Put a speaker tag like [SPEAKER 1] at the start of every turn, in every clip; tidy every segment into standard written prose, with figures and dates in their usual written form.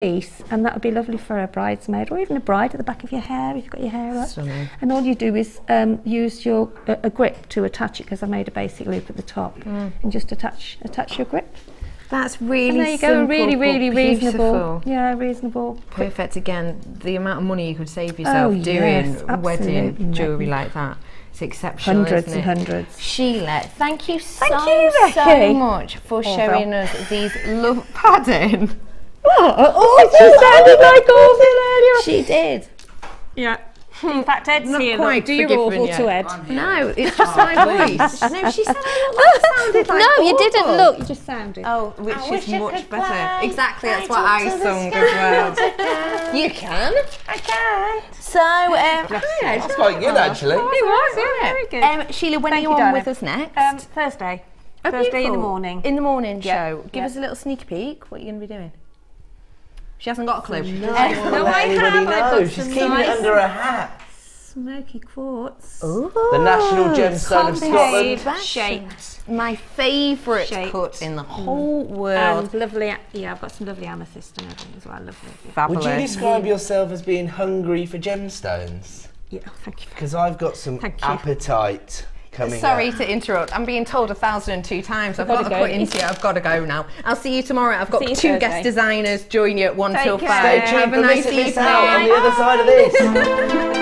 [SPEAKER 1] piece, and that would be lovely for a bridesmaid or even a bride at the back of your hair if you've got your hair up.
[SPEAKER 2] Stunning.
[SPEAKER 1] And all you do is use your a grip to attach it, because I made a basic loop at the top, and just attach your grip.
[SPEAKER 2] That's really
[SPEAKER 1] and there you
[SPEAKER 2] simple,
[SPEAKER 1] go, really reasonable.
[SPEAKER 2] beautiful.
[SPEAKER 1] Yeah, reasonable.
[SPEAKER 2] Perfect. Again, the amount of money you could save yourself doing wedding jewellery like that. It's exceptional.
[SPEAKER 1] Hundreds
[SPEAKER 2] isn't it?
[SPEAKER 1] and hundreds.
[SPEAKER 2] Sheila, thank you so
[SPEAKER 1] Becky.
[SPEAKER 2] much for showing us these love padding.
[SPEAKER 1] Oh, she sounded like Orville earlier.
[SPEAKER 2] She did.
[SPEAKER 1] Yeah. In fact, Ed's
[SPEAKER 2] Not
[SPEAKER 1] here.
[SPEAKER 2] quite
[SPEAKER 1] Do you
[SPEAKER 2] forgiven
[SPEAKER 1] Orville
[SPEAKER 2] yet.
[SPEAKER 1] to Ed?
[SPEAKER 2] No, it's just my voice. No, she said I sounded like
[SPEAKER 1] No, you didn't
[SPEAKER 2] Orville.
[SPEAKER 1] look. You just sounded.
[SPEAKER 2] Oh, which is much better.
[SPEAKER 1] fly
[SPEAKER 2] Exactly, that's
[SPEAKER 1] right
[SPEAKER 2] what
[SPEAKER 1] up
[SPEAKER 2] I
[SPEAKER 1] to the
[SPEAKER 2] sung as well. You can.
[SPEAKER 1] I can.
[SPEAKER 2] So,
[SPEAKER 3] That's quite good, actually.
[SPEAKER 2] It was,
[SPEAKER 1] very
[SPEAKER 2] wasn't it?
[SPEAKER 1] good.
[SPEAKER 2] Sheila, when
[SPEAKER 1] Thank
[SPEAKER 2] are
[SPEAKER 1] you,
[SPEAKER 2] you on
[SPEAKER 1] darling.
[SPEAKER 2] with us next?
[SPEAKER 1] Thursday.
[SPEAKER 2] Oh,
[SPEAKER 1] Thursday in the
[SPEAKER 2] beautiful.
[SPEAKER 1] morning.
[SPEAKER 2] In the morning
[SPEAKER 1] Yeah,
[SPEAKER 2] show. Give
[SPEAKER 1] yeah.
[SPEAKER 2] us a little sneak peek. What are you going to be doing? She hasn't got a clue.
[SPEAKER 3] No,
[SPEAKER 1] No, I
[SPEAKER 3] anybody
[SPEAKER 1] have. I've got
[SPEAKER 3] knows. She's
[SPEAKER 1] some
[SPEAKER 3] keeping it
[SPEAKER 1] nice
[SPEAKER 3] under her hat.
[SPEAKER 1] Smoky quartz.
[SPEAKER 2] Ooh.
[SPEAKER 3] The national gemstone of Scotland.
[SPEAKER 1] Shaped.
[SPEAKER 2] My favourite
[SPEAKER 1] Shaped.
[SPEAKER 2] cut in the whole world.
[SPEAKER 1] And lovely, yeah, I've got some lovely amethyst and everything as well. Lovely.
[SPEAKER 2] Fabulous.
[SPEAKER 3] Would you describe yourself as being hungry for gemstones?
[SPEAKER 1] Yeah, thank you.
[SPEAKER 3] Because I've got some
[SPEAKER 1] Thank you.
[SPEAKER 3] apatite coming
[SPEAKER 2] Sorry
[SPEAKER 3] up.
[SPEAKER 2] to interrupt. I'm being told 1,002 times. I've
[SPEAKER 1] Gotta
[SPEAKER 2] got to
[SPEAKER 1] go.
[SPEAKER 2] cut into you. I've got to go now. I'll see you tomorrow. I've got
[SPEAKER 1] See you
[SPEAKER 2] 2
[SPEAKER 1] Thursday.
[SPEAKER 2] guest designers join you at 1 till 5.
[SPEAKER 1] care.
[SPEAKER 3] Stay tuned
[SPEAKER 2] Have a
[SPEAKER 3] for
[SPEAKER 2] nice
[SPEAKER 3] Miss It, Miss
[SPEAKER 2] evening.
[SPEAKER 3] Out on the other side of this.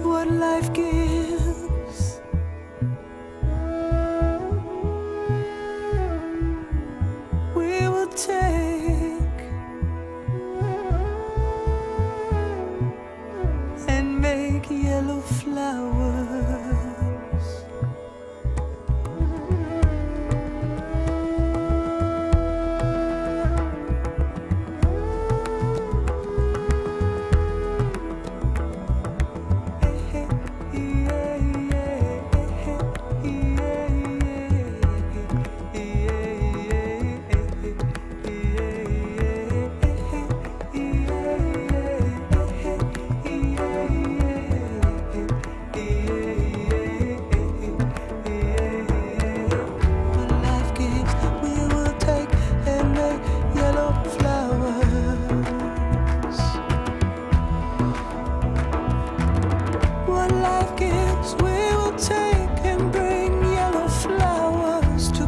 [SPEAKER 4] What life gives, we will take and make yellow flowers. What life gives, we will take and make yellow flowers. What life gives, we will take and bring yellow flowers to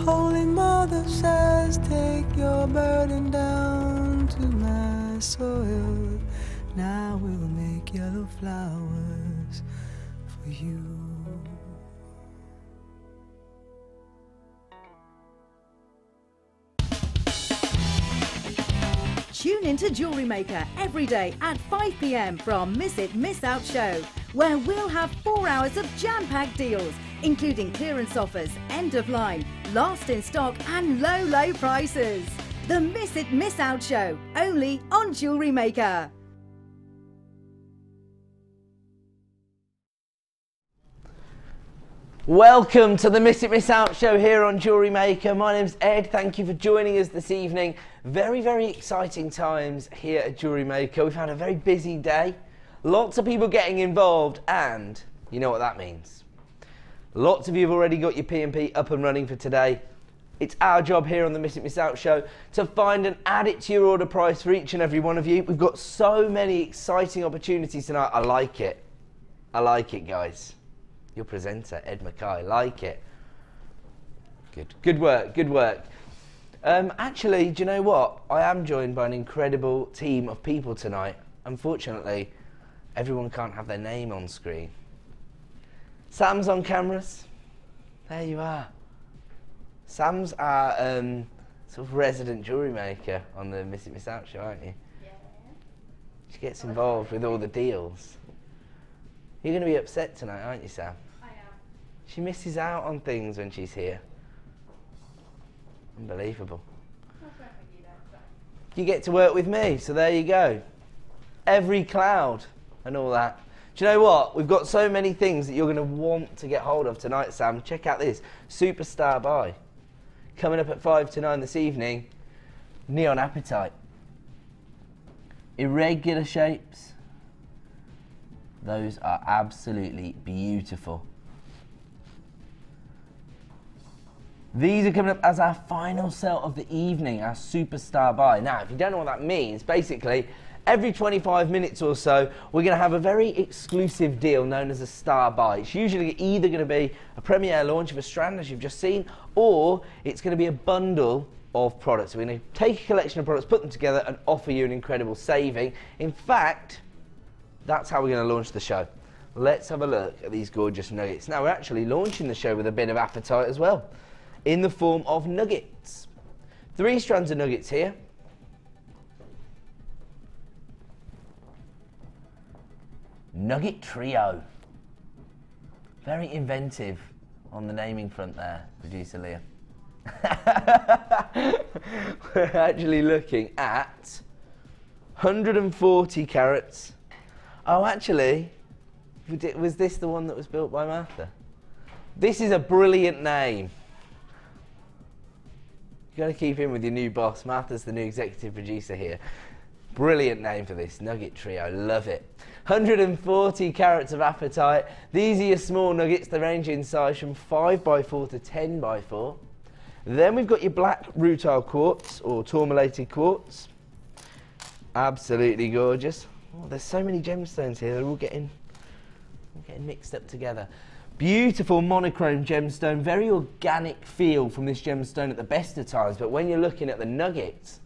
[SPEAKER 4] Holy Mother says, take your burden down to my soil. Now we'll make yellow flowers for you.
[SPEAKER 5] Tune into Jewellery Maker every day at 5 p.m. for our Miss It, Miss Out show, where we'll have 4 hours of jam-packed deals, including clearance offers, end of line, last in stock and low prices. The Miss It, Miss Out show, only on Jewellery Maker.
[SPEAKER 3] Welcome to the Miss It, Miss Out show here on Jewellery Maker. My name's Ed. Thank you for joining us this evening. Very exciting times here at Jewellery Maker. We've had a very busy day. Lots of people getting involved, and you know what that means. Lots of you have already got your P&P up and running for today. It's our job here on the Miss It, Miss Out show to find and add it to your order price for each and every one of you. We've got so many exciting opportunities tonight. I like it. I like it, guys. Your presenter, Ed McKay, like it. Good work, good work. Actually, do you know what? I am joined by an incredible team of people tonight. Unfortunately, everyone can't have their name on screen. Sam's on cameras. There you are. Sam's our sort of resident jewellery maker on the Miss It Miss Out show, aren't you? Yeah. She gets involved with all the deals. You're going to be upset tonight, aren't you, Sam? I am. She misses out on things when she's here. Unbelievable. You get to work with me, so there you go. Every cloud and all that. Do you know what? We've got so many things that you're going to want to get hold of tonight, Sam. Check out this. Superstar Buy. Coming up at 5 to 9 this evening. Neon Apatite. Irregular shapes. Those are absolutely beautiful. These are coming up as our final sale of the evening, our Superstar Buy. Now, if you don't know what that means, basically, every 25 minutes or so, we're going to have a very exclusive deal known as a Star Buy. It's usually either going to be a premiere launch of a strand, as you've just seen, or it's going to be a bundle of products. So we're going to take a collection of products, put them together, and offer you an incredible saving. In fact, that's how we're going to launch the show. Let's have a look at these gorgeous nuggets. Now, we're actually launching the show with a bit of apatite as well, in the form of nuggets. 3 strands of nuggets here. Nugget Trio. Very inventive on the naming front there, producer Leah. We're actually looking at 140 carats. Oh, actually, was this the one that was built by Martha? This is a brilliant name. You've got to keep in with your new boss. Martha's the new executive producer here. Brilliant name for this, Nugget Trio, love it. 140 carats of apatite. These are your small nuggets, they range in size from 5x4 to 10x4. Then we've got your black rutile quartz, or tourmalated quartz. Absolutely gorgeous. Oh, there's so many gemstones here, they're all getting mixed up together. Beautiful monochrome gemstone, very organic feel from this gemstone at the best of times, but when you're looking at the nuggets,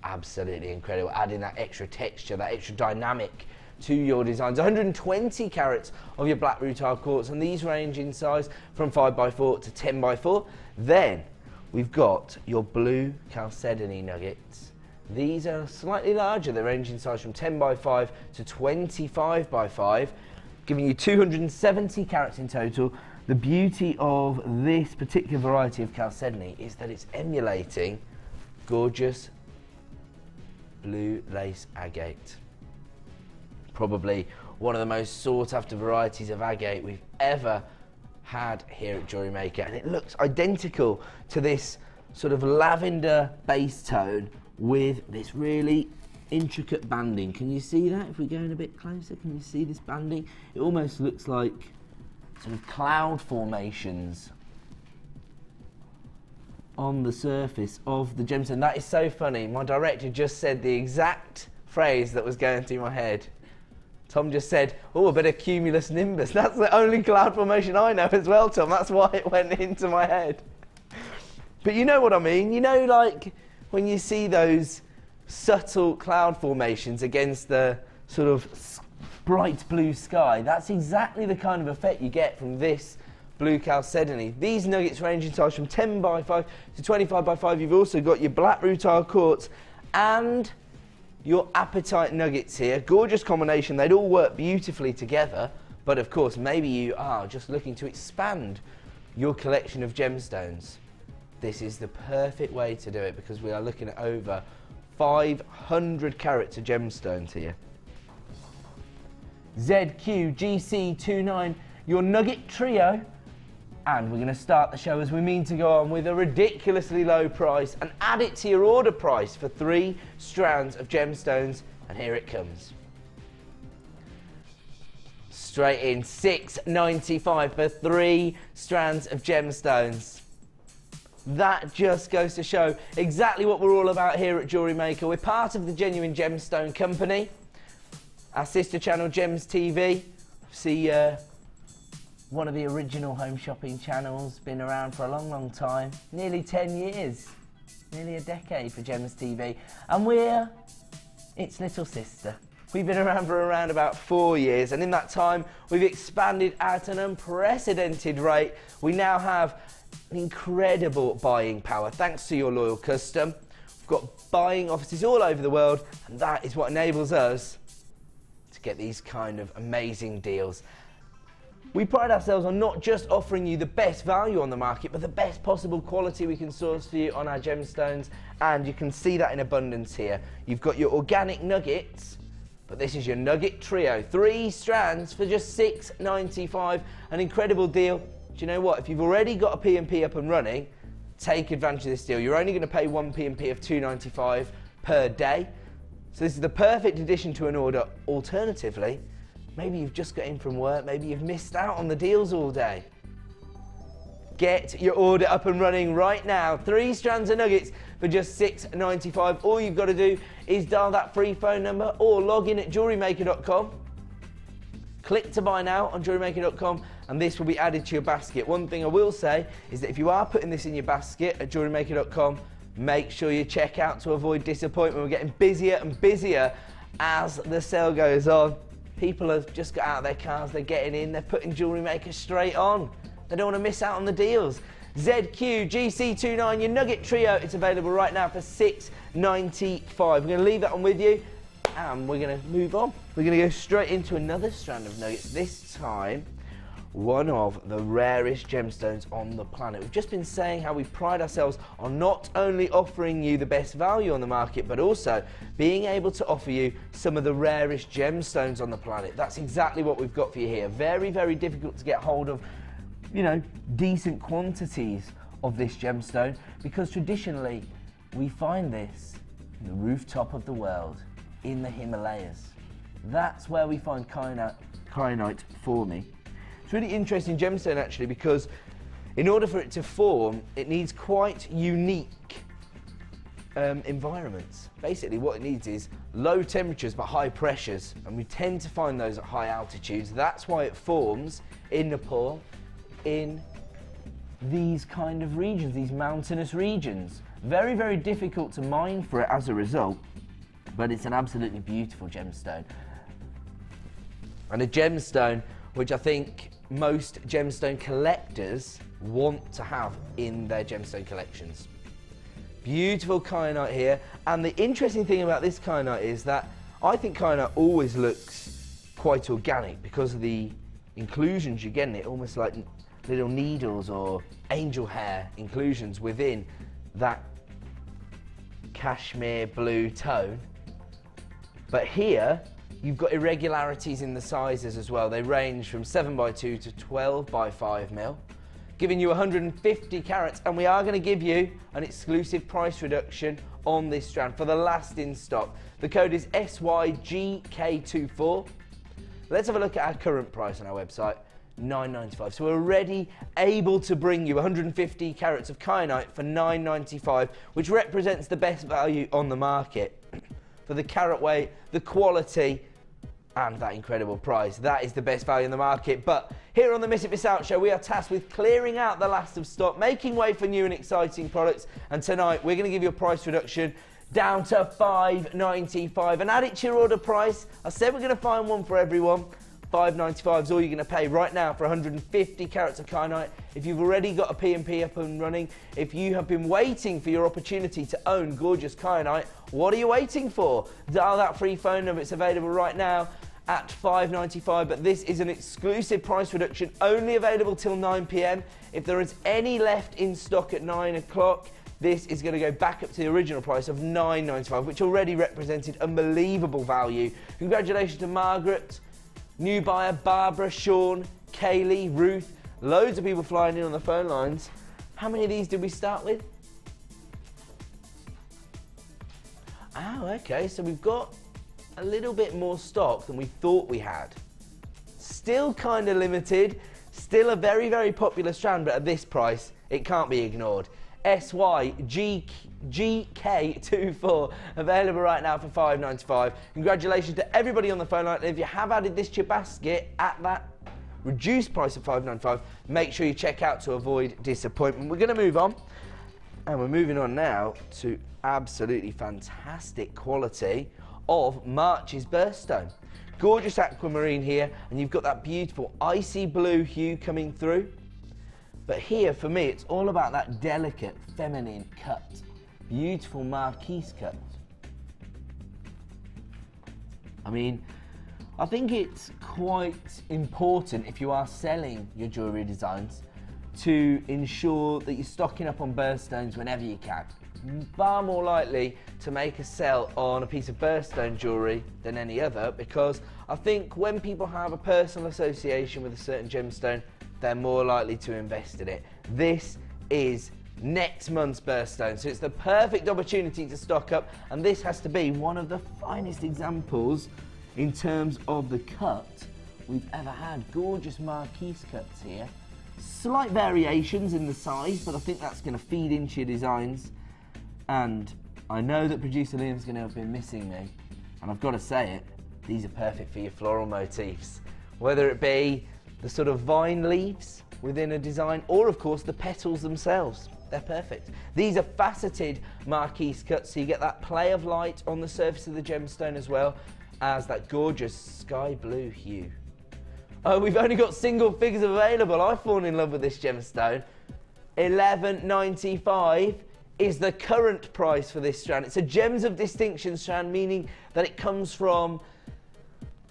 [SPEAKER 3] absolutely incredible, adding that extra texture, that extra dynamic to your designs. 120 carats of your black rutile quartz, and these range in size from 5x4 to 10x4. Then we've got your blue chalcedony nuggets. These are slightly larger, they range in size from 10x5 to 25x5. Giving you 270 carats in total. The beauty of this particular variety of chalcedony is that it's emulating gorgeous blue lace agate. Probably one of the most sought after varieties of agate we've ever had here at Jewellery Maker, and it looks identical to this sort of lavender base tone with this really intricate banding. Can you see that? If we go in a bit closer, can you see this banding? It almost looks like sort of cloud formations on the surface of the gemstone. That is so funny. My director just said the exact phrase that was going through my head. Tom just said, oh, a bit of cumulus nimbus. That's the only cloud formation I know as well, Tom. That's why it went into my head. But you know what I mean? You know, like when you see those subtle cloud formations against the sort of bright blue sky, that's exactly the kind of effect you get from this blue chalcedony. These nuggets range in size from 10x5 to 25x5. You've also got your black rutile quartz and your apatite nuggets here. Gorgeous combination, they'd all work beautifully together, but of course maybe you are just looking to expand your collection of gemstones. This is the perfect way to do it, because we are looking at over 500 carats of gemstones here. ZQGC29, your nugget trio, and we're going to start the show as we mean to go on with a ridiculously low price and add it to your order price for 3 strands of gemstones, and here it comes. Straight in, $6.95 for 3 strands of gemstones. That just goes to show exactly what we're all about here at Jewellery Maker. We're part of the Genuine Gemstone Company. Our sister channel, Gems TV, See, one of the original home shopping channels, been around for a long, long time, nearly 10 years, nearly a decade for Gems TV, and we're its little sister. We've been around for around about 4 years, and in that time we've expanded at an unprecedented rate. We now have an incredible buying power thanks to your loyal custom. We've got buying offices all over the world, and that is what enables us to get these kind of amazing deals. We pride ourselves on not just offering you the best value on the market, but the best possible quality we can source for you on our gemstones, and you can see that in abundance here. You've got your organic nuggets, but this is your nugget trio, 3 strands for just $6.95, an incredible deal. Do you know what? If you've already got a P&P up and running, take advantage of this deal. You're only going to pay one P&P of $2.95 per day. So this is the perfect addition to an order. Alternatively, maybe you've just got in from work, maybe you've missed out on the deals all day. Get your order up and running right now. 3 strands of nuggets for just $6.95. All you've got to do is dial that free phone number or log in at JewelleryMaker.com. Click to buy now on JewelleryMaker.com, and this will be added to your basket. One thing I will say is that if you are putting this in your basket at JewelleryMaker.com, make sure you check out to avoid disappointment. We're getting busier and busier as the sale goes on. People have just got out of their cars, they're getting in, they're putting Jewellery Maker straight on. They don't want to miss out on the deals. ZQ GC29, your nugget trio, it's available right now for $6.95. We're going to leave that one with you, and we're going to move on. We're going to go straight into another strand of nuggets, this time one of the rarest gemstones on the planet. We've just been saying how we pride ourselves on not only offering you the best value on the market, but also being able to offer you some of the rarest gemstones on the planet. That's exactly what we've got for you here. Very, very difficult to get hold of, you know, decent quantities of this gemstone, because traditionally we find this in the rooftop of the world, in the Himalayas. That's where we find kyanite forming. It's really interesting gemstone actually, because in order for it to form, it needs quite unique environments. Basically what it needs is low temperatures but high pressures, and we tend to find those at high altitudes. That's why it forms in Nepal, in these kind of regions, these mountainous regions. Very, very difficult to mine for it as a result, but it's an absolutely beautiful gemstone. And a gemstone which I think most gemstone collectors want to have in their gemstone collections. Beautiful kyanite here, and the interesting thing about this kyanite is that I think kyanite always looks quite organic because of the inclusions you get in it, almost like little needles or angel hair inclusions within that cashmere blue tone. But here you've got irregularities in the sizes as well. They range from 7x2 to 12x5 mil, giving you 150 carats, and we are going to give you an exclusive price reduction on this strand for the last in stock. The code is SYGK24. Let's have a look at our current price on our website, $9.95. So we're already able to bring you 150 carats of kyanite for $9.95, which represents the best value on the market. For the carat weight, the quality, and that incredible price, that is the best value in the market. But here on the Miss It Miss Out show, we are tasked with clearing out the last of stock, making way for new and exciting products, and tonight we're going to give you a price reduction down to $5.95 and add it to your order price. I said we're going to find one for everyone. $5.95 is all you're going to pay right now for 150 carats of kyanite. If you've already got a P&P up and running, if you have been waiting for your opportunity to own gorgeous kyanite, what are you waiting for? Dial that free phone number, it's available right now at $5.95, but this is an exclusive price reduction only available till 9 p.m. If there is any left in stock at 9 o'clock, this is going to go back up to the original price of $9.95, which already represented unbelievable value. Congratulations to Margaret, new buyer, Barbara, Sean, Kaylee, Ruth, loads of people flying in on the phone lines. How many of these did we start with? Oh, okay, so we've got a little bit more stock than we thought we had. Still kind of limited, still a very, very popular strand, but at this price, it can't be ignored. SYGK24, available right now for £5.95. Congratulations to everybody on the phone line. And if you have added this to your basket at that reduced price of £5.95, make sure you check out to avoid disappointment. We're going to move on, and we're moving on now to absolutely fantastic quality of March's birthstone. Gorgeous aquamarine here, and you've got that beautiful icy blue hue coming through. But here, for me, it's all about that delicate, feminine cut. Beautiful marquise cut. I mean, I think it's quite important if you are selling your jewellery designs to ensure that you're stocking up on birthstones whenever you can. Far more likely to make a sell on a piece of birthstone jewellery than any other, because I think when people have a personal association with a certain gemstone, they're more likely to invest in it. This is next month's birthstone, so it's the perfect opportunity to stock up, and this has to be one of the finest examples in terms of the cut we've ever had. Gorgeous marquise cuts here. Slight variations in the size, but I think that's going to feed into your designs. And I know that producer Liam's going to have been missing me, and I've got to say it, these are perfect for your floral motifs. Whether it be the sort of vine leaves within a design, or of course the petals themselves, they're perfect. These are faceted marquise cuts, so you get that play of light on the surface of the gemstone as well as that gorgeous sky blue hue. Oh, we've only got single figures available. I've fallen in love with this gemstone. £11.95 is the current price for this strand. It's a Gems of Distinction strand, meaning that it comes from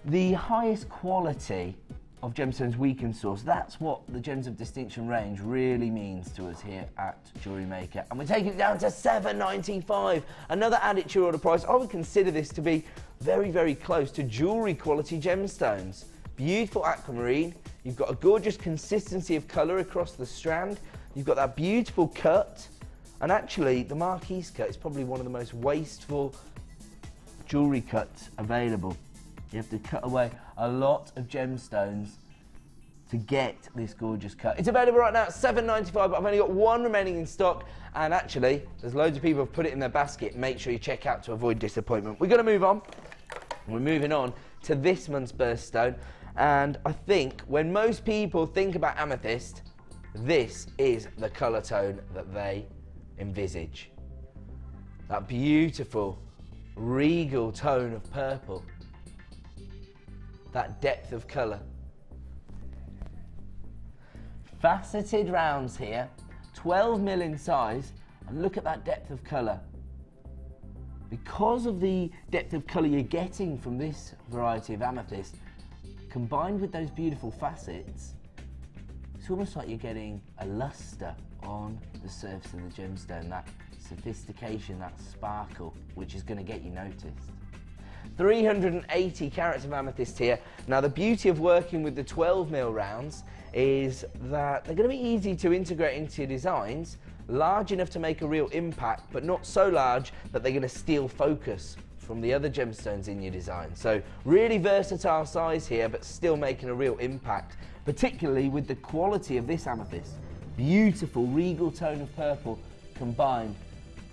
[SPEAKER 3] the highest quality of gemstones we can source. That's what the Gems of Distinction range really means to us here at Jewellery Maker. And we're taking it down to £7.95. Another added to your order price. I would consider this to be very, very close to jewellery quality gemstones. Beautiful aquamarine. You've got a gorgeous consistency of colour across the strand. You've got that beautiful cut. And actually, the marquise cut is probably one of the most wasteful jewellery cuts available. You have to cut away a lot of gemstones to get this gorgeous cut. It's available right now at £7.95, but I've only got one remaining in stock. And actually, there's loads of people who've put it in their basket. Make sure you check out to avoid disappointment. We're going to move on. We're moving on to this month's birthstone. And I think when most people think about amethyst, this is the colour tone that they envisage. That beautiful, regal tone of purple. That depth of colour. Faceted rounds here, 12mm in size, and look at that depth of colour. Because of the depth of colour you're getting from this variety of amethyst, combined with those beautiful facets, it's almost like you're getting a lustre on the surface of the gemstone, that sophistication, that sparkle, which is going to get you noticed. 380 carats of amethyst here. Now the beauty of working with the 12mm rounds is that they're going to be easy to integrate into your designs, large enough to make a real impact, but not so large that they're going to steal focus from the other gemstones in your design. So really versatile size here, but still making a real impact, particularly with the quality of this amethyst. Beautiful regal tone of purple combined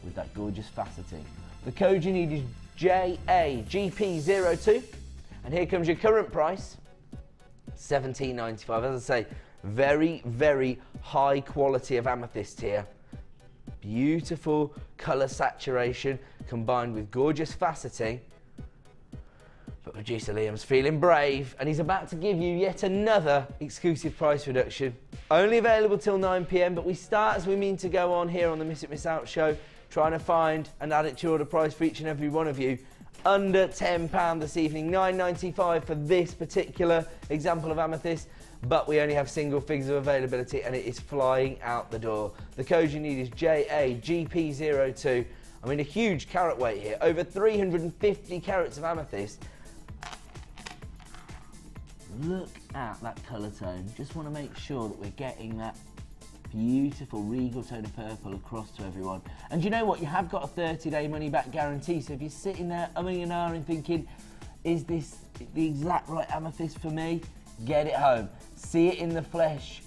[SPEAKER 3] with that gorgeous faceting. The code you need is JAGP02, and here comes your current price, £17.95. As I say, very, very high quality of amethyst here. Beautiful colour saturation combined with gorgeous faceting. But producer Liam's feeling brave, and he's about to give you yet another exclusive price reduction. Only available till 9 PM, but we start as we mean to go on here on the Miss It Miss Out show, trying to find and add it to your order price for each and every one of you. Under £10 this evening, £9.95 for this particular example of amethyst, but we only have single figures of availability and it is flying out the door. The code you need is JAGP02. I mean, a huge carat weight here, over 350 carats of amethyst. Look at that colour tone. Just want to make sure that we're getting that beautiful regal tone of purple across to everyone. And you know what? You have got a 30-day money-back guarantee, so if you're sitting there umming and ahhing thinking, is this the exact right amethyst for me? Get it home. See it in the flesh.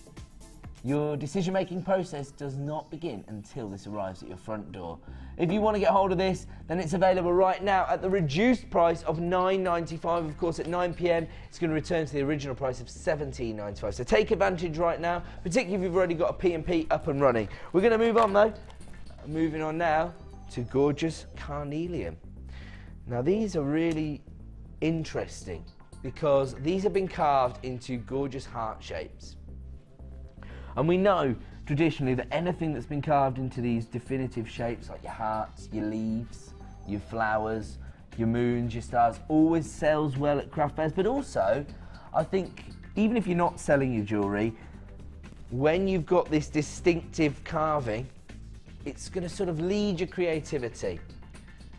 [SPEAKER 3] Your decision-making process does not begin until this arrives at your front door. If you want to get hold of this, then it's available right now at the reduced price of $9.95. Of course, at 9 p.m, it's going to return to the original price of $17.95. So take advantage right now, particularly if you've already got a P&P up and running. We're going to move on though. Moving on now to gorgeous carnelian. Now these are really interesting because these have been carved into gorgeous heart shapes. And we know traditionally that anything that's been carved into these definitive shapes, like your hearts, your leaves, your flowers, your moons, your stars, always sells well at craft fairs. But also, I think even if you're not selling your jewellery, when you've got this distinctive carving, it's going to sort of lead your creativity.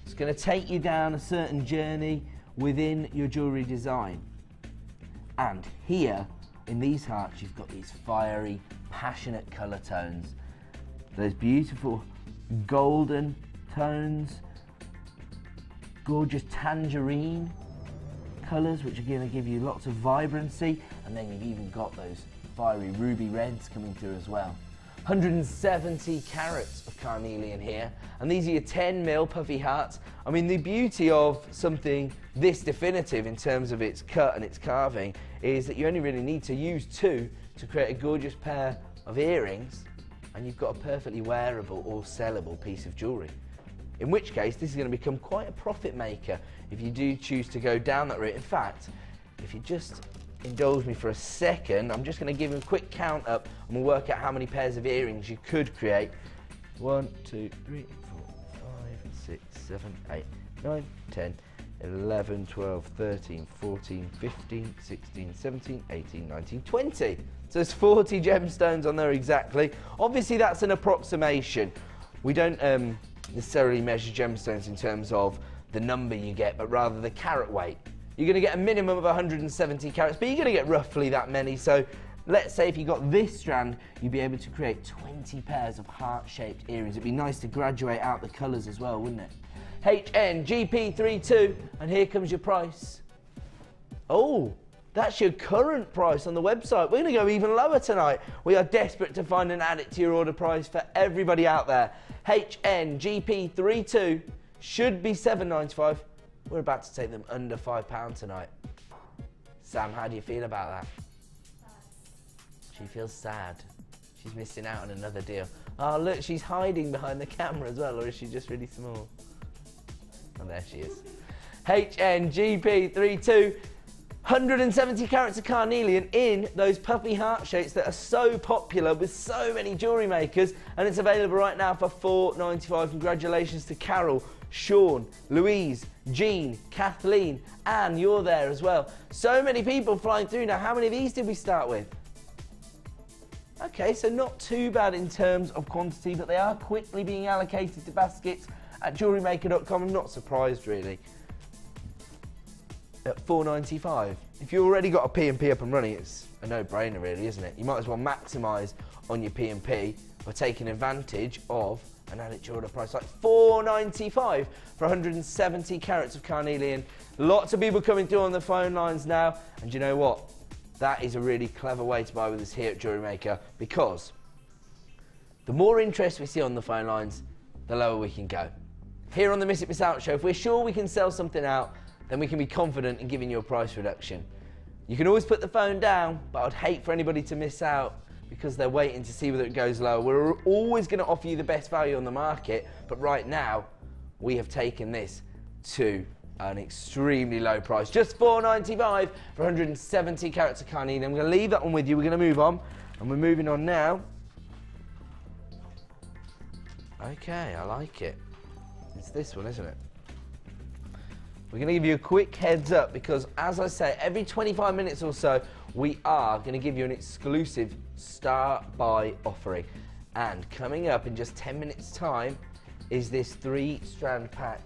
[SPEAKER 3] It's going to take you down a certain journey within your jewellery design. And here, in these hearts, you've got these fiery, passionate colour tones. Those beautiful golden tones, gorgeous tangerine colours, which are going to give you lots of vibrancy. And then you've even got those fiery ruby reds coming through as well. 170 carats of carnelian here, and these are your 10mm puffy hearts. I mean, the beauty of something this definitive in terms of its cut and its carving is that you only really need to use 2 to create a gorgeous pair of earrings, and you've got a perfectly wearable or sellable piece of jewellery. In which case, this is going to become quite a profit maker if you do choose to go down that route. In fact, if you just indulge me for a second, I'm just going to give you a quick count up and we'll work out how many pairs of earrings you could create. 1, 2, 3, 4, 5, 6, 7, 8, 9, 10, 11, 12, 13, 14, 15, 16, 17, 18, 19, 20. So there's 40 gemstones on there exactly. Obviously that's an approximation. We don't necessarily measure gemstones in terms of the number you get, but rather the carat weight. You're going to get a minimum of 170 carats, but you're going to get roughly that many. So let's say if you got this strand, you'd be able to create 20 pairs of heart-shaped earrings. It'd be nice to graduate out the colours as well, wouldn't it? HNGP32, and here comes your price. Oh, that's your current price on the website. We're going to go even lower tonight. We are desperate to find and add it to your order price for everybody out there. HNGP32 should be $7.95. We're about to take them under £5 tonight. Sam, how do you feel about that? Sad. She feels sad. She's missing out on another deal. Oh look, she's hiding behind the camera as well, or is she just really small? Oh, there she is. HNGP32, 170 carats of carnelian in those puffy heart shapes that are so popular with so many jewellery makers, and it's available right now for $4.95. Congratulations to Carol, Sean, Louise, Jean, Kathleen, Anne, you're there as well. So many people flying through now. How many of these did we start with? Okay, so not too bad in terms of quantity, but they are quickly being allocated to baskets at JewelleryMaker.com. I'm not surprised really. At $4.95. If you've already got a P&P up and running, it's a no-brainer really, isn't it? You might as well maximise on your P&P by taking advantage of an added order price like $4.95 for 170 carats of carnelian. Lots of people coming through on the phone lines now, and you know what? That is a really clever way to buy with us here at Jewellery Maker, because the more interest we see on the phone lines, the lower we can go. Here on the Miss It Miss Out show, if we're sure we can sell something out, then we can be confident in giving you a price reduction. You can always put the phone down, but I'd hate for anybody to miss out because they're waiting to see whether it goes lower. We're always going to offer you the best value on the market, but right now we have taken this to an extremely low price. Just $4.95 for 170 carats of carnelian. I'm going to leave that one with you. We're going to move on, and we're moving on now. Okay, I like it. It's this one, isn't it? We're going to give you a quick heads up because, as I say, every 25 minutes or so, we are going to give you an exclusive start buy offering. And coming up in just 10 minutes time is this 3-strand pack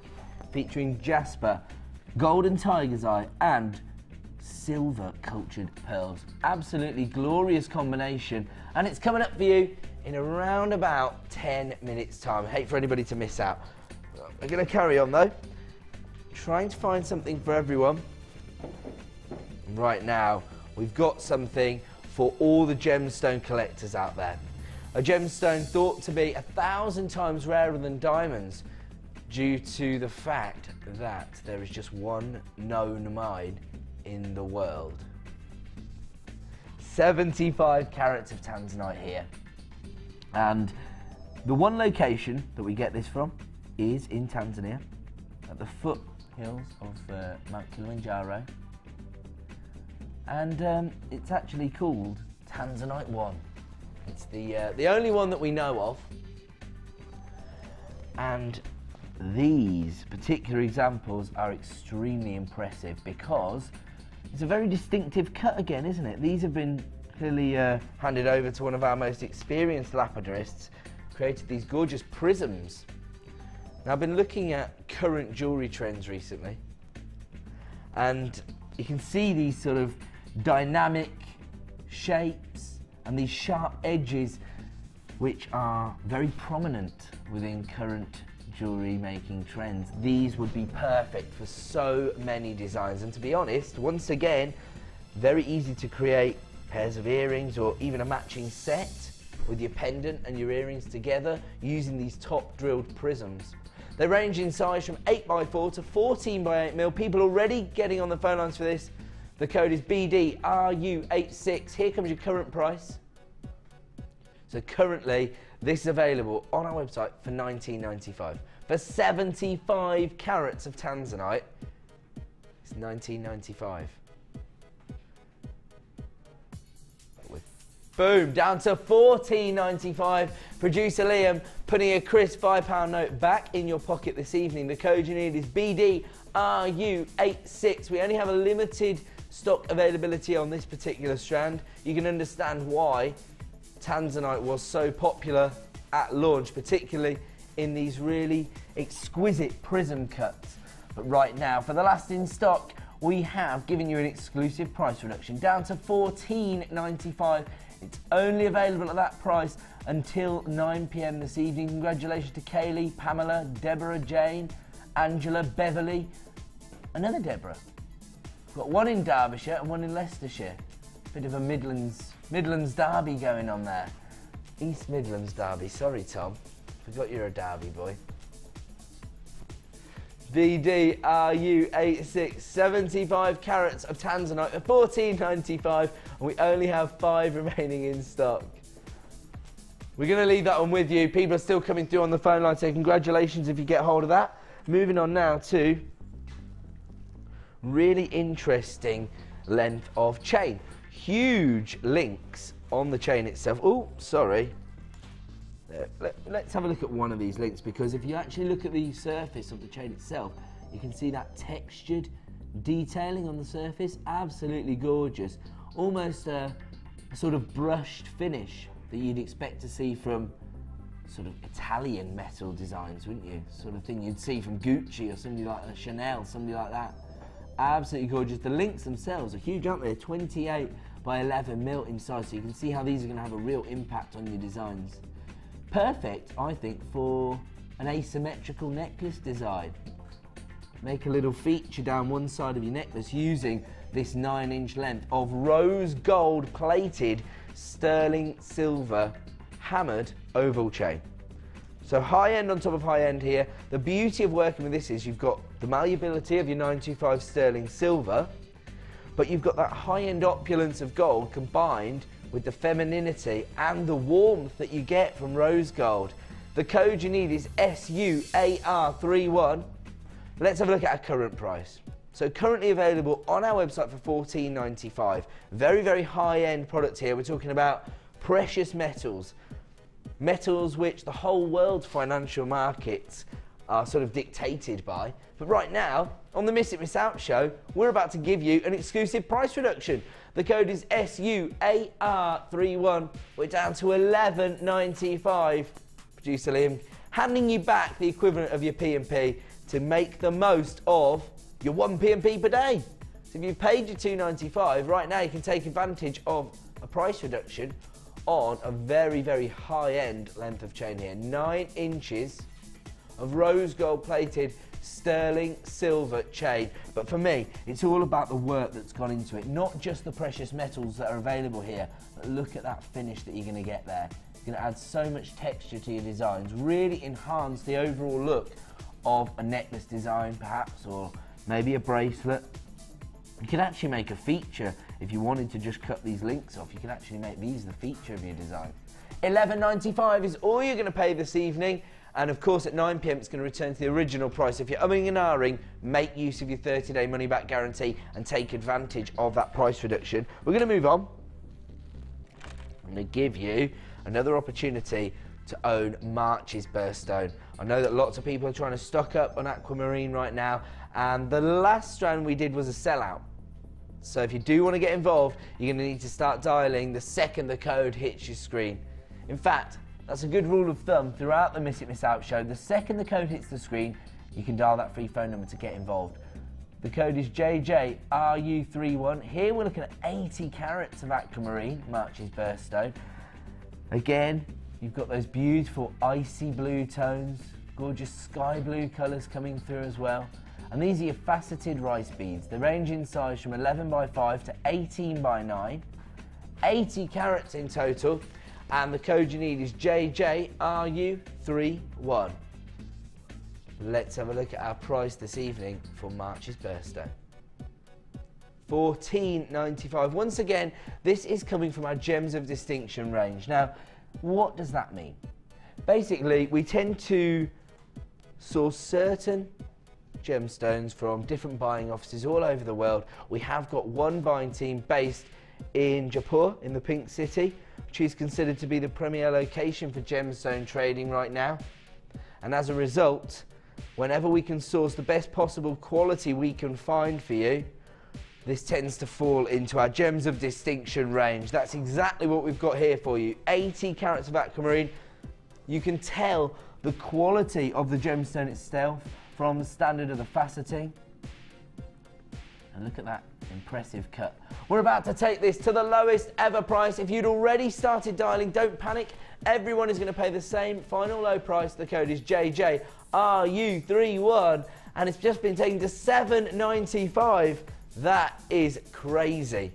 [SPEAKER 3] featuring jasper, golden tiger's eye and silver cultured pearls. Absolutely glorious combination, and it's coming up for you in around about 10 minutes time. I hate for anybody to miss out. We're going to carry on though, trying to find something for everyone. Right now we've got something for all the gemstone collectors out there. A gemstone thought to be 1,000 times rarer than diamonds due to the fact that there is just one known mine in the world. 75 carats of tanzanite here. And the one location that we get this from is in Tanzania, at the foothills of Mount Kilimanjaro. And it's actually called Tanzanite 1. It's the only one that we know of. And these particular examples are extremely impressive because it's a very distinctive cut again, isn't it? These have been clearly handed over to one of our most experienced lapidarists, created these gorgeous prisms. Now, I've been looking at current jewellery trends recently, and you can see these sort of dynamic shapes and these sharp edges which are very prominent within current jewellery making trends. These would be perfect for so many designs, and to be honest, once again, very easy to create pairs of earrings or even a matching set with your pendant and your earrings together using these top drilled prisms. They range in size from 8x4 to 14x8mm. People already getting on the phone lines for this. The code is BDRU86. Here comes your current price. So currently, this is available on our website for $19.95. For 75 carats of tanzanite, it's $19.95. Boom, down to $14.95. Producer Liam putting a crisp £5 note back in your pocket this evening. The code you need is BDRU86. We only have a limited stock availability on this particular strand. You can understand why tanzanite was so popular at launch, particularly in these really exquisite prism cuts. But right now, for the last in stock, we have given you an exclusive price reduction down to $14.95. It's only available at that price until 9 PM this evening. Congratulations to Kaylee, Pamela, Deborah, Jane, Angela, Beverly, another Deborah. We've got one in Derbyshire and one in Leicestershire. Bit of a Midlands derby going on there. East Midlands derby, sorry Tom, forgot you're a derby boy. BDRU86, 75 carats of tanzanite at $14.95, and we only have 5 remaining in stock. We're going to leave that one with you. People are still coming through on the phone line, so congratulations if you get hold of that. Moving on now to really interesting length of chain. Huge links on the chain itself. Oh, sorry. Let's have a look at one of these links, because if you actually look at the surface of the chain itself, you can see that textured detailing on the surface. Absolutely gorgeous. Almost a sort of brushed finish that you'd expect to see from sort of Italian metal designs, wouldn't you? Sort of thing you'd see from Gucci or somebody like a Chanel, somebody like that. Absolutely gorgeous. The links themselves are huge, aren't they? 28x11mm in size, so you can see how these are going to have a real impact on your designs. Perfect, I think, for an asymmetrical necklace design. Make a little feature down one side of your necklace using this 9-inch length of rose gold plated sterling silver hammered oval chain. So high end on top of high end here. The beauty of working with this is you've got the malleability of your 925 sterling silver, but you've got that high end opulence of gold combined with the femininity and the warmth that you get from rose gold. The code you need is SUAR31. Let's have a look at our current price. So currently available on our website for $14.95. Very, very high-end product here. We're talking about precious metals. Metals which the whole world's financial markets are sort of dictated by. But right now, on the Miss It Miss Out show, we're about to give you an exclusive price reduction. The code is SUAR31. We're down to $11.95. Producer Liam handing you back the equivalent of your P&P to make the most of your 1 P&P per day. So if you've paid your $2.95, right now you can take advantage of a price reduction on a very, very high-end length of chain here. 9 inches of rose gold plated sterling silver chain. But for me, it's all about the work that's gone into it, not just the precious metals that are available here, but look at that finish that you're going to get there. You're going to add so much texture to your designs, really enhance the overall look of a necklace design perhaps, or maybe a bracelet. You could actually make a feature if you wanted to just cut these links off. You could actually make these the feature of your design. $11.95 is all you're going to pay this evening, and of course at 9 PM it's going to return to the original price. If you're umming and ahhing, make use of your 30-day money-back guarantee and take advantage of that price reduction. We're going to move on. I'm going to give you another opportunity to own March's birthstone. I know that lots of people are trying to stock up on aquamarine right now, and the last strand we did was a sellout. So if you do want to get involved, you're going to need to start dialing the second the code hits your screen. In fact, that's a good rule of thumb throughout the Miss It Miss Out show. The second the code hits the screen, you can dial that free phone number to get involved. The code is JJRU31. Here we're looking at 80 carats of aquamarine, March's birthstone. Again, you've got those beautiful icy blue tones, gorgeous sky blue colours coming through as well. And these are your faceted rice beads. They range in size from 11 by 5 to 18 by 9. 80 carats in total. And the code you need is JJRU31. Let's have a look at our price this evening for March's birthday. $14.95. Once again, this is coming from our Gems of Distinction range. Now, what does that mean? Basically, we tend to source certain gemstones from different buying offices all over the world. We have got one buying team based in Jaipur, in the Pink City, which is considered to be the premier location for gemstone trading right now. And as a result, whenever we can source the best possible quality we can find for you, this tends to fall into our Gems of Distinction range. That's exactly what we've got here for you. 80 carats of aquamarine. You can tell the quality of the gemstone itself from the standard of the faceting. And look at that impressive cut. We're about to take this to the lowest ever price. If you'd already started dialing, don't panic. Everyone is going to pay the same final low price. The code is JJRU31, and it's just been taken to $7.95. That is crazy.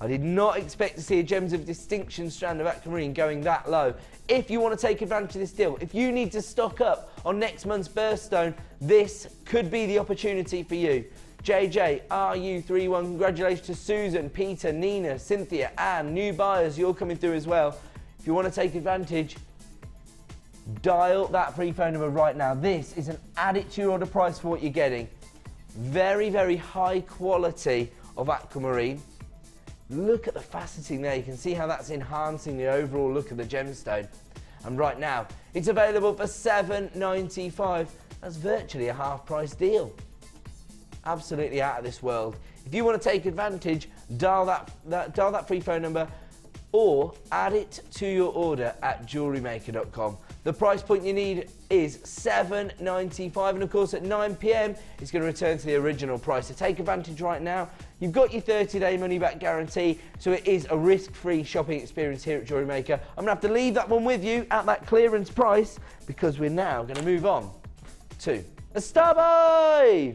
[SPEAKER 3] I did not expect to see a Gems of Distinction strand of aquamarine going that low. If you want to take advantage of this deal, if you need to stock up on next month's birthstone, this could be the opportunity for you. JJRU31, congratulations to Susan, Peter, Nina, Cynthia, Anne, new buyers, you're coming through as well. If you want to take advantage, dial that free phone number right now. This is an add it to your order price for what you're getting. Very, very high quality of aquamarine. Look at the faceting there. You can see how that's enhancing the overall look of the gemstone. And right now, it's available for $7.95. That's virtually a half price deal. Absolutely out of this world. If you want to take advantage, dial that free phone number or add it to your order at JewelleryMaker.com. The price point you need is $7.95, and of course at 9 PM it's going to return to the original price. So take advantage right now. You've got your 30-day money-back guarantee, so it is a risk-free shopping experience here at Jewellery Maker. I'm going to have to leave that one with you at that clearance price, because we're now going to move on to a Star Buy!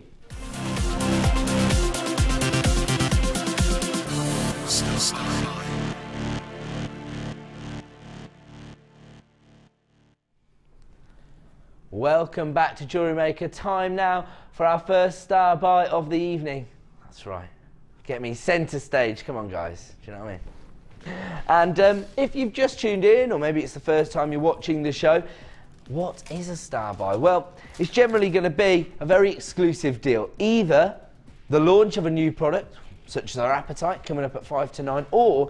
[SPEAKER 3] Welcome back to Jewellery Maker. Time now for our first Star Buy of the evening. That's right. Get me centre stage. Come on, guys. Do you know what I mean? And if you've just tuned in, or maybe it's the first time you're watching the show, what is a Star Buy? Well, it's generally going to be a very exclusive deal. Either the launch of a new product, such as our Apatite coming up at 5 to 9, or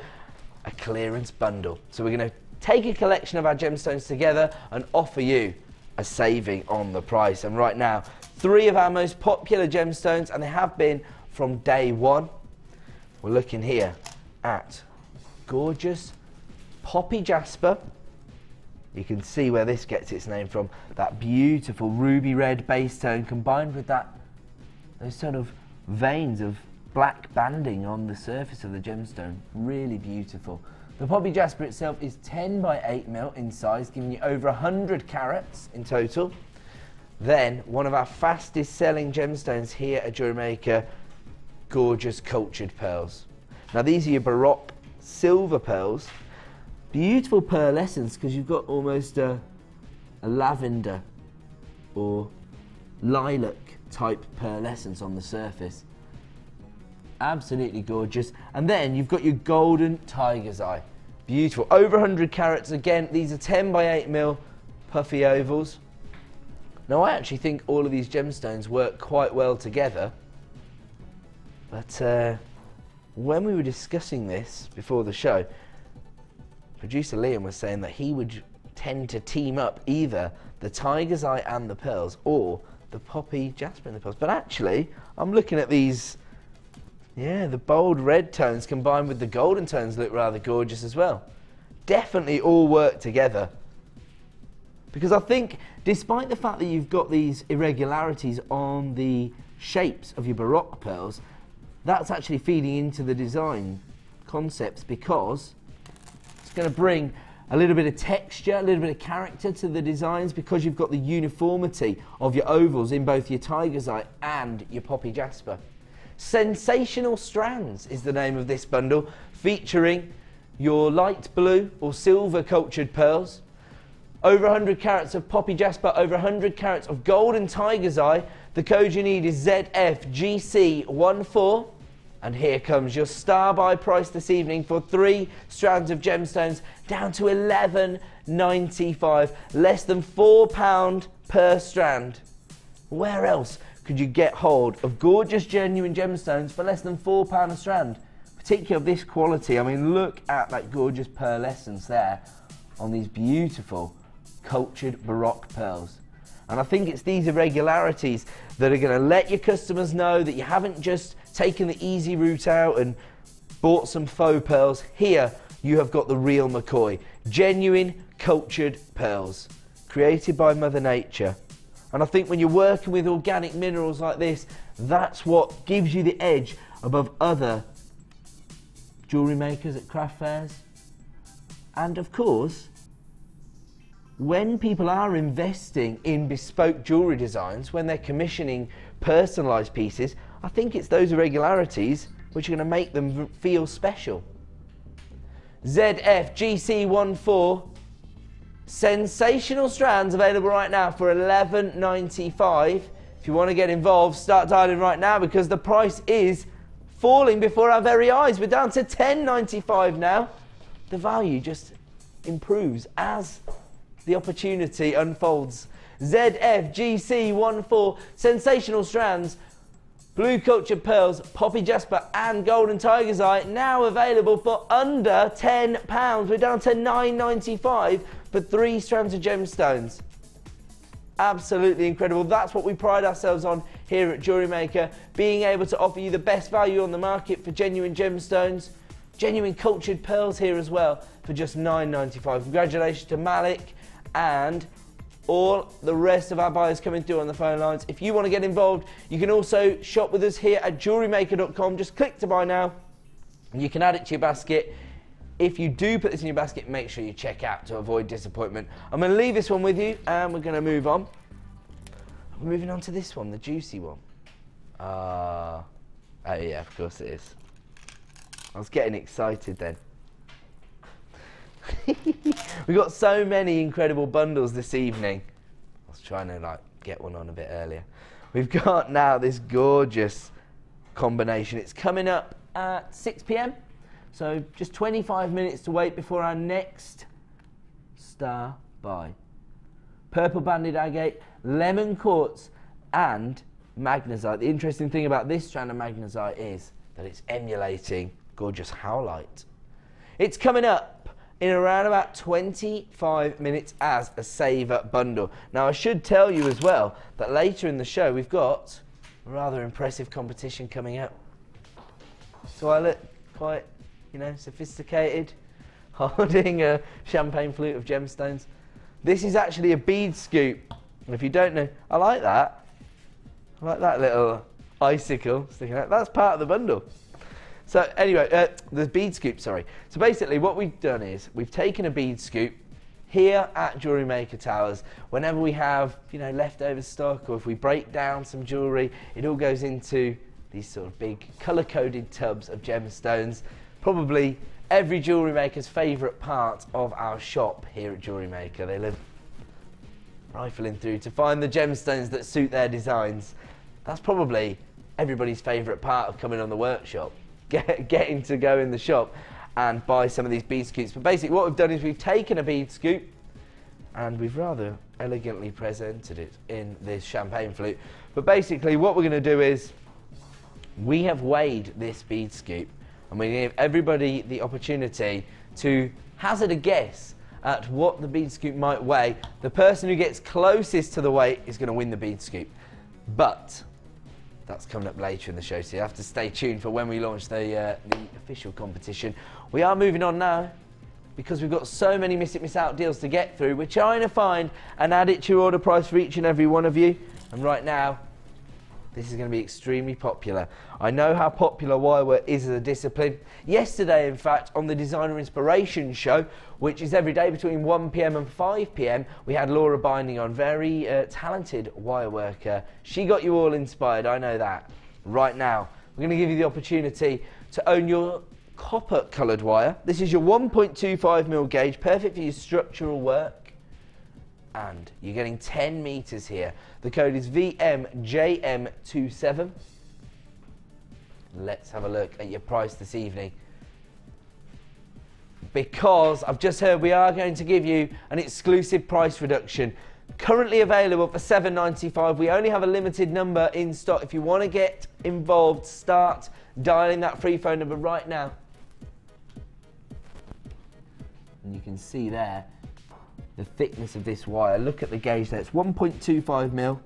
[SPEAKER 3] a clearance bundle. So we're going to take a collection of our gemstones together and offer you a saving on the price. And right now, 3 of our most popular gemstones, and they have been from day one. We're looking here at gorgeous poppy jasper. You can see where this gets its name from. That beautiful ruby red base tone combined with those sort of veins of black banding on the surface of the gemstone. Really beautiful. The poppy jasper itself is 10 by 8 mil in size, giving you over 100 carats in total. Then, one of our fastest selling gemstones here at Jewellery Maker, gorgeous cultured pearls. Now these are your Baroque silver pearls. Beautiful pearlescence because you've got almost a lavender or lilac type pearlescence on the surface. Absolutely gorgeous. And then you've got your golden tiger's eye. Beautiful. Over 100 carats. Again, these are 10 by 8 mil puffy ovals. Now I actually think all of these gemstones work quite well together. But when we were discussing this before the show, producer Liam was saying that he would tend to team up either the tiger's eye and the pearls or the poppy jasper and the pearls. But actually, I'm looking at these, yeah, the bold red tones combined with the golden tones look rather gorgeous as well. Definitely all work together. Because I think, despite the fact that you've got these irregularities on the shapes of your Baroque pearls, that's actually feeding into the design concepts because it's going to bring a little bit of texture, a little bit of character to the designs because you've got the uniformity of your ovals in both your tiger's eye and your poppy jasper. Sensational Strands is the name of this bundle, featuring your light blue or silver cultured pearls, over 100 carats of poppy jasper, over 100 carats of golden tiger's eye. The code you need is ZFGC14. And here comes your star buy price this evening for 3 strands of gemstones, down to $11.95, less than £4 per strand. Where else could you get hold of gorgeous genuine gemstones for less than £4 a strand? Particularly of this quality. I mean, look at that gorgeous pearlescence there on these beautiful cultured Baroque pearls. And I think it's these irregularities that are going to let your customers know that you haven't just taken the easy route out and bought some faux pearls. Here you have got the real McCoy, genuine cultured pearls, created by Mother Nature. And I think when you're working with organic minerals like this, that's what gives you the edge above other jewellery makers at craft fairs. And of course, when people are investing in bespoke jewellery designs, when they're commissioning personalised pieces, I think it's those irregularities which are going to make them feel special. ZFGC14, sensational strands available right now for $11.95. If you want to get involved, start dialing right now because the price is falling before our very eyes. We're down to $10.95 now. The value just improves as the opportunity unfolds. ZFGC14, sensational strands, blue cultured pearls, poppy jasper and golden tiger's eye, now available for under £10. We're down to $9.95 for 3 strands of gemstones. Absolutely incredible. That's what we pride ourselves on here at Jewellery Maker, being able to offer you the best value on the market for genuine gemstones, genuine cultured pearls here as well for just $9.95. Congratulations to Malik and all the rest of our buyers coming through on the phone lines. If you want to get involved, you can also shop with us here at JewelleryMaker.com. Just click to buy now and you can add it to your basket. If you do put this in your basket, make sure you check out to avoid disappointment. I'm going to leave this one with you and we're going to move on. We're moving on to this one, the juicy one. Oh yeah, of course it is. I was getting excited then. We've got so many incredible bundles this evening. I was trying to get one on a bit earlier. We've got now this gorgeous combination. It's coming up at 6 p.m. So just 25 minutes to wait before our next star buy. Purple banded agate, lemon quartz and magnesite. The interesting thing about this strand of magnesite is that it's emulating gorgeous howlite. It's coming up in around about 25 minutes as a saver bundle. Now I should tell you as well that later in the show we've got a rather impressive competition coming up. So I look quite, sophisticated, holding a champagne flute of gemstones. This is actually a bead scoop. And if you don't know, I like that. I like that little icicle sticking out. That's part of the bundle. So anyway, the bead scoop, sorry. So basically what we've done is we've taken a bead scoop here at Jewellery Maker Towers, whenever we have, you know, leftover stock, or if we break down some jewellery, it all goes into these sort of big colour-coded tubs of gemstones. Probably every jewellery maker's favourite part of our shop here at Jewellery Maker. They live rifling through to find the gemstones that suit their designs. That's probably everybody's favourite part of coming on the workshop, getting to go in the shop and buy some of these bead scoops. But basically what we've done is we've taken a bead scoop and we've rather elegantly presented it in this champagne flute. But basically what we're going to do is we have weighed this bead scoop and we give everybody the opportunity to hazard a guess at what the bead scoop might weigh. The person who gets closest to the weight is going to win the bead scoop. But that's coming up later in the show, so you have to stay tuned for when we launch the official competition. We are moving on now because we've got so many miss it, miss out deals to get through. We're trying to find and add it to your order price for each and every one of you. And right now, this is going to be extremely popular. I know how popular wire work is as a discipline. Yesterday, in fact, on the Designer Inspiration Show, which is every day between 1 PM and 5 PM, we had Laura Binding on, very talented wire worker. She got you all inspired, I know that. Right now, we're going to give you the opportunity to own your copper coloured wire. This is your 1.25mm gauge, perfect for your structural work. And you're getting 10 metres here. The code is VMJM27. Let's have a look at your price this evening. Because I've just heard we are going to give you an exclusive price reduction. Currently available for $7.95. We only have a limited number in stock. If you want to get involved, start dialing that free phone number right now. And you can see there the thickness of this wire. Look at the gauge there, it's 1.25mm.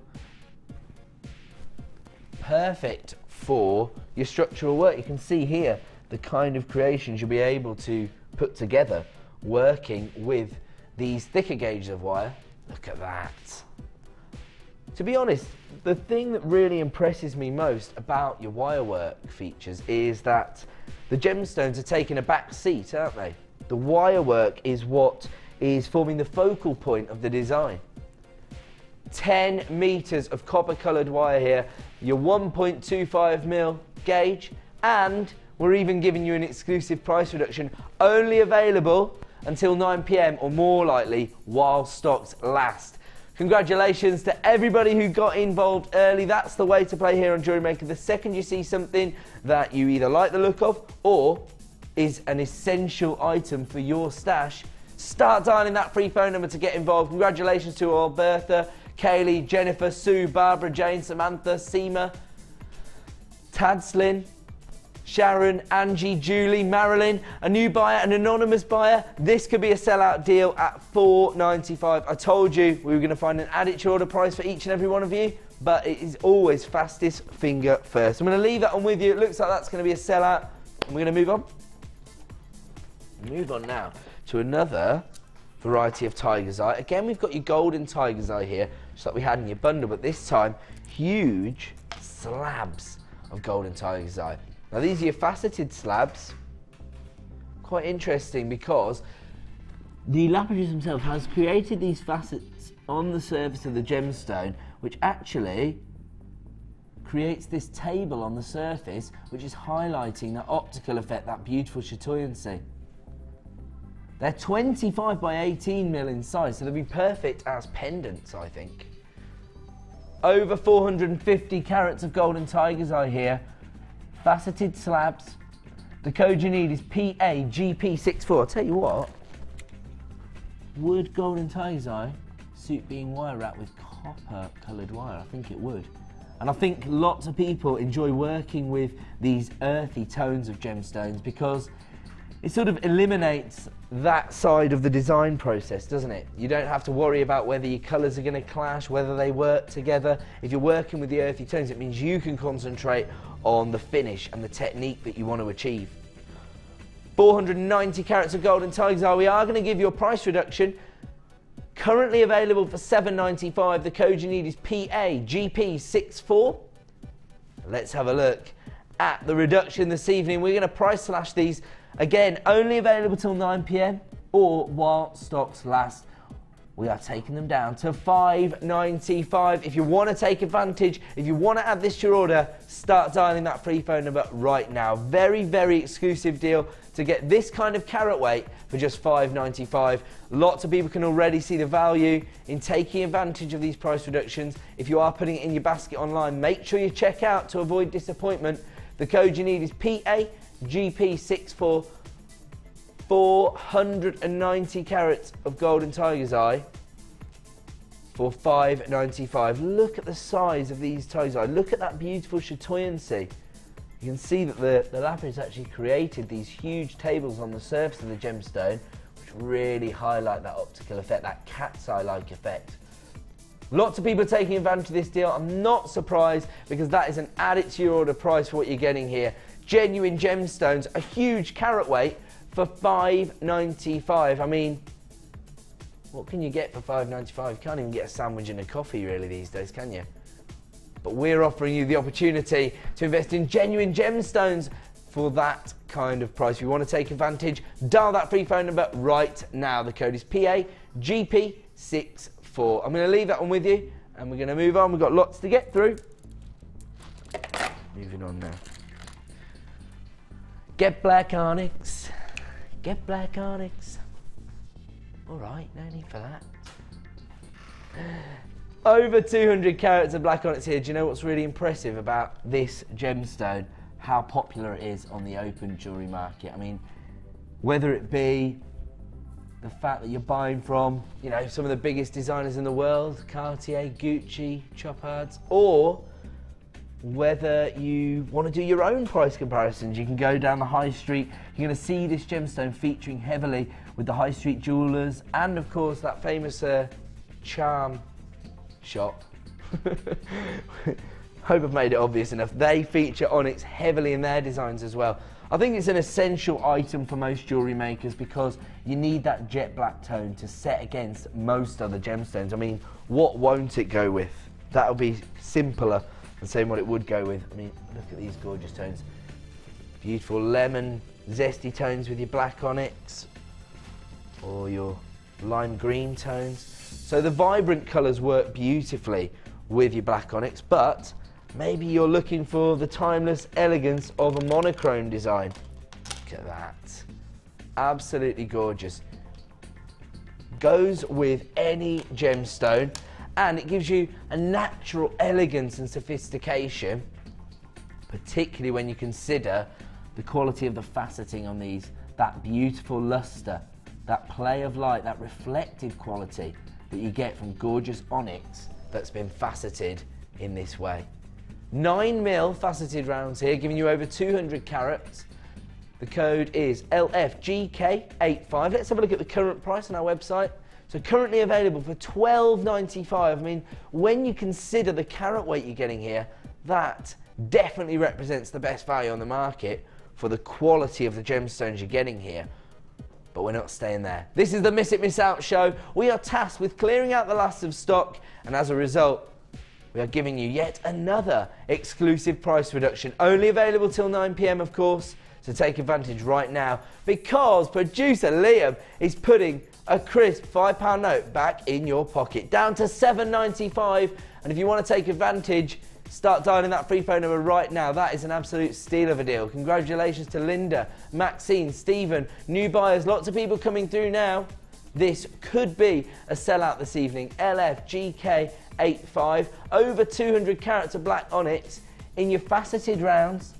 [SPEAKER 3] Perfect for your structural work. You can see here the kind of creations you'll be able to put together working with these thicker gauges of wire. Look at that. To be honest, the thing that really impresses me most about your wire work features is that the gemstones are taking a back seat, aren't they? The wire work is what is forming the focal point of the design. 10 metres of copper coloured wire here, your 1.25mm gauge, and we're even giving you an exclusive price reduction, only available until 9 PM or more likely while stocks last. Congratulations to everybody who got involved early. That's the way to play here on Jewellery Maker. The second you see something that you either like the look of or is an essential item for your stash, start dialing that free phone number to get involved. Congratulations to all Bertha, Kaylee, Jennifer, Sue, Barbara, Jane, Samantha, Seema, Tadslin, Sharon, Angie, Julie, Marilyn, a new buyer, an anonymous buyer. This could be a sellout deal at $4.95. I told you we were going to find an added to order price for each and every one of you, but it is always fastest finger first. I'm going to leave that on with you. It looks like that's going to be a sellout. And we're going to move on. Move on now to another variety of Tiger's Eye. Again, we've got your golden Tiger's Eye here, just like we had in your bundle, but this time, huge slabs of golden Tiger's Eye. Now, these are your faceted slabs. Quite interesting because the lapidus himself has created these facets on the surface of the gemstone, which actually creates this table on the surface, which is highlighting that optical effect, that beautiful chatoyancy. They're 25 by 18mm in size, so they'll be perfect as pendants, I think. Over 450 carats of golden Tiger's Eye here. Faceted slabs. The code you need is PAGP64. I'll tell you what, would golden Tiger's Eye suit being wire wrapped with copper coloured wire? I think it would. And I think lots of people enjoy working with these earthy tones of gemstones because it sort of eliminates that side of the design process, doesn't it? You don't have to worry about whether your colours are going to clash, whether they work together. If you're working with the earthy tones, it means you can concentrate on the finish and the technique that you want to achieve. 490 carats of golden Tiger's Eye. We are going to give you a price reduction. Currently available for $7.95. The code you need is PAGP64. Let's have a look at the reduction this evening. We're going to price slash these. Again, only available till 9 PM or while stocks last. we are taking them down to $5.95. If you want to take advantage, if you want to add this to your order, start dialing that free phone number right now. Very, very exclusive deal to get this kind of carat weight for just $5.95. Lots of people can already see the value in taking advantage of these price reductions. If you are putting it in your basket online, make sure you check out to avoid disappointment. The code you need is PAGP64. 490 carats of golden tiger's eye for $5.95. Look at the size of these tiger's eye. Look at that beautiful chatoyancy. You can see that the lapis actually created these huge tables on the surface of the gemstone, which really highlight that optical effect, that cat's eye-like effect. Lots of people are taking advantage of this deal. I'm not surprised, because that is an add it to your order price for what you're getting here. Genuine gemstones, a huge carat weight, for $5.95. I mean, what can you get for $5.95? You can't even get a sandwich and a coffee really these days, can you? But we're offering you the opportunity to invest in genuine gemstones for that kind of price. If you want to take advantage, dial that free phone number right now. The code is PAGP64. I'm going to leave that one with you, and we're going to move on. We've got lots to get through. Moving on now. Get black onyx. Get black onyx. All right, no need for that. Over 200 carats of black onyx here. Do you know what's really impressive about this gemstone? How popular it is on the open jewellery market. I mean, whether it be the fact that you're buying from, you know, some of the biggest designers in the world, Cartier, Gucci, Chopard's, or whether you want to do your own price comparisons, you can go down the high street. You're going to see this gemstone featuring heavily with the high street jewellers, and of course that famous charm shop. Hope I've made it obvious enough. They feature onyx heavily in their designs as well. I think it's an essential item for most jewellery makers, because you need that jet black tone to set against most other gemstones. I mean, what won't it go with? That'll be simpler and saying what it would go with. I mean, look at these gorgeous tones. Beautiful lemon, zesty tones with your black onyx, or your lime green tones. So the vibrant colours work beautifully with your black onyx, but maybe you're looking for the timeless elegance of a monochrome design. Look at that. Absolutely gorgeous. Goes with any gemstone, and it gives you a natural elegance and sophistication, particularly when you consider the quality of the faceting on these, that beautiful luster, that play of light, that reflective quality that you get from gorgeous onyx that's been faceted in this way. 9mm faceted rounds here, giving you over 200 carats. The code is LFGK85. Let's have a look at the current price on our website. So currently available for $12.95. I mean, when you consider the carat weight you're getting here, that definitely represents the best value on the market for the quality of the gemstones you're getting here. But we're not staying there. This is the Miss It, Miss Out show. We are tasked with clearing out the last of stock, and as a result, we are giving you yet another exclusive price reduction, only available till 9 PM, of course. So take advantage right now, because producer Liam is putting a crisp £5 note back in your pocket, down to $7.95. And if you want to take advantage, start dialing that free phone number right now. That is an absolute steal of a deal. Congratulations to Linda, Maxine, Stephen, new buyers, lots of people coming through now. This could be a sellout this evening. LFGK85, over 200 carats of black onyx in your faceted rounds.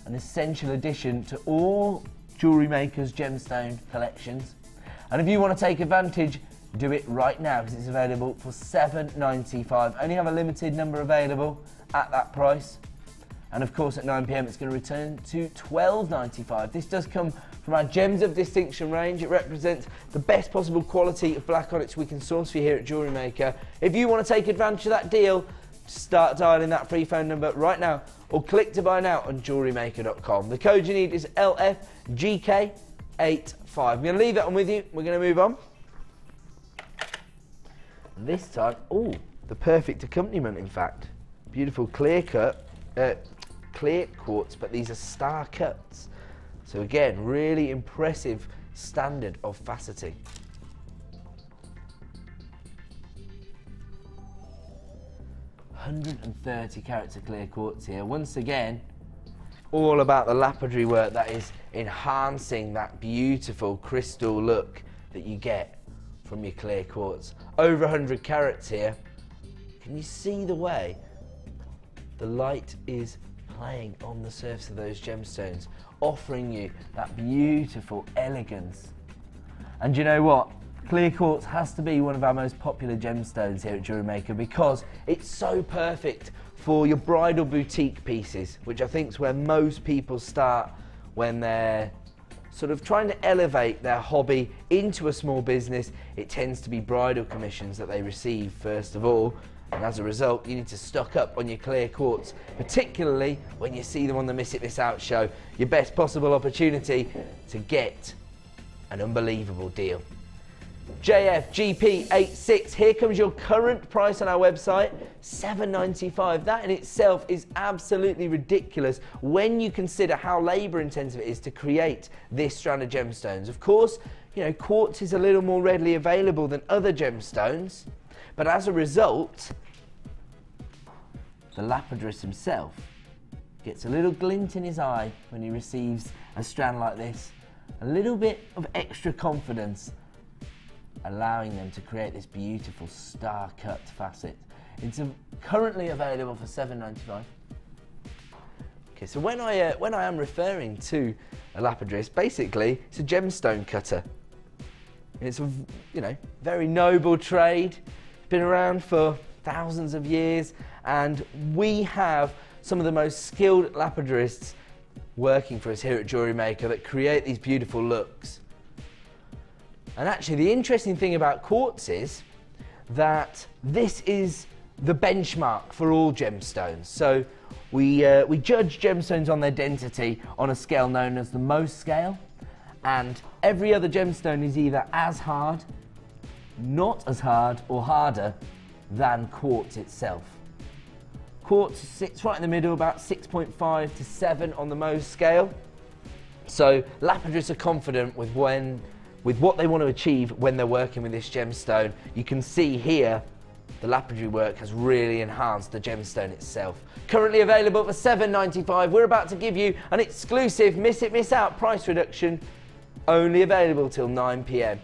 [SPEAKER 3] An essential addition to all Jewellery Maker's gemstone collections. And if you want to take advantage, do it right now, because it's available for $7.95. Only have a limited number available at that price. And of course at 9 PM it's going to return to $12.95. This does come from our Gems of Distinction range. It represents the best possible quality of black onyx we can source for you here at Jewellery Maker. If you want to take advantage of that deal, start dialing that free phone number right now, or click to buy now on JewelleryMaker.com. The code you need is LFGK85. I'm going to leave that one with you. We're going to move on. This time, oh, the perfect accompaniment, in fact. Beautiful clear quartz, but these are star cuts. So again, really impressive standard of faceting. 130 carats of clear quartz here. Once again, all about the lapidary work that is enhancing that beautiful crystal look that you get from your clear quartz. Over 100 carats here. Can you see the way the light is playing on the surface of those gemstones, offering you that beautiful elegance? And you know what? Clear quartz has to be one of our most popular gemstones here at Jewellery Maker because it's so perfect for your bridal boutique pieces, which I think is where most people start when they're sort of trying to elevate their hobby into a small business. It tends to be bridal commissions that they receive first of all, and as a result you need to stock up on your clear quartz, particularly when you see them on the Miss It Miss Out show. Your best possible opportunity to get an unbelievable deal. JFGP86, here comes your current price on our website, $7.95. That in itself is absolutely ridiculous when you consider how labour intensive it is to create this strand of gemstones. Of course, you know, quartz is a little more readily available than other gemstones, but as a result, the lapidarist himself gets a little glint in his eye when he receives a strand like this, a little bit of extra confidence, allowing them to create this beautiful star-cut facet. It's currently available for $7.95. Okay, so when I am referring to a lapidarist, basically it's a gemstone cutter. It's a very noble trade, been around for thousands of years, and we have some of the most skilled lapidarists working for us here at Jewellery Maker that create these beautiful looks. And actually the interesting thing about quartz is that this is the benchmark for all gemstones. So we judge gemstones on their density on a scale known as the Mohs scale, and every other gemstone is either as hard, not as hard, or harder than quartz itself. Quartz sits right in the middle, about 6.5 to 7 on the Mohs scale. So lapidarists are confident with what they want to achieve when they're working with this gemstone. You can see here the lapidary work has really enhanced the gemstone itself. Currently available for $7.95. We're about to give you an exclusive Miss It Miss Out price reduction, only available till 9 PM.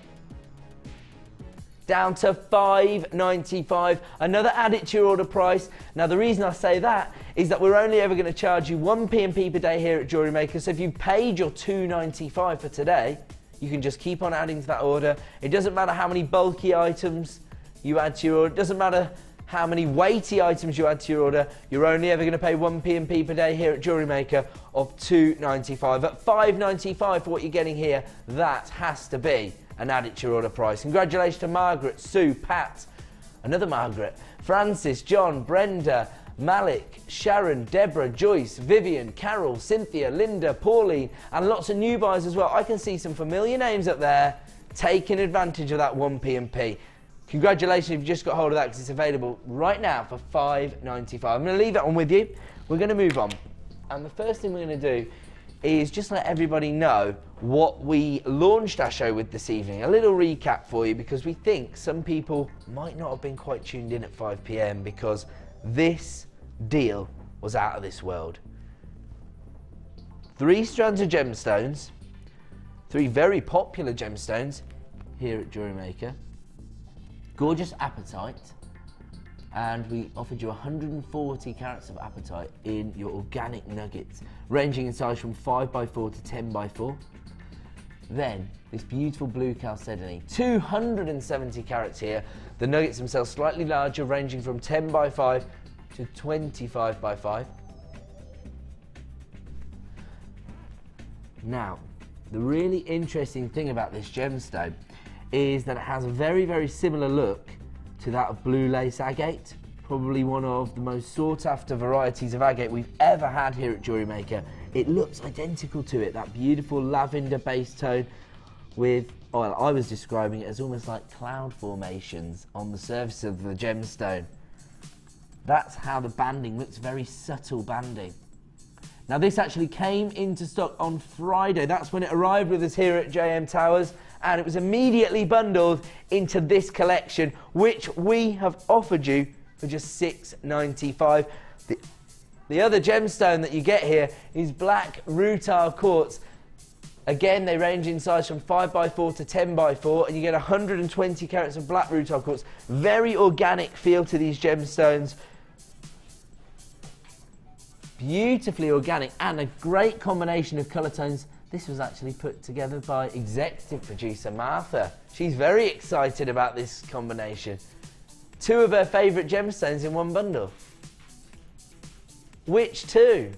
[SPEAKER 3] Down to $5.95, another add it to your order price. Now the reason I say that is that we're only ever going to charge you 1 P&P per day here at Jewellery Maker, so if you paid your $2.95 for today, you can just keep on adding to that order. It doesn't matter how many bulky items you add to your order, it doesn't matter how many weighty items you add to your order, you're only ever going to pay 1 P&P per day here at Jewellery Maker of $2.95. At $5.95 for what you're getting here, that has to be an add it to your order price. Congratulations to Margaret, Sue, Pat, another Margaret, Francis, John, Brenda, Malik, Sharon, Deborah, Joyce, Vivian, Carol, Cynthia, Linda, Pauline, and lots of new buyers as well. I can see some familiar names up there taking advantage of that 1 P&P. Congratulations if you just got hold of that, because it's available right now for $5.95. I'm going to leave that one with you. We're going to move on. And the first thing we're going to do is just let everybody know what we launched our show with this evening. A little recap for you, because we think some people might not have been quite tuned in at 5 PM because this deal was out of this world. 3 strands of gemstones, 3 very popular gemstones here at Jewellery Maker. Gorgeous apatite, and we offered you 140 carats of apatite in your organic nuggets, ranging in size from 5x4 to 10x4. Then this beautiful blue chalcedony, 270 carats here. The nuggets themselves slightly larger, ranging from 10x5 to 25x5. Now, the really interesting thing about this gemstone is that it has a very, very similar look to that of blue lace agate, probably one of the most sought after varieties of agate we've ever had here at Jewellery Maker. It looks identical to it, that beautiful lavender base tone with, well, I was describing it as almost like cloud formations on the surface of the gemstone. That's how the banding looks, very subtle banding. Now this actually came into stock on Friday. That's when it arrived with us here at JM Towers, and it was immediately bundled into this collection, which we have offered you for just $6.95. The other gemstone that you get here is black rutile quartz. Again, they range in size from 5x4 to 10x4, and you get 120 carats of black rutile quartz. Very organic feel to these gemstones. Beautifully organic, and a great combination of colour tones. This was actually put together by executive producer Martha. She's very excited about this combination. 2 of her favourite gemstones in one bundle. Which 2?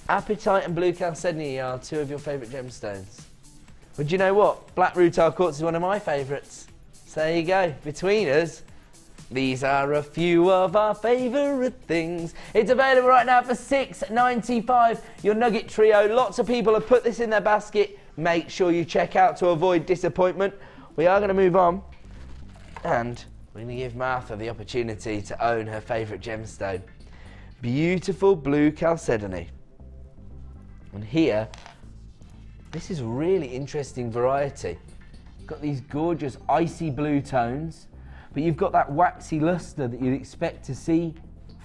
[SPEAKER 3] Apatite and blue chalcedony are 2 of your favourite gemstones. But you know what? Black rutile quartz is one of my favourites. So there you go. Between us, these are a few of our favourite things. It's available right now for $6.95. Your nugget trio. Lots of people have put this in their basket. Make sure you check out to avoid disappointment. We are going to move on, and we're going to give Martha the opportunity to own her favourite gemstone. Beautiful blue chalcedony. And here, this is a really interesting variety. You've got these gorgeous icy blue tones, but you've got that waxy lustre that you'd expect to see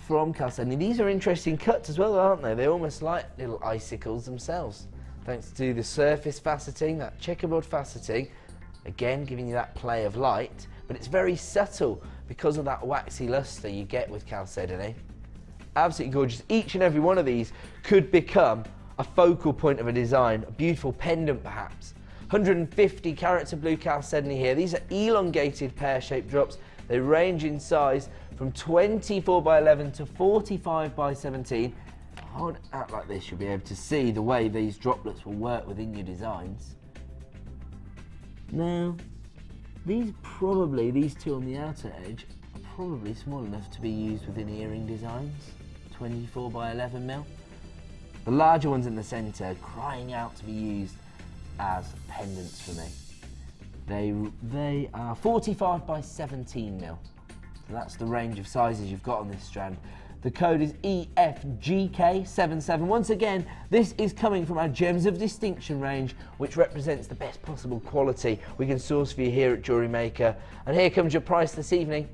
[SPEAKER 3] from chalcedony. These are interesting cuts as well, aren't they? They're almost like little icicles themselves, thanks to the surface faceting, that checkerboard faceting, again giving you that play of light, but it's very subtle because of that waxy lustre you get with chalcedony. Absolutely gorgeous. Each and every one of these could become a focal point of a design, a beautiful pendant perhaps. 150 carats of blue chalcedony here. These are elongated pear-shaped drops. They range in size from 24x11 to 45x17. If I hold it out like this, you'll be able to see the way these droplets will work within your designs. Now, these 2 on the outer edge are probably small enough to be used within earring designs, 24x11mm. The larger ones in the centre crying out to be used as pendants for me. They are 45x17mm. So that's the range of sizes you've got on this strand. The code is EFGK77. Once again, this is coming from our Gems of Distinction range, which represents the best possible quality we can source for you here at Jewellery Maker. And here comes your price this evening,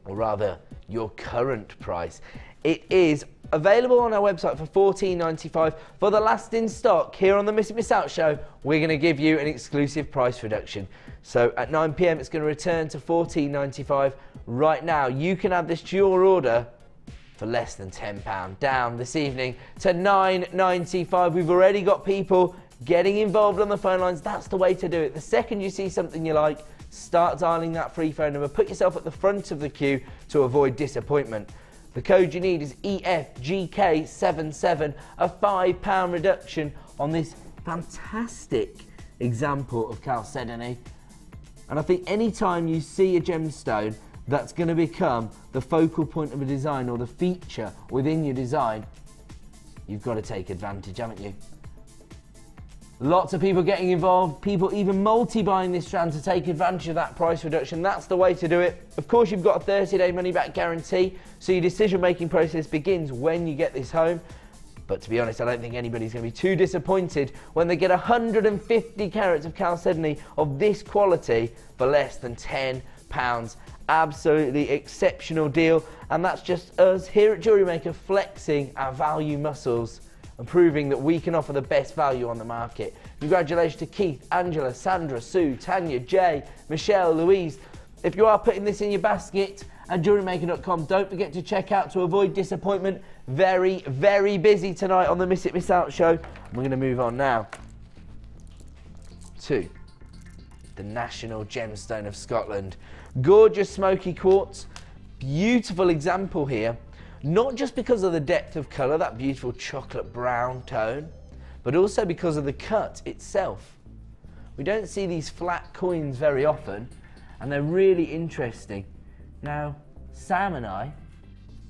[SPEAKER 3] or rather, your current price. It is available on our website for $14.95. For the last in stock here on the Miss It Miss Out show, we're going to give you an exclusive price reduction. So at 9 PM it's going to return to $14.95. Right now you can add this to your order for less than £10, down this evening to $9.95. We've already got people getting involved on the phone lines. That's the way to do it. The second you see something you like, start dialing that free phone number. Put yourself at the front of the queue to avoid disappointment. The code you need is EFGK77, a £5 reduction on this fantastic example of chalcedony. And I think any time you see a gemstone that's going to become the focal point of a design or the feature within your design, you've got to take advantage, haven't you? Lots of people getting involved, people even multi-buying this strand to take advantage of that price reduction. That's the way to do it. Of course, you've got a 30-day money-back guarantee, so your decision-making process begins when you get this home. But to be honest, I don't think anybody's going to be too disappointed when they get 150 carats of chalcedony of this quality for less than £10. Absolutely exceptional deal. And that's just us here at Jewellery Maker flexing our value muscles and proving that we can offer the best value on the market. Congratulations to Keith, Angela, Sandra, Sue, Tanya, Jay, Michelle, Louise. If you are putting this in your basket at JewelleryMaker.com, don't forget to check out to avoid disappointment. Very, very busy tonight on the Miss It Miss Out show. We're going to move on now to the National Gemstone of Scotland. Gorgeous smoky quartz, beautiful example here. Not just because of the depth of colour, that beautiful chocolate brown tone, but also because of the cut itself. We don't see these flat coins very often, and they're really interesting. Now, Sam and I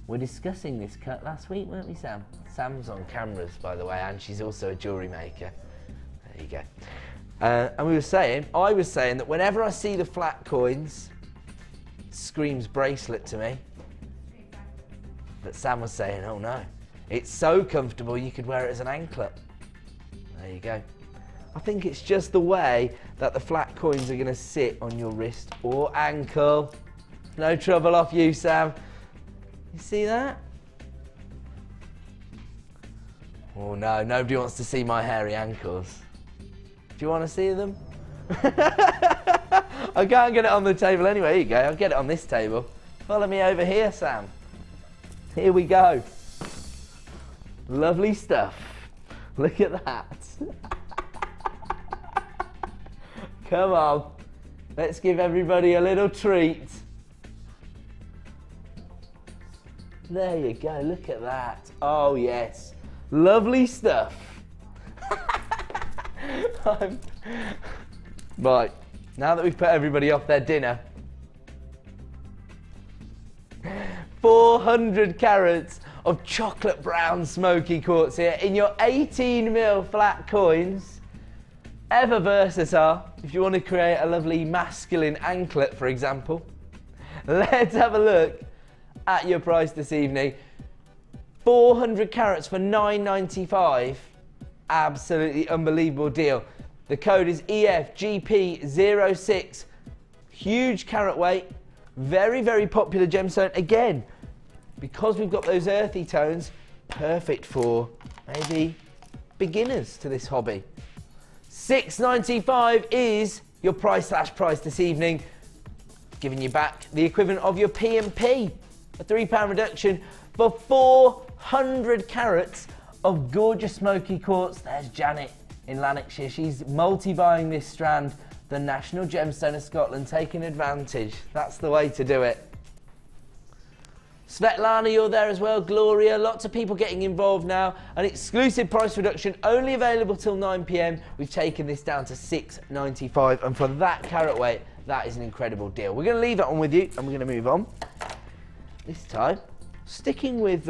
[SPEAKER 3] were discussing this cut last week, weren't we, Sam? Sam's on cameras, by the way, and she's also a jewellery maker. There you go. And I was saying that whenever I see the flat coins, it screams bracelet to me. But Sam was saying, oh no, it's so comfortable you could wear it as an anklet. There you go. I think it's just the way that the flat coins are going to sit on your wrist or ankle. No trouble off you, Sam. You see that? Oh no, nobody wants to see my hairy ankles. Do you want to see them? I can't get it on the table anyway. Here you go, I'll get it on this table. Follow me over here, Sam. Here we go. Lovely stuff. Look at that. Come on, let's give everybody a little treat. There you go, look at that. Oh yes, lovely stuff. Right, now that we've put everybody off their dinner, 400 carats of chocolate brown smoky quartz here in your 18mm flat coins. Ever versatile if you want to create a lovely masculine anklet, for example. Let's have a look at your price this evening. 400 carats for £9.95. Absolutely unbelievable deal. The code is EFGP06. Huge carat weight. Very, very popular gemstone. Again, because we've got those earthy tones, perfect for maybe beginners to this hobby. £6.95 is your price this evening, giving you back the equivalent of your P&P, a £3 reduction for 400 carats of gorgeous smoky quartz. There's Janet in Lanarkshire. She's multi-buying this strand, the National Gemstone of Scotland, taking advantage. That's the way to do it. Svetlana, you're there as well. Gloria, lots of people getting involved now. An exclusive price reduction, only available till 9 PM. We've taken this down to £6.95, and for that carat weight, that is an incredible deal. We're going to leave that one with you, and we're going to move on. This time, sticking with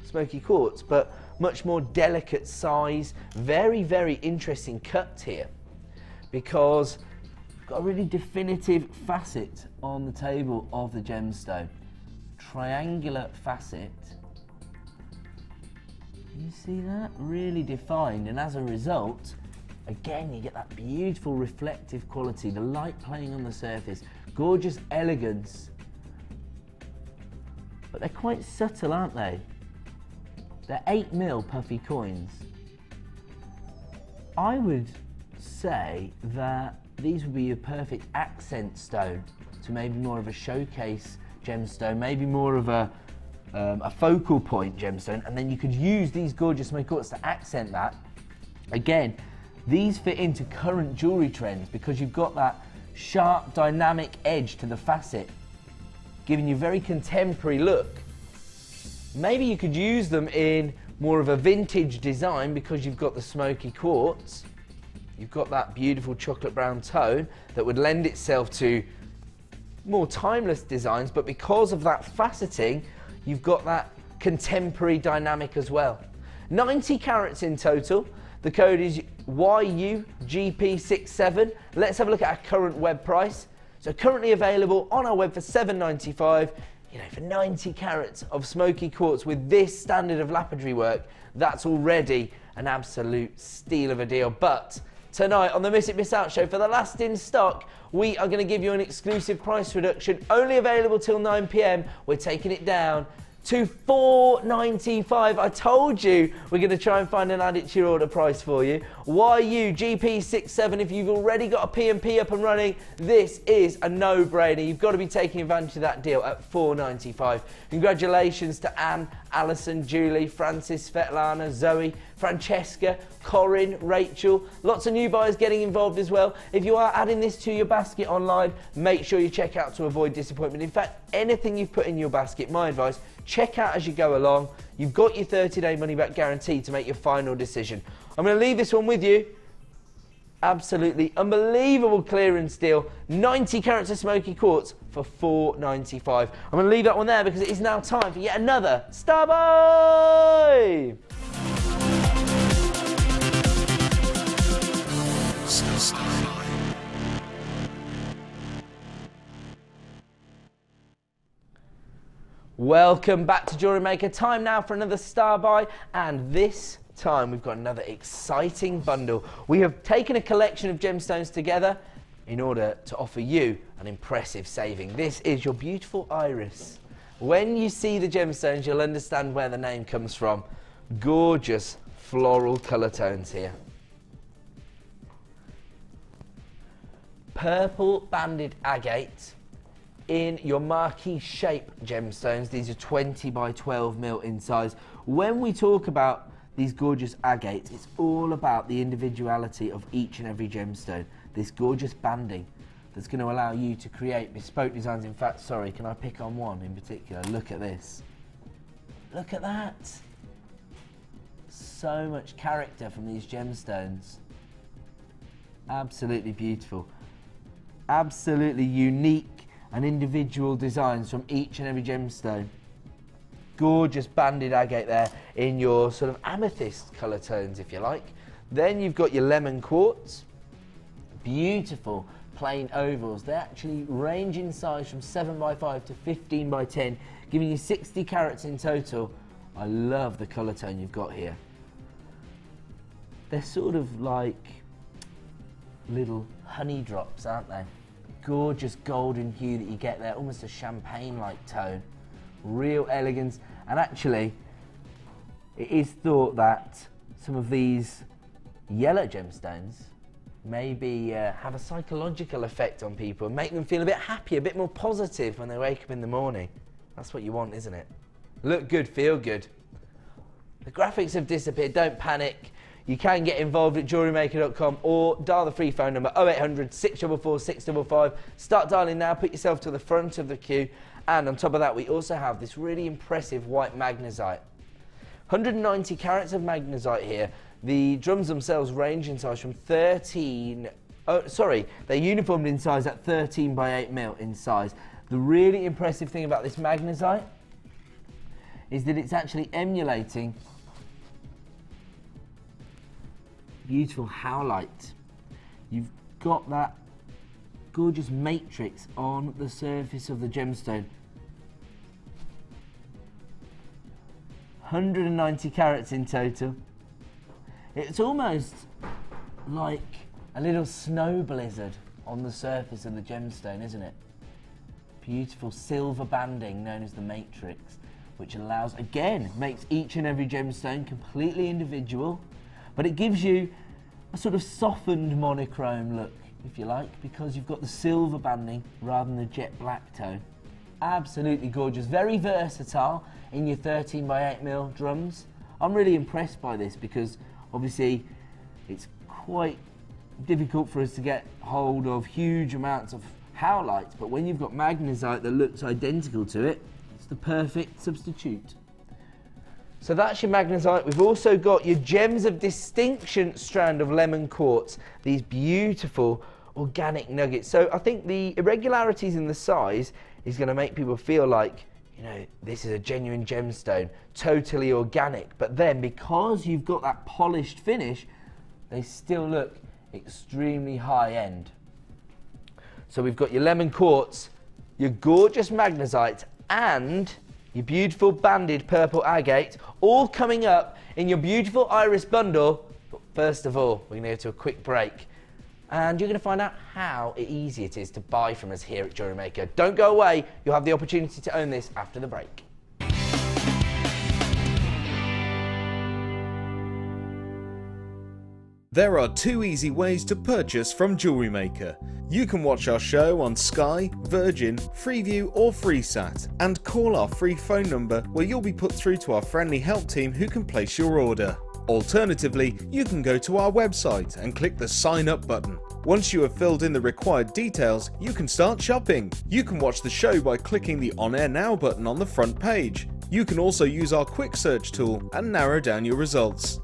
[SPEAKER 3] smoky quartz, but much more delicate size. Very, very interesting cut here, because we've got a really definitive facet on the table of the gemstone. Triangular facet. You see that? Really defined, and as a result, again, you get that beautiful reflective quality, the light playing on the surface, gorgeous elegance. But they're quite subtle, aren't they? They're 8mm puffy coins. I would say that these would be a perfect accent stone to maybe more of a showcase gemstone, maybe more of a focal point gemstone, and then you could use these gorgeous smoky quartz to accent that. Again, these fit into current jewellery trends because you've got that sharp dynamic edge to the facet, giving you a very contemporary look. Maybe you could use them in more of a vintage design because you've got the smoky quartz, you've got that beautiful chocolate brown tone that would lend itself to more timeless designs, but because of that faceting, you've got that contemporary dynamic as well. 90 carats in total. The code is YUGP67. Let's have a look at our current web price. So currently available on our web for £7.95. You know, for 90 carats of smoky quartz with this standard of lapidary work, that's already an absolute steal of a deal. But tonight on the Miss It Miss Out show, for the last in stock, we are going to give you an exclusive price reduction, only available till 9 PM. We're taking it down to £4.95. I told you we're going to try and find and add it to your order price for you. YUGP67, if you've already got a P&P up and running, this is a no-brainer. You've got to be taking advantage of that deal at £4.95. Congratulations to Anne, Alison, Julie, Francis, Svetlana, Zoe, Francesca, Corinne, Rachel. Lots of new buyers getting involved as well. If you are adding this to your basket online, make sure you check out to avoid disappointment. In fact, anything you've put in your basket, my advice, check out as you go along. You've got your 30-day money-back guarantee to make your final decision. I'm going to leave this one with you. Absolutely unbelievable clearance deal. 90 carats of smoky quartz for £4.95. I'm going to leave that one there because it is now time for yet another Star Buy! Welcome back to Jewellery Maker. Time now for another Star Buy, and this time, we've got another exciting bundle. We have taken a collection of gemstones together in order to offer you an impressive saving. This is your beautiful iris. When you see the gemstones, you'll understand where the name comes from. Gorgeous floral colour tones here. Purple banded agate in your marquee shape gemstones. These are 20 by 12 mil in size. When we talk about these gorgeous agates, it's all about the individuality of each and every gemstone. This gorgeous banding that's going to allow you to create bespoke designs. In fact, sorry, can I pick on one in particular? Look at this. Look at that. So much character from these gemstones. Absolutely beautiful. Absolutely unique and individual designs from each and every gemstone. Gorgeous banded agate there in your sort of amethyst colour tones, if you like. Then you've got your lemon quartz. Beautiful plain ovals. They actually range in size from 7 by 5 to 15 by 10, giving you 60 carats in total. I love the colour tone you've got here. They're sort of like little honey drops, aren't they? Gorgeous golden hue that you get there, almost a champagne-like tone. Real elegance, and actually it is thought that some of these yellow gemstones maybe have a psychological effect on people and make them feel a bit happy, a bit more positive when they wake up in the morning. That's what you want, isn't it? Look good, feel good. The graphics have disappeared, don't panic. You can get involved at JewelleryMaker.com or dial the free phone number 0800 644 655. Start dialing now, put yourself to the front of the queue. And on top of that, we also have this really impressive white magnesite. 190 carats of magnesite here. The drums themselves range in size from they're uniformed in size at 13 by 8 mil in size. The really impressive thing about this magnesite is that it's actually emulating beautiful howlite. You've got that gorgeous matrix on the surface of the gemstone. 190 carats in total. It's almost like a little snow blizzard on the surface of the gemstone, isn't it? Beautiful silver banding known as the matrix, which allows, again, makes each and every gemstone completely individual, but it gives you a sort of softened monochrome look, if you like, because you've got the silver banding rather than the jet black tone. Absolutely gorgeous, very versatile in your 13 by 8 mil drums. I'm really impressed by this because obviously it's quite difficult for us to get hold of huge amounts of howlites, but when you've got magnesite that looks identical to it, it's the perfect substitute. So that's your magnesite. We've also got your Gems of Distinction strand of lemon quartz, these beautiful organic nuggets. So I think the irregularities in the size is going to make people feel like, you know, this is a genuine gemstone, totally organic. But then because you've got that polished finish, they still look extremely high end. So we've got your lemon quartz, your gorgeous magnesite, and your beautiful banded purple agate, all coming up in your beautiful iris bundle. But first of all, we're going to go to a quick break, and you're going to find out how easy it is to buy from us here at Jewellery Maker. Don't go away, you'll have the opportunity to own this after the break.
[SPEAKER 6] There are 2 easy ways to purchase from Jewellery Maker. You can watch our show on Sky, Virgin, Freeview or FreeSat and call our free phone number where you'll be put through to our friendly help team who can place your order. Alternatively, you can go to our website and click the sign up button. Once you have filled in the required details, you can start shopping. You can watch the show by clicking the On Air Now button on the front page. You can also use our quick search tool and narrow down your results.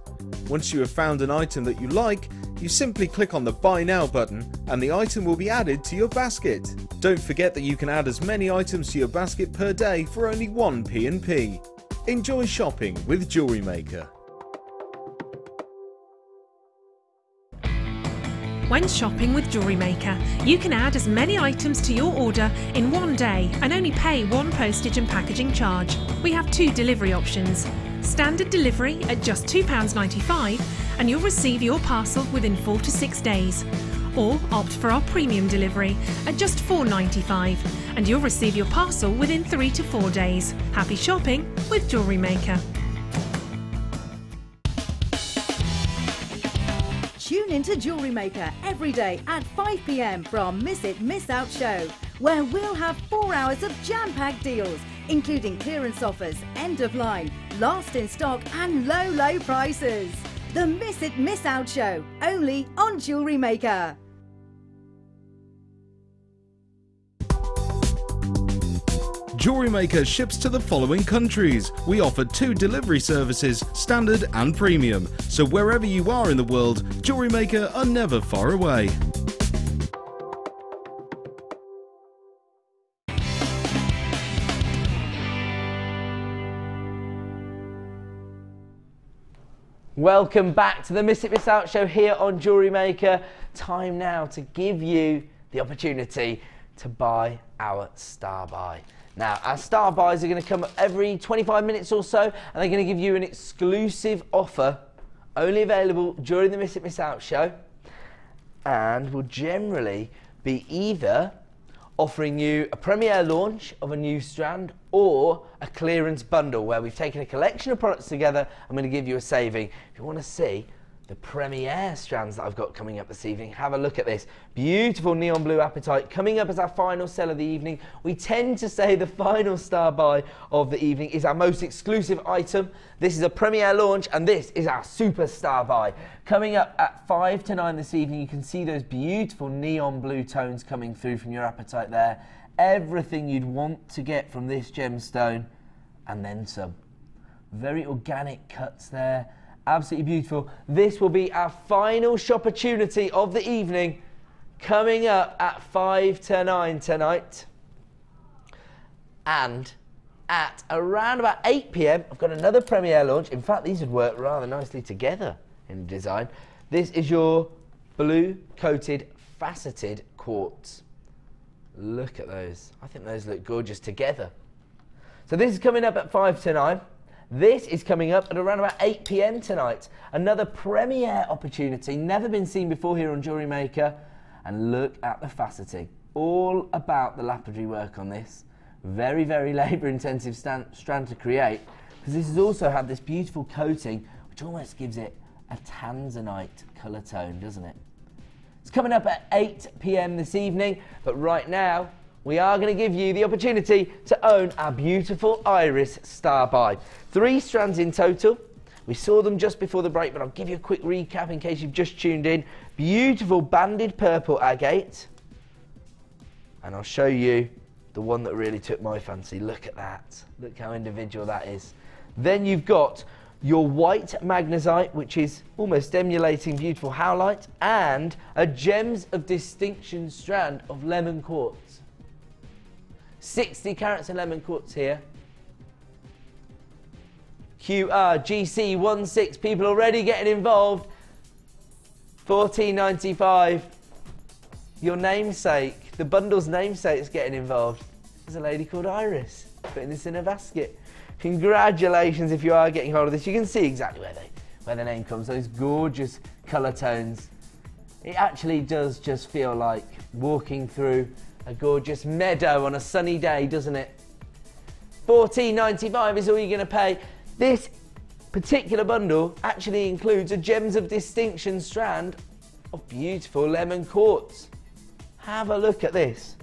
[SPEAKER 6] Once you have found an item that you like, you simply click on the Buy Now button and the item will be added to your basket. Don't forget that you can add as many items to your basket per day for only 1 P&P. Enjoy shopping with Jewellery Maker.
[SPEAKER 7] When shopping with Jewellery Maker, you can add as many items to your order in 1 day and only pay 1 postage and packaging charge. We have 2 delivery options. Standard delivery at just £2.95 and you'll receive your parcel within 4 to 6 days. Or opt for our premium delivery at just £4.95 and you'll receive your parcel within 3 to 4 days. Happy shopping with Jewellery Maker.
[SPEAKER 5] Tune into Jewellery Maker every day at 5 p.m. from Miss It, Miss Out show, where we'll have 4 hours of jam-packed deals, including clearance offers, end of line, last in stock and low, low prices. The Miss It, Miss Out show, only on Jewellery Maker.
[SPEAKER 6] Jewellery Maker ships to the following countries. We offer 2 delivery services, standard and premium. So wherever you are in the world, Jewellery Maker are never far away.
[SPEAKER 3] Welcome back to the Miss It, Miss Out show here on Jewellery Maker. Time now to give you the opportunity to buy our Star Buy. Now, our Star Buys are going to come up every 25 minutes or so, and they're going to give you an exclusive offer, only available during the Miss It, Miss Out show, and will generally be either offering you a premiere launch of a new strand or a clearance bundle where we've taken a collection of products together. I'm going to give you a saving. If you want to see the premiere strands that I've got coming up this evening, have a look at this. Beautiful neon blue apatite coming up as our final sell of the evening. We tend to say the final Star Buy of the evening is our most exclusive item. This is a premiere launch and this is our super Star Buy. Coming up at 5 to 9 this evening, you can see those beautiful neon blue tones coming through from your apatite there. Everything you'd want to get from this gemstone and then some. Very organic cuts there. Absolutely beautiful. This will be our final shopportunity of the evening, coming up at 5 to 9 tonight. And at around about 8 p.m, I've got another premiere launch. In fact, these would work rather nicely together in design. This is your blue coated faceted quartz. Look at those. I think those look gorgeous together. So this is coming up at 5 to 9. This is coming up at around about 8 p.m. tonight. Another premiere opportunity, never been seen before here on Jewellery Maker. And look at the faceting. All about the lapidary work on this. Very, very labour intensive strand to create. Because this has also had this beautiful coating, which almost gives it a tanzanite colour tone, doesn't it? It's coming up at 8 p.m. this evening, but right now, we are going to give you the opportunity to own our beautiful Iris Star Buy. 3 strands in total. We saw them just before the break, but I'll give you a quick recap in case you've just tuned in. Beautiful banded purple agate. And I'll show you the one that really took my fancy. Look at that. Look how individual that is. Then you've got your white magnesite, which is almost emulating beautiful howlite, and a Gems of Distinction strand of lemon quartz. 60 carats of lemon quartz here. QRGC16, people already getting involved. $14.95. Your namesake, the bundle's namesake is getting involved. There's a lady called Iris putting this in a basket. Congratulations if you are getting hold of this. You can see exactly where the name comes. Those gorgeous colour tones. It actually does just feel like walking through a gorgeous meadow on a sunny day, doesn't it? $14.95 is all you're going to pay. This particular bundle actually includes a Gems of Distinction strand of beautiful lemon quartz. Have a look at this.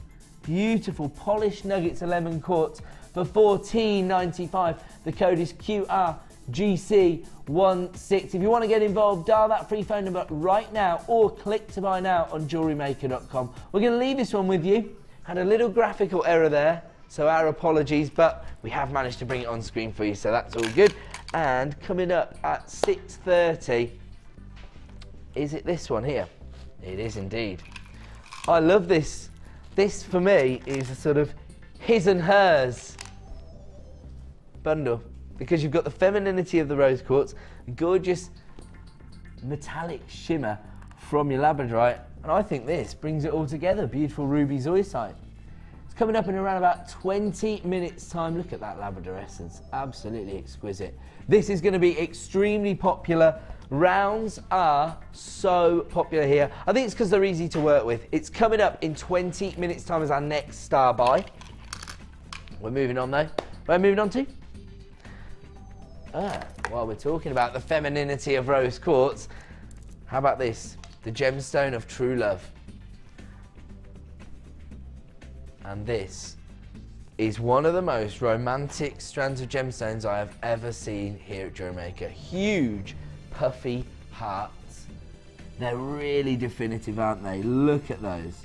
[SPEAKER 3] Beautiful polished nuggets of lemon quartz for $14.95. The code is QRGC16. If you want to get involved, dial that free phone number right now or click to buy now on JewelleryMaker.com. We're going to leave this one with you. Had a little graphical error there, so our apologies, but we have managed to bring it on screen for you, so that's all good. And coming up at 6:30, is it this one here? It is indeed. I love this. This, for me, is a sort of his and hers bundle, because you've got the femininity of the rose quartz, a gorgeous metallic shimmer from your labradorite, and I think this brings it all together. Beautiful ruby zoisite. It's coming up in around about 20 minutes time. Look at that Labrador essence, absolutely exquisite. This is going to be extremely popular. Rounds are so popular here. I think it's because they're easy to work with. It's coming up in 20 minutes time as our next star buy. We're moving on though. Where are we moving on to? While we're talking about the femininity of rose quartz, how about this? The gemstone of true love. And this is one of the most romantic strands of gemstones I have ever seen here at JewelleryMaker. Huge, puffy hearts. They're really definitive, aren't they? Look at those.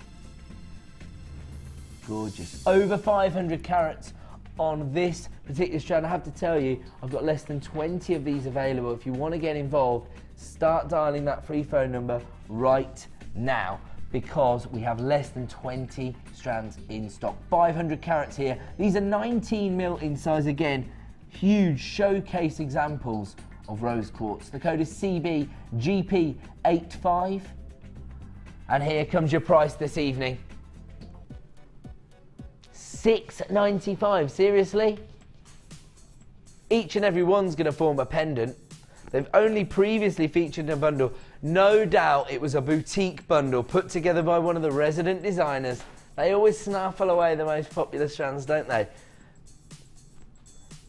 [SPEAKER 3] Gorgeous. Over 500 carats on this particular strand. I have to tell you, I've got less than 20 of these available. If you want to get involved, start dialing that free phone number right now, because we have less than 20 strands in stock. 500 carats here. These are 19mm in size. Again, huge showcase examples of rose quartz. The code is CBGP85. And here comes your price this evening. $6.95, seriously? Each and every one's going to form a pendant. They've only previously featured in a bundle. No doubt it was a boutique bundle put together by one of the resident designers. They always snaffle away the most popular strands, don't they?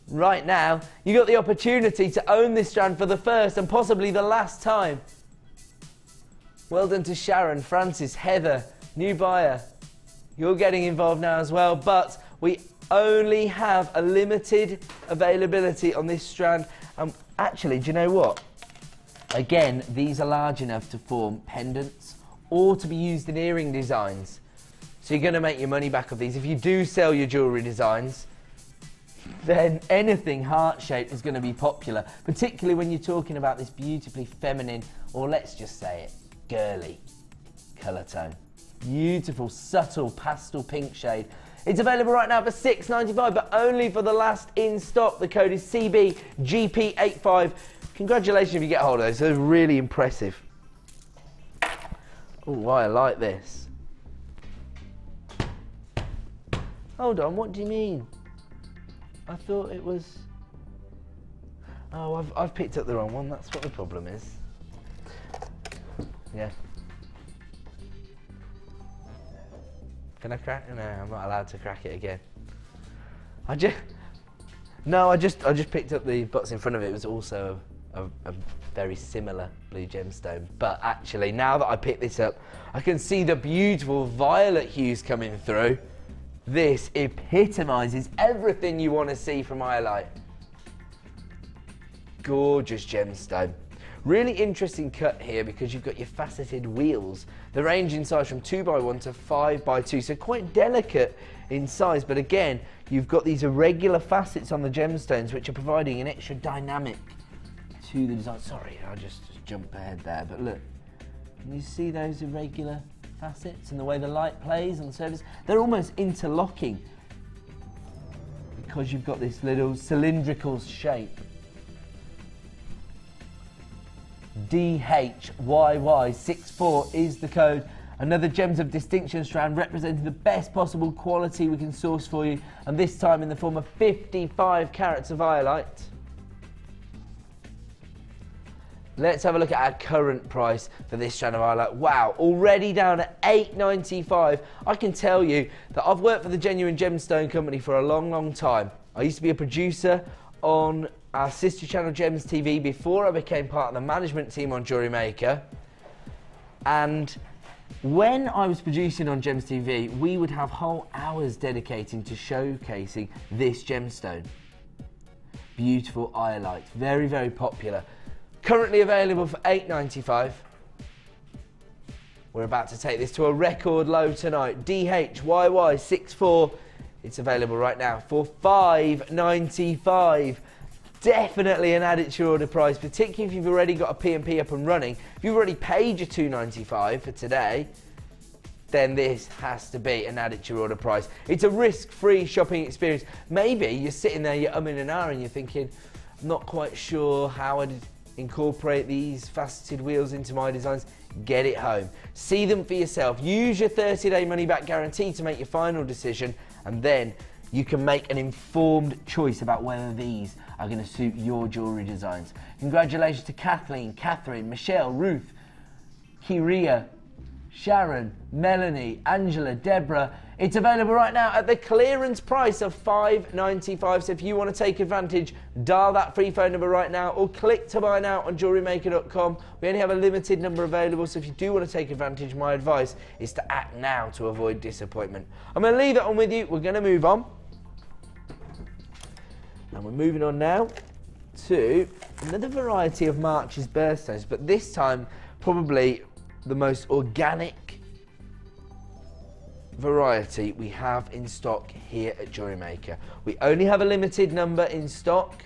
[SPEAKER 3] Right now, you got the opportunity to own this strand for the first and possibly the last time. Well done to Sharon, Francis, Heather, new buyer. You're getting involved now as well, but we only have a limited availability on this strand. Actually, do you know what? Again, these are large enough to form pendants or to be used in earring designs. So you're going to make your money back of these. If you do sell your jewellery designs, then anything heart-shaped is going to be popular, particularly when you're talking about this beautifully feminine, or let's just say it, girly colour tone. Beautiful, subtle pastel pink shade. It's available right now for $6.95, but only for the last in stock. The code is CBGP85. Congratulations if you get hold of those. They're really impressive. Oh, I like this. Hold on, what do you mean? I thought it was... Oh, I've picked up the wrong one. That's what the problem is. Yeah. Can I crack? No, I'm not allowed to crack it again. I just picked up the box in front of it. It was also a very similar blue gemstone. But actually, now that I picked this up, I can see the beautiful violet hues coming through. This epitomises everything you want to see from Iolite. Gorgeous gemstone. Really interesting cut here because you've got your faceted wheels. They range in size from 2x1 to 5x2, so quite delicate in size, but again, you've got these irregular facets on the gemstones which are providing an extra dynamic to the design. Sorry, I just jumped ahead there, but look, can you see those irregular facets and the way the light plays on the surface? They're almost interlocking because you've got this little cylindrical shape. DHYY64 is the code. Another Gems of Distinction strand representing the best possible quality we can source for you, and this time in the form of 55 carats of Iolite. Let's have a look at our current price for this strand of Iolite. Wow, already down at $8.95. I can tell you that I've worked for the Genuine Gemstone Company for a long, long time. I used to be a producer on our sister channel Gems TV before I became part of the management team on JewelleryMaker. And when I was producing on Gems TV, we would have whole hours dedicating to showcasing this gemstone. Beautiful Iolite, very, very popular. Currently available for $8.95. We're about to take this to a record low tonight. DHYY64. It's available right now for $5.95. Definitely an add it to your order price, particularly if you've already got a P&P up and running. If you've already paid your $2.95 for today, then this has to be an add it to your order price. It's a risk-free shopping experience. Maybe you're sitting there, you're umming and ahhing, you're thinking, I'm not quite sure how I'd incorporate these faceted wheels into my designs. Get it home. See them for yourself. Use your 30-day money-back guarantee to make your final decision, and then you can make an informed choice about whether these are going to suit your jewellery designs. Congratulations to Kathleen, Catherine, Michelle, Ruth, Kiria, Sharon, Melanie, Angela, Deborah. It's available right now at the clearance price of $5.95. So if you want to take advantage, dial that free phone number right now or click to buy now on JewelleryMaker.com. We only have a limited number available, so if you do want to take advantage, my advice is to act now to avoid disappointment. I'm going to leave that on with you. We're going to move on. And we're moving on now to another variety of March's birthstones, but this time probably the most organic variety we have in stock here at Jewellery Maker. We only have a limited number in stock.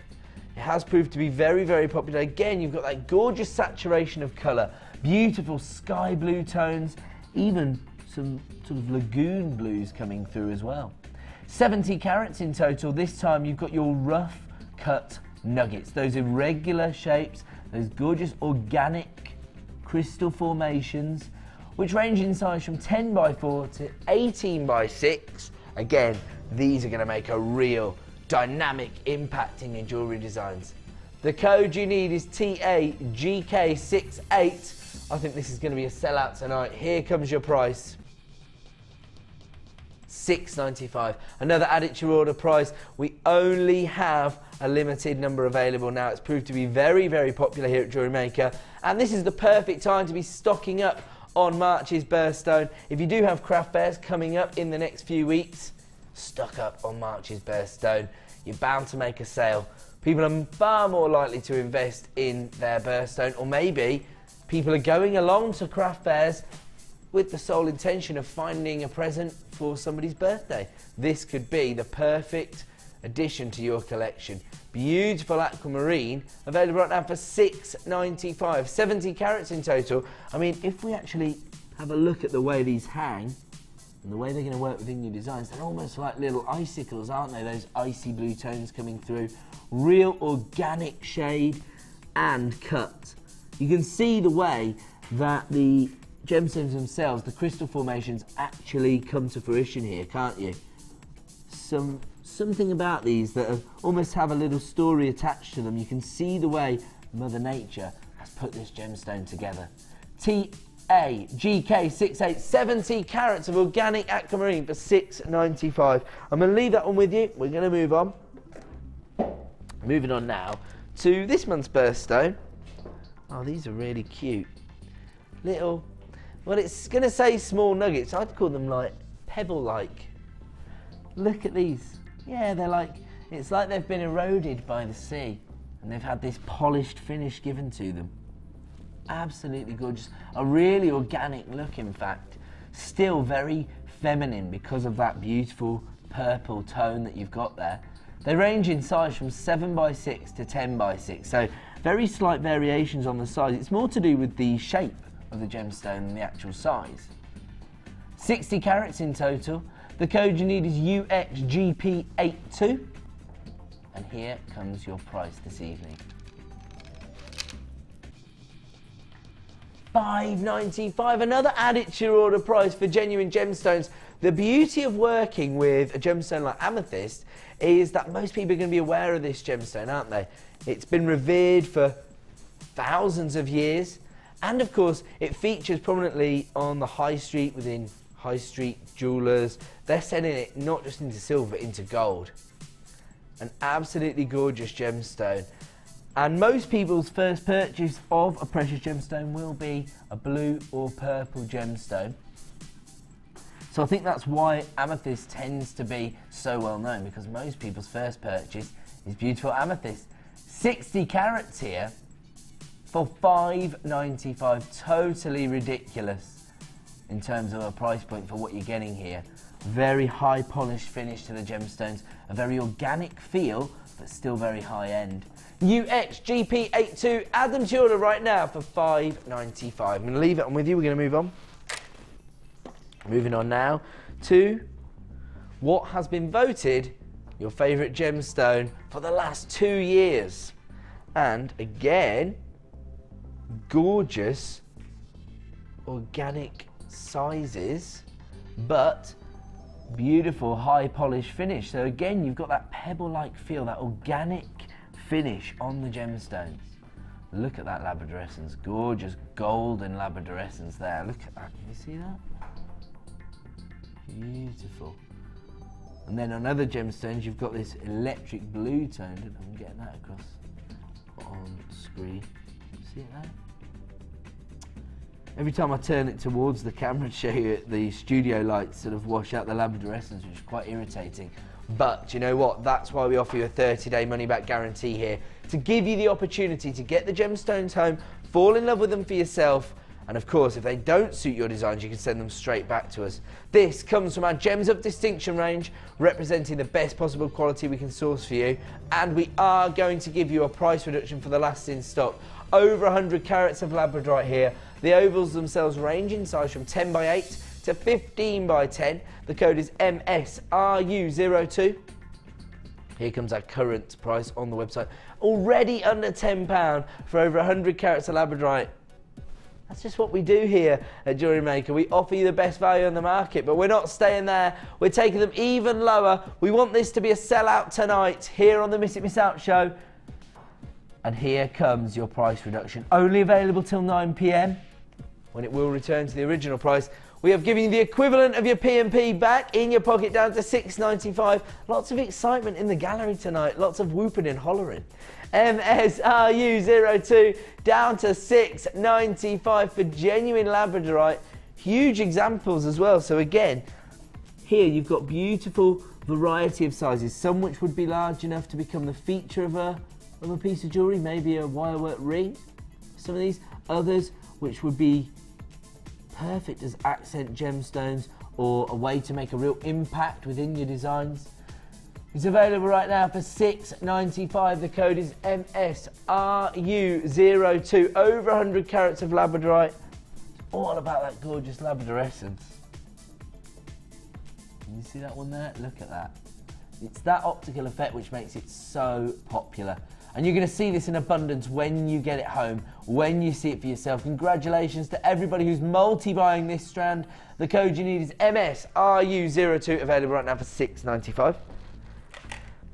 [SPEAKER 3] It has proved to be very, very popular. Again, you've got that gorgeous saturation of colour, beautiful sky blue tones, even some sort of lagoon blues coming through as well. 70 carats in total. This time you've got your rough cut nuggets, those irregular shapes, those gorgeous organic crystal formations, which range in size from 10 by 4 to 18 by 6. Again, these are going to make a real dynamic impact in your jewellery designs. The code you need is TAGK68. I think this is going to be a sellout tonight. Here comes your price. $6.95. Another add it to your order price. We only have a limited number available now. It's proved to be very, very popular here at Jewellery Maker, and this is the perfect time to be stocking up on March's birthstone. If you do have craft fairs coming up in the next few weeks, stock up on March's birthstone. You're bound to make a sale. People are far more likely to invest in their birthstone, or maybe people are going along to craft fairs with the sole intention of finding a present for somebody's birthday. This could be the perfect addition to your collection. Beautiful aquamarine, available right now for $6.95. 70 carats in total. I mean, if we actually have a look at the way these hang and the way they're going to work within your designs, they're almost like little icicles, aren't they? Those icy blue tones coming through. Real organic shade and cut. You can see the way that the gemstones themselves, the crystal formations, actually come to fruition here, can't you? Something about these that almost have a little story attached to them. You can see the way Mother Nature has put this gemstone together. TAGK68, 70 carats of organic aquamarine for $6.95. I'm going to leave that one with you. We're going to move on. Moving on now to this month's birthstone. Oh, these are really cute. Little, well, it's going to say small nuggets. I'd call them like pebble-like. Look at these. Yeah, they're like, it's like they've been eroded by the sea and they've had this polished finish given to them. Absolutely gorgeous. A really organic look, in fact. Still very feminine because of that beautiful purple tone that you've got there. They range in size from 7 by 6 to 10 by 6, so very slight variations on the size. It's more to do with the shape of the gemstone than the actual size. 60 carats in total. The code you need is UXGP82. And here comes your price this evening. $5.95. Another add it to your order price for genuine gemstones. The beauty of working with a gemstone like amethyst is that most people are going to be aware of this gemstone, aren't they? It's been revered for thousands of years. And of course, it features prominently on the high street within high street jewellers. They're selling it not just into silver, but into gold. An absolutely gorgeous gemstone. And most people's first purchase of a precious gemstone will be a blue or purple gemstone. So I think that's why amethyst tends to be so well known, because most people's first purchase is beautiful amethyst. 60 carats here for $5.95. Totally ridiculous in terms of a price point for what you're getting here. Very high polished finish to the gemstones, a very organic feel, but still very high end. UXGP82, add them to your order right now for $5.95. I'm going to leave it on with you, we're going to move on. Moving on now to what has been voted your favourite gemstone for the last 2 years. And again, gorgeous organic sizes, but beautiful high polish finish. So again, you've got that pebble-like feel, that organic finish on the gemstones. Look at that labradorescence, gorgeous golden labradorescence there. Look at that, can you see that? Beautiful. And then on other gemstones, you've got this electric blue tone. I don't know if I'm getting that across on screen. See it there? Every time I turn it towards the camera to show you, the studio lights sort of wash out the labradorescence, which is quite irritating. But you know what? That's why we offer you a 30-day money-back guarantee here, to give you the opportunity to get the gemstones home, fall in love with them for yourself, and of course, if they don't suit your designs, you can send them straight back to us. This comes from our Gems of Distinction range, representing the best possible quality we can source for you, and we are going to give you a price reduction for the last in stock. Over 100 carats of labradorite here. The ovals themselves range in size from 10 by 8 to 15 by 10. The code is MSRU02. Here comes our current price on the website. Already under £10 for over 100 carats of labradorite. That's just what we do here at Jewellery Maker. We offer you the best value on the market, but we're not staying there. We're taking them even lower. We want this to be a sellout tonight here on the Miss It Miss Out show. And here comes your price reduction. Only available till 9 PM, when it will return to the original price. We have given you the equivalent of your P&P back in your pocket, down to $6.95. Lots of excitement in the gallery tonight. Lots of whooping and hollering. MSRU02 down to $6.95 for genuine labradorite. Huge examples as well. So again, here you've got beautiful variety of sizes. Some which would be large enough to become the feature of a piece of jewellery, maybe a wirework ring. Some of these, others which would be perfect as accent gemstones or a way to make a real impact within your designs. It's available right now for $6.95. The code is MSRU02. Over 100 carats of labradorite. It's all about that gorgeous labradorescence. Can you see that one there? Look at that. It's that optical effect which makes it so popular. And you're going to see this in abundance when you get it home, when you see it for yourself. Congratulations to everybody who's multi-buying this strand. The code you need is MSRU02, available right now for $6.95.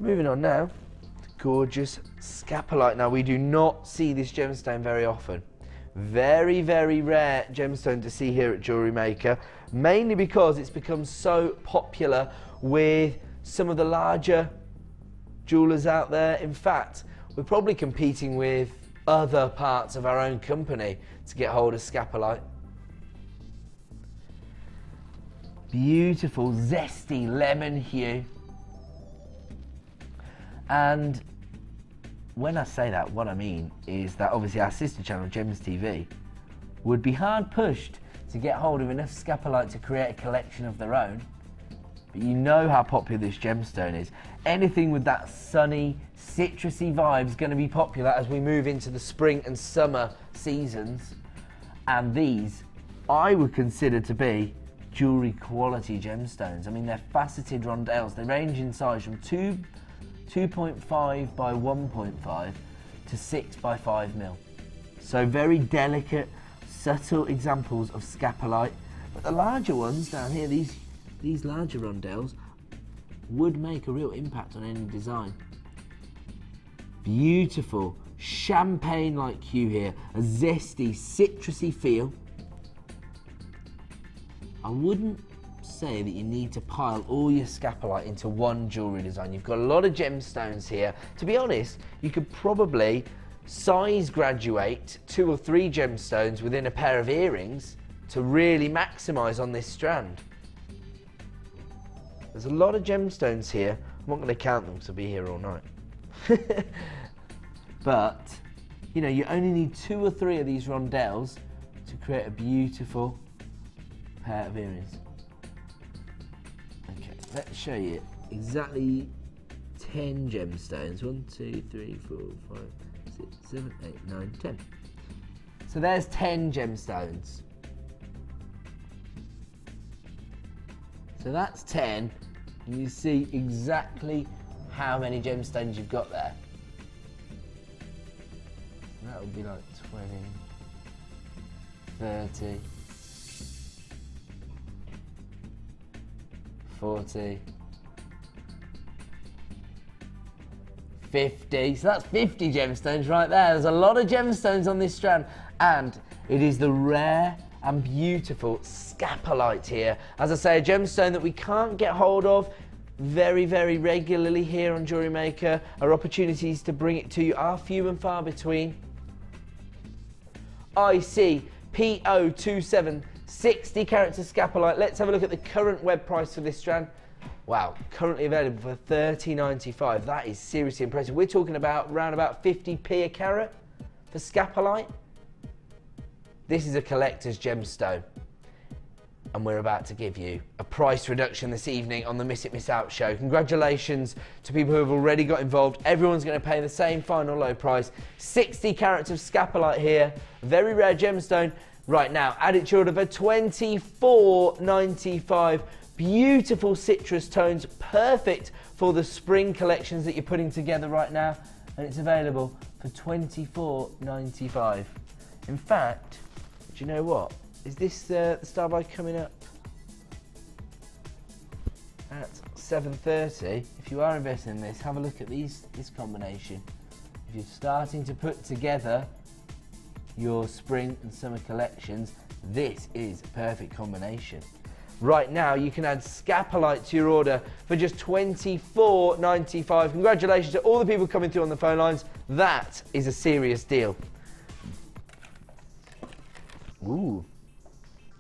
[SPEAKER 3] Moving on now to gorgeous scapolite. Now, we do not see this gemstone very often. Very, very rare gemstone to see here at Jewellery Maker, mainly because it's become so popular with some of the larger jewellers out there. In fact, we're probably competing with other parts of our own company to get hold of scapolite. Beautiful, zesty lemon hue. And when I say that, what I mean is that obviously our sister channel, Gems TV, would be hard pushed to get hold of enough scapolite to create a collection of their own. But you know how popular this gemstone is. Anything with that sunny, citrusy vibe is going to be popular as we move into the spring and summer seasons. And these, I would consider to be jewellery quality gemstones. I mean, they're faceted rondelles. They range in size from 2.5 by 1.5 to 6 by 5 mil. So very delicate, subtle examples of scapolite. But the larger ones down here, these larger rondelles, would make a real impact on any design. Beautiful champagne-like hue here, a zesty, citrusy feel. I wouldn't say that you need to pile all your scapolite into one jewellery design. You've got a lot of gemstones here. To be honest, you could probably size graduate 2 or 3 gemstones within a pair of earrings to really maximise on this strand. There's a lot of gemstones here. I'm not going to count them because I'll be here all night. But, you know, you only need 2 or 3 of these rondelles to create a beautiful pair of earrings. Okay, let's show you exactly 10 gemstones. 1, 2, 3, 4, 5, 6, 7, 8, 9, 10. So there's 10 gemstones. So that's 10, and you see exactly how many gemstones you've got there. That would be like 20, 30, 40, 50. So that's 50 gemstones right there. There's a lot of gemstones on this strand, and it is the rare and beautiful scapolite here. As I say, a gemstone that we can't get hold of very, very regularly here on Jewellery Maker. Our opportunities to bring it to you are few and far between. ICPO27, 60 carats of scapolite. Let's have a look at the current web price for this strand. Wow, currently available for $30.95. That is seriously impressive. We're talking about around about 50p a carat for scapolite. This is a collector's gemstone, and we're about to give you a price reduction this evening on the Miss It Miss Out show. Congratulations to people who have already got involved. Everyone's going to pay the same final low price. 60 carats of scapolite here, very rare gemstone. Right now, add it to your order for $24.95. Beautiful citrus tones, perfect for the spring collections that you're putting together right now, and it's available for $24.95. In fact, do you know what? Is this the star buy coming up at 7:30? If you are investing in this, have a look at this combination. If you're starting to put together your spring and summer collections, this is a perfect combination. Right now, you can add scapolite to your order for just $24.95. Congratulations to all the people coming through on the phone lines. That is a serious deal. Ooh.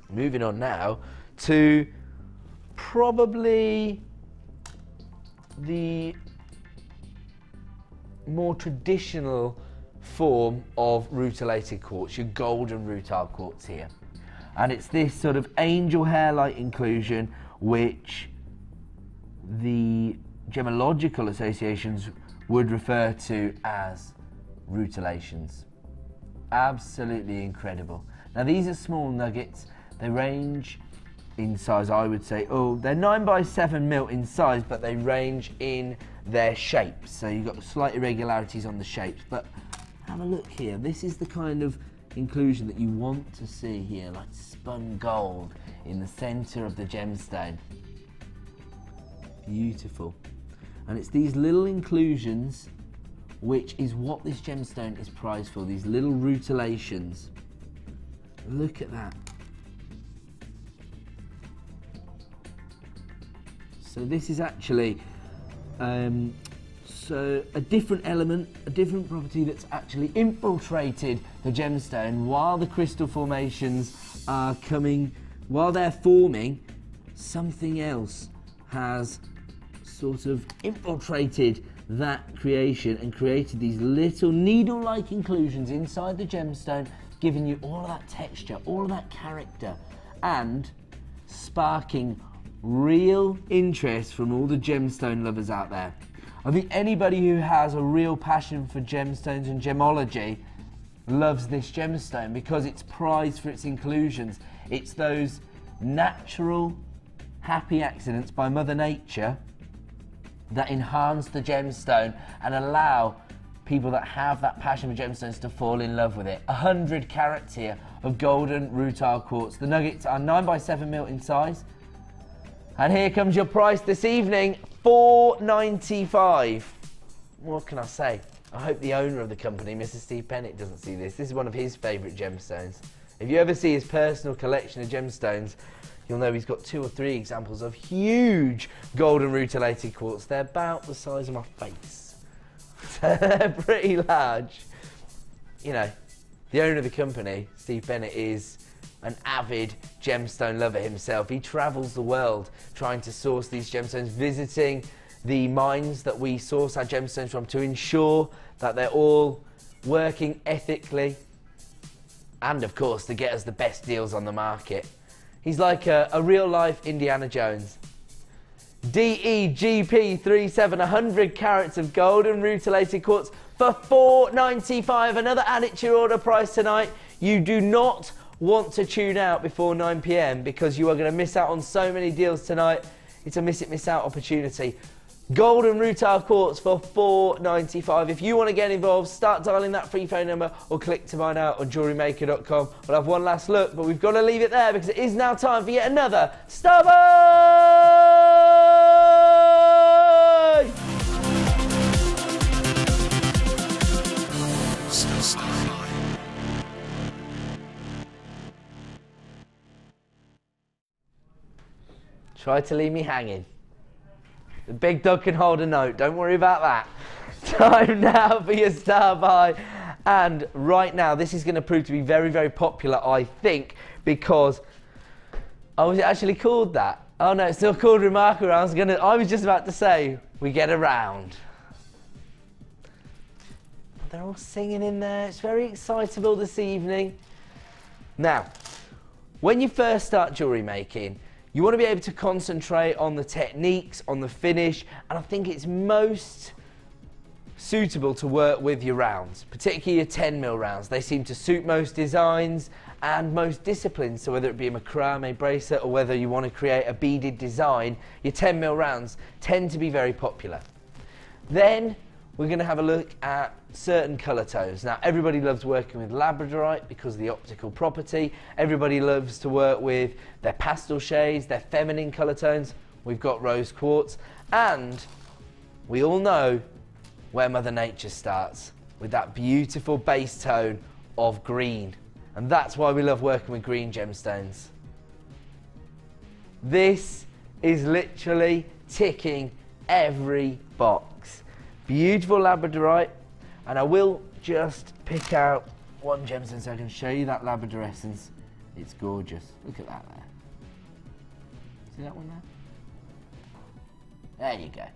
[SPEAKER 3] Moving on now to probably the more traditional form of rutilated quartz, your golden rutile quartz here. And it's this sort of angel hair light inclusion which the gemological associations would refer to as rutilations. Absolutely incredible. Now these are small nuggets. They range in size, I would say, they're 9 by 7 mil in size, but they range in their shapes. So you've got slight irregularities on the shapes, but have a look here. This is the kind of inclusion that you want to see here, like spun gold in the center of the gemstone. Beautiful. And it's these little inclusions which is what this gemstone is prized for, these little rutilations. Look at that. So this is actually so a different element, a different property that's actually infiltrated the gemstone while the crystal formations are coming, while they're forming, something else has sort of infiltrated that creation and created these little needle-like inclusions inside the gemstone, giving you all of that texture, all of that character, and sparking real interest from all the gemstone lovers out there. I think anybody who has a real passion for gemstones and gemology loves this gemstone because it's prized for its inclusions. It's those natural, happy accidents by Mother Nature that enhance the gemstone and allow people that have that passion for gemstones to fall in love with it. 100 carats here of golden rutile quartz. The nuggets are 9 by 7 mil in size. And here comes your price this evening, $4.95. What can I say? I hope the owner of the company, Mr. Steve Pennant, doesn't see this. This is one of his favourite gemstones. If you ever see his personal collection of gemstones, you'll know he's got 2 or 3 examples of huge golden rutilated quartz. They're about the size of my face. They're pretty large. You know, the owner of the company, Steve Bennett, is an avid gemstone lover himself. He travels the world trying to source these gemstones, visiting the mines that we source our gemstones from to ensure that they're all working ethically and, of course, to get us the best deals on the market. He's like a real-life Indiana Jones. DEGP37, 100 carats of golden rutilated quartz for $4.95. Another add it to your order price tonight. You do not want to tune out before 9 p.m. because you are going to miss out on so many deals tonight. It's a miss it, miss out opportunity. Golden rutile quartz for $4.95. If you want to get involved, start dialing that free phone number or click to buy now on JewelleryMaker.com. We'll have one last look, but we've got to leave it there because it is now time for yet another Starbucks! Try to leave me hanging. The big dog can hold a note, don't worry about that. Time now for your star buy. And right now, this is going to prove to be very, very popular, I think, because... Oh, was it actually called that? Oh no, it's still called Remarkable Rounds. I was just about to say, we get around. They're all singing in there. It's very excitable this evening. Now, when you first start jewellery making, you want to be able to concentrate on the techniques, on the finish, and I think it's most suitable to work with your rounds, particularly your 10mm rounds. They seem to suit most designs and most disciplines, so whether it be a macrame bracelet or whether you want to create a beaded design, your 10mm rounds tend to be very popular. Then we're going to have a look at certain colour tones. Now, everybody loves working with labradorite because of the optical property. Everybody loves to work with their pastel shades, their feminine colour tones. We've got rose quartz, and we all know where Mother Nature starts, with that beautiful base tone of green. And that's why we love working with green gemstones. This is literally ticking every box. Beautiful labradorite, and I will just pick out one gemstone so I can show you that labradorescence. It's gorgeous. Look at that there. See that one there? There you go.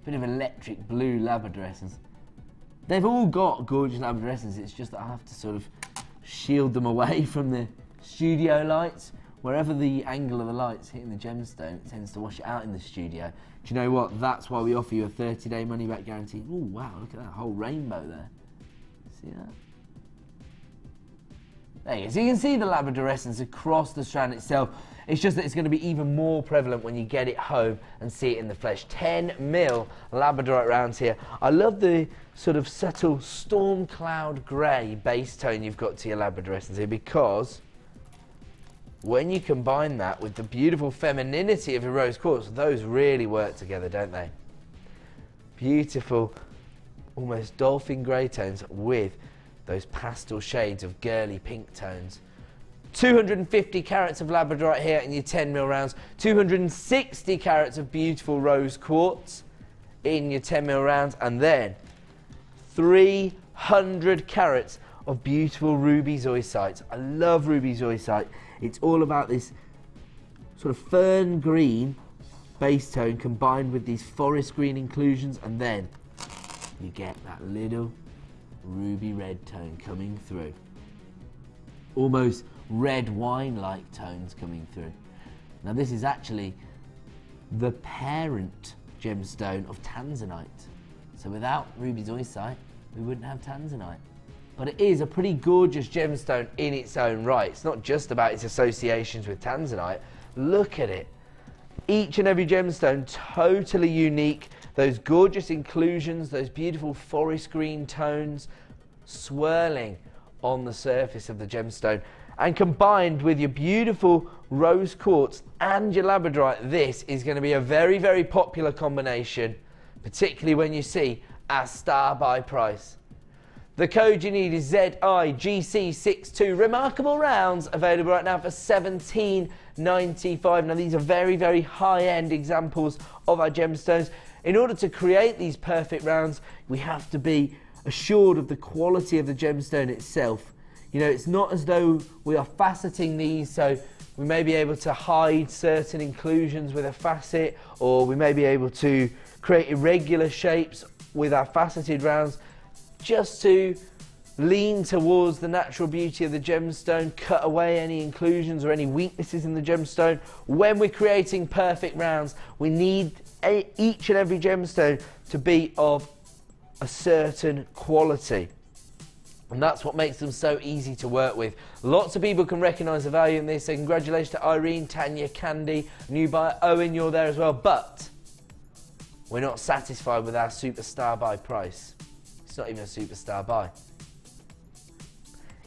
[SPEAKER 3] Bit of electric blue labradorescence. They've all got gorgeous labradorescence, it's just that I have to sort of shield them away from the studio lights. Wherever the angle of the light's hitting the gemstone, it tends to wash it out in the studio. Do you know what? That's why we offer you a 30-day money-back guarantee. Oh wow, look at that whole rainbow there. See that? There you go. So you can see the labradorescence across the strand itself. It's just that it's going to be even more prevalent when you get it home and see it in the flesh. 10mm labradorite rounds here. I love the sort of subtle storm cloud grey base tone you've got to your labradorescence here, because when you combine that with the beautiful femininity of your rose quartz, those really work together, don't they? Beautiful, almost dolphin grey tones with those pastel shades of girly pink tones. 250 carats of labradorite here in your 10mm rounds, 260 carats of beautiful rose quartz in your 10mm rounds, and then 300 carats of beautiful ruby zoisite. I love ruby zoisite. It's all about this sort of fern green base tone combined with these forest green inclusions, and then you get that little ruby red tone coming through. Almost red wine-like tones coming through. Now this is actually the parent gemstone of tanzanite. So without ruby zoisite, we wouldn't have tanzanite. But it is a pretty gorgeous gemstone in its own right. It's not just about its associations with tanzanite. Look at it. Each and every gemstone totally unique. Those gorgeous inclusions, those beautiful forest green tones swirling on the surface of the gemstone. And combined with your beautiful rose quartz and your labradorite, this is going to be a very, very popular combination, particularly when you see our star buy price. The code you need is ZIGC62. Remarkable rounds available right now for $17.95. Now these are very, very high-end examples of our gemstones. In order to create these perfect rounds, we have to be assured of the quality of the gemstone itself. You know, it's not as though we are faceting these, so we may be able to hide certain inclusions with a facet, or we may be able to create irregular shapes with our faceted rounds, just to lean towards the natural beauty of the gemstone, cut away any inclusions or any weaknesses in the gemstone. When we're creating perfect rounds, we need each and every gemstone to be of a certain quality. And that's what makes them so easy to work with. Lots of people can recognise the value in this, so congratulations to Irene, Tanya, Candy, new buyer, Owen, you're there as well. But we're not satisfied with our superstar buy price. It's not even a superstar buy.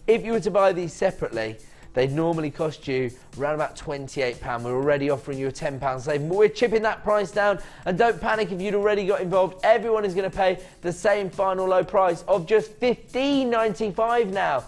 [SPEAKER 3] If you were to buy these separately, they'd normally cost you around about £28. We're already offering you a £10 saving, but we're chipping that price down. And don't panic if you'd already got involved. Everyone is going to pay the same final low price of just $15.95 now.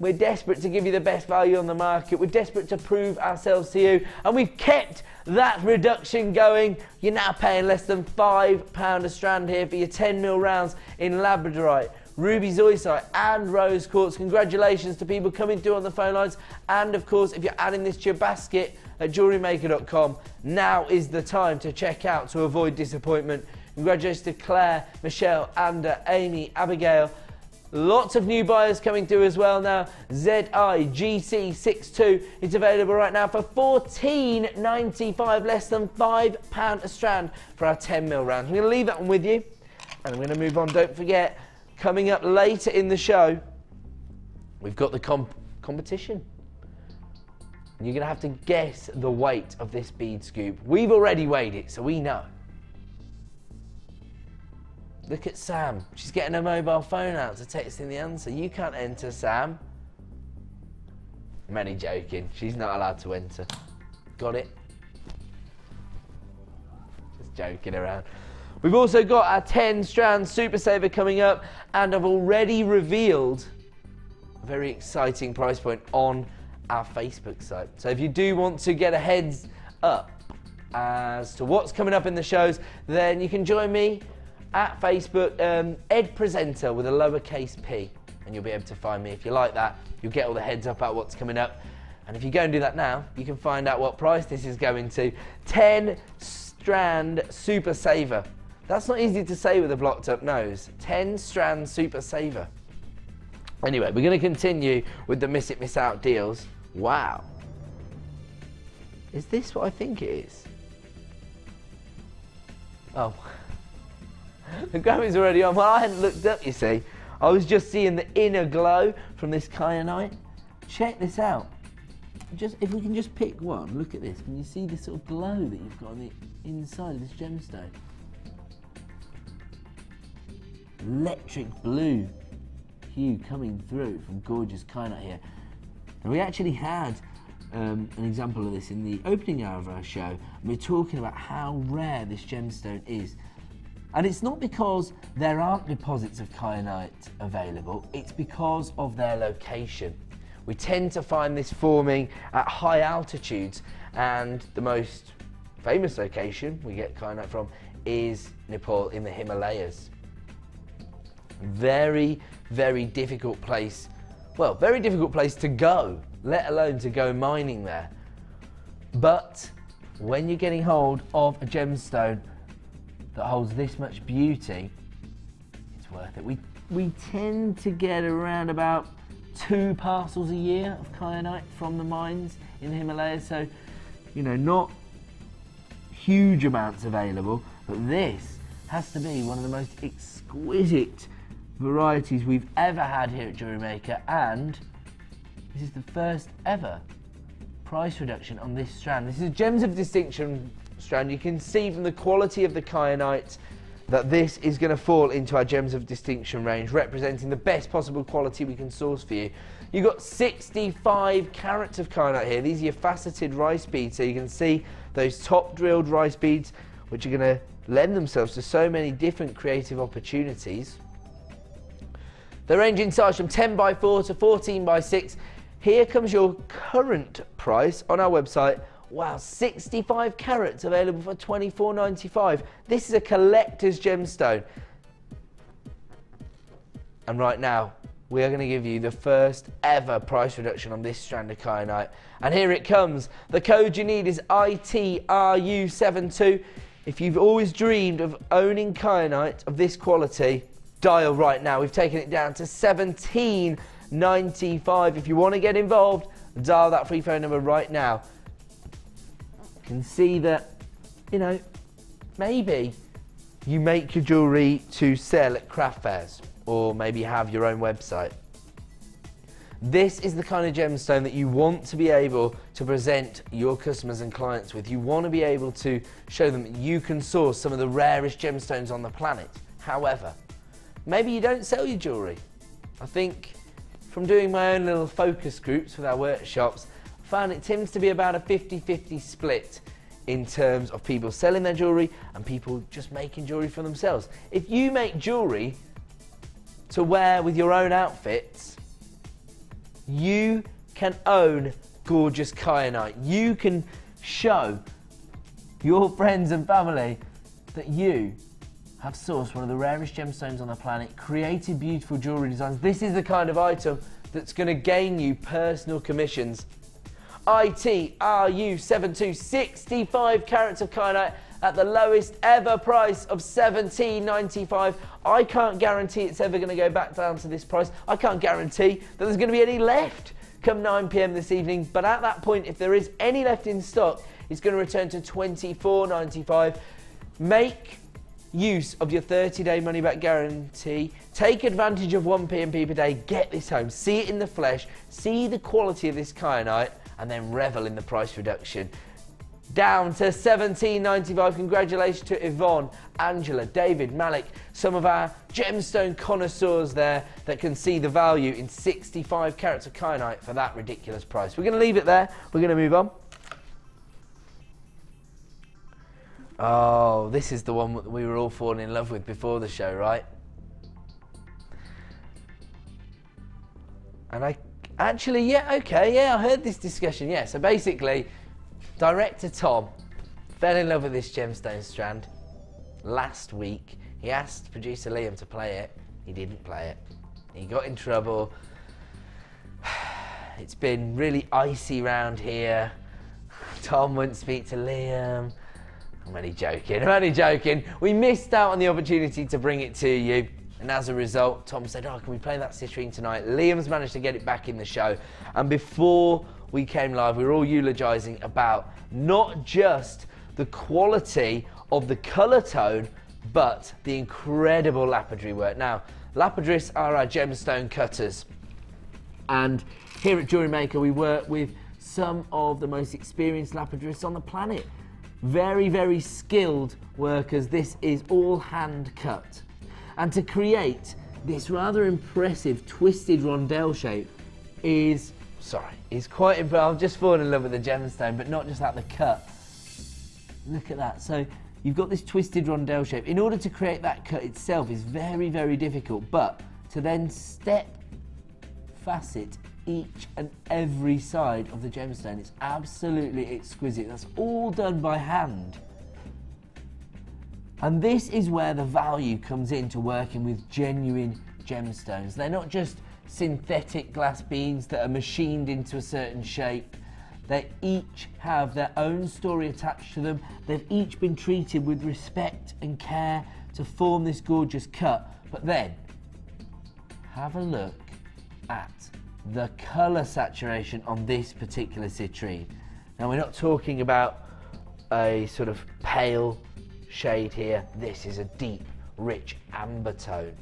[SPEAKER 3] We're desperate to give you the best value on the market. We're desperate to prove ourselves to you, and we've kept that reduction going. You're now paying less than £5 a strand here for your 10mm rounds in Labradorite, Ruby Zoisite and Rose Quartz. Congratulations to people coming through on the phone lines, and of course if you're adding this to your basket at JewelleryMaker.com, now is the time to check out to avoid disappointment. Congratulations to Claire, Michelle, Anda, Amy, Abigail. Lots of new buyers coming through as well now. ZIGC62 is available right now for $14.95, less than £5 a strand for our 10mm rounds. I'm going to leave that one with you, and I'm going to move on. Don't forget, coming up later in the show, we've got the competition. You're going to have to guess the weight of this bead scoop. We've already weighed it, so we know. Look at Sam. She's getting her mobile phone out to text in the answer. You can't enter, Sam. I'm only joking. She's not allowed to enter. Got it? Just joking around. We've also got our 10 strand Super Saver coming up, and I've already revealed a very exciting price point on our Facebook site. So if you do want to get a heads up as to what's coming up in the shows, then you can join me at Facebook, Ed Presenter with a lowercase p, and you'll be able to find me. If you like that, you'll get all the heads up about what's coming up. And if you go and do that now, you can find out what price this is going to. 10 strand Super Saver. That's not easy to say with a blocked up nose. 10 strand Super Saver. Anyway, we're going to continue with the Miss It Miss Out deals. Wow. Is this what I think it is? Oh. The graphics already on. Well, I hadn't looked up, you see. I was just seeing the inner glow from this kyanite. Check this out. If we can just pick one, look at this. Can you see the sort of glow that you've got on the inside of this gemstone? Electric blue hue coming through from gorgeous kyanite here. Now, we actually had an example of this in the opening hour of our show. We're talking about how rare this gemstone is. And it's not because there aren't deposits of kyanite available, it's because of their location. We tend to find this forming at high altitudes, and the most famous location we get kyanite from is Nepal in the Himalayas. Very, very difficult place. Well, very difficult place to go, let alone to go mining there. But when you're getting hold of a gemstone that holds this much beauty, it's worth it. We tend to get around about 2 parcels a year of kyanite from the mines in the Himalayas, so you know, not huge amounts available, but this has to be one of the most exquisite varieties we've ever had here at Jewellery Maker, and this is the first ever price reduction on this strand. This is a Gems of Distinction strand. You can see from the quality of the kyanite that this is going to fall into our Gems of Distinction range, representing the best possible quality we can source for you. You've got 65 carats of kyanite here. These are your faceted rice beads, so you can see those top drilled rice beads, which are going to lend themselves to so many different creative opportunities. They range in size from 10x4 to 14x6. Here comes your current price on our website. Wow, 65 carats available for $24.95. This is a collector's gemstone. And right now, we are going to give you the first ever price reduction on this strand of kyanite. And here it comes. The code you need is ITRU72. If you've always dreamed of owning kyanite of this quality, dial right now. We've taken it down to $17.95. If you want to get involved, dial that free phone number right now. You can see that, you know, maybe you make your jewellery to sell at craft fairs, or maybe have your own website. This is the kind of gemstone that you want to be able to present your customers and clients with. You want to be able to show them that you can source some of the rarest gemstones on the planet. However, maybe you don't sell your jewellery. I think from doing my own little focus groups with our workshops, I found it tends to be about a 50-50 split in terms of people selling their jewellery and people just making jewellery for themselves. If you make jewellery to wear with your own outfits, you can own gorgeous kyanite. You can show your friends and family that you have sourced one of the rarest gemstones on the planet, created beautiful jewellery designs. This is the kind of item that's going to gain you personal commissions. ITRU72, 65 carats of kyanite at the lowest ever price of $17.95. I can't guarantee it's ever going to go back down to this price. I can't guarantee that there's going to be any left come 9 p.m. this evening, but at that point, if there is any left in stock, it's going to return to $24.95. Make use of your 30-day money-back guarantee. Take advantage of 1 p.m. per day. Get this home. See it in the flesh. See the quality of this kyanite, and then revel in the price reduction. Down to $17.95. Congratulations to Yvonne, Angela, David, Malik, some of our gemstone connoisseurs there that can see the value in 65 carats of kyanite for that ridiculous price. We're going to leave it there. We're going to move on. Oh, this is the one that we were all falling in love with before the show, right? And I heard this discussion, yeah. So basically, director Tom fell in love with this gemstone strand last week. He asked producer Liam to play it. He didn't play it. He got in trouble. It's been really icy round here. Tom wouldn't speak to Liam. I'm only joking. We missed out on the opportunity to bring it to you. And as a result, Tom said, oh, can we play that citrine tonight? Liam's managed to get it back in the show. And before we came live, we were all eulogising about not just the quality of the colour tone, but the incredible lapidary work. Now, lapidarists are our gemstone cutters. And here at Jewellery Maker, we work with some of the most experienced lapidarists on the planet. Very, very skilled workers. This is all hand cut. And to create this rather impressive twisted rondelle shape is quite impressive. I've just fallen in love with the gemstone, but not just that, the cut. Look at that. So you've got this twisted rondelle shape. In order to create that cut itself is very, very difficult, but to then step facet each and every side of the gemstone, it's absolutely exquisite. That's all done by hand. And this is where the value comes into working with genuine gemstones. They're not just synthetic glass beads that are machined into a certain shape. They each have their own story attached to them. They've each been treated with respect and care to form this gorgeous cut. But then, have a look at the colour saturation on this particular citrine. Now, we're not talking about a sort of pale shade here. This is a deep, rich amber tone.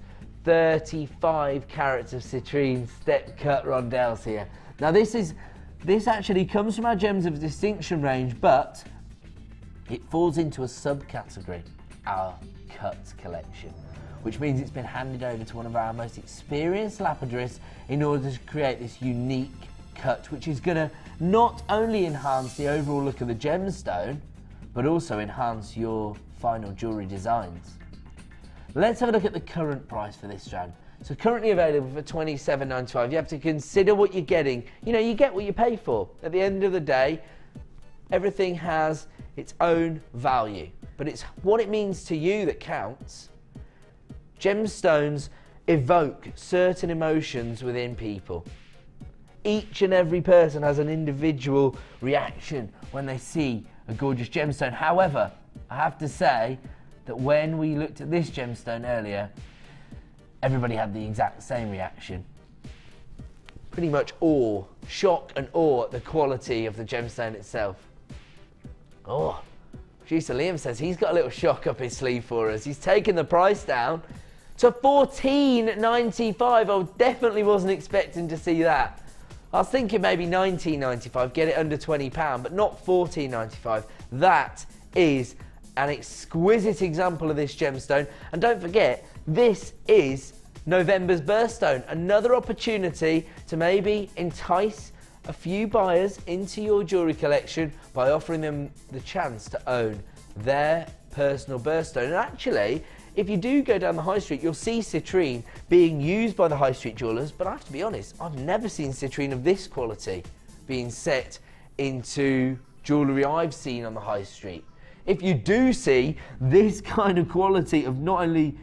[SPEAKER 3] 35 carats of citrine step cut rondelles here. Now, this actually comes from our Gems of Distinction range, but it falls into a subcategory, our cuts collection, which means it's been handed over to one of our most experienced lapidarists in order to create this unique cut, which is going to not only enhance the overall look of the gemstone, but also enhance your final jewellery designs. Let's have a look at the current price for this strand. So currently available for $27.95. You have to consider what you're getting. You know, you get what you pay for. At the end of the day, everything has its own value, but it's what it means to you that counts. Gemstones evoke certain emotions within people. Each and every person has an individual reaction when they see a gorgeous gemstone. However, I have to say that when we looked at this gemstone earlier, everybody had the exact same reaction. Pretty much awe, shock and awe at the quality of the gemstone itself. Oh, producer Liam says he's got a little shock up his sleeve for us. He's taken the price down to $14.95. I definitely wasn't expecting to see that. I was thinking maybe $19.95, get it under £20, but not $14.95. That is an exquisite example of this gemstone. And don't forget, this is November's birthstone. Another opportunity to maybe entice a few buyers into your jewellery collection by offering them the chance to own their personal birthstone. And actually, if you do go down the high street, you'll see citrine being used by the high street jewellers, but I have to be honest, I've never seen citrine of this quality being set into jewellery I've seen on the high street. If you do see this kind of quality of not only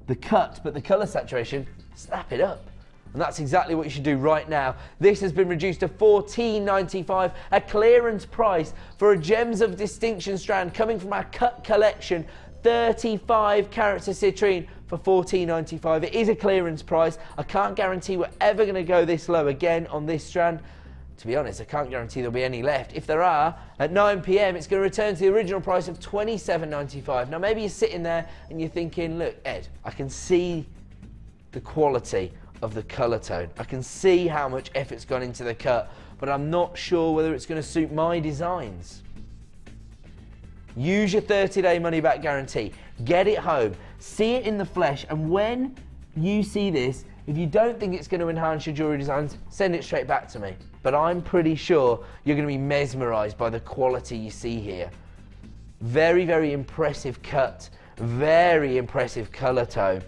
[SPEAKER 3] the cut, but the colour saturation, snap it up. And that's exactly what you should do right now. This has been reduced to $14.95, a clearance price for a Gems of Distinction strand coming from our cut collection, 35 carats of citrine for $14.95. It is a clearance price. I can't guarantee we're ever going to go this low again on this strand. To be honest, I can't guarantee there'll be any left. If there are, at 9 PM, it's going to return to the original price of $27.95. Now, maybe you're sitting there and you're thinking, look, Ed, I can see the quality of the colour tone. I can see how much effort's gone into the cut, but I'm not sure whether it's going to suit my designs. Use your 30-day money-back guarantee. Get it home, see it in the flesh, and when you see this, if you don't think it's going to enhance your jewellery designs, send it straight back to me. But I'm pretty sure you're going to be mesmerised by the quality you see here. Very, very impressive cut, very impressive colour tone.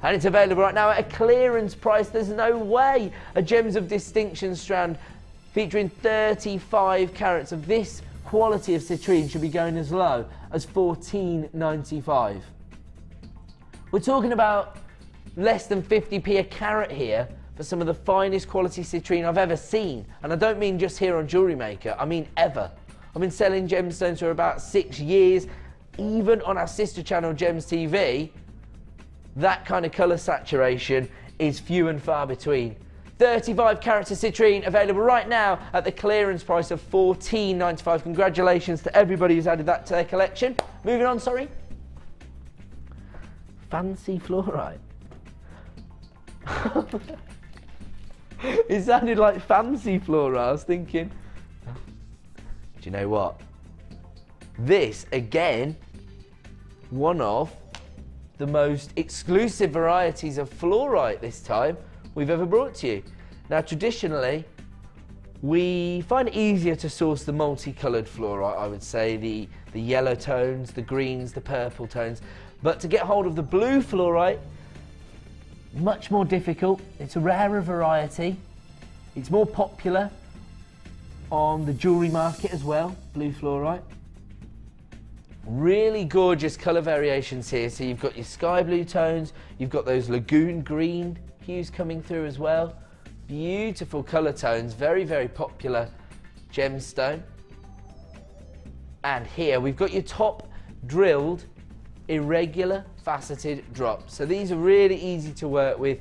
[SPEAKER 3] And it's available right now at a clearance price. There's no way a Gems of Distinction strand featuring 35 carats of this quality of citrine should be going as low as $14.95. We're talking about less than 50p a carat here for some of the finest quality citrine I've ever seen. And I don't mean just here on Jewellery Maker, I mean ever. I've been selling gemstones for about 6 years. Even on our sister channel, Gems TV, that kind of colour saturation is few and far between. 35 carats of citrine available right now at the clearance price of $14.95. Congratulations to everybody who's added that to their collection. Moving on, sorry. Fancy fluorite. It sounded like fancy fluorite. I was thinking, do you know what? This, again, one of the most exclusive varieties of fluorite this time we've ever brought to you. Now, traditionally, we find it easier to source the multicoloured fluorite, I would say, the yellow tones, the greens, the purple tones. But to get hold of the blue fluorite, much more difficult. It's a rarer variety. It's more popular on the jewellery market as well, blue fluorite. Really gorgeous colour variations here. So you've got your sky blue tones, you've got those lagoon green hues coming through as well. Beautiful colour tones, very, very popular gemstone. And here we've got your top drilled irregular faceted drops. So these are really easy to work with,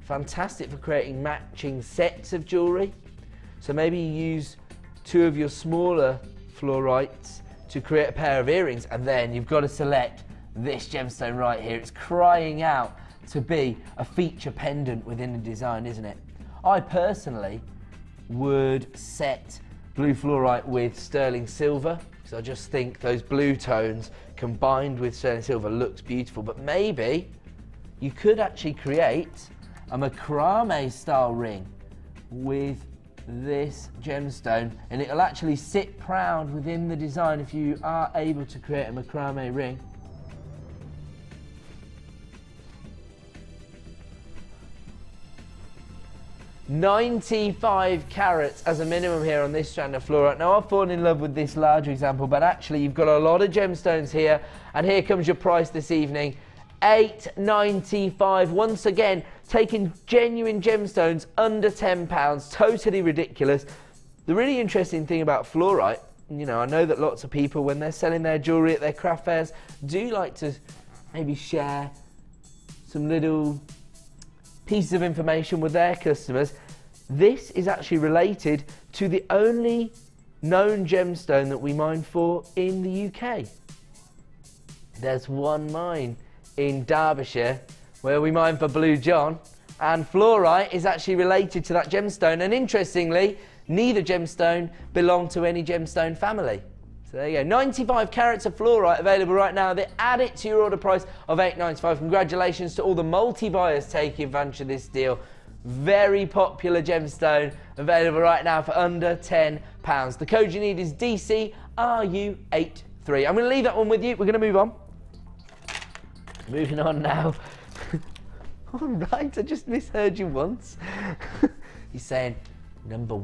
[SPEAKER 3] fantastic for creating matching sets of jewellery. So maybe you use 2 of your smaller fluorites to create a pair of earrings, and then you've got to select this gemstone right here. It's crying out to be a feature pendant within a design, isn't it? I personally would set blue fluorite with sterling silver, because I just think those blue tones combined with sterling silver looks beautiful. But maybe you could actually create a macrame style ring with this gemstone, and it'll actually sit proud within the design if you are able to create a macrame ring. $95 carats as a minimum here on this strand of fluorite. Now, I've fallen in love with this larger example, but actually you've got a lot of gemstones here, and here comes your price this evening, $8.95. Once again, taking genuine gemstones under £10, totally ridiculous. The really interesting thing about fluorite, you know, I know that lots of people, when they're selling their jewellery at their craft fairs, do like to maybe share some little pieces of information with their customers. This is actually related to the only known gemstone that we mine for in the UK. There's one mine in Derbyshire where we mine for Blue John, and fluorite is actually related to that gemstone, and interestingly, neither gemstone belong to any gemstone family. So there you go, 95 carats of fluorite available right now. They add it to your order price of $8.95. Congratulations to all the multi-buyers taking advantage of this deal. Very popular gemstone available right now for under £10. The code you need is DCRU83. I'm going to leave that one with you. We're going to move on. Moving on now. All right, I just misheard you once. He's saying number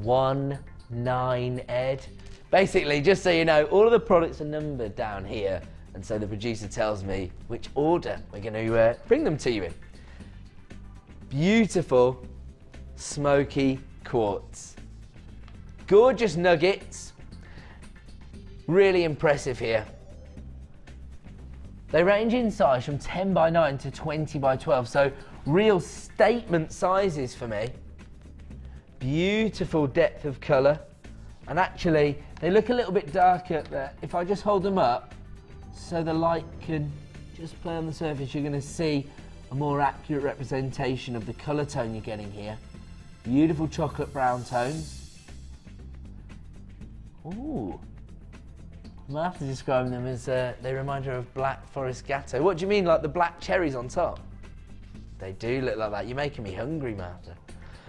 [SPEAKER 3] 19, Ed. Basically, just so you know, all of the products are numbered down here, and so the producer tells me which order we're going to bring them to you in. Beautiful smoky quartz. Gorgeous nuggets. Really impressive here. They range in size from 10 by 9 to 20 by 12, so real statement sizes for me. Beautiful depth of colour, and actually they look a little bit darker there. If I just hold them up so the light can just play on the surface, you're going to see a more accurate representation of the colour tone you're getting here. Beautiful chocolate brown tones. Ooh. I'm going to have to describe them as they remind you of Black Forest Gatto. What do you mean, like the black cherries on top? They do look like that. You're making me hungry, Martha.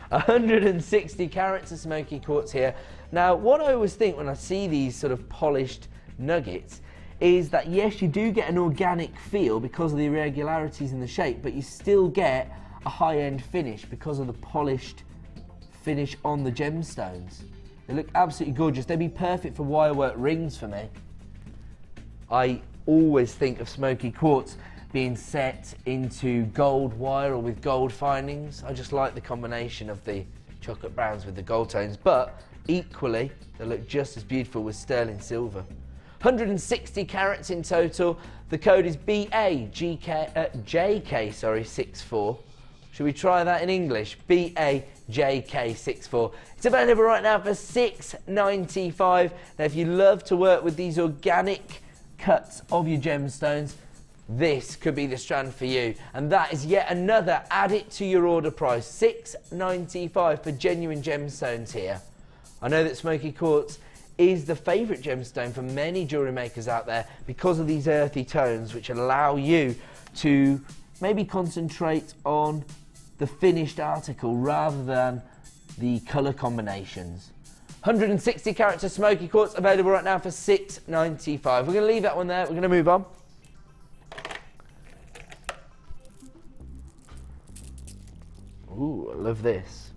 [SPEAKER 3] 160 carats of smoky quartz here. Now, what I always think when I see these sort of polished nuggets is that, yes, you do get an organic feel because of the irregularities in the shape, but you still get a high-end finish because of the polished finish on the gemstones. They look absolutely gorgeous. They'd be perfect for wirework rings for me. I always think of smoky quartz being set into gold wire or with gold findings. I just like the combination of the chocolate browns with the gold tones, but equally they look just as beautiful with sterling silver. 160 carats in total. The code is JK64. Should we try that in English? BAJK64. It's available right now for $6.95. Now, if you love to work with these organic cuts of your gemstones, this could be the strand for you. And that is yet another, add it to your order price, $6.95 for genuine gemstones here. I know that smoky quartz is the favourite gemstone for many jewellery makers out there because of these earthy tones, which allow you to maybe concentrate on the finished article rather than the colour combinations. 160 carats of smoky quartz available right now for $6.95. We're going to leave that one there. We're going to move on. Ooh, I love this.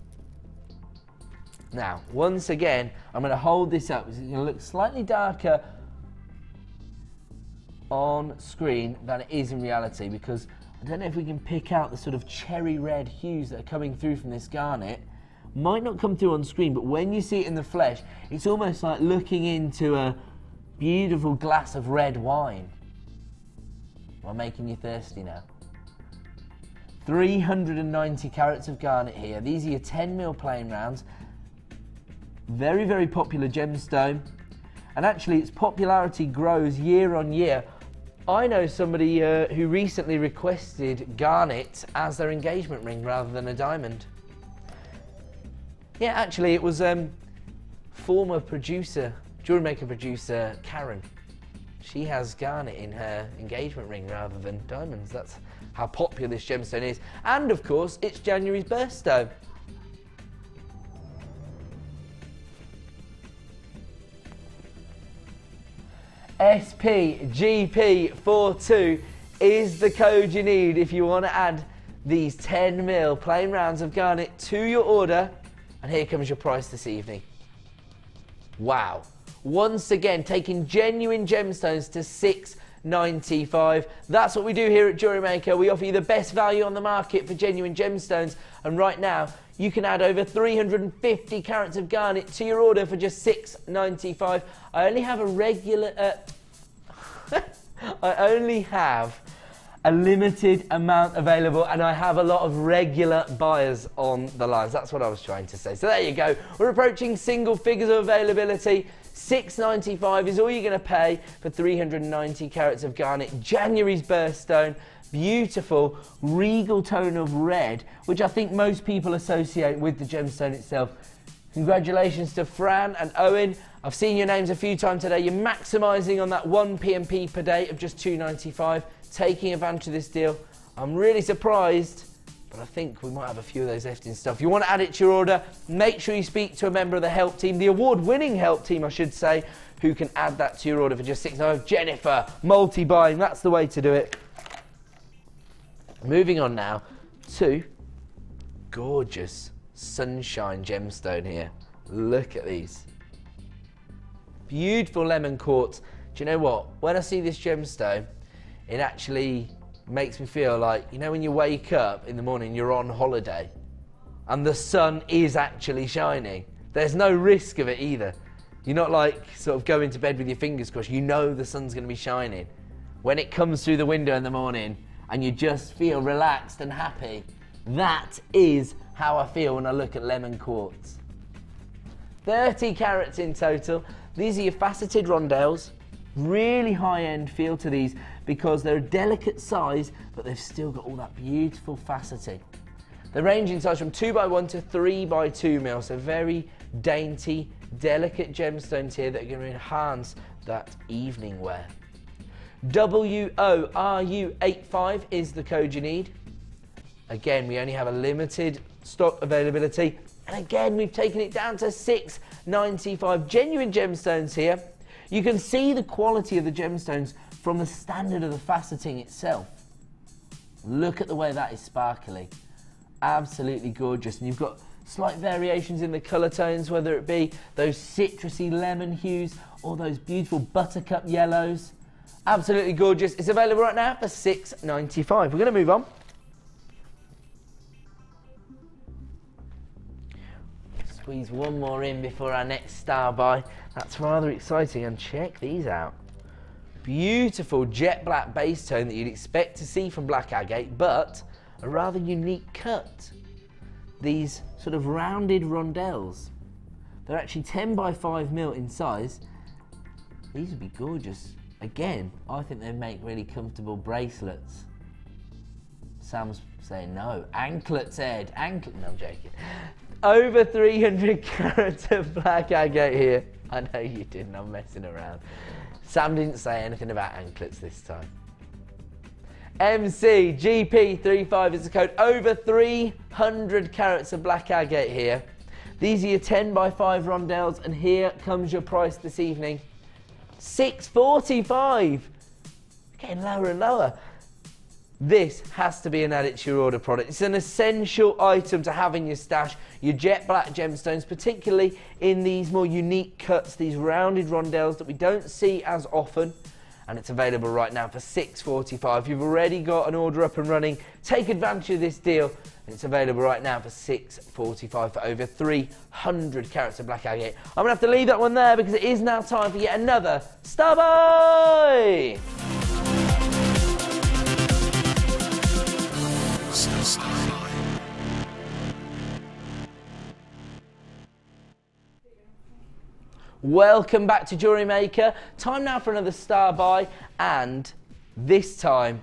[SPEAKER 3] Now, once again, I'm going to hold this up. It's going to look slightly darker on screen than it is in reality, because I don't know if we can pick out the sort of cherry red hues that are coming through from this garnet. Might not come through on screen, but when you see it in the flesh, it's almost like looking into a beautiful glass of red wine. I'm making you thirsty now. 390 carats of garnet here. These are your 10mm plain rounds. Very, very popular gemstone. And actually, its popularity grows year on year. I know somebody who recently requested garnet as their engagement ring rather than a diamond. Yeah, actually, it was former producer, Jewellery Maker producer Karen. She has garnet in her engagement ring rather than diamonds. That's how popular this gemstone is. And of course, it's January's birthstone. SPGP42 is the code you need if you want to add these 10mm plain rounds of garnet to your order. And here comes your price this evening. Wow. Once again, taking genuine gemstones to $6.95. That's what we do here at Jewellery Maker. We offer you the best value on the market for genuine gemstones. And right now, you can add over 350 carats of garnet to your order for just $6.95. I only have a regular... I only have a limited amount available, and I have a lot of regular buyers on the lines. That's what I was trying to say. So there you go. We're approaching single figures of availability. $6.95 is all you're going to pay for 390 carats of garnet. January's birthstone. Beautiful regal tone of red, which I think most people associate with the gemstone itself. Congratulations to Fran and Owen. I've seen your names a few times today. You're maximising on that 1 P&P per day of just $2.95, taking advantage of this deal. I'm really surprised, but I think we might have a few of those left in stock. If you want to add it to your order, make sure you speak to a member of the help team, the award-winning help team, I should say, who can add that to your order for just $6.95. Jennifer, multi-buying, that's the way to do it. Moving on now to gorgeous sunshine gemstone here. Look at these. Beautiful lemon quartz. Do you know what? When I see this gemstone, it actually makes me feel like, you know, when you wake up in the morning, you're on holiday and the sun is actually shining. There's no risk of it either. You're not like sort of going to bed with your fingers crossed. You know the sun's going to be shining. When it comes through the window in the morning and you just feel relaxed and happy, that is how I feel when I look at lemon quartz. 30 carats in total. These are your faceted rondelles. Really high-end feel to these because they're a delicate size, but they've still got all that beautiful faceting. They range in size from 2x1 to 3x2 mil, so very dainty, delicate gemstones here that are going to enhance that evening wear. WORU85 is the code you need. Again, we only have a limited stock availability, and again we've taken it down to $6.95. Genuine gemstones here. You can see the quality of the gemstones from the standard of the faceting itself. Look at the way that is sparkly. Absolutely gorgeous. And you've got slight variations in the colour tones, whether it be those citrusy lemon hues or those beautiful buttercup yellows. Absolutely gorgeous. It's available right now for $6.95. We're going to move on. Squeeze one more in before our next star buy. That's rather exciting, and check these out. Beautiful jet black base tone that you'd expect to see from black agate, but a rather unique cut. These sort of rounded rondelles. They're actually 10x5 mil in size. These would be gorgeous. Again, I think they make really comfortable bracelets. Sam's saying no. Anklets, Ed. Anklet. No, I'm joking. Over 300 carats of black agate here. I know you didn't, I'm messing around. Sam didn't say anything about anklets this time. MCGP35 is the code. Over 300 carats of black agate here. These are your 10x5 rondelles, and here comes your price this evening. $6.45. Getting lower and lower. This has to be an add it to your order product. It's an essential item to have in your stash. Your jet black gemstones, particularly in these more unique cuts, these rounded rondelles that we don't see as often. And it's available right now for $6.45. You've already got an order up and running. Take advantage of this deal. And it's available right now for $6.45 for over 300 carats of black agate. I'm going to have to leave that one there because it is now time for yet another Star Buy! Welcome back to Jewellery Maker. Time now for another star buy, and this time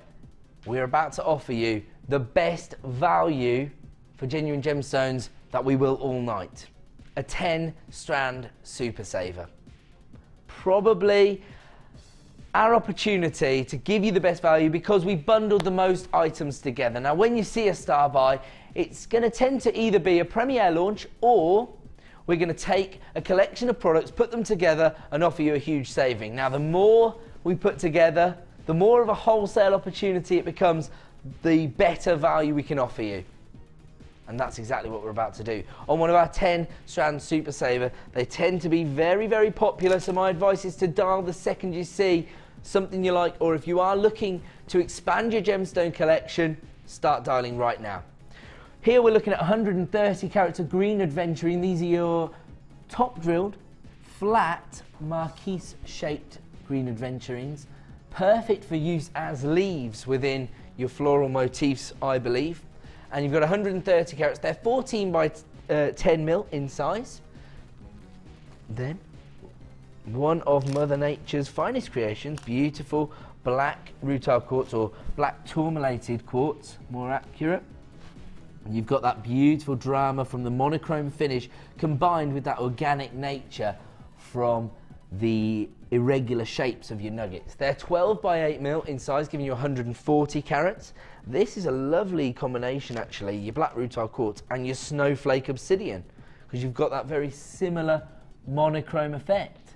[SPEAKER 3] we're about to offer you the best value for genuine gemstones that we will all night. A 10 strand super saver. Probably our opportunity to give you the best value because we bundled the most items together. Now when you see a star buy, it's going to tend to either be a premiere launch, or we're going to take a collection of products, put them together and offer you a huge saving. Now the more we put together, the more of a wholesale opportunity it becomes, the better value we can offer you. And that's exactly what we're about to do. On one of our 10 strand super saver, they tend to be very, very popular, so my advice is to dial the second you see something you like, or if you are looking to expand your gemstone collection, start dialing right now. Here we're looking at 130 carats of green adventurine. These are your top drilled, flat, marquise shaped green adventurines. Perfect for use as leaves within your floral motifs, I believe. And you've got 130 carats. They're 14 by 10 mil in size. Then, one of Mother Nature's finest creations, beautiful black rutile quartz, or black tourmalated quartz, more accurate. And you've got that beautiful drama from the monochrome finish combined with that organic nature from the irregular shapes of your nuggets. They're 12 by 8 mil in size, giving you 140 carats. This is a lovely combination actually, your black rutile quartz and your snowflake obsidian, because you've got that very similar monochrome effect.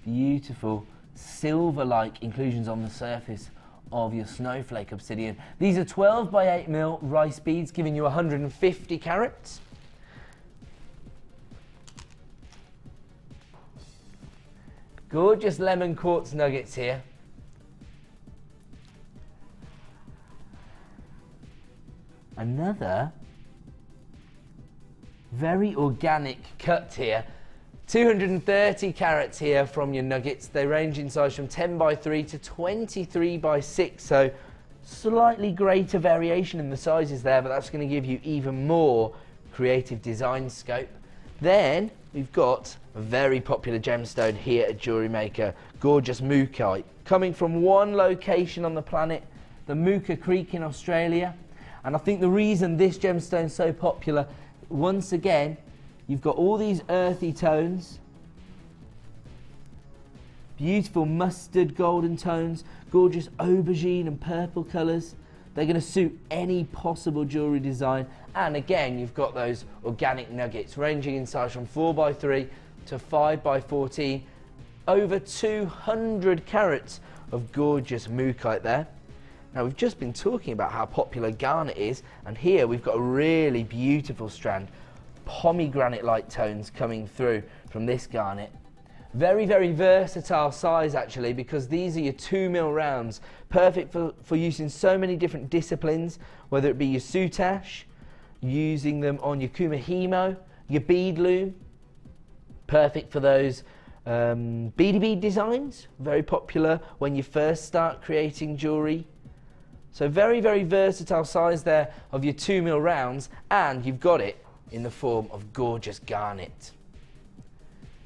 [SPEAKER 3] Beautiful silver-like inclusions on the surface of your snowflake obsidian. These are 12 by 8mm rice beads, giving you 150 carats. Gorgeous lemon quartz nuggets here. Another very organic cut here. 230 carats here from your nuggets. They range in size from 10 by 3 to 23 by 6, so slightly greater variation in the sizes there, but that's going to give you even more creative design scope. Then we've got a very popular gemstone here at Jewellery Maker, gorgeous mookaite, coming from one location on the planet, the Mooka Creek in Australia. And I think the reason this gemstone is so popular, once again, you've got all these earthy tones, beautiful mustard golden tones, gorgeous aubergine and purple colours. They're going to suit any possible jewellery design. And again, you've got those organic nuggets ranging in size from 4 by 3 to 5 by 14. Over 200 carats of gorgeous mookaite there. Now, we've just been talking about how popular garnet is, and here we've got a really beautiful strand, pomegranate-like tones coming through from this garnet. Very, very versatile size actually, because these are your 2mm rounds, perfect for use in so many different disciplines, whether it be your soutache, using them on your kumahimo, your bead loom, perfect for those beady bead designs, very popular when you first start creating jewellery. So very, very versatile size there of your 2mm rounds, and you've got it in the form of gorgeous garnet.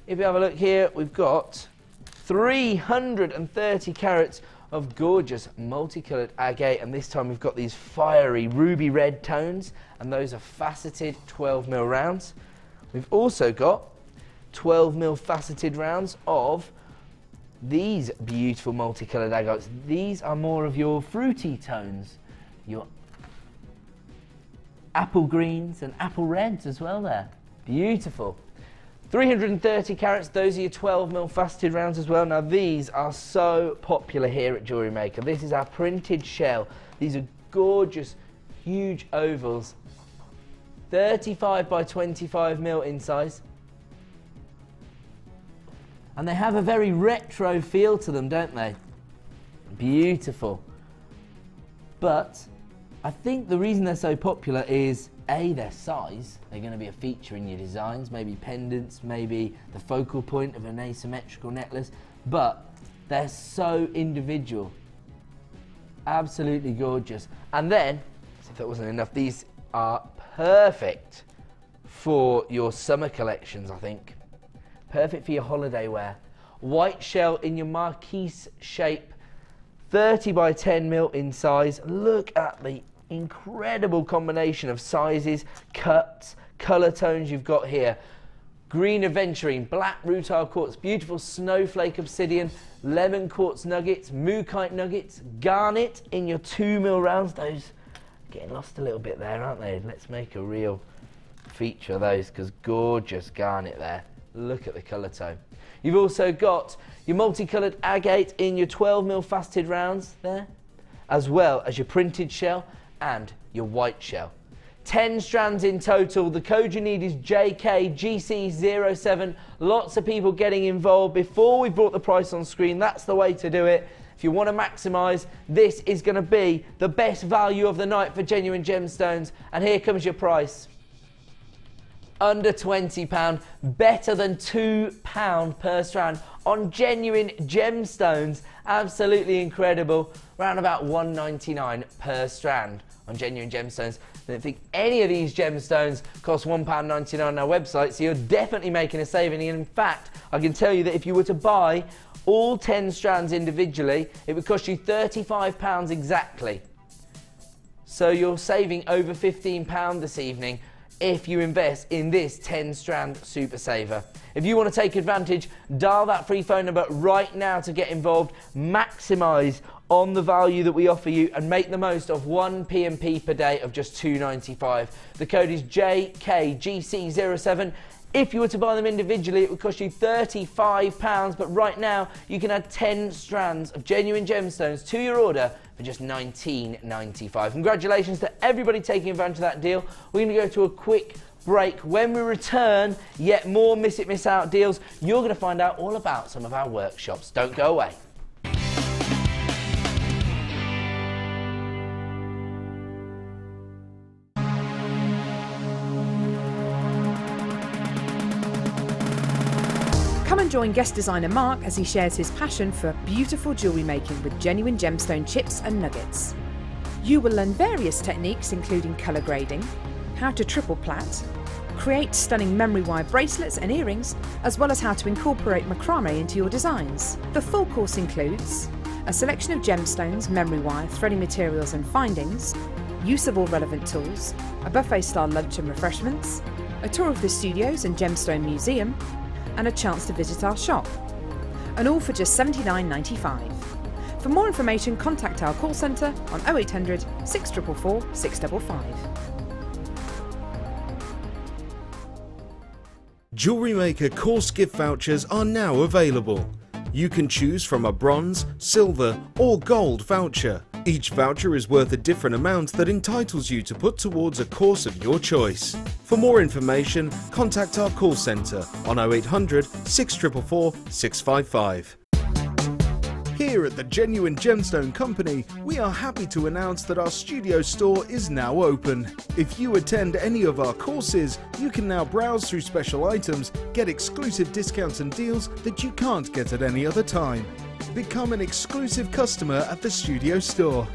[SPEAKER 3] If you have a look here, we've got 330 carats of gorgeous multicoloured agate, and this time we've got these fiery ruby red tones, and those are faceted 12mm rounds. We've also got 12mm faceted rounds of these beautiful multicoloured agates. These are more of your fruity tones, your apple greens and apple reds as well there. Beautiful. 330 carats, those are your 12mm faceted rounds as well. Now these are so popular here at Jewellery Maker. This is our printed shell. These are gorgeous, huge ovals, 35 by 25mm in size. And they have a very retro feel to them, don't they? Beautiful. But I think the reason they're so popular is A, their size. They're going to be a feature in your designs, maybe pendants, maybe the focal point of an asymmetrical necklace, but they're so individual. Absolutely gorgeous. And then, as if that wasn't enough, these are perfect for your summer collections, I think. Perfect for your holiday wear. White shell in your marquise shape, 30 by 10mm in size. Look at the incredible combination of sizes, cuts, colour tones you've got here. Green aventurine, black rutile quartz, beautiful snowflake obsidian, lemon quartz nuggets, mookaite nuggets, garnet in your 2mm rounds. Those are getting lost a little bit there, aren't they? Let's make a real feature of those, because gorgeous garnet there. Look at the colour tone. You've also got your multicoloured agate in your 12mm faceted rounds there, as well as your printed shell and your white shell. 10 strands in total. The code you need is JKGC07. Lots of people getting involved before we brought the price on screen. That's the way to do it. If you want to maximise, this is going to be the best value of the night for genuine gemstones. And here comes your price. Under £20, better than £2 per strand on genuine gemstones. Absolutely incredible. Around about £1.99 per strand on genuine gemstones. I don't think any of these gemstones cost £1.99 on our website, so you're definitely making a saving. And in fact, I can tell you that if you were to buy all 10 strands individually, it would cost you £35 exactly. So you're saving over £15 this evening if you invest in this 10-strand super saver. If you want to take advantage, dial that free phone number right now to get involved, maximise on the value that we offer you, and make the most of 1 P&P per day of just £2.95. The code is JKGC07. If you were to buy them individually, it would cost you £35, but right now you can add 10 strands of genuine gemstones to your order for just £19.95. Congratulations to everybody taking advantage of that deal. We're going to go to a quick break. When we return, yet more Miss It Miss Out deals. You're going to find out all about some of our workshops. Don't go away.
[SPEAKER 8] Come and join guest designer Mark as he shares his passion for beautiful jewellery making with genuine gemstone chips and nuggets. You will learn various techniques including colour grading, how to triple plait, create stunning memory wire bracelets and earrings, as well as how to incorporate macrame into your designs. The full course includes a selection of gemstones, memory wire, threading materials and findings, use of all relevant tools, a buffet-style lunch and refreshments, a tour of the studios and gemstone museum, and a chance to visit our shop. And all for just $79.95. For more information, contact our call centre on 0800 644 655.
[SPEAKER 6] Jewellery Maker course gift vouchers are now available. You can choose from a bronze, silver or gold voucher. Each voucher is worth a different amount that entitles you to put towards a course of your choice. For more information, contact our call centre on 0800 644 655. Here at the Genuine Gemstone Company, we are happy to announce that our studio store is now open. If you attend any of our courses, you can now browse through special items, get exclusive discounts and deals that you can't get at any other time. Become an exclusive customer at the studio store.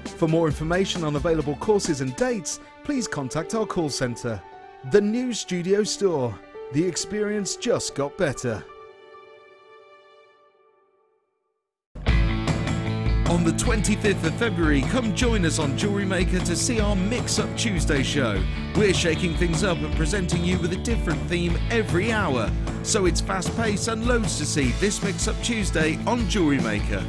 [SPEAKER 6] For more information on available courses and dates, please contact our call centre. The new studio store. The experience just got better. On the 25th of February, come join us on Jewellery Maker to see our Mix Up Tuesday show. We're shaking things up and presenting you with a different theme every hour. So it's fast paced and loads to see this Mix Up Tuesday on Jewellery Maker.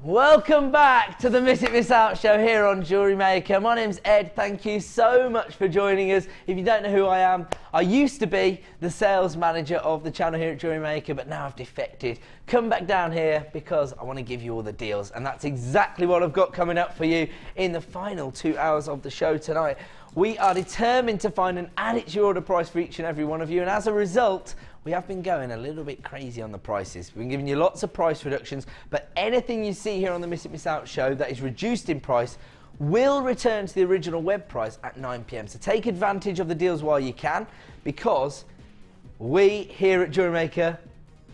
[SPEAKER 3] Welcome back to the Miss It Miss Out show here on Jewellery Maker. My name's Ed. Thank you so much for joining us. If you don't know who I am, I used to be the sales manager of the channel here at Jewellery Maker, but now I've defected. Come back down here because I want to give you all the deals, and that's exactly what I've got coming up for you in the final 2 hours of the show tonight. We are determined to find an add it to your order price for each and every one of you, and as a result, we have been going a little bit crazy on the prices. We've been giving you lots of price reductions, but anything you see here on the Miss It Miss Out show that is reduced in price will return to the original web price at 9 PM. So take advantage of the deals while you can, because we here at Jewellery Maker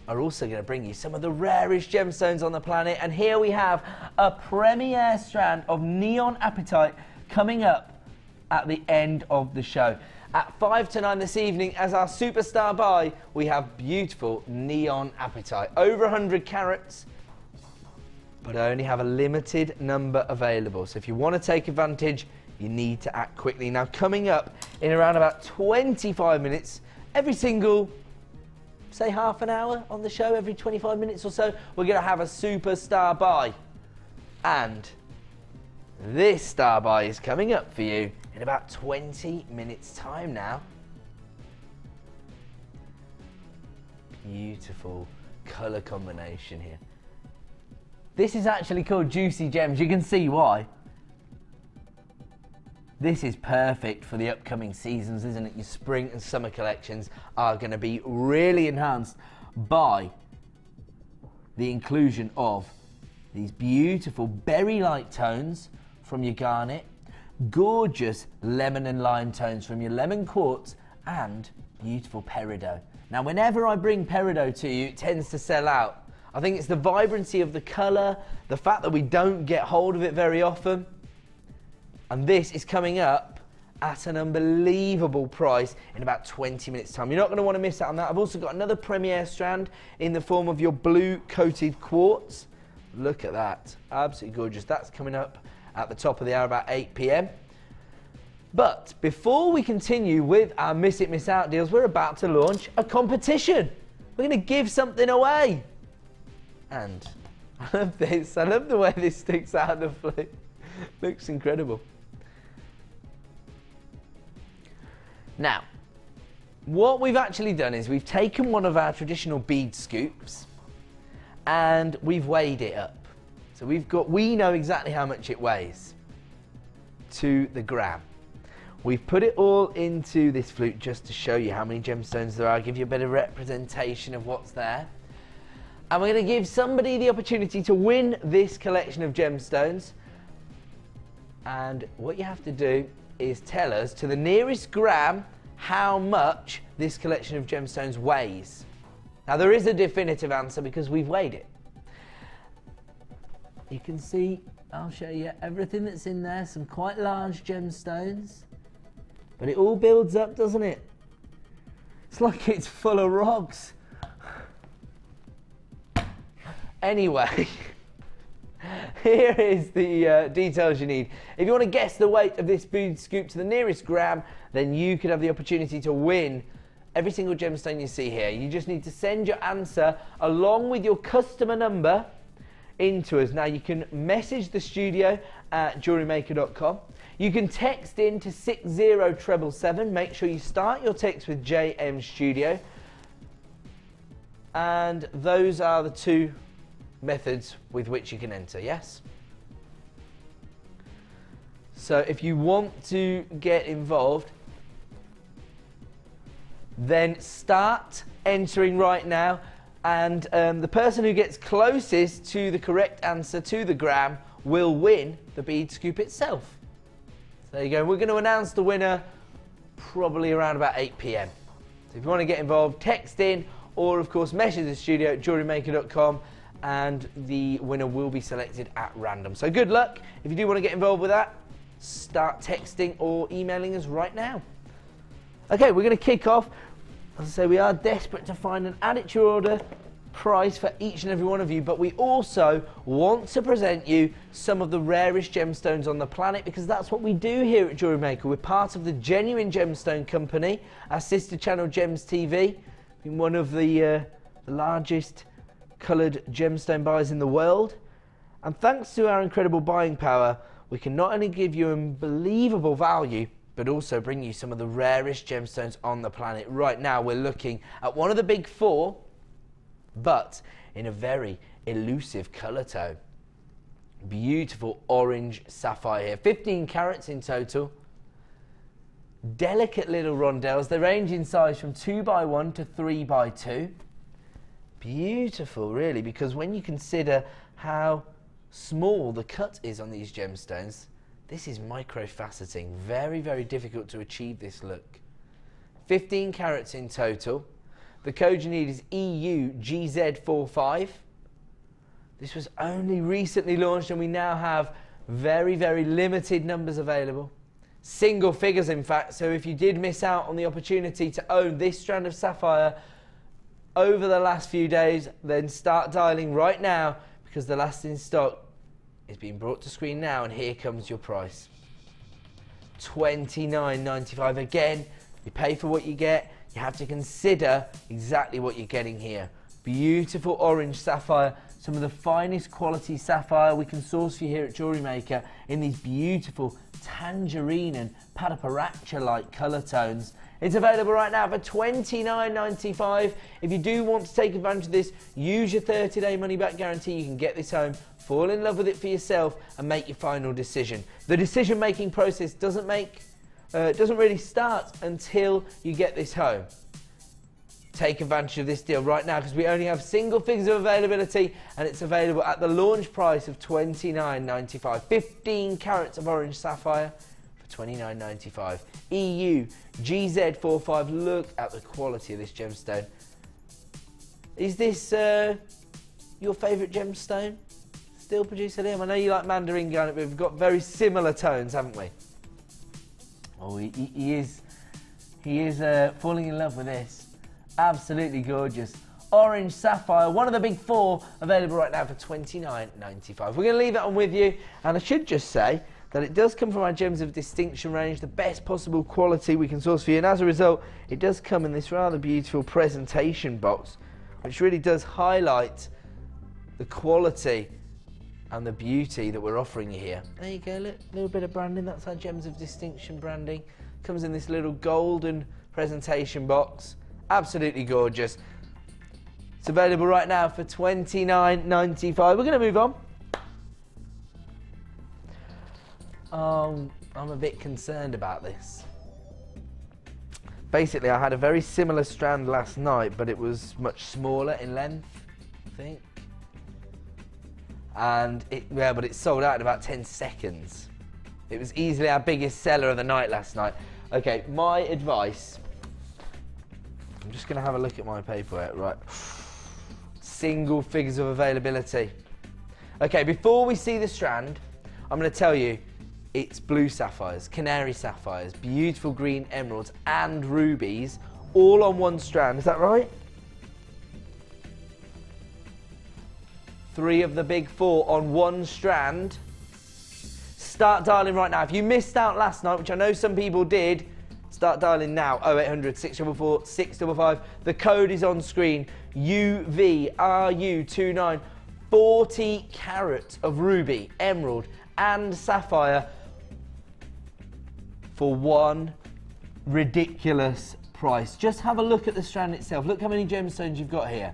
[SPEAKER 3] are also going to bring you some of the rarest gemstones on the planet. And here we have a premiere strand of neon apatite coming up at the end of the show. At 5 to 9 this evening, as our superstar buy, we have beautiful neon apatite. Over 100 carats, but I only have a limited number available. So if you want to take advantage, you need to act quickly. Now, coming up in around about 25 minutes, every single, say half an hour on the show, every 25 minutes or so, we're going to have a superstar buy. And this star buy is coming up for you in about 20 minutes time now. Beautiful colour combination here. This is actually called Juicy Gems. You can see why. This is perfect for the upcoming seasons, isn't it? Your spring and summer collections are going to be really enhanced by the inclusion of these beautiful berry-like tones from your garnet, gorgeous lemon and lime tones from your lemon quartz, and beautiful peridot. Now, whenever I bring peridot to you, it tends to sell out. I think it's the vibrancy of the colour, the fact that we don't get hold of it very often. And this is coming up at an unbelievable price in about 20 minutes time. You're not going to want to miss out on that. I've also got another premiere strand in the form of your blue coated quartz. Look at that, absolutely gorgeous. That's coming up at the top of the hour, about 8 PM. But before we continue with our Miss It, Miss Out deals, we're about to launch a competition. We're going to give something away. And I love this. I love the way this sticks out of the flip. Looks incredible. Now, what we've actually done is we've taken one of our traditional bead scoops and we've weighed it up. So we know exactly how much it weighs to the gram. We've put it all into this flute just to show you how many gemstones there are, give you a bit of representation of what's there. And we're going to give somebody the opportunity to win this collection of gemstones. And what you have to do is tell us to the nearest gram how much this collection of gemstones weighs. Now there is a definitive answer because we've weighed it. You can see, I'll show you everything that's in there, some quite large gemstones. But it all builds up, doesn't it? It's like it's full of rocks. Anyway, here is the details you need. If you want to guess the weight of this bead scoop to the nearest gram, then you could have the opportunity to win every single gemstone you see here. You just need to send your answer along with your customer number into us. Now you can message the studio at jewellerymaker.com. You can text in to 60777. Make sure you start your text with JM Studio. And those are the two methods with which you can enter, yes? So if you want to get involved, then start entering right now. And the person who gets closest to the correct answer to the gram will win the bead scoop itself. So there you go. We're going to announce the winner probably around about 8 PM. So if you want to get involved, text in or of course message the studio at jewellerymaker.com and the winner will be selected at random. So good luck. If you do want to get involved with that, start texting or emailing us right now. Okay, we're going to kick off. As I say, we are desperate to find an add it to your order prize for each and every one of you, but we also want to present you some of the rarest gemstones on the planet, because that's what we do here at Jewellery Maker. We're part of the Genuine Gemstone Company, our sister channel Gems TV, being one of the largest coloured gemstone buyers in the world. And thanks to our incredible buying power, we can not only give you unbelievable value, but also bring you some of the rarest gemstones on the planet. Right now we're looking at one of the big four, but in a very elusive colour tone. Beautiful orange sapphire here, 15 carats in total. Delicate little rondelles, they range in size from 2x1 to 3x2. Beautiful really, because when you consider how small the cut is on these gemstones, this is micro-faceting, very, very difficult to achieve this look. 15 carats in total. The code you need is EUGZ45. This was only recently launched and we now have very, very limited numbers available. Single figures in fact, so if you did miss out on the opportunity to own this strand of sapphire over the last few days, then start dialing right now, because the last in stock is being brought to screen now, and here comes your price. $29.95. Again, you pay for what you get. You have to consider exactly what you're getting here. Beautiful orange sapphire, some of the finest quality sapphire we can source for you here at Jewellery Maker in these beautiful tangerine and pataparacha-like colour tones. It's available right now for $29.95. If you do want to take advantage of this, use your 30-day money-back guarantee. You can get this home, fall in love with it for yourself, and make your final decision. The decision-making process doesn't really start until you get this home. Take advantage of this deal right now, because we only have single figures of availability, and it's available at the launch price of $29.95. 15 carats of orange sapphire for $29.95. EU GZ45. Look at the quality of this gemstone. Is this your favourite gemstone? Still, producer Liam? I know you like mandarin garnet, but we've got very similar tones, haven't we? Oh, he is falling in love with this. Absolutely gorgeous. Orange sapphire, one of the big four, available right now for $29.95. We're going to leave that on with you, and I should just say that it does come from our Gems of Distinction range, the best possible quality we can source for you, and as a result it does come in this rather beautiful presentation box, which really does highlight the quality and the beauty that we're offering you here. There you go, look, a little bit of branding, that's our Gems of Distinction branding. Comes in this little golden presentation box, absolutely gorgeous. It's available right now for $29.95. We're going to move on. I'm a bit concerned about this. Basically, I had a very similar strand last night, but it was much smaller in length, I think. And but it sold out in about 10 seconds. It was easily our biggest seller of the night last night. Okay, my advice, I'm just going to have a look at my paperwork, right. Single figures of availability. Okay, before we see the strand, I'm going to tell you, it's blue sapphires, canary sapphires, beautiful green emeralds and rubies, all on one strand. Is that right? 3 of the big 4 on one strand. Start dialing right now. If you missed out last night, which I know some people did, start dialing now. 0800 644 655. The code is on screen. UVRU29. 40 carats of ruby, emerald and sapphire for one ridiculous price. Just have a look at the strand itself. Look how many gemstones you've got here.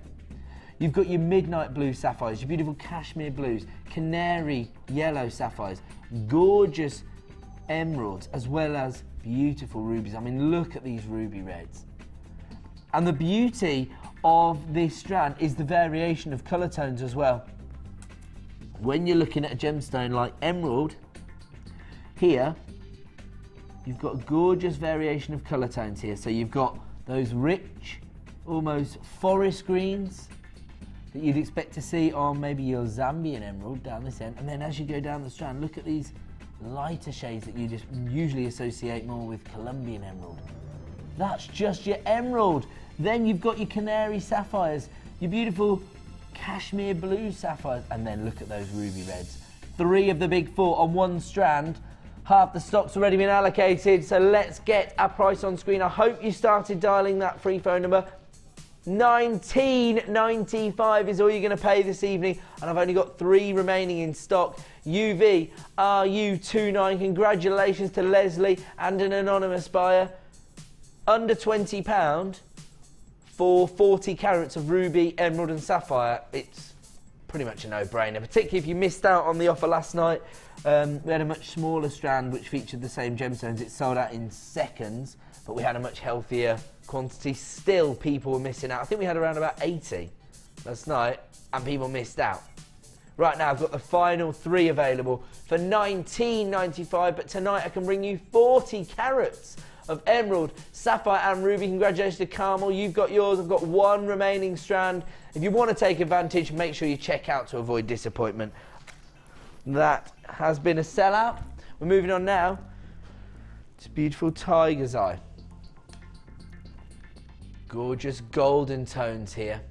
[SPEAKER 3] You've got your midnight blue sapphires, your beautiful cashmere blues, canary yellow sapphires, gorgeous emeralds, as well as beautiful rubies. I mean, look at these ruby reds. And the beauty of this strand is the variation of colour tones as well. When you're looking at a gemstone like emerald, here, you've got a gorgeous variation of colour tones here. So you've got those rich, almost forest greens that you'd expect to see on maybe your Zambian emerald down this end. And then as you go down the strand, look at these lighter shades that you just usually associate more with Colombian emerald. That's just your emerald. Then you've got your canary sapphires, your beautiful cashmere blue sapphires, and then look at those ruby reds. 3 of the big 4 on one strand. Half the stock's already been allocated, so let's get our price on screen. I hope you started dialing that free phone number. $19.95 is all you're going to pay this evening, and I've only got 3 remaining in stock. UVRU29, congratulations to Leslie and an anonymous buyer. Under £20 for 40 carats of ruby, emerald and sapphire. It's pretty much a no-brainer, particularly if you missed out on the offer last night. We had a much smaller strand which featured the same gemstones. It sold out in seconds, but we had a much healthier quantity. Still, people were missing out. I think we had around about 80 last night, and people missed out. Right now, I've got the final 3 available for $19.95, but tonight I can bring you 40 carats of emerald, sapphire and ruby. Congratulations to Carmel, you've got yours. I've got 1 remaining strand. If you want to take advantage, make sure you check out to avoid disappointment. That has been a sellout. We're moving on now to beautiful Tiger's Eye. Gorgeous golden tones here.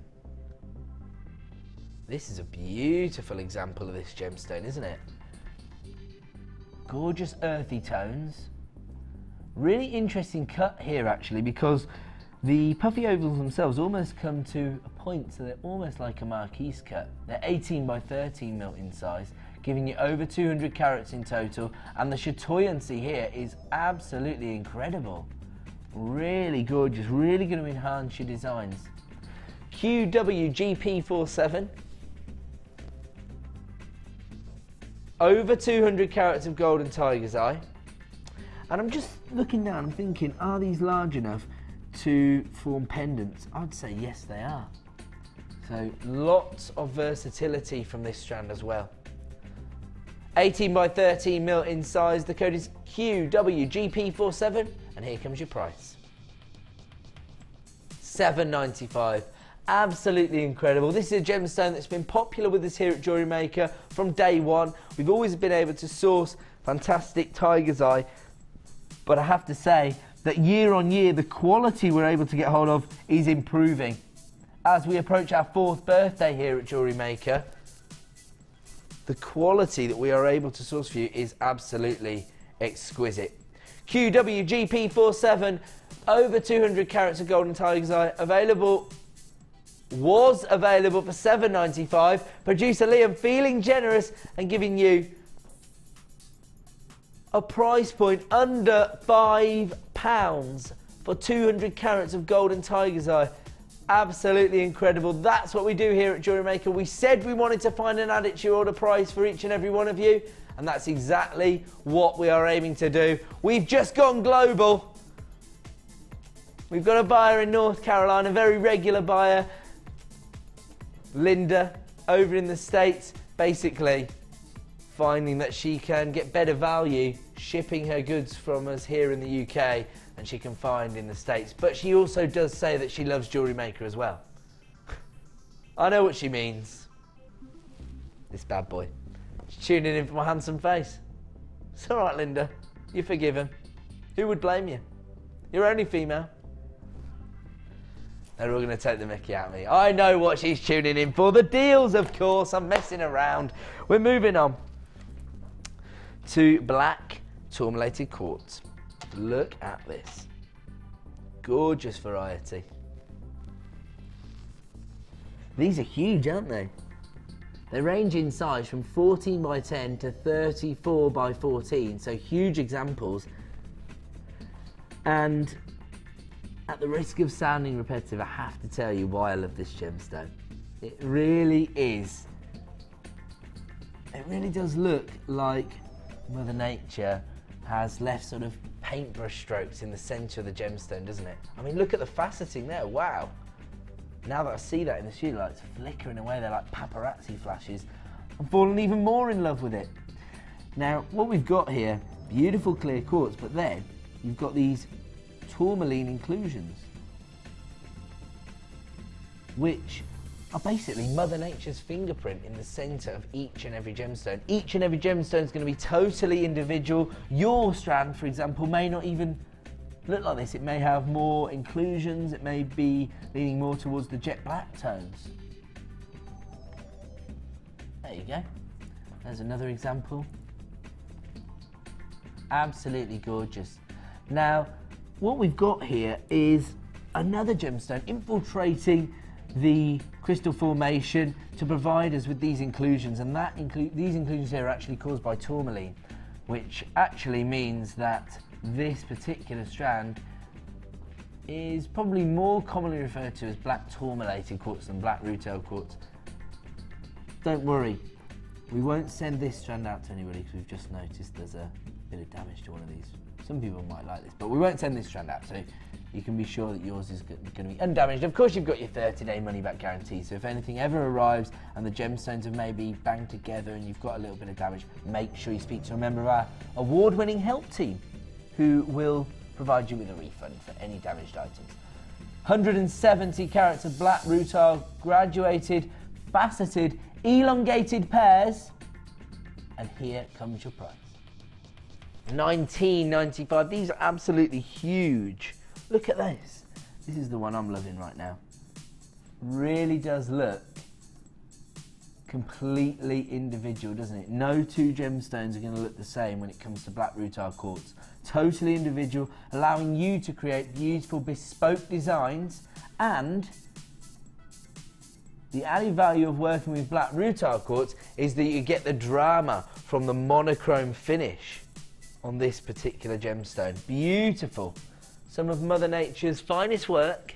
[SPEAKER 3] This is a beautiful example of this gemstone, isn't it? Gorgeous earthy tones. Really interesting cut here actually, because the puffy ovals themselves almost come to a point, so they're almost like a marquise cut. They're 18 by 13 mil in size, giving you over 200 carats in total, and the chatoyancy here is absolutely incredible. Really gorgeous, really going to enhance your designs. QWGP47. Over 200 carats of golden Tiger's Eye. And I'm just looking down, I'm thinking, are these large enough to form pendants? I'd say yes, they are. So lots of versatility from this strand as well. 18 by 13 mil in size. The code is QWGP47, and here comes your price. $7.95. Absolutely incredible. This is a gemstone that's been popular with us here at Jewellery Maker from day one. We've always been able to source fantastic Tiger's Eye, but I have to say that year on year, the quality we're able to get hold of is improving. As we approach our 4th birthday here at Jewellery Maker, the quality that we are able to source for you is absolutely exquisite. QWGP47, over 200 carats of Golden Tiger's Eye, was available for $7.95. Producer Liam feeling generous and giving you a price point under £5 for 200 carats of Golden Tiger's Eye. Absolutely incredible. That's what we do here at Jewellery Maker. We said we wanted to find an added to your order price for each and every one of you, and that's exactly what we are aiming to do. We've just gone global. We've got a buyer in North Carolina, a very regular buyer, Linda, over in the States, basically finding that she can get better value shipping her goods from us here in the UK and she can find in the States. But she also does say that she loves Jewellery Maker as well. I know what she means. This bad boy. She's tuning in for my handsome face. It's all right, Linda. You're forgiven. Who would blame you? You're only female. They're all going to take the mickey out of me. I know what she's tuning in for. The deals, of course. I'm messing around. We're moving on to black tourmalated quartz. Look at this. Gorgeous variety. These are huge, aren't they? They range in size from 14 by 10 to 34 by 14, so huge examples. And at the risk of sounding repetitive, I have to tell you why I love this gemstone. It really is. It really does look like Mother Nature has left sort of paintbrush strokes in the centre of the gemstone, doesn't it? I mean, look at the faceting there, wow. Now that I see that in the studio lights flickering away, they're like paparazzi flashes, I'm falling even more in love with it. Now, what we've got here, beautiful clear quartz, but then you've got these tourmaline inclusions, which are basically Mother Nature's fingerprint in the centre of each and every gemstone. Each and every gemstone is going to be totally individual. Your strand, for example, may not even look like this. It may have more inclusions. It may be leaning more towards the jet black tones. There you go. There's another example. Absolutely gorgeous. Now, what we've got here is another gemstone infiltrating the crystal formation to provide us with these inclusions, and these inclusions here are actually caused by tourmaline, which actually means that this particular strand is probably more commonly referred to as black tourmalated quartz than black rutile quartz. Don't worry, we won't send this strand out to anybody because we've just noticed there's a bit of damage to one of these. Some people might like this, but we won't send this strand out, so you can be sure that yours is going to be undamaged. Of course, you've got your 30-day money-back guarantee, so if anything ever arrives and the gemstones have maybe banged together and you've got a little bit of damage, make sure you speak to a member of our award-winning help team who will provide you with a refund for any damaged items. 170 carats of black rutile, graduated, faceted, elongated pairs, and here comes your price. $19.95. These are absolutely huge. Look at this. This is the one I'm loving right now. Really does look completely individual, doesn't it? No two gemstones are going to look the same when it comes to black rutile quartz. Totally individual, allowing you to create beautiful bespoke designs, and the added value of working with black rutile quartz is that you get the drama from the monochrome finish on this particular gemstone. Beautiful. Some of Mother Nature's finest work.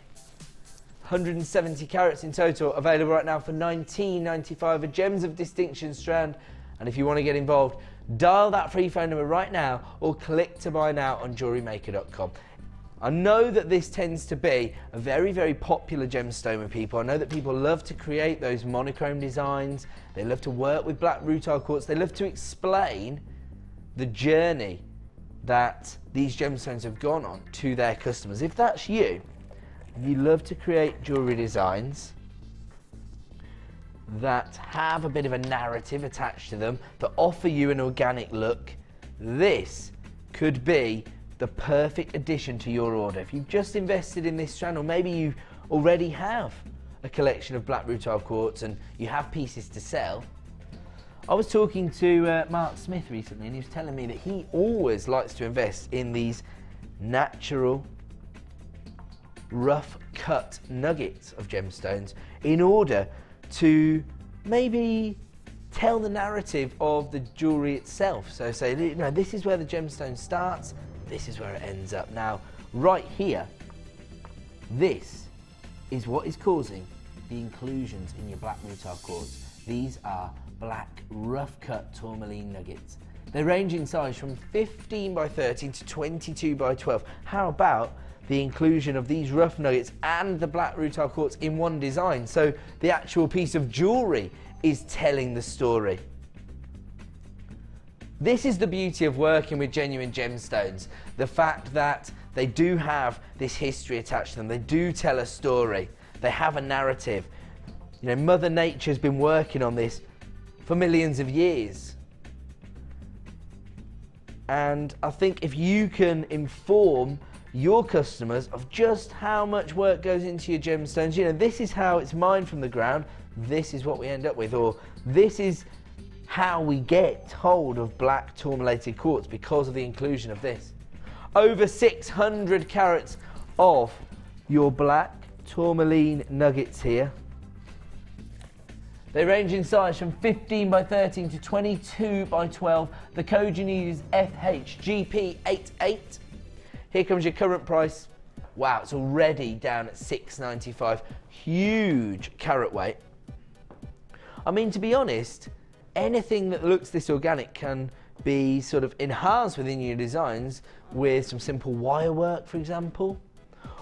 [SPEAKER 3] 170 carats in total, available right now for $19.95, a Gems of Distinction strand. And if you want to get involved, dial that free phone number right now or click to buy now on JewelleryMaker.com. I know that this tends to be a very, very popular gemstone with people. I know that people love to create those monochrome designs. They love to work with black rutile quartz. They love to explain the journey that these gemstones have gone on to their customers. If that's you, and you love to create jewellery designs that have a bit of a narrative attached to them, that offer you an organic look, this could be the perfect addition to your order. If you've just invested in this strand, or maybe you already have a collection of black rutile quartz and you have pieces to sell, I was talking to Mark Smith recently, and he was telling me that he always likes to invest in these natural, rough cut nuggets of gemstones in order to maybe tell the narrative of the jewellery itself. So say, you know, this is where the gemstone starts, this is where it ends up. Now, right here, this is what is causing the inclusions in your black rutile quartz. These are black, rough cut tourmaline nuggets. They range in size from 15 by 13 to 22 by 12. How about the inclusion of these rough nuggets and the black rutile quartz in one design? So the actual piece of jewellery is telling the story. This is the beauty of working with genuine gemstones. The fact that they do have this history attached to them. They do tell a story. They have a narrative. You know, Mother Nature's been working on this for millions of years. And I think if you can inform your customers of just how much work goes into your gemstones, you know, this is how it's mined from the ground, this is what we end up with, or this is how we get hold of black tourmalated quartz because of the inclusion of this. Over 600 carats of your black tourmaline nuggets here. They range in size from 15 by 13 to 22 by 12. The code you need is FHGP88. Here comes your current price. Wow, it's already down at $6.95. Huge carat weight. I mean, to be honest, anything that looks this organic can be sort of enhanced within your designs with some simple wire work, for example.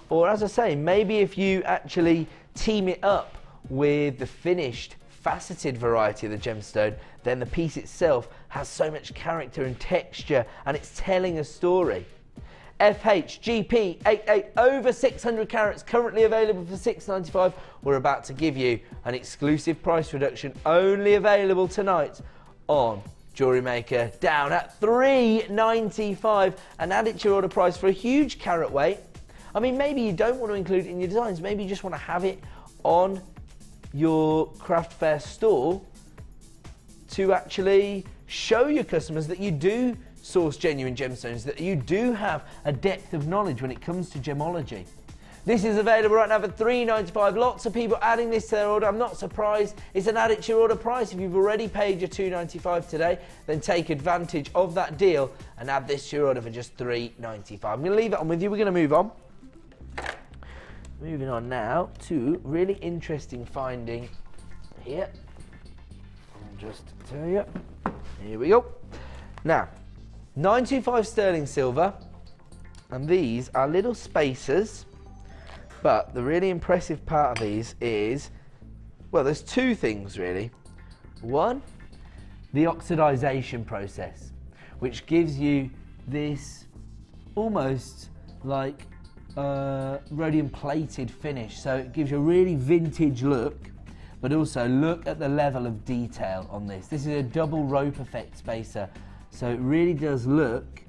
[SPEAKER 3] Or as I say, maybe if you actually team it up with the finished faceted variety of the gemstone, then the piece itself has so much character and texture, and it's telling a story. FHGP88, over 600 carats, currently available for $6.95. We're about to give you an exclusive price reduction, only available tonight on Jewellery Maker, down at $3.95, and add it to your order price for a huge carat weight. I mean, maybe you don't want to include it in your designs, maybe you just want to have it on your craft fair store to actually show your customers that you do source genuine gemstones, that you do have a depth of knowledge when it comes to gemology. This is available right now for $3.95. Lots of people adding this to their order. I'm not surprised. It's an add it to your order price. If you've already paid your $2.95 today, then take advantage of that deal and add this to your order for just $3.95. I'm going to leave it on with you. We're going to move on. Moving on now to really interesting finding here. I'll just tell you. Here we go. Now, 925 sterling silver, and these are little spacers, but the really impressive part of these is, well, there's two things really. One, the oxidization process, which gives you this almost like rhodium plated finish, so it gives you a really vintage look, but also look at the level of detail on this. This is a double rope effect spacer, so it really does look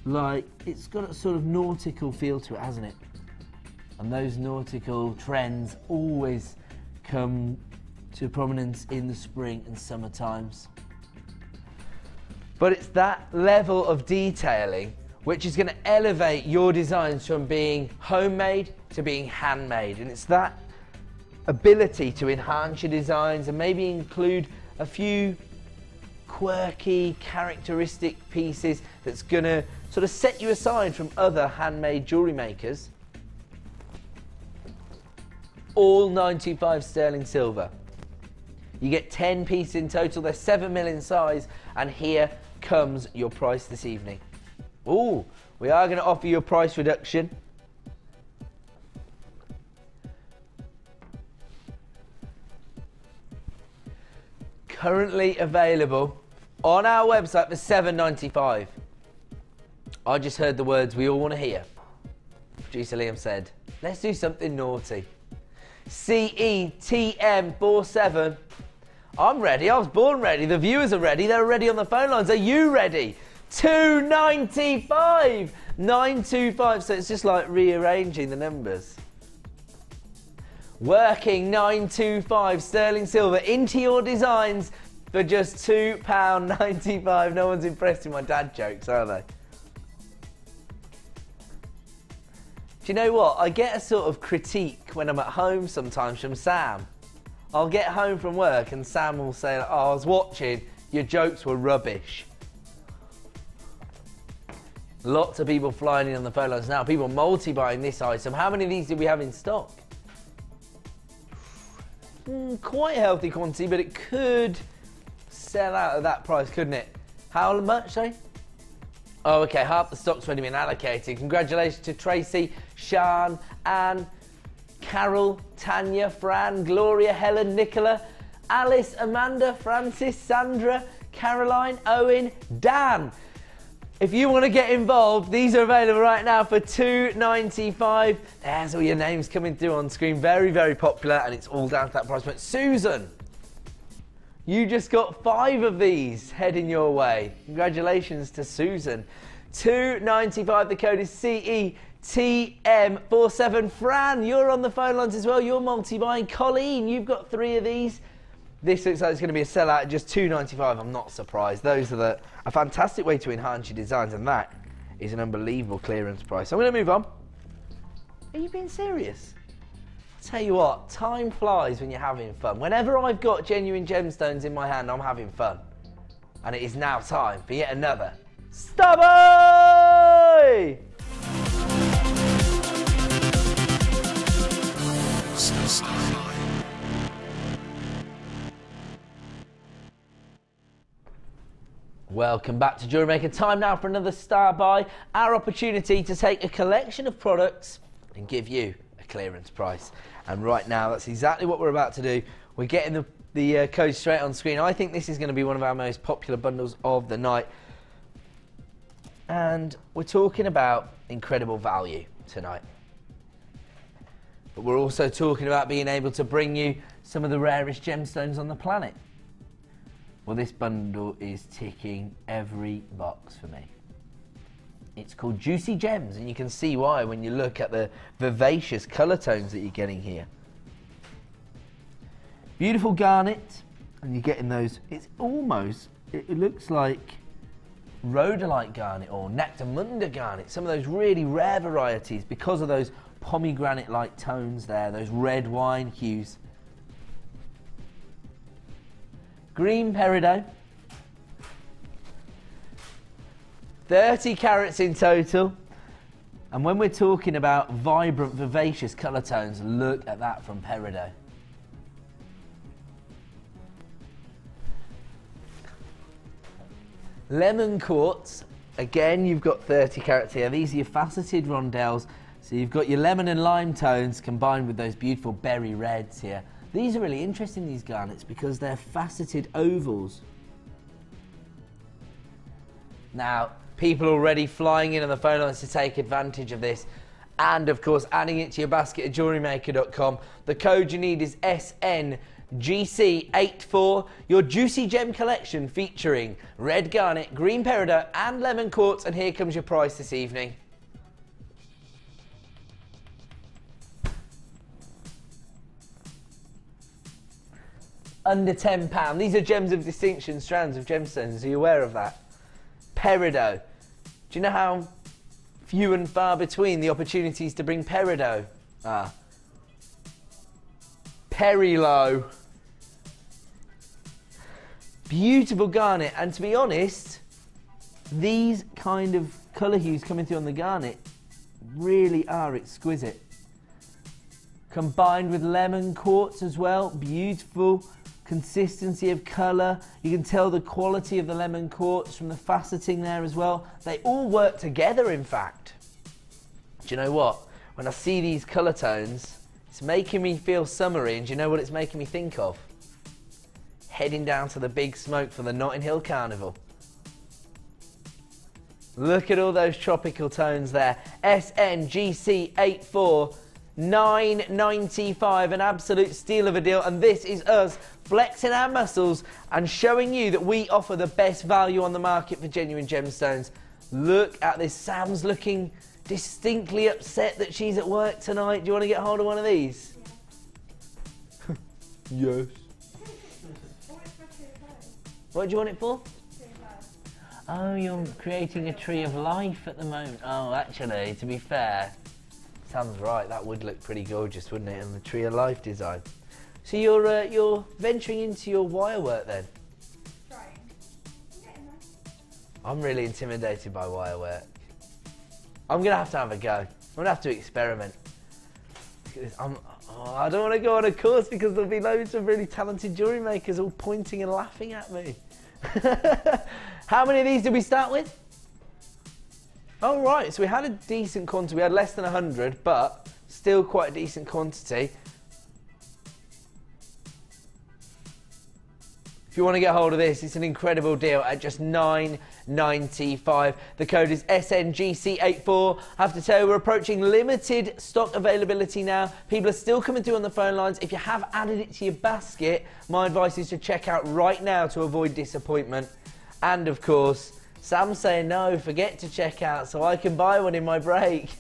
[SPEAKER 3] like it's got a sort of nautical feel to it, hasn't it? And those nautical trends always come to prominence in the spring and summer times. But it's that level of detailing which is going to elevate your designs from being homemade to being handmade. And it's that ability to enhance your designs and maybe include a few quirky, characteristic pieces that's going to sort of set you aside from other handmade jewellery makers. All 925 sterling silver. You get 10 pieces in total, they're 7mm in size, and here comes your price this evening. Ooh, we are going to offer you a price reduction. Currently available on our website for $7.95. I just heard the words we all want to hear. Producer Liam said, let's do something naughty. CETM47. I'm ready, I was born ready, the viewers are ready, they're ready on the phone lines. Are you ready? $2.95, 925, so it's just like rearranging the numbers. Working 925 sterling silver into your designs for just £2.95. No one's impressed with my dad jokes, are they? Do you know what? I get a sort of critique when I'm at home sometimes from Sam. I'll get home from work and Sam will say, oh, I was watching, your jokes were rubbish. Lots of people flying in on the phone lines now. People multi-buying this item. How many of these did we have in stock? Quite a healthy quantity, but it could sell out at that price, couldn't it? How much, sorry? Oh, okay, half the stock's already been allocated. Congratulations to Tracy, Sian, Anne, Carol, Tanya, Fran, Gloria, Helen, Nicola, Alice, Amanda, Francis, Sandra, Caroline, Owen, Dan. If you want to get involved, these are available right now for £2.95. There's all your names coming through on screen. Very, very popular, and it's all down to that price point. Susan, you just got 5 of these heading your way. Congratulations to Susan. £2.95. The code is CETM47. Fran, you're on the phone lines as well. You're multi-buying. Colleen, you've got 3 of these. This looks like it's going to be a sellout at just £2.95. I'm not surprised. Those are a fantastic way to enhance your designs, and that is an unbelievable clearance price. So I'm going to move on. Are you being serious? I'll tell you what, time flies when you're having fun. Whenever I've got genuine gemstones in my hand, I'm having fun. And it is now time for yet another Stubby! Welcome back to Jewellery Maker. Time now for another Star Buy. Our opportunity to take a collection of products and give you a clearance price. And right now, that's exactly what we're about to do. We're getting the code straight on screen. I think this is going to be one of our most popular bundles of the night. And we're talking about incredible value tonight. But we're also talking about being able to bring you some of the rarest gemstones on the planet. Well, this bundle is ticking every box for me. It's called Juicy Gems, and you can see why when you look at the vivacious colour tones that you're getting here. Beautiful garnet, and you're getting those, it looks like rhodolite garnet or nectamunda garnet, some of those really rare varieties because of those pomegranate-like tones there, those red wine hues. Green peridot, 30 carats in total. And when we're talking about vibrant, vivacious colour tones, look at that from peridot. Lemon quartz, again you've got 30 carats here. These are your faceted rondelles. So you've got your lemon and lime tones combined with those beautiful berry reds here. These are really interesting, these garnets, because they're faceted ovals. Now, people already flying in on the phone lines to take advantage of this. And, of course, adding it to your basket at JewelleryMaker.com. The code you need is SNGC84. Your Juicy Gem collection featuring red garnet, green peridot and lemon quartz. And here comes your price this evening. Under £10. These are gems of distinction, strands of gemstones. Are you aware of that? Peridot. Do you know how few and far between the opportunities to bring peridot are? Perilot. Beautiful garnet, and to be honest, these kind of colour hues coming through on the garnet really are exquisite. Combined with lemon quartz as well, beautiful consistency of colour. You can tell the quality of the lemon quartz from the faceting there as well. They all work together, in fact. Do you know what? When I see these colour tones, it's making me feel summery, and do you know what it's making me think of? Heading down to the big smoke for the Notting Hill Carnival. Look at all those tropical tones there. SNGC84. $9.95, an absolute steal of a deal, and this is us flexing our muscles and showing you that we offer the best value on the market for genuine gemstones. Look at this. Sam's looking distinctly upset that she's at work tonight. Do you want to get hold of one of these? Yes. What do you want it for? Oh, you're creating a tree of life at the moment. Oh, actually, to be fair, Sam's right. That would look pretty gorgeous, wouldn't it, in the tree of life design? So you're venturing into your wire work then?
[SPEAKER 9] Trying. I'm getting there.
[SPEAKER 3] I'm really intimidated by wire work. I'm gonna have a go. I'm gonna have to experiment. I don't want to go on a course because there'll be loads of really talented jewellery makers all pointing and laughing at me. How many of these did we start with? Oh right, so we had a decent quantity. We had less than 100, but still quite a decent quantity. If you want to get hold of this, it's an incredible deal at just $9.95. The code is SNGC84. I have to tell you, we're approaching limited stock availability now. People are still coming through on the phone lines. If you have added it to your basket, my advice is to check out right now to avoid disappointment. And of course, Sam's saying no, forget to check out so I can buy one in my break.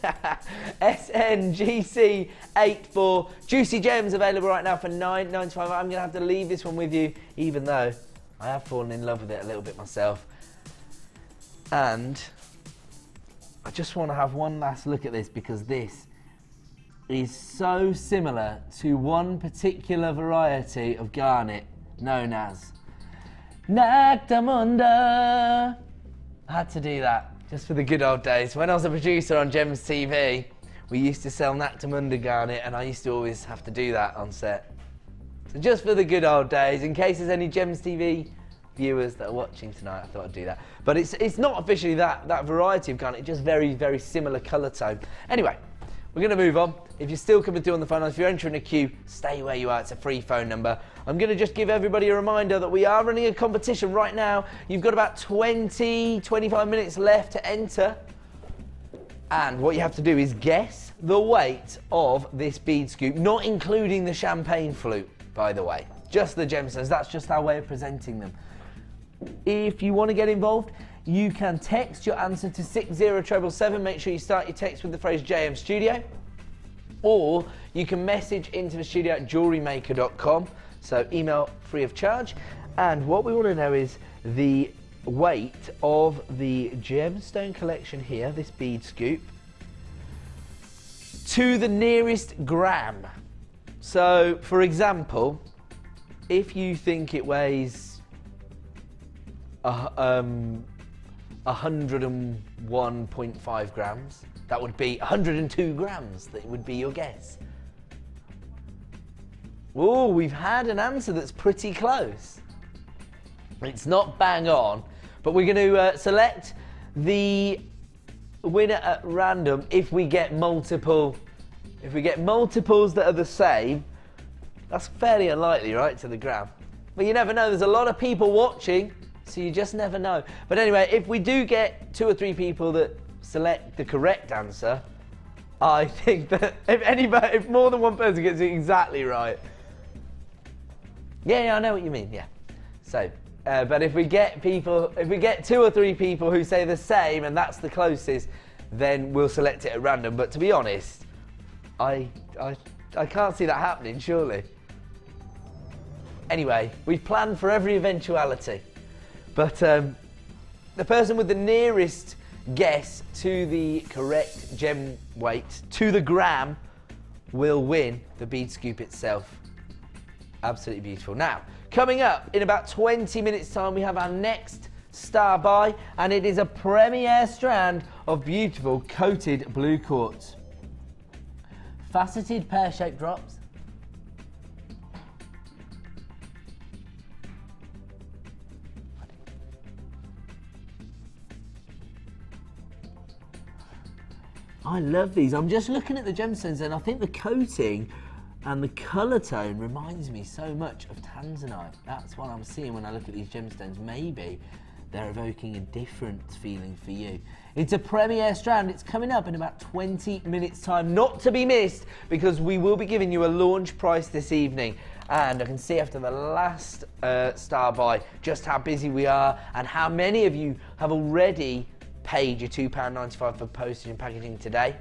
[SPEAKER 3] SNGC84. Juicy Gems available right now for $9.95. I'm going to have to leave this one with you, even though I have fallen in love with it a little bit myself. And I just want to have one last look at this because this is so similar to one particular variety of garnet known as Nactamunda. I had to do that just for the good old days. When I was a producer on Gems TV, we used to sell Nactamunda garnet and I used to always have to do that on set. So just for the good old days, in case there's any Gems TV viewers that are watching tonight, I thought I'd do that. But it's not officially that variety of garnet, just very, very similar colour tone. Anyway, we're going to move on. If you're still coming through on the phone lines, if you're entering a queue, stay where you are. It's a free phone number. I'm going to just give everybody a reminder that we are running a competition right now. You've got about 20, 25 minutes left to enter. And what you have to do is guess the weight of this bead scoop, not including the champagne flute, by the way. Just the gemstones. That's just our way of presenting them. If you want to get involved, you can text your answer to 60777. Make sure you start your text with the phrase JM Studio. Or you can message into the studio at JewelleryMaker.com. So email free of charge. And what we want to know is the weight of the gemstone collection here, this bead scoop, to the nearest gram. So, for example, if you think it weighs 101.5 grams, that would be 102 grams, that would be your guess. Oh, we've had an answer that's pretty close. It's not bang on, but we're going to select the winner at random if we get multiples that are the same. That's fairly unlikely, right, to the gram. But you never know, there's a lot of people watching, so you just never know. But anyway, if we do get 2 or 3 people that select the correct answer, I think that if more than one person gets it exactly right. Yeah, I know what you mean, yeah. So, but if we get 2 or 3 people who say the same and that's the closest, then we'll select it at random. But to be honest, I can't see that happening, surely. Anyway, we've planned for every eventuality. But the person with the nearest guess to the correct gem weight, to the gram, will win the bead scoop itself. Absolutely beautiful. Now, coming up in about 20 minutes time, we have our next star buy, and it is a premiere strand of beautiful coated blue quartz. Faceted pear-shaped drops. I love these. I'm just looking at the gemstones and I think the coating and the colour tone reminds me so much of tanzanite. That's what I'm seeing when I look at these gemstones. Maybe they're evoking a different feeling for you. It's a premiere strand. It's coming up in about 20 minutes time, not to be missed, because we will be giving you a launch price this evening. And I can see after the last star buy just how busy we are and how many of you have already paid your £2.95 for postage and packaging today.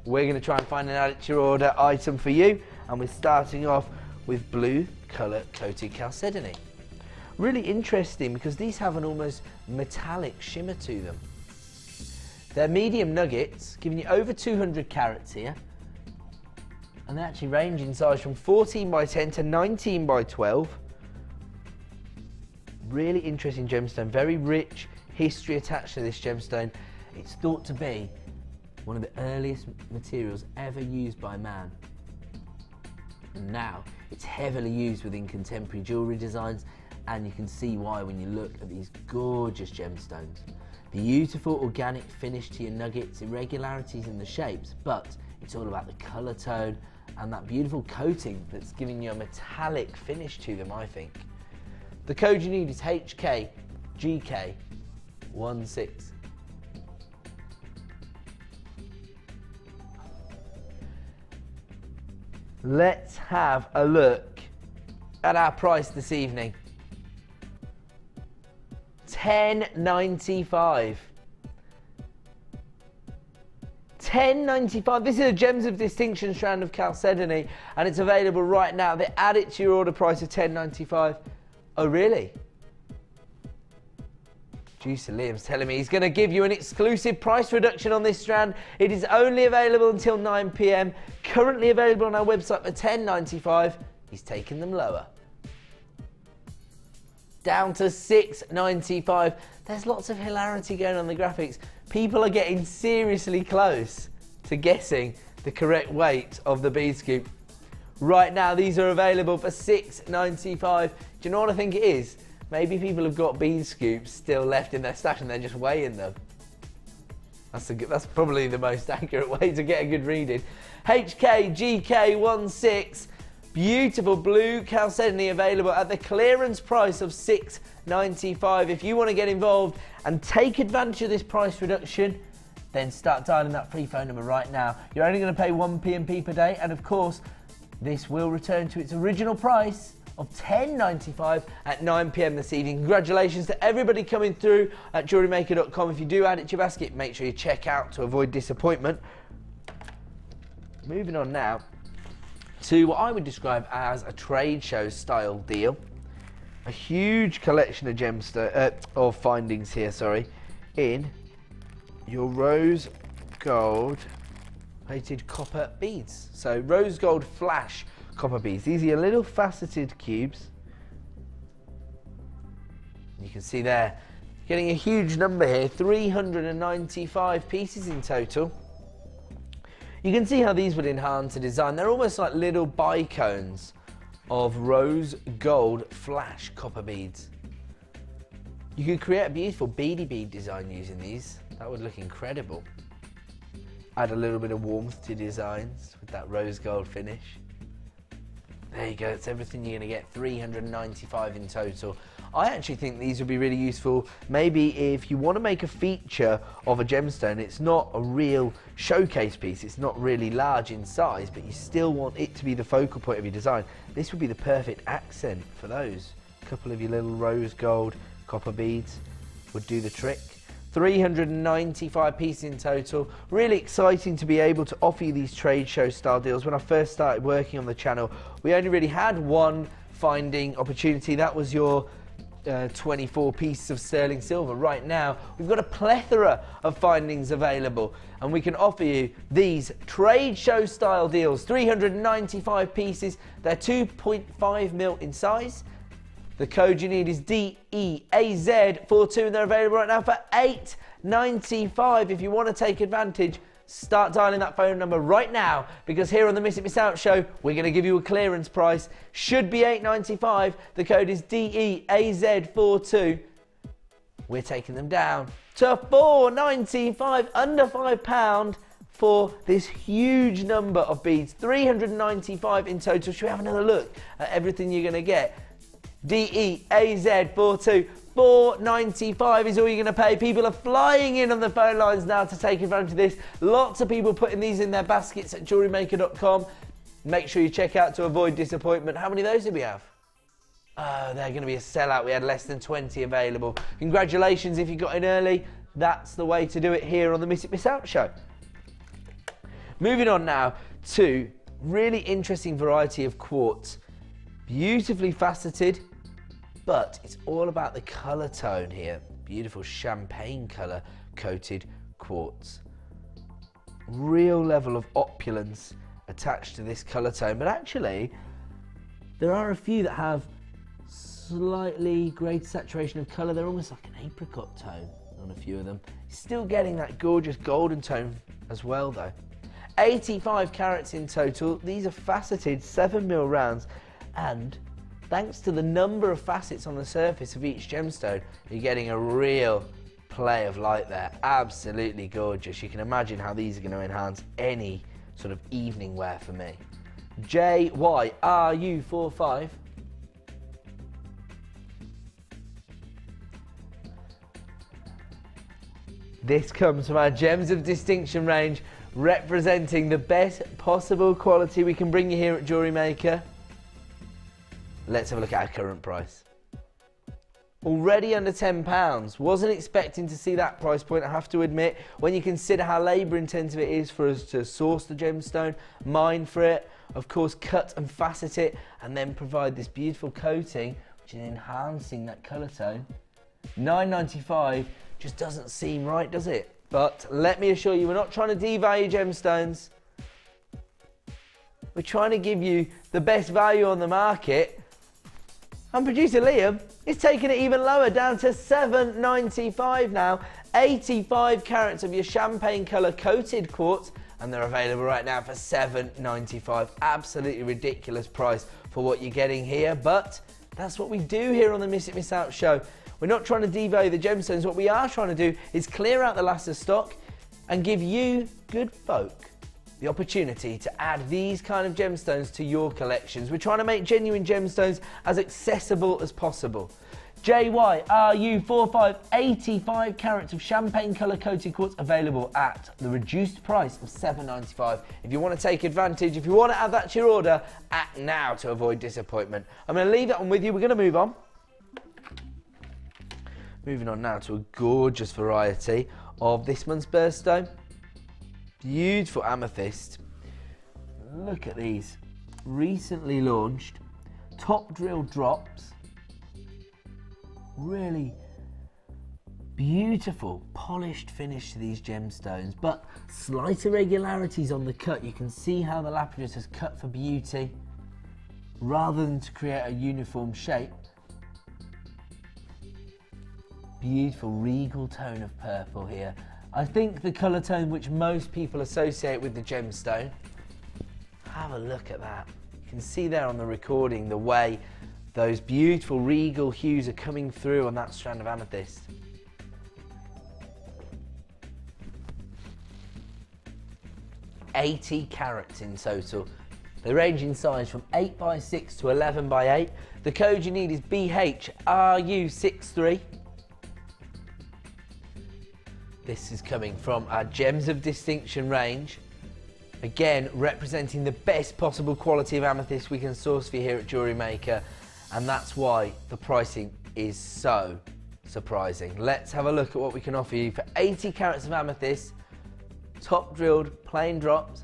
[SPEAKER 3] We're going to try and find an add to your order item for you, and we're starting off with blue colour coated chalcedony. Really interesting because these have an almost metallic shimmer to them. They're medium nuggets, giving you over 200 carats here. And they actually range in size from 14 by 10 to 19 by 12. Really interesting gemstone, very rich history attached to this gemstone. It's thought to be one of the earliest materials ever used by man. And now it's heavily used within contemporary jewellery designs, and you can see why when you look at these gorgeous gemstones. Beautiful organic finish to your nuggets, irregularities in the shapes, but it's all about the colour tone and that beautiful coating that's giving you a metallic finish to them, I think. The code you need is HKGK16. Let's have a look at our price this evening. $10.95. $10.95. This is a Gems of Distinction strand of chalcedony, and it's available right now. They add it to your order price of $10.95. Oh, really? Juicer Liam's telling me he's going to give you an exclusive price reduction on this strand. It is only available until 9 PM. Currently available on our website for $10.95. He's taken them lower. Down to $6.95. There's lots of hilarity going on in the graphics. People are getting seriously close to guessing the correct weight of the bead scoop. Right now, these are available for $6.95. Do you know what I think it is? Maybe people have got bead scoops still left in their stash and they're just weighing them. That's probably the most accurate way to get a good reading. HKGK16, beautiful blue chalcedony available at the clearance price of $6.95. If you want to get involved and take advantage of this price reduction, then start dialing that free phone number right now. You're only going to pay 1 PMP per day, and of course, this will return to its original price of $10.95 at 9 PM this evening. Congratulations to everybody coming through at JewelleryMaker.com. If you do add it to your basket, make sure you check out to avoid disappointment. Moving on now to what I would describe as a trade show style deal. A huge collection of of findings here, in your rose gold plated copper beads. So rose gold flash copper beads. These are your little faceted cubes. You can see there, getting a huge number here, 395 pieces in total. You can see how these would enhance the design. They're almost like little bicones of rose gold flash copper beads. You could create a beautiful beady bead design using these. That would look incredible. Add a little bit of warmth to designs with that rose gold finish. There you go, that's everything you're going to get, 395 in total. I actually think these would be really useful, maybe if you want to make a feature of a gemstone. It's not a real showcase piece, it's not really large in size, but you still want it to be the focal point of your design. This would be the perfect accent for those. A couple of your little rose gold copper beads would do the trick. 395 pieces in total. Really exciting to be able to offer you these trade show style deals. When I first started working on the channel, we only really had one finding opportunity. That was your 24 pieces of sterling silver. Right now, we've got a plethora of findings available, and we can offer you these trade show style deals. 395 pieces. They're 2.5 mil in size. The code you need is DEAZ42, and they're available right now for $8.95. If you want to take advantage, start dialing that phone number right now, because here on the Miss It Miss Out show, we're going to give you a clearance price. Should be $8.95. The code is DEAZ42. We're taking them down to $4.95, under £5 for this huge number of beads. 395 in total. Should we have another look at everything you're going to get? DEAZ42, $4.95 is all you're going to pay. People are flying in on the phone lines now to take advantage of this. Lots of people putting these in their baskets at JewelleryMaker.com. Make sure you check out to avoid disappointment. How many of those did we have? Oh, they're going to be a sellout. We had less than 20 available. Congratulations if you got in early. That's the way to do it here on the Miss It Miss Out show. Moving on now to really interesting variety of quartz. Beautifully faceted, but it's all about the colour tone here. Beautiful champagne colour coated quartz. Real level of opulence attached to this colour tone, but actually there are a few that have slightly greater saturation of colour. They're almost like an apricot tone on a few of them. Still getting that gorgeous golden tone as well though. 85 carats in total. These are faceted 7mm rounds, and thanks to the number of facets on the surface of each gemstone, you're getting a real play of light there. Absolutely gorgeous. You can imagine how these are going to enhance any sort of evening wear for me. JYRU45. This comes from our Gems of Distinction range, representing the best possible quality we can bring you here at Jewellery Maker. Let's have a look at our current price. Already under £10. Wasn't expecting to see that price point, I have to admit, when you consider how labour intensive it is for us to source the gemstone, mine for it, of course cut and facet it, and then provide this beautiful coating which is enhancing that colour tone. £9.95 just doesn't seem right, does it? But let me assure you, we're not trying to devalue gemstones. We're trying to give you the best value on the market. And producer Liam is taking it even lower, down to £7.95 now. 85 carats of your champagne colour coated quartz, and they're available right now for £7.95. Absolutely ridiculous price for what you're getting here, but that's what we do here on the Miss It Miss Out show. We're not trying to devalue the gemstones. What we are trying to do is clear out the last of stock and give you, good folk, the opportunity to add these kind of gemstones to your collections. We're trying to make genuine gemstones as accessible as possible. JYRU45, 85 carats of champagne colour coated quartz, available at the reduced price of £7.95. If you want to take advantage, if you want to add that to your order, act now to avoid disappointment. I'm going to leave that one with you. We're going to move on. Moving on now to a gorgeous variety of this month's birthstone. Beautiful amethyst. Look at these. Recently launched top drill drops. Really beautiful polished finish to these gemstones, but slight irregularities on the cut. You can see how the lapidus has cut for beauty rather than to create a uniform shape. Beautiful regal tone of purple here. I think the colour tone which most people associate with the gemstone. Have a look at that. You can see there on the recording the way those beautiful regal hues are coming through on that strand of amethyst. $80 carats in total. They range in size from 8x6 to 11x8. The code you need is BHRU63. This is coming from our Gems of Distinction range. Again, representing the best possible quality of amethyst we can source for you here at Jewellery Maker. And that's why the pricing is so surprising. Let's have a look at what we can offer you for 80 carats of amethyst, top drilled plain drops.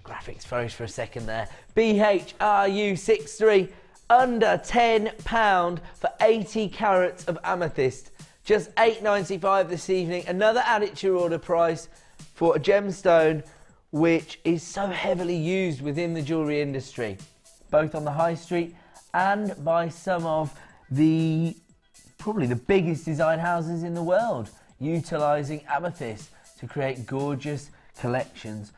[SPEAKER 3] Graphics froze for a second there. BHRU63, under £10 for 80 carats of amethyst. Just $8.95 this evening. Another add it to your order price for a gemstone which is so heavily used within the jewellery industry, both on the high street and by some of the probably the biggest design houses in the world, utilising amethyst to create gorgeous collections.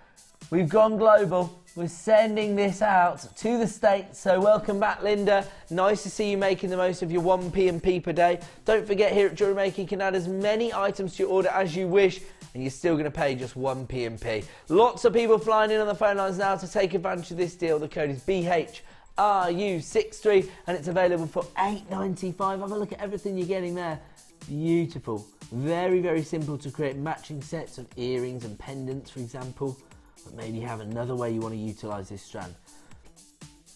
[SPEAKER 3] We've gone global. We're sending this out to the States. So welcome back, Linda. Nice to see you making the most of your 1p&p per day. Don't forget, here at Jewellery Making, you can add as many items to your order as you wish, and you're still going to pay just 1p&p. Lots of people flying in on the phone lines now to take advantage of this deal. The code is BHRU63, and it's available for $8.95. Have a look at everything you're getting there. Beautiful. Very, very simple to create matching sets of earrings and pendants, for example. But maybe you have another way you want to utilise this strand.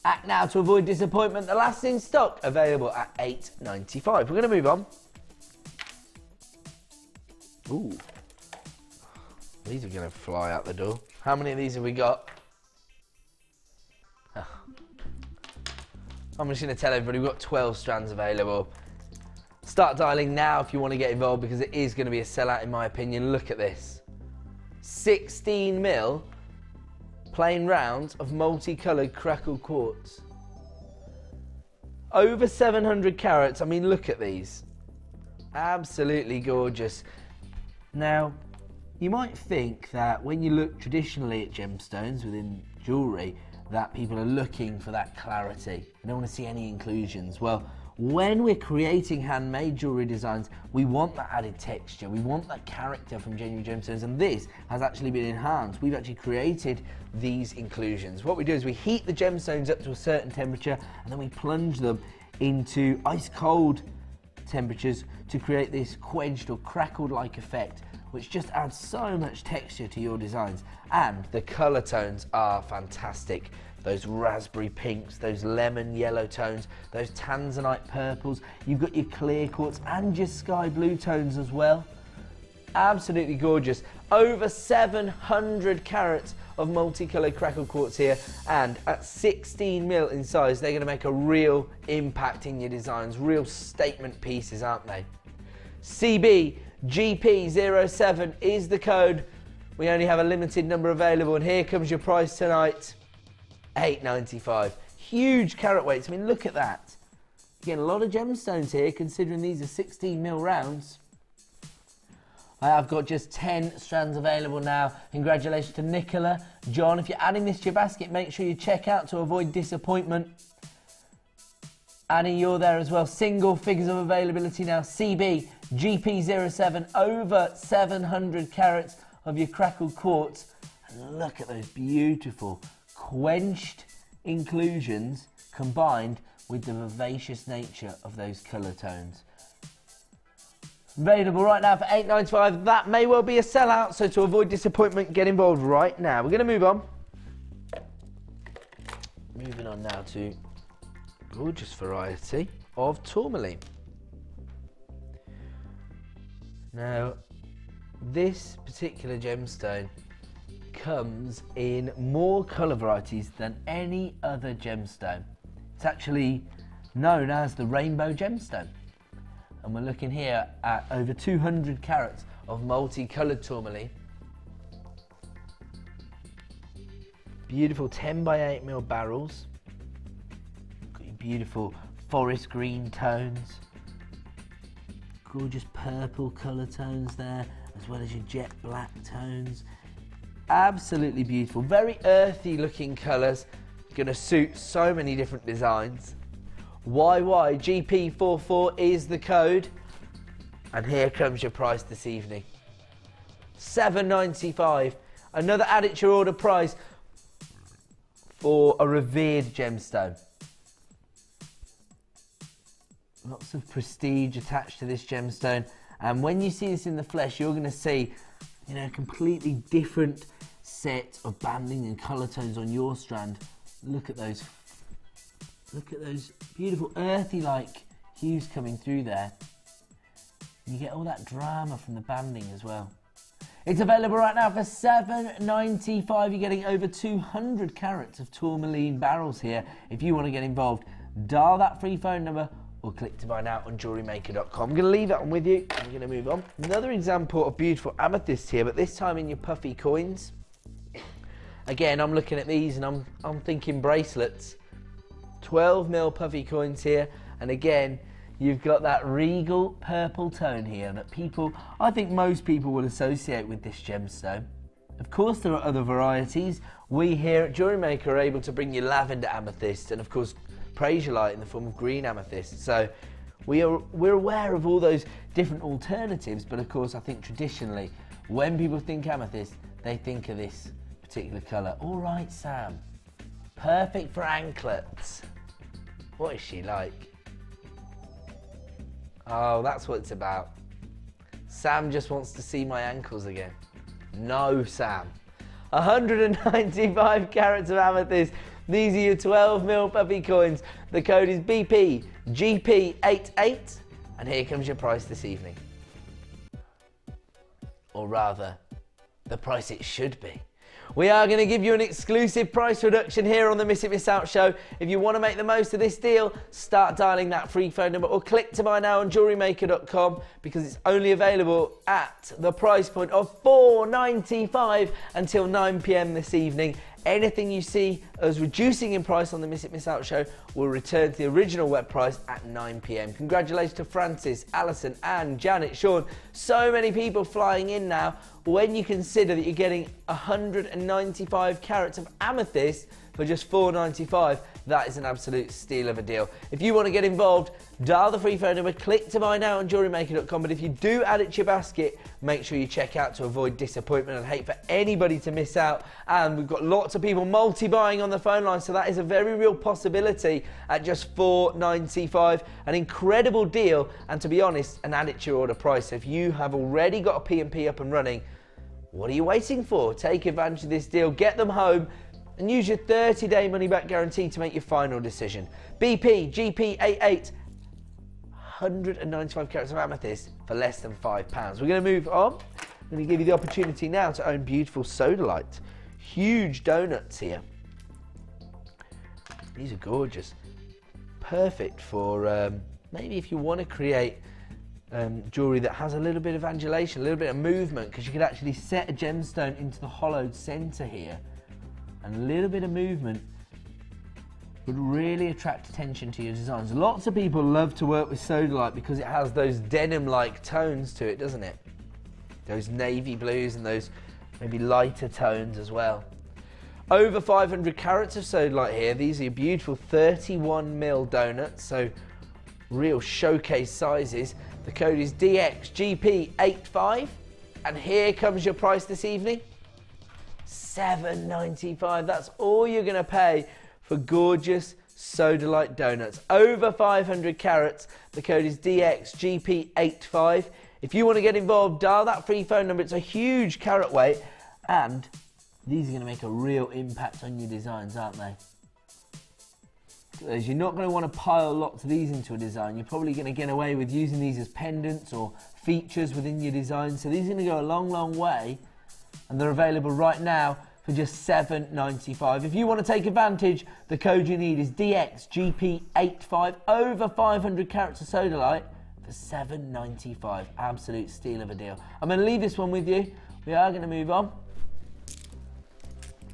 [SPEAKER 3] Act now to avoid disappointment. The last in stock, available at $8.95. We're going to move on. Ooh. These are going to fly out the door. How many of these have we got? Oh. I'm just going to tell everybody we've got 12 strands available. Start dialing now if you want to get involved, because it is going to be a sellout in my opinion. Look at this. 16mm plain rounds of multicoloured crackled quartz. Over 700 carats. I mean, look at these. Absolutely gorgeous. Now, you might think that when you look traditionally at gemstones within jewellery, that people are looking for that clarity. They don't want to see any inclusions. Well, when we're creating handmade jewellery designs, we want that added texture. We want that character from genuine gemstones, and this has actually been enhanced. We've actually created these inclusions. What we do is we heat the gemstones up to a certain temperature, and then we plunge them into ice cold temperatures to create this quenched or crackled like effect, which just adds so much texture to your designs. And the colour tones are fantastic. Those raspberry pinks, those lemon yellow tones, those tanzanite purples. You've got your clear quartz and your sky blue tones as well. Absolutely gorgeous. Over 700 carats of multicoloured crackled quartz here, and at 16mm in size, they're going to make a real impact in your designs. Real statement pieces, aren't they? CBGP07 is the code. We only have a limited number available, and here comes your price tonight. $8.95. Huge carat weights. I mean, look at that. Again, a lot of gemstones here, considering these are 16mm rounds. I've got just 10 strands available now. Congratulations to Nicola. John, if you're adding this to your basket, make sure you check out to avoid disappointment. Annie, you're there as well. Single figures of availability now. CB, GP07, over 700 carats of your crackled quartz. And look at those beautiful quenched inclusions combined with the vivacious nature of those colour tones. Available right now for $8.95. That may well be a sellout, so to avoid disappointment, get involved right now. We're going to move on. Moving on now to gorgeous variety of tourmaline. Now, this particular gemstone comes in more colour varieties than any other gemstone. It's actually known as the rainbow gemstone. And we're looking here at over 200 carats of multicoloured tourmaline. Beautiful 10x8mm barrels. Got your beautiful forest green tones. Gorgeous purple colour tones there, as well as your jet black tones. Absolutely beautiful. Very earthy looking colours. Going to suit so many different designs. YYGP44 is the code, and here comes your price this evening. $7.95. Another add it to your order price for a revered gemstone. Lots of prestige attached to this gemstone, and when you see this in the flesh, you're going to see, you know, a completely different set of banding and colour tones on your strand. Look at those. Look at those beautiful earthy-like hues coming through there. You get all that drama from the banding as well. It's available right now for $7.95. You're getting over 200 carats of tourmaline barrels here. If you want to get involved, dial that free phone number or click to buy now on JewelleryMaker.com. I'm going to leave that one with you. I'm going to move on. Another example of beautiful amethyst here, but this time in your puffy coins. Again, I'm looking at these and I'm thinking bracelets. 12mm puffy coins here, and again you've got that regal purple tone here that people, I think most people will associate with this gemstone. Of course there are other varieties. We here at Jewellery Maker are able to bring you lavender amethyst and of course prasiolite in the form of green amethyst. So we're aware of all those different alternatives, but of course I think traditionally when people think amethyst they think of this particular colour. All right, Sam, perfect for anklets. What is she like? Oh, that's what it's about. Sam just wants to see my ankles again. No, Sam. 195 carats of amethyst. These are your 12mm puffy coins. The code is BPGP88. And here comes your price this evening. Or rather, the price it should be. We are going to give you an exclusive price reduction here on the Miss It Miss Out show. If you want to make the most of this deal, start dialing that free phone number or click to buy now on JewelleryMaker.com, because it's only available at the price point of $4.95 until 9 p.m. this evening. Anything you see as reducing in price on the Miss It Miss Out show will return to the original web price at 9 p.m. Congratulations to Francis, Alison, Anne, Janet, Sean. So many people flying in now. When you consider that you're getting 195 carats of amethyst for just $4.95, that is an absolute steal of a deal. If you want to get involved, dial the free phone number, click to buy now on JewelleryMaker.com. But if you do add it to your basket, make sure you check out to avoid disappointment. I'd hate for anybody to miss out. And we've got lots of people multi-buying on the phone line, so that is a very real possibility at just $4.95. An incredible deal, and to be honest, an add it to your order price. So if you have already got a P&P up and running, what are you waiting for? Take advantage of this deal, get them home, and use your 30-day money-back guarantee to make your final decision. BP GP88, 195 carats of amethyst for less than £5. We're going to move on. I'm going to give you the opportunity now to own beautiful sodalite. Huge donuts here. These are gorgeous. Perfect for maybe if you want to create jewellery that has a little bit of angulation, a little bit of movement, because you could actually set a gemstone into the hollowed centre here, and a little bit of movement would really attract attention to your designs. Lots of people love to work with sodalite because it has those denim-like tones to it, doesn't it? Those navy blues and those maybe lighter tones as well. Over 500 carats of sodalite here. These are your beautiful 31mm donuts, so real showcase sizes. The code is DXGP85, and here comes your price this evening. $7.95. That's all you're going to pay for gorgeous sodalite donuts. Over 500 carats. The code is DXGP85. If you want to get involved, dial that free phone number. It's a huge carat weight, and these are going to make a real impact on your designs, aren't they? As you're not going to want to pile lots of these into a design. You're probably going to get away with using these as pendants or features within your design. So these are going to go a long, long way, and they're available right now for just $7.95. If you want to take advantage, the code you need is DXGP85. Over 500 carats of sodalite for $7.95. Absolute steal of a deal. I'm going to leave this one with you. We are going to move on.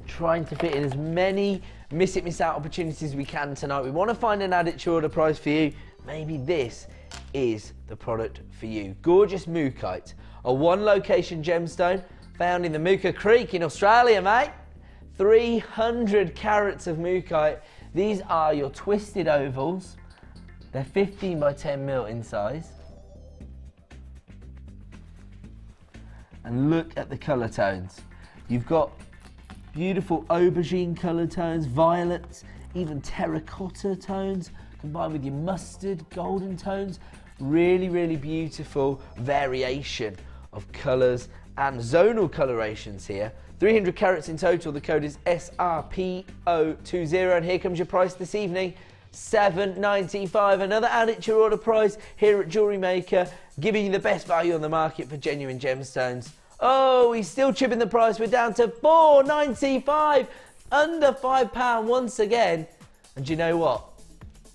[SPEAKER 3] Trying to fit in as many Miss It Miss Out opportunities as we can tonight. We want to find an add it to your order price for you. Maybe this is the product for you. Gorgeous Mookite, a one location gemstone found in the Mooka Creek in Australia, mate. 300 carats of Mookite. These are your twisted ovals. They're 15 by 10 mil in size. And look at the colour tones. You've got beautiful aubergine colour tones, violets, even terracotta tones, combined with your mustard, golden tones. Really, really beautiful variation of colours and zonal colorations here. 300 carats in total. The code is SRPO20, and here comes your price this evening. $7.95. Another add it to your order price here at Jewellery Maker, giving you the best value on the market for genuine gemstones. Oh, he's still chipping the price. We're down to $4.95, under £5 once again. And do you know what?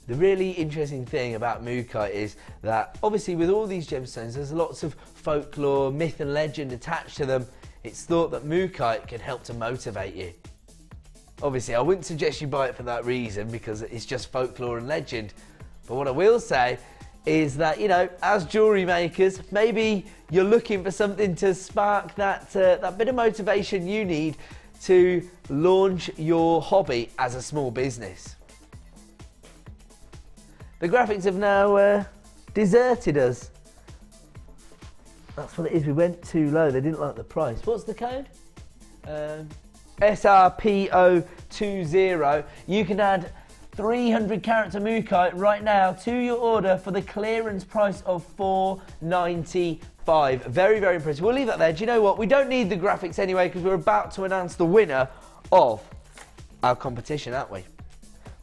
[SPEAKER 3] The really interesting thing about Mookite is that obviously with all these gemstones there's lots of folklore, myth and legend attached to them. It's thought that Mookite can help to motivate you. Obviously I wouldn't suggest you buy it for that reason, because it's just folklore and legend. But what I will say is that, you know, as jewellery makers, maybe you're looking for something to spark that, that bit of motivation you need to launch your hobby as a small business. The graphics have now deserted us. That's what it is, we went too low, they didn't like the price. What's the code? SRPO20. You can add 300 carats of Mookite right now to your order for the clearance price of $4.95. Very, very impressive. We'll leave that there. Do you know what? We don't need the graphics anyway, because we're about to announce the winner of our competition, aren't we?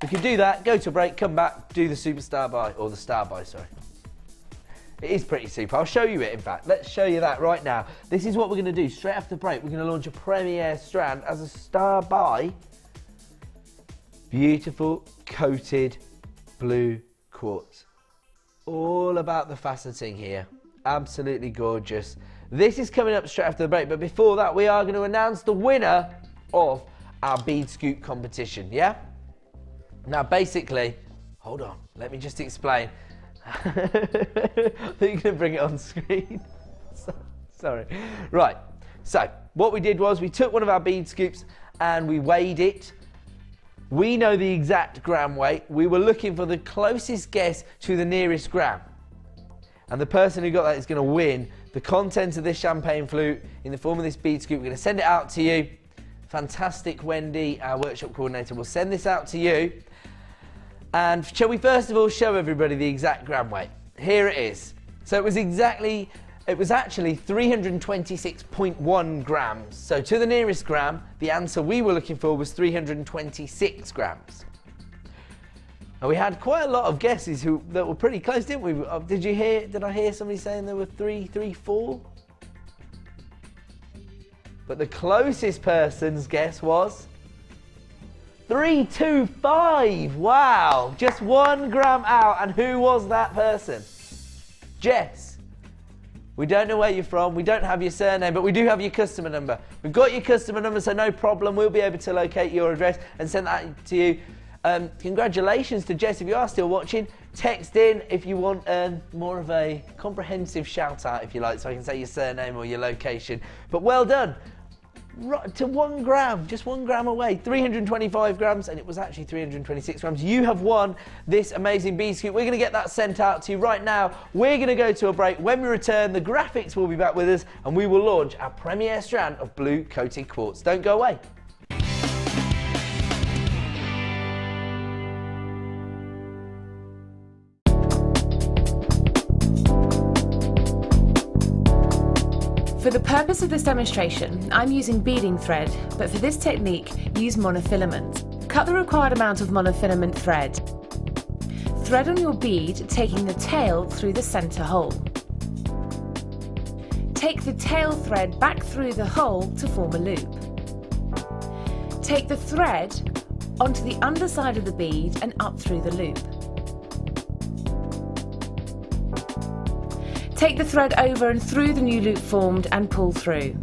[SPEAKER 3] We can do that, go to a break, come back, do the superstar buy, or the star buy, sorry. It is pretty super. I'll show you it, in fact. Let's show you that right now. This is what we're going to do. Straight after the break, we're going to launch a premiere strand as a star by beautiful coated blue quartz. All about the faceting here. Absolutely gorgeous. This is coming up straight after the break, but before that, we are going to announce the winner of our bead scoop competition, yeah? Now, basically, hold on, let me just explain. I think you're going to bring it on screen. Sorry. Right, so what we did was we took one of our bead scoops and we weighed it. We know the exact gram weight. We were looking for the closest guess to the nearest gram. And the person who got that is going to win the contents of this champagne flute in the form of this bead scoop. We're going to send it out to you. Fantastic Wendy, our workshop coordinator, will send this out to you. And shall we first of all show everybody the exact gram weight? Here it is. So it was actually 326.1 grams. So to the nearest gram, the answer we were looking for was 326 grams. And we had quite a lot of guesses that were pretty close, didn't we? Did I hear somebody saying there were 334? But the closest person's guess was 325. Wow, just 1 gram out. And who was that person? Jess. We don't know where you're from, we don't have your surname, but we do have your customer number. We've got your customer number, so no problem. We'll be able to locate your address and send that to you. Congratulations to Jess if you are still watching. Text in if you want more of a comprehensive shout out, if you like, so I can say your surname or your location. But well done. Right, to 1 gram, just 1 gram away, 325 grams, and it was actually 326 grams. You have won this amazing bead scoop. We're going to get that sent out to you right now. We're going to go to a break. When we return, the graphics will be back with us, and we will launch our premiere strand of blue coated quartz. Don't go away.
[SPEAKER 8] For the purpose of this demonstration, I'm using beading thread, but for this technique, use monofilament. Cut the required amount of monofilament thread. Thread on your bead, taking the tail through the centre hole. Take the tail thread back through the hole to form a loop. Take the thread onto the underside of the bead and up through the loop. Take the thread over and through the new loop formed and pull through.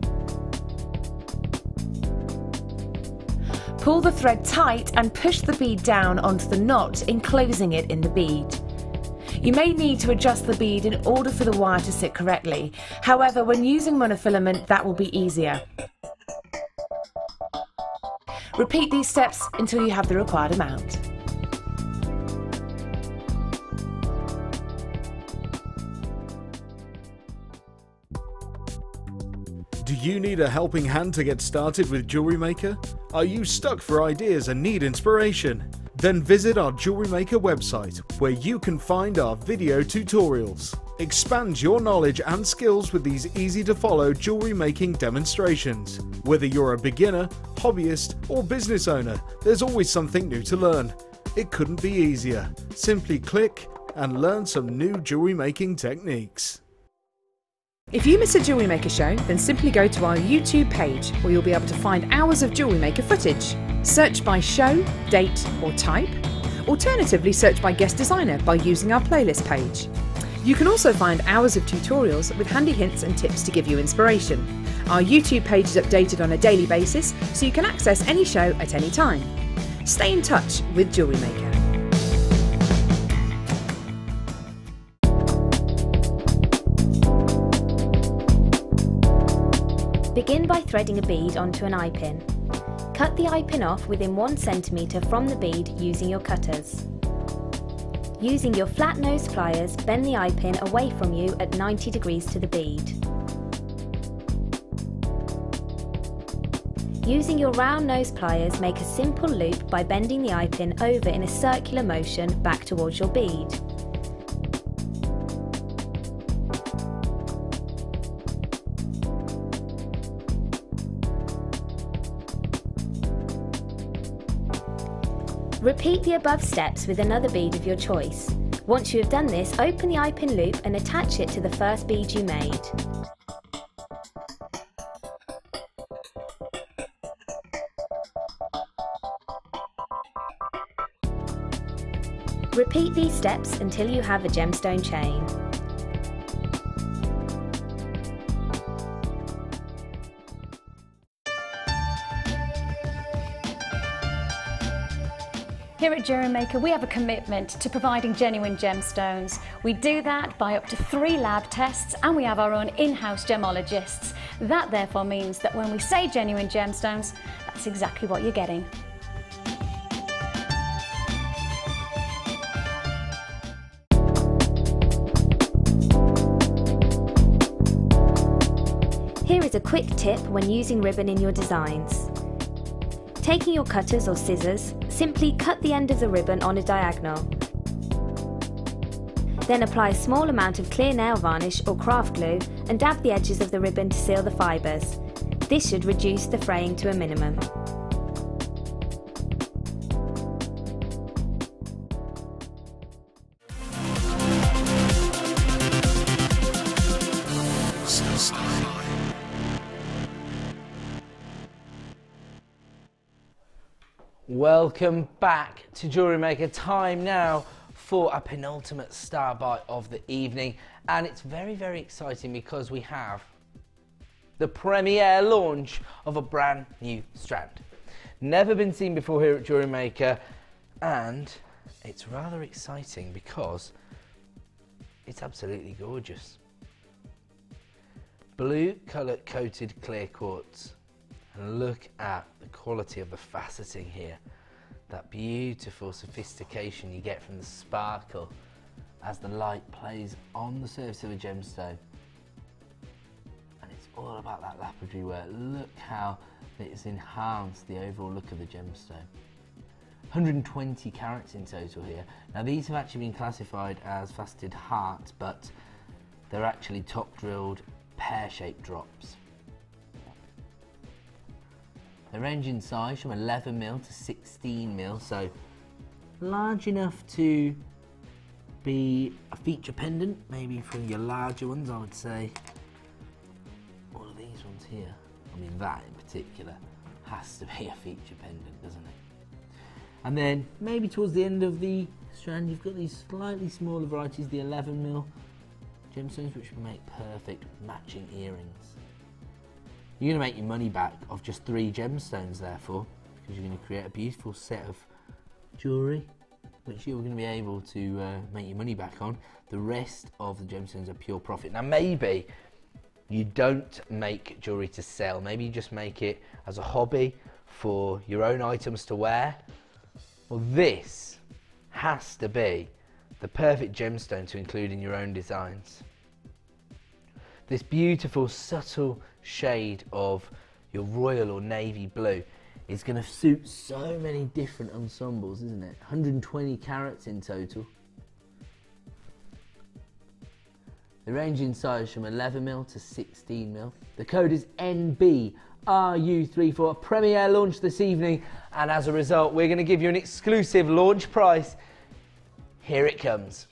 [SPEAKER 8] Pull the thread tight and push the bead down onto the knot, enclosing it in the bead. You may need to adjust the bead in order for the wire to sit correctly. However, when using monofilament, that will be easier. Repeat these steps until you have the required amount.
[SPEAKER 6] Do you need a helping hand to get started with Jewellery Maker? Are you stuck for ideas and need inspiration? Then visit our Jewellery Maker website, where you can find our video tutorials. Expand your knowledge and skills with these easy to follow jewellery making demonstrations. Whether you're a beginner, hobbyist or business owner, there's always something new to learn. It couldn't be easier. Simply click and learn some new jewellery making techniques.
[SPEAKER 8] If you miss a Jewellery Maker show, then simply go to our YouTube page, where you'll be able to find hours of Jewellery Maker footage. Search by show, date or type. Alternatively, search by guest designer by using our playlist page. You can also find hours of tutorials with handy hints and tips to give you inspiration. Our YouTube page is updated on a daily basis, so you can access any show at any time. Stay in touch with Jewellery Maker.
[SPEAKER 10] Begin by threading a bead onto an eye pin. Cut the eye pin off within 1 centimetre from the bead using your cutters. Using your flat nose pliers, bend the eye pin away from you at 90 degrees to the bead. Using your round nose pliers, make a simple loop by bending the eye pin over in a circular motion back towards your bead. Repeat the above steps with another bead of your choice. Once you have done this, open the eye pin loop and attach it to the first bead you made. Repeat these steps until you have a gemstone chain.
[SPEAKER 11] Here at Jewellery Maker, we have a commitment to providing genuine gemstones. We do that by up to 3 lab tests, and we have our own in-house gemologists. That therefore means that when we say genuine gemstones, that's exactly what you're getting.
[SPEAKER 10] Here is a quick tip when using ribbon in your designs. Taking your cutters or scissors, simply cut the end of the ribbon on a diagonal. Then apply a small amount of clear nail varnish or craft glue and dab the edges of the ribbon to seal the fibres. This should reduce the fraying to a minimum.
[SPEAKER 3] Welcome back to Jewellery Maker. Time now for our penultimate star bite of the evening, and it's very, very exciting because we have the premiere launch of a brand new strand. Never been seen before here at Jewellery Maker, and it's rather exciting because it's absolutely gorgeous. Blue colour coated clear quartz. And look at the quality of the faceting here. That beautiful sophistication you get from the sparkle as the light plays on the surface of a gemstone. And it's all about that lapidary work. Look how it's enhanced the overall look of the gemstone. 120 carats in total here. Now these have actually been classified as faceted hearts, but they're actually top drilled pear-shaped drops. They range in size from 11mm to 16mm, so large enough to be a feature pendant, maybe for your larger ones, I would say. All of these ones here, I mean that in particular, has to be a feature pendant, doesn't it? And then maybe towards the end of the strand, you've got these slightly smaller varieties, the 11mm gemstones, which would make perfect matching earrings. You're going to make your money back off just 3 gemstones, therefore, because you're going to create a beautiful set of jewellery, which you're going to be able to make your money back on. The rest of the gemstones are pure profit. Now, maybe you don't make jewellery to sell. Maybe you just make it as a hobby for your own items to wear. Well, this has to be the perfect gemstone to include in your own designs. This beautiful, subtle shade of your royal or navy blue is going to suit so many different ensembles, isn't it? 120 carats in total. They range in size from 11mm to 16mm. The code is NBRU34. Premiere launch this evening, and as a result, we're going to give you an exclusive launch price. Here it comes.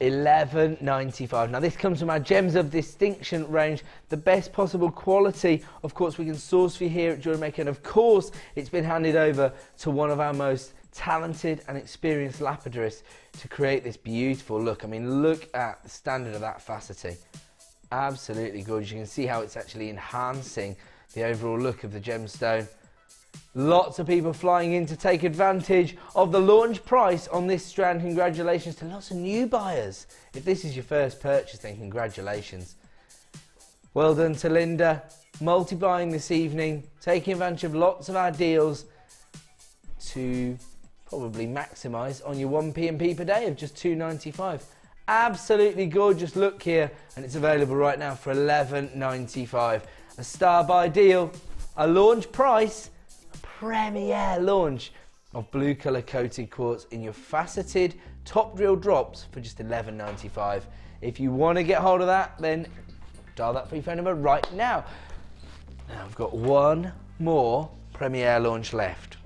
[SPEAKER 3] $11.95. Now this comes from our Gems of Distinction range, the best possible quality, of course, we can source for you here at Jewellery Maker, and of course it's been handed over to one of our most talented and experienced lapidarists to create this beautiful look. I mean, look at the standard of that faceting. Absolutely gorgeous. You can see how it's actually enhancing the overall look of the gemstone. Lots of people flying in to take advantage of the launch price on this strand. Congratulations to lots of new buyers. If this is your first purchase, then congratulations. Well done to Linda, multiplying this evening, taking advantage of lots of our deals to probably maximise on your 1p&p per day of just $2.95. Absolutely gorgeous look here, and it's available right now for $11.95. A star buy deal, a launch price, premiere launch of blue colour coated quartz in your faceted top drill drops for just $11.95. If you want to get hold of that, then dial that free phone number right now. Now I've got one more premiere launch left,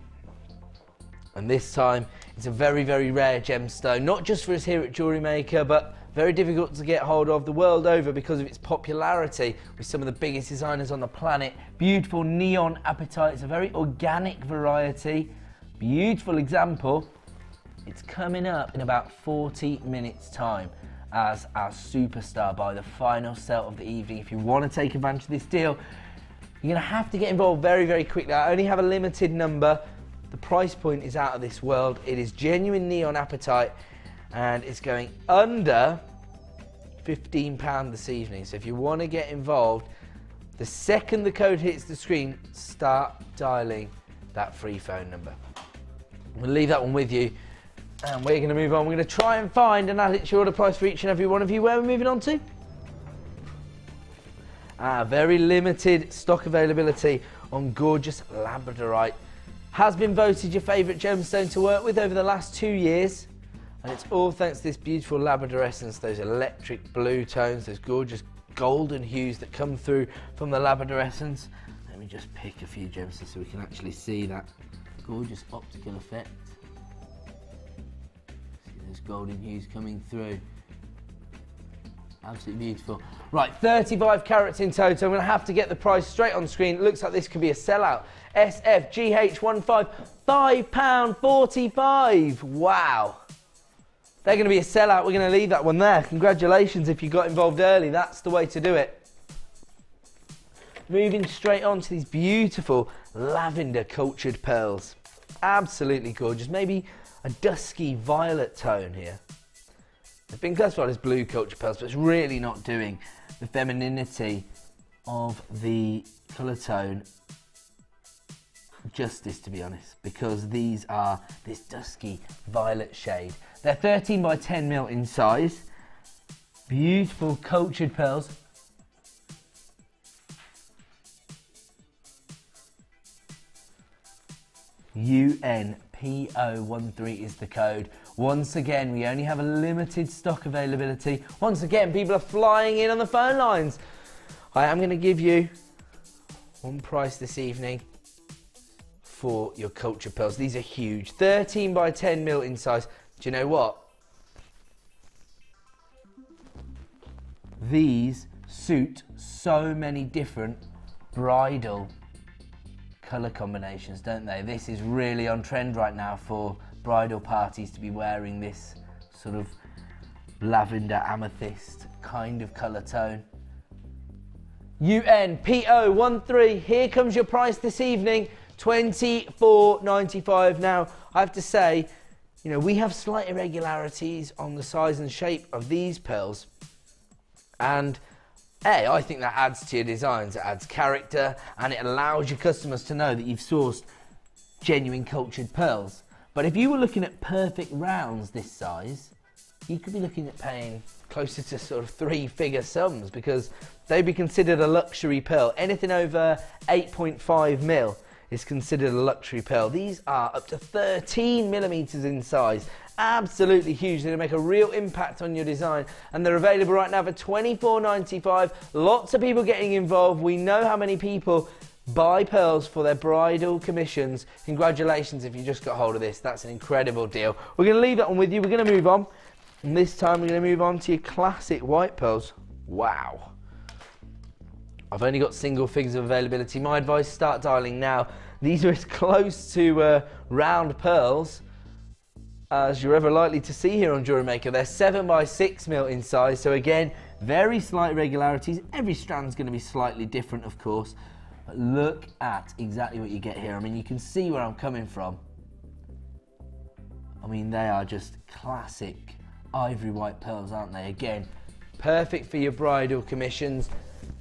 [SPEAKER 3] and this time It's a very, very rare gemstone, not just for us here at Jewellery Maker, but very difficult to get hold of the world over because of its popularity with some of the biggest designers on the planet. Beautiful neon apatite. It's a very organic variety. Beautiful example. It's coming up in about 40 minutes time as our superstar by the final sale of the evening. If you want to take advantage of this deal, you're going to have to get involved very, very quickly. I only have a limited number. The price point is out of this world. It is genuine neon apatite and it's going under £15 this evening. So if you want to get involved, the second the code hits the screen, start dialing that free phone number. We'll leave that one with you and we're going to move on. We're going to try and find an added order price for each and every one of you. Where are we moving on to? Very limited stock availability on gorgeous Labradorite. Has been voted your favourite gemstone to work with over the last 2 years. And it's all thanks to this beautiful Labradorescence, those electric blue tones, those gorgeous golden hues that come through from the Labradorescence. Let me just pick a few gemstones so we can actually see that gorgeous optical effect. See those golden hues coming through. Absolutely beautiful. Right, 35 carats in total. I'm going to have to get the price straight on screen. It looks like this could be a sellout. SFGH15, £5.45. Wow. They're going to be a sellout. We're going to leave that one there. Congratulations if you got involved early. That's the way to do it. Moving straight on to these beautiful lavender cultured pearls. Absolutely gorgeous. Maybe a dusky violet tone here. They've been classified as blue cultured pearls, but it's really not doing the femininity of the colour tone justice, to be honest, because these are this dusky violet shade. They're 13 by 10 mil in size. Beautiful cultured pearls. UNPO13 is the code. Once again, we only have a limited stock availability. Once again, people are flying in on the phone lines. I am going to give you one price this evening for your culture pearls. These are huge, 13 by 10 mil in size. Do you know what? These suit so many different bridal colour combinations, don't they? This is really on trend right now for bridal parties to be wearing this sort of lavender amethyst kind of colour tone. UNPO13, here comes your price this evening, £24.95. Now, I have to say, you know, we have slight irregularities on the size and shape of these pearls, and I think that adds to your designs, it adds character, and it allows your customers to know that you've sourced genuine cultured pearls. But if you were looking at perfect rounds this size, you could be looking at paying closer to sort of 3-figure sums, because they'd be considered a luxury pearl. Anything over 8.5 mil is considered a luxury pearl. These are up to 13 millimeters in size. Absolutely huge. They're going to make a real impact on your design, and they're available right now for £24.95. Lots of people getting involved. We know how many people buy pearls for their bridal commissions. Congratulations if you just got hold of this. That's an incredible deal. We're going to leave that one with you. We're going to move on, and this time we're going to move on to your classic white pearls. Wow. I've only got single figures of availability. My advice, start dialing now. These are as close to round pearls as you're ever likely to see here on Jewellery Maker. They're 7 by 6 mil in size, so again, very slight irregularities. Every strand's going to be slightly different, of course, but look at exactly what you get here. I mean, you can see where I'm coming from. I mean, they are just classic ivory white pearls, aren't they? Again, perfect for your bridal commissions.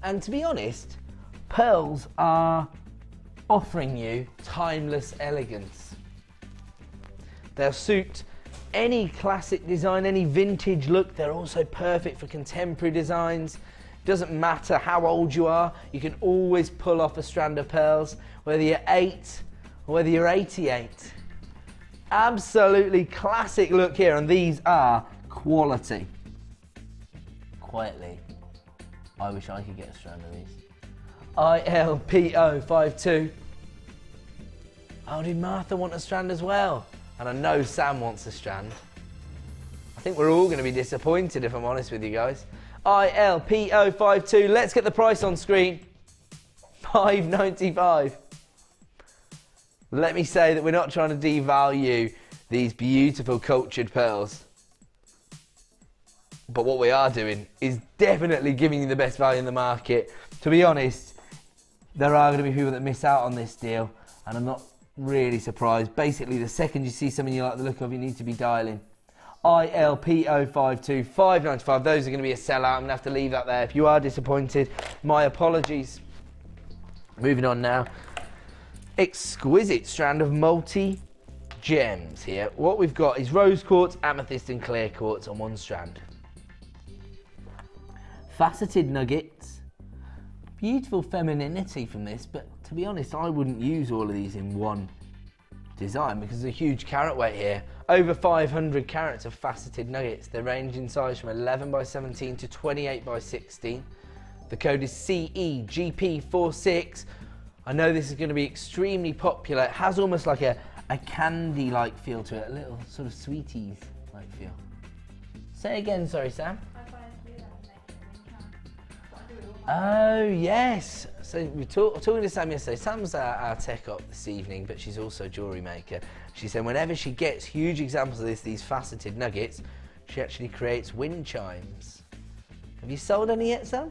[SPEAKER 3] And to be honest, pearls are offering you timeless elegance. They'll suit any classic design, any vintage look. They're also perfect for contemporary designs. Doesn't matter how old you are, you can always pull off a strand of pearls, whether you're 8 or whether you're 88. Absolutely classic look here, and these are quality. Quietly, I wish I could get a strand of these. ILPO52. Oh, did Martha want a strand as well? And I know Sam wants a strand. I think we're all going to be disappointed if I'm honest with you guys. ILPO52, let's get the price on screen. $5.95. Let me say that we're not trying to devalue these beautiful cultured pearls. But what we are doing is definitely giving you the best value in the market. To be honest, there are going to be people that miss out on this deal, and I'm not really surprised. Basically, the second you see something you like the look of, you need to be dialing. ILPO52, $5.95. Those are going to be a sellout. I'm going to have to leave that there. If you are disappointed, my apologies. Moving on now. Exquisite strand of multi-gems here. What we've got is rose quartz, amethyst and clear quartz on one strand. Faceted nuggets. Beautiful femininity from this, but to be honest, I wouldn't use all of these in one design because there's a huge carat weight here. Over 500 carats of faceted nuggets. They range in size from 11 by 17 to 28 by 16. The code is CEGP46. I know this is going to be extremely popular. It has almost like a candy-like feel to it, a little sort of sweeties-like feel. Say again, sorry, Sam. Oh, yes. So we were talking to Sam yesterday. Sam's our tech op this evening, but she's also a jewellery maker. She said whenever she gets huge examples of these faceted nuggets, she actually creates wind chimes. Have you sold any yet, Sam?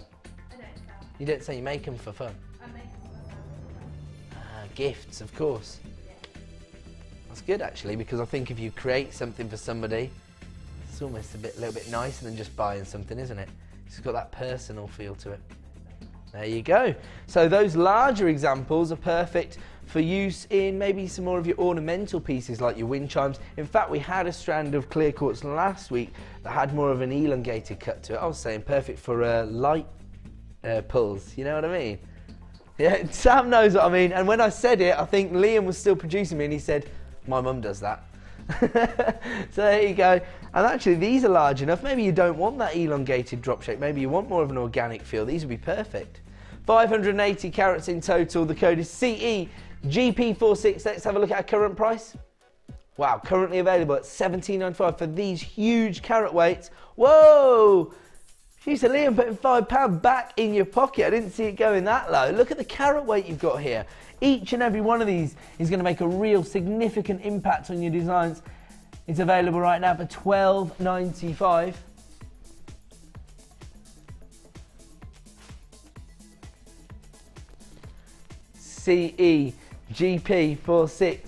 [SPEAKER 9] I don't sell.
[SPEAKER 3] You don't sell, you make them for fun?
[SPEAKER 9] I make them for fun.
[SPEAKER 3] Gifts, of course.
[SPEAKER 9] Yeah.
[SPEAKER 3] That's good, actually, because I think if you create something for somebody, it's almost a little bit nicer than just buying something, isn't it? It's got that personal feel to it. There you go. So those larger examples are perfect for use in maybe some more of your ornamental pieces like your wind chimes. In fact, we had a strand of clear quartz last week that had more of an elongated cut to it. I was saying perfect for light pulls, you know what I mean? Yeah, Sam knows what I mean. And when I said it, I think Liam was still producing me and he said, my mum does that. So there you go. And actually these are large enough. Maybe you don't want that elongated drop shape. Maybe you want more of an organic feel. These would be perfect. 580 carats in total. The code is CEGP46. Let's have a look at our current price. Wow, currently available at $17.95 for these huge carat weights. Whoa! She said, Liam, putting £5 back in your pocket. I didn't see it going that low. Look at the carat weight you've got here. Each and every one of these is going to make a real significant impact on your designs. It's available right now for $12.95. CEGP46.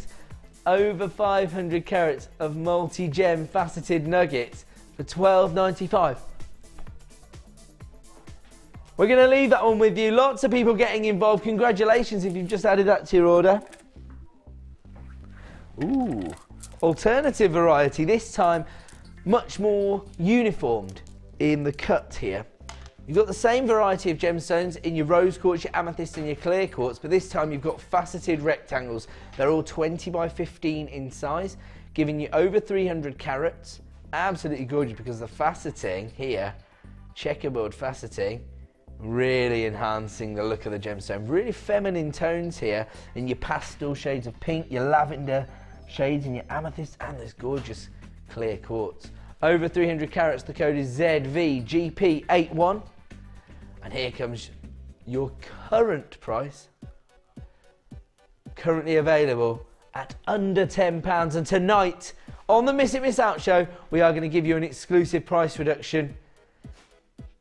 [SPEAKER 3] Over 500 carats of multi-gem faceted nuggets for $12.95. We're going to leave that one with you. Lots of people getting involved. Congratulations if you've just added that to your order. Ooh, alternative variety. This time much more uniformed in the cut here. You've got the same variety of gemstones in your rose quartz, your amethyst and your clear quartz, but this time you've got faceted rectangles. They're all 20 by 15 in size, giving you over 300 carats. Absolutely gorgeous because the faceting here, checkerboard faceting, really enhancing the look of the gemstone. Really feminine tones here in your pastel shades of pink, your lavender shades in your amethyst and this gorgeous clear quartz. Over 300 carats, the code is ZVGP81. And here comes your current price. Currently available at under £10. And tonight on the Miss It Miss Out show, we are going to give you an exclusive price reduction,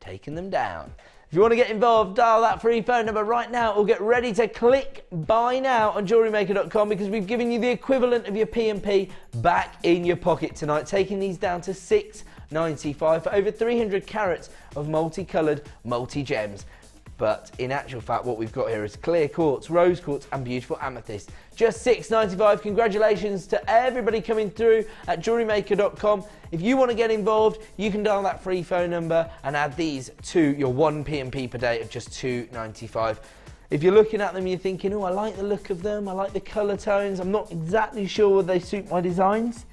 [SPEAKER 3] taking them down. If you want to get involved, dial that free phone number right now or get ready to click buy now on JewelleryMaker.com because we've given you the equivalent of your P&P back in your pocket tonight, taking these down to $6.95 for over 300 carats of multicoloured multi-gems. But in actual fact, what we've got here is clear quartz, rose quartz and beautiful amethyst. Just $6.95. Congratulations to everybody coming through at JewelleryMaker.com. If you want to get involved, you can dial that free phone number and add these to your one P&P per day of just $2.95. If you're looking at them, you're thinking, oh, I like the look of them, I like the colour tones, I'm not exactly sure whether they suit my designs,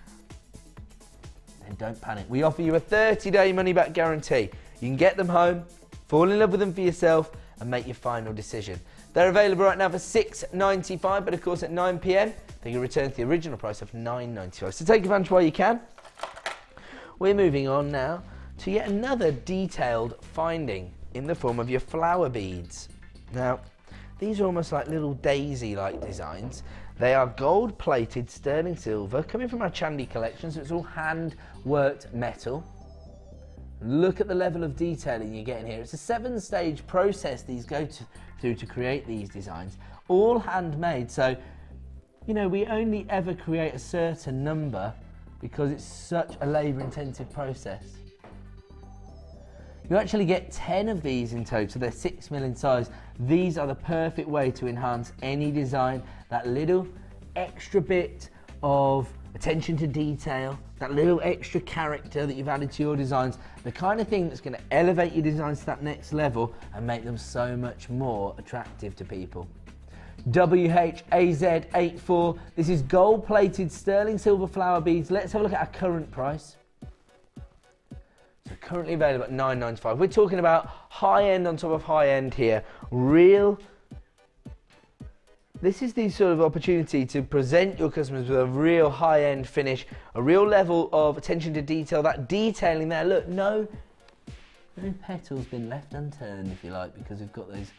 [SPEAKER 3] then don't panic. We offer you a 30-day money-back guarantee. You can get them home, fall in love with them for yourself and make your final decision. They're available right now for $6.95, but of course at 9 PM, they can return to the original price of $9.95. So take advantage while you can. We're moving on now to yet another detailed finding in the form of your flower beads. Now, these are almost like little daisy-like designs. They are gold-plated sterling silver, coming from our Chandy collection, so it's all hand-worked metal. Look at the level of detailing you're getting here. It's a 7-stage process these go through to create these designs, all handmade. So, you know, we only ever create a certain number because it's such a labour-intensive process. You actually get 10 of these in total. They're 6mm in size. These are the perfect way to enhance any design. That little extra bit of attention to detail, that little extra character that you've added to your designs, the kind of thing that's going to elevate your designs to that next level and make them so much more attractive to people. WHAZ84, this is gold-plated sterling silver flower beads. Let's have a look at our current price. So currently available at $9.95. We're talking about high-end on top of high-end here. This is the sort of opportunity to present your customers with a real high-end finish, a real level of attention to detail, that detailing there. Look, no petal's been left unturned, if you like, because we've got those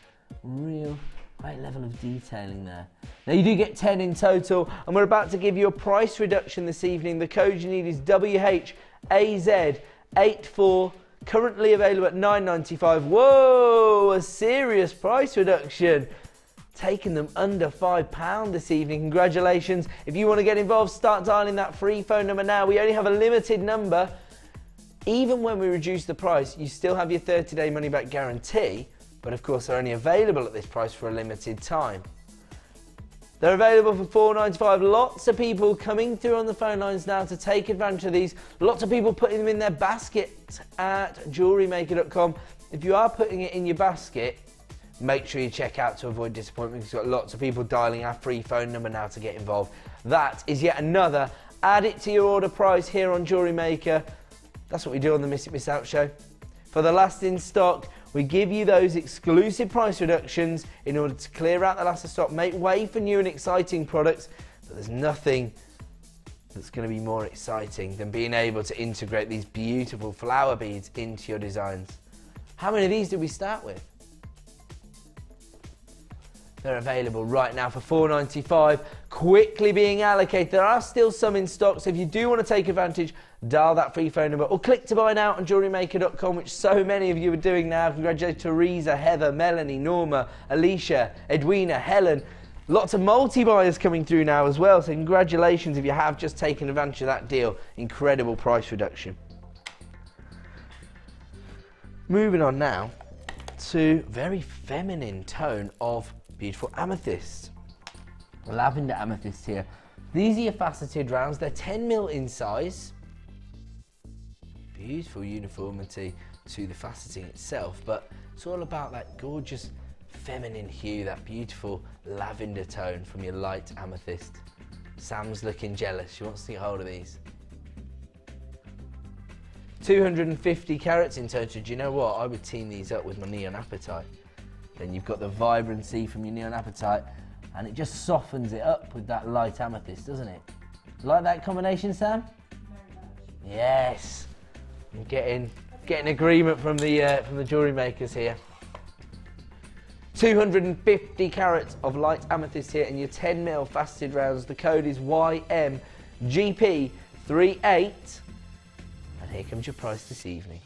[SPEAKER 3] real great level of detailing there. Now you do get 10 in total, and we're about to give you a price reduction this evening. The code you need is WHAZ84, currently available at $9.95. Whoa, a serious price reduction. Taking them under £5 this evening. Congratulations. If you want to get involved, start dialing that free phone number now. We only have a limited number. Even when we reduce the price, you still have your 30-day money-back guarantee, but of course they're only available at this price for a limited time. They're available for $4.95. Lots of people coming through on the phone lines now to take advantage of these. Lots of people putting them in their basket at JewelleryMaker.com. If you are putting it in your basket, make sure you check out to avoid disappointment, because we've got lots of people dialing our free phone number now to get involved. That is yet another add it to your order price here on Jewellery Maker. That's what we do on the Miss It Miss Out show. For the last in stock, we give you those exclusive price reductions in order to clear out the last of stock, make way for new and exciting products, but there's nothing that's going to be more exciting than being able to integrate these beautiful flower beads into your designs. How many of these did we start with? They're available right now for $4.95, quickly being allocated. There are still some in stock, so if you do want to take advantage, dial that free phone number or click to buy now on JewelleryMaker.com, which so many of you are doing now. Congratulations to Teresa, Heather, Melanie, Norma, Alicia, Edwina, Helen. Lots of multi-buyers coming through now as well, so congratulations if you have just taken advantage of that deal. Incredible price reduction. Moving on now to very feminine tone of beautiful amethyst. Lavender amethyst here. These are your faceted rounds. They're 10mm in size. Beautiful uniformity to the faceting itself, but it's all about that gorgeous feminine hue, that beautiful lavender tone from your light amethyst. Sam's looking jealous. She wants to get hold of these. 250 carats in total. Do you know what? I would team these up with my neon apatite. Then you've got the vibrancy from your neon apatite, and it just softens it up with that light amethyst, doesn't it? Like that combination, Sam?
[SPEAKER 9] Very much.
[SPEAKER 3] Yes. I'm getting agreement from the jewellery makers here. 250 carats of light amethyst here in your 10mm faceted rounds. The code is YMGP38. And here comes your price this evening.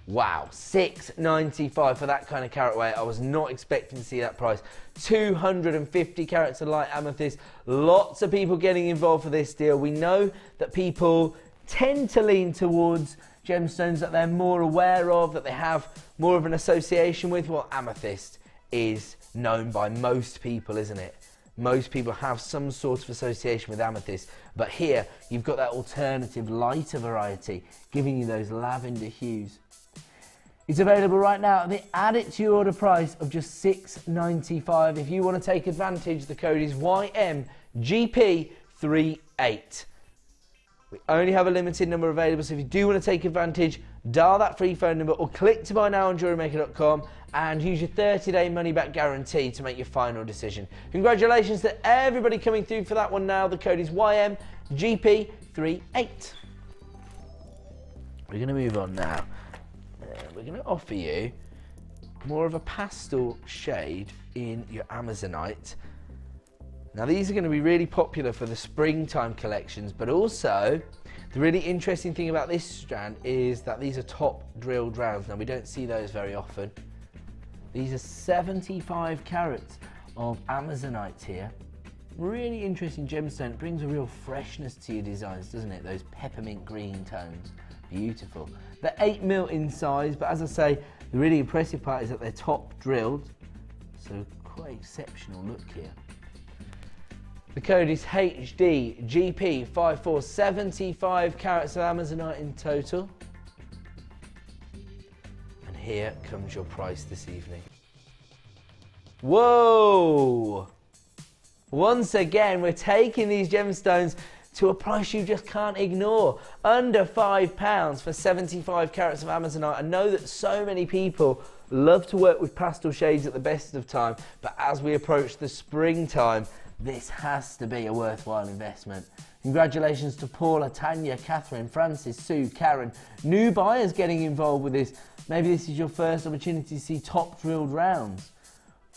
[SPEAKER 3] Wow, $6.95 for that kind of carat weight. I was not expecting to see that price. 250 carats of light amethyst. Lots of people getting involved for this deal. We know that people tend to lean towards gemstones that they're more aware of, that they have more of an association with. Well, amethyst is known by most people, isn't it? Most people have some sort of association with amethyst, but here you've got that alternative lighter variety, giving you those lavender hues. It's available right now. They add it to your order price of just $6.95. If you want to take advantage, the code is YMGP38. We only have a limited number available, so if you do want to take advantage, dial that free phone number or click to buy now on JewelleryMaker.com and use your 30-day money-back guarantee to make your final decision. Congratulations to everybody coming through for that one now. The code is YMGP38. We're going to move on now. We're going to offer you more of a pastel shade in your Amazonite. Now these are going to be really popular for the springtime collections, but also the really interesting thing about this strand is that these are top drilled rounds. Now we don't see those very often. These are 75 carats of Amazonite here. Really interesting gemstone. It brings a real freshness to your designs, doesn't it? Those peppermint green tones. Beautiful. They're 8mm in size, but as I say, the really impressive part is that they're top drilled. So quite exceptional look here. The code is HDGP54, 75 carats of Amazonite in total. And here comes your price this evening. Whoa! Once again, we're taking these gemstones to a price you just can't ignore. Under £5 for 75 carats of Amazonite. I know that so many people love to work with pastel shades at the best of time, but as we approach the springtime, this has to be a worthwhile investment. Congratulations to Paula, Tanya, Catherine, Francis, Sue, Karen. New buyers getting involved with this. Maybe this is your first opportunity to see top drilled rounds.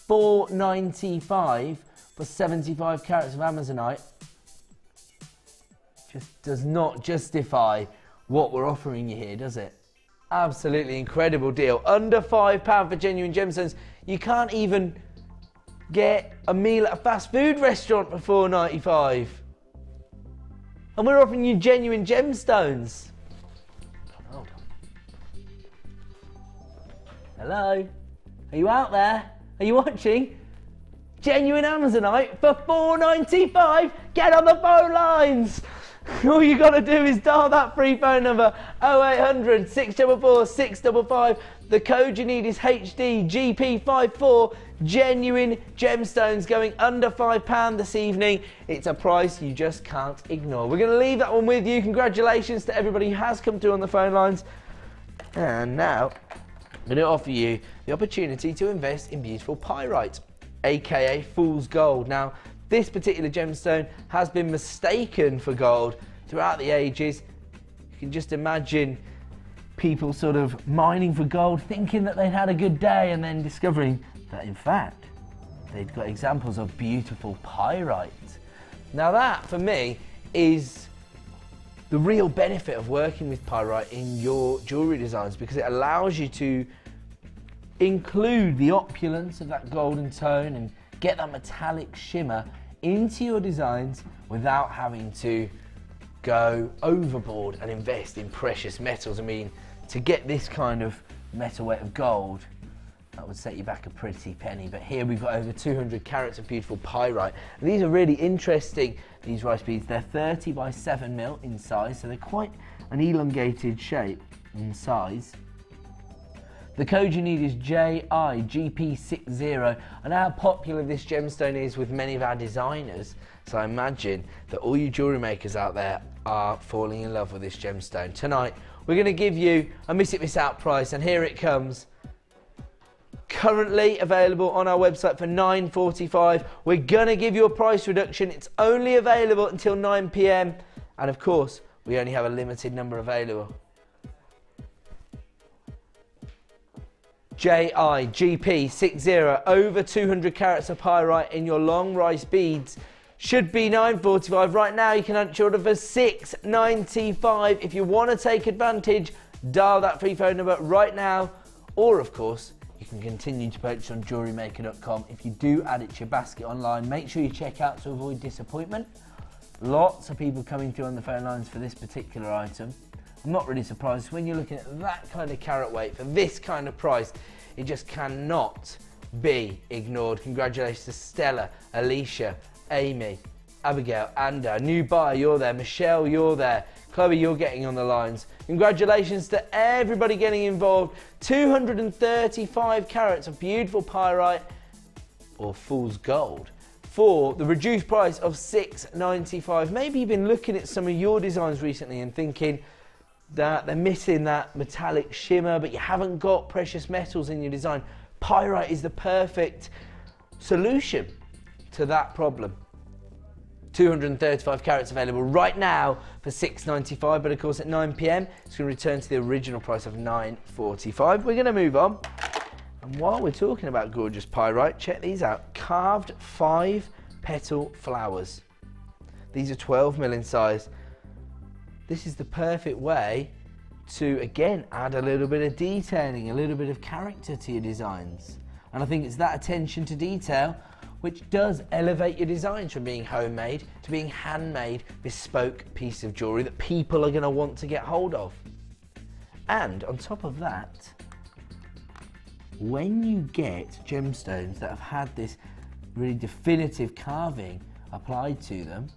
[SPEAKER 3] $4.95 for 75 carats of Amazonite. Just does not justify what we're offering you here, does it? Absolutely incredible deal. Under £5 for genuine gemstones. You can't even get a meal at a fast food restaurant for $4.95. And we're offering you genuine gemstones. Hold on. Hello? Are you out there? Are you watching? Genuine Amazonite for $4.95. Get on the phone lines. All you got to do is dial that free phone number 0800 644 655. The code you need is HDGP54. Genuine gemstones going under £5 this evening. It's a price you just can't ignore. We're going to leave that one with you. Congratulations to everybody who has come through on the phone lines. And now I'm going to offer you the opportunity to invest in beautiful pyrite, aka fool's gold. Now, this particular gemstone has been mistaken for gold throughout the ages. You can just imagine people sort of mining for gold, thinking that they'd had a good day, and then discovering that in fact they'd got examples of beautiful pyrite. Now that, for me, is the real benefit of working with pyrite in your jewellery designs, because it allows you to include the opulence of that golden tone and get that metallic shimmer into your designs without having to go overboard and invest in precious metals. I mean, to get this kind of metal weight of gold, that would set you back a pretty penny. But here we've got over 200 carats of beautiful pyrite. And these are really interesting, these rice beads. They're 30 by 7mm in size, so they're quite an elongated shape in size. The code you need is JIGP60. I know how popular this gemstone is with many of our designers, so I imagine that all you jewellery makers out there are falling in love with this gemstone. Tonight, we're going to give you a miss it, miss out price, and here it comes. Currently available on our website for $9.45. We're going to give you a price reduction. It's only available until 9 PM, and of course, we only have a limited number available. JIGP60, over 200 carats of pyrite in your long rice beads. Should be $9.45. Right now you can hunch order for $6.95. If you want to take advantage, dial that free phone number right now. Or of course, you can continue to purchase on JewelleryMaker.com. If you do add it to your basket online, make sure you check out to avoid disappointment. Lots of people coming through on the phone lines for this particular item. I'm not really surprised. When you're looking at that kind of carat weight for this kind of price, it just cannot be ignored. Congratulations to Stella, Alicia, Amy, Abigail, Anda. New buyer, you're there. Michelle, you're there. Chloe, you're getting on the lines. Congratulations to everybody getting involved. 235 carats of beautiful pyrite or fool's gold for the reduced price of £6.95. Maybe you've been looking at some of your designs recently and thinking that they're missing that metallic shimmer, but you haven't got precious metals in your design. Pyrite is the perfect solution to that problem. 235 carats available right now for £6.95, but of course at 9 PM it's going to return to the original price of £9.45. We're going to move on, and while we're talking about gorgeous pyrite, check these out. Carved 5-petal flowers. These are 12mm in size. This is the perfect way to, again, add a little bit of detailing, a little bit of character to your designs. And I think it's that attention to detail which does elevate your designs from being homemade to being handmade, bespoke piece of jewellery that people are going to want to get hold of. And on top of that, when you get gemstones that have had this really definitive carving applied to them,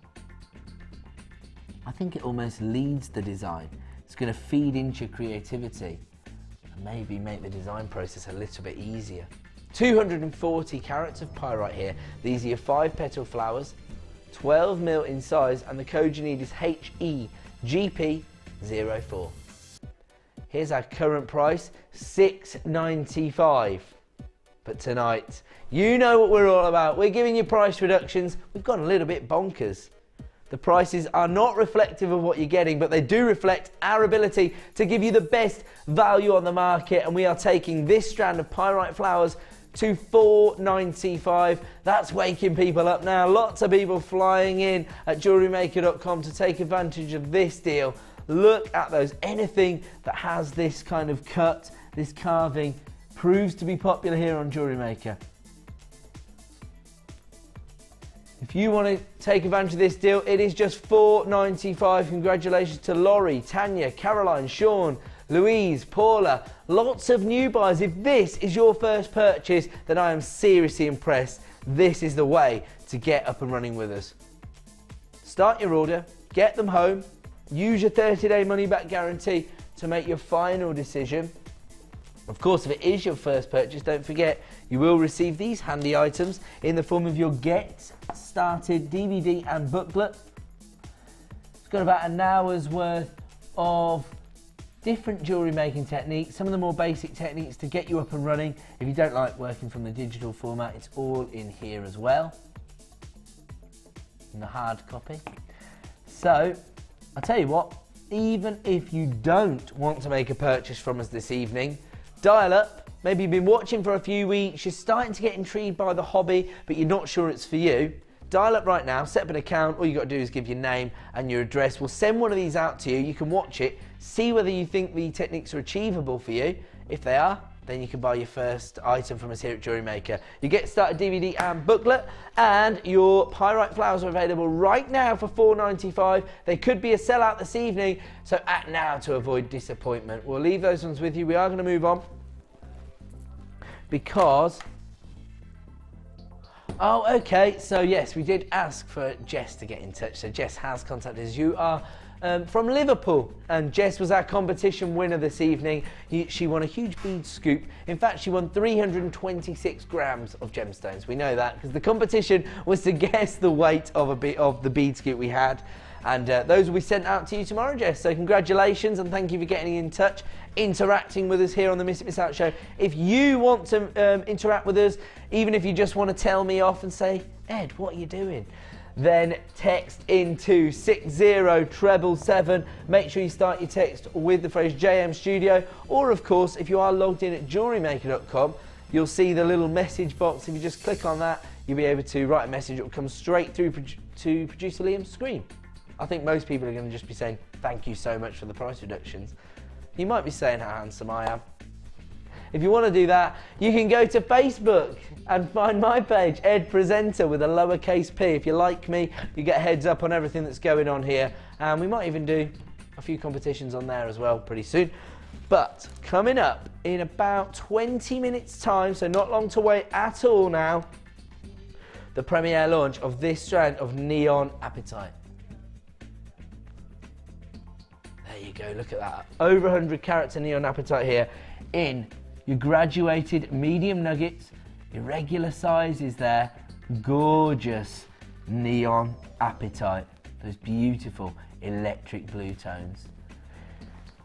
[SPEAKER 3] I think it almost leads the design. It's going to feed into your creativity and maybe make the design process a little bit easier. 240 carats of pyrite here. These are your 5-petal flowers, 12mm in size, and the code you need is HEGP04. Here's our current price, £6.95. But tonight, you know what we're all about. We're giving you price reductions. We've gone a little bit bonkers. The prices are not reflective of what you're getting, but they do reflect our ability to give you the best value on the market, and we are taking this strand of pyrite flowers to £4.95. That's waking people up now. Lots of people flying in at JewelleryMaker.com to take advantage of this deal. Look at those. Anything that has this kind of cut, this carving, proves to be popular here on Jewellery Maker. If you want to take advantage of this deal, it is just £4.95. Congratulations to Laurie, Tanya, Caroline, Sean, Louise, Paula, lots of new buyers. If this is your first purchase, then I am seriously impressed. This is the way to get up and running with us. Start your order, get them home, use your 30-day money-back guarantee to make your final decision. Of course, if it is your first purchase, don't forget you will receive these handy items in the form of your Get Started DVD and booklet. It's got about an hour's worth of different jewellery making techniques, some of the more basic techniques to get you up and running. If you don't like working from the digital format, it's all in here as well, in the hard copy. So, I'll tell you what, even if you don't want to make a purchase from us this evening, dial up. Maybe you've been watching for a few weeks, you're starting to get intrigued by the hobby, but you're not sure it's for you. Dial up right now, set up an account. All you got to do is give your name and your address. We'll send one of these out to you. You can watch it, see whether you think the techniques are achievable for you. If they are, then you can buy your first item from us here at Jewellery Maker. You Get Started DVD and booklet, and your pyrite flowers are available right now for £4.95. They could be a sellout this evening, so act now to avoid disappointment. We'll leave those ones with you. We are going to move on because... Oh, okay, so yes, we did ask for Jess to get in touch, so Jess has contacted us. You are from Liverpool, and Jess was our competition winner this evening. She won a huge bead scoop. In fact, she won 326 grams of gemstones. We know that because the competition was to guess the weight of the bead scoop we had, and those will be sent out to you tomorrow, Jess. So congratulations, and thank you for getting in touch, interacting with us here on the Miss It Miss Out show. If you want to interact with us, even if you just want to tell me off and say, Ed, what are you doing? Then text into 60777. Make sure you start your text with the phrase JM Studio, or of course, if you are logged in at JewelleryMaker.com, you'll see the little message box. If you just click on that, you'll be able to write a message. It will come straight through to producer Liam's screen. I think most people are going to just be saying, thank you so much for the price reductions. You might be saying how handsome I am. If you want to do that, you can go to Facebook and find my page, Ed Presenter, with a lowercase p. If you like me, you get a heads up on everything that's going on here. And we might even do a few competitions on there as well pretty soon. But coming up in about 20 minutes time, so not long to wait at all now, the premiere launch of this strand of Neon Apatite. There you go, look at that. Over 100 carats of Neon Apatite here in your graduated medium nuggets, your regular sizes there, gorgeous neon apatite, those beautiful electric blue tones.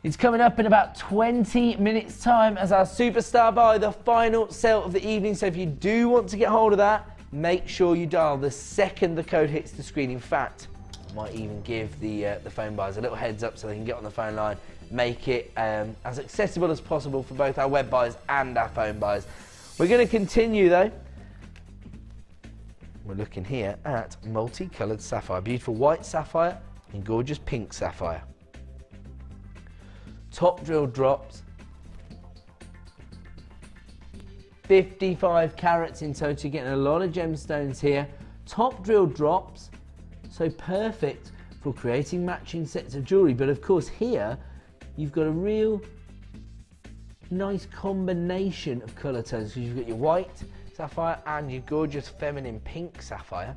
[SPEAKER 3] It's coming up in about 20 minutes time as our superstar buy, the final sale of the evening. So if you do want to get hold of that, make sure you dial the second the code hits the screen. In fact, I might even give the phone buyers a little heads up so they can get on the phone line, make it as accessible as possible for both our web buyers and our phone buyers. We're going to continue though. We're looking here at multicoloured sapphire, beautiful white sapphire and gorgeous pink sapphire. Top drill drops, 55 carats in total. You're getting a lot of gemstones here. Top drill drops, so perfect for creating matching sets of jewellery. But of course here, you've got a real nice combination of colour tones. So you've got your white sapphire and your gorgeous feminine pink sapphire.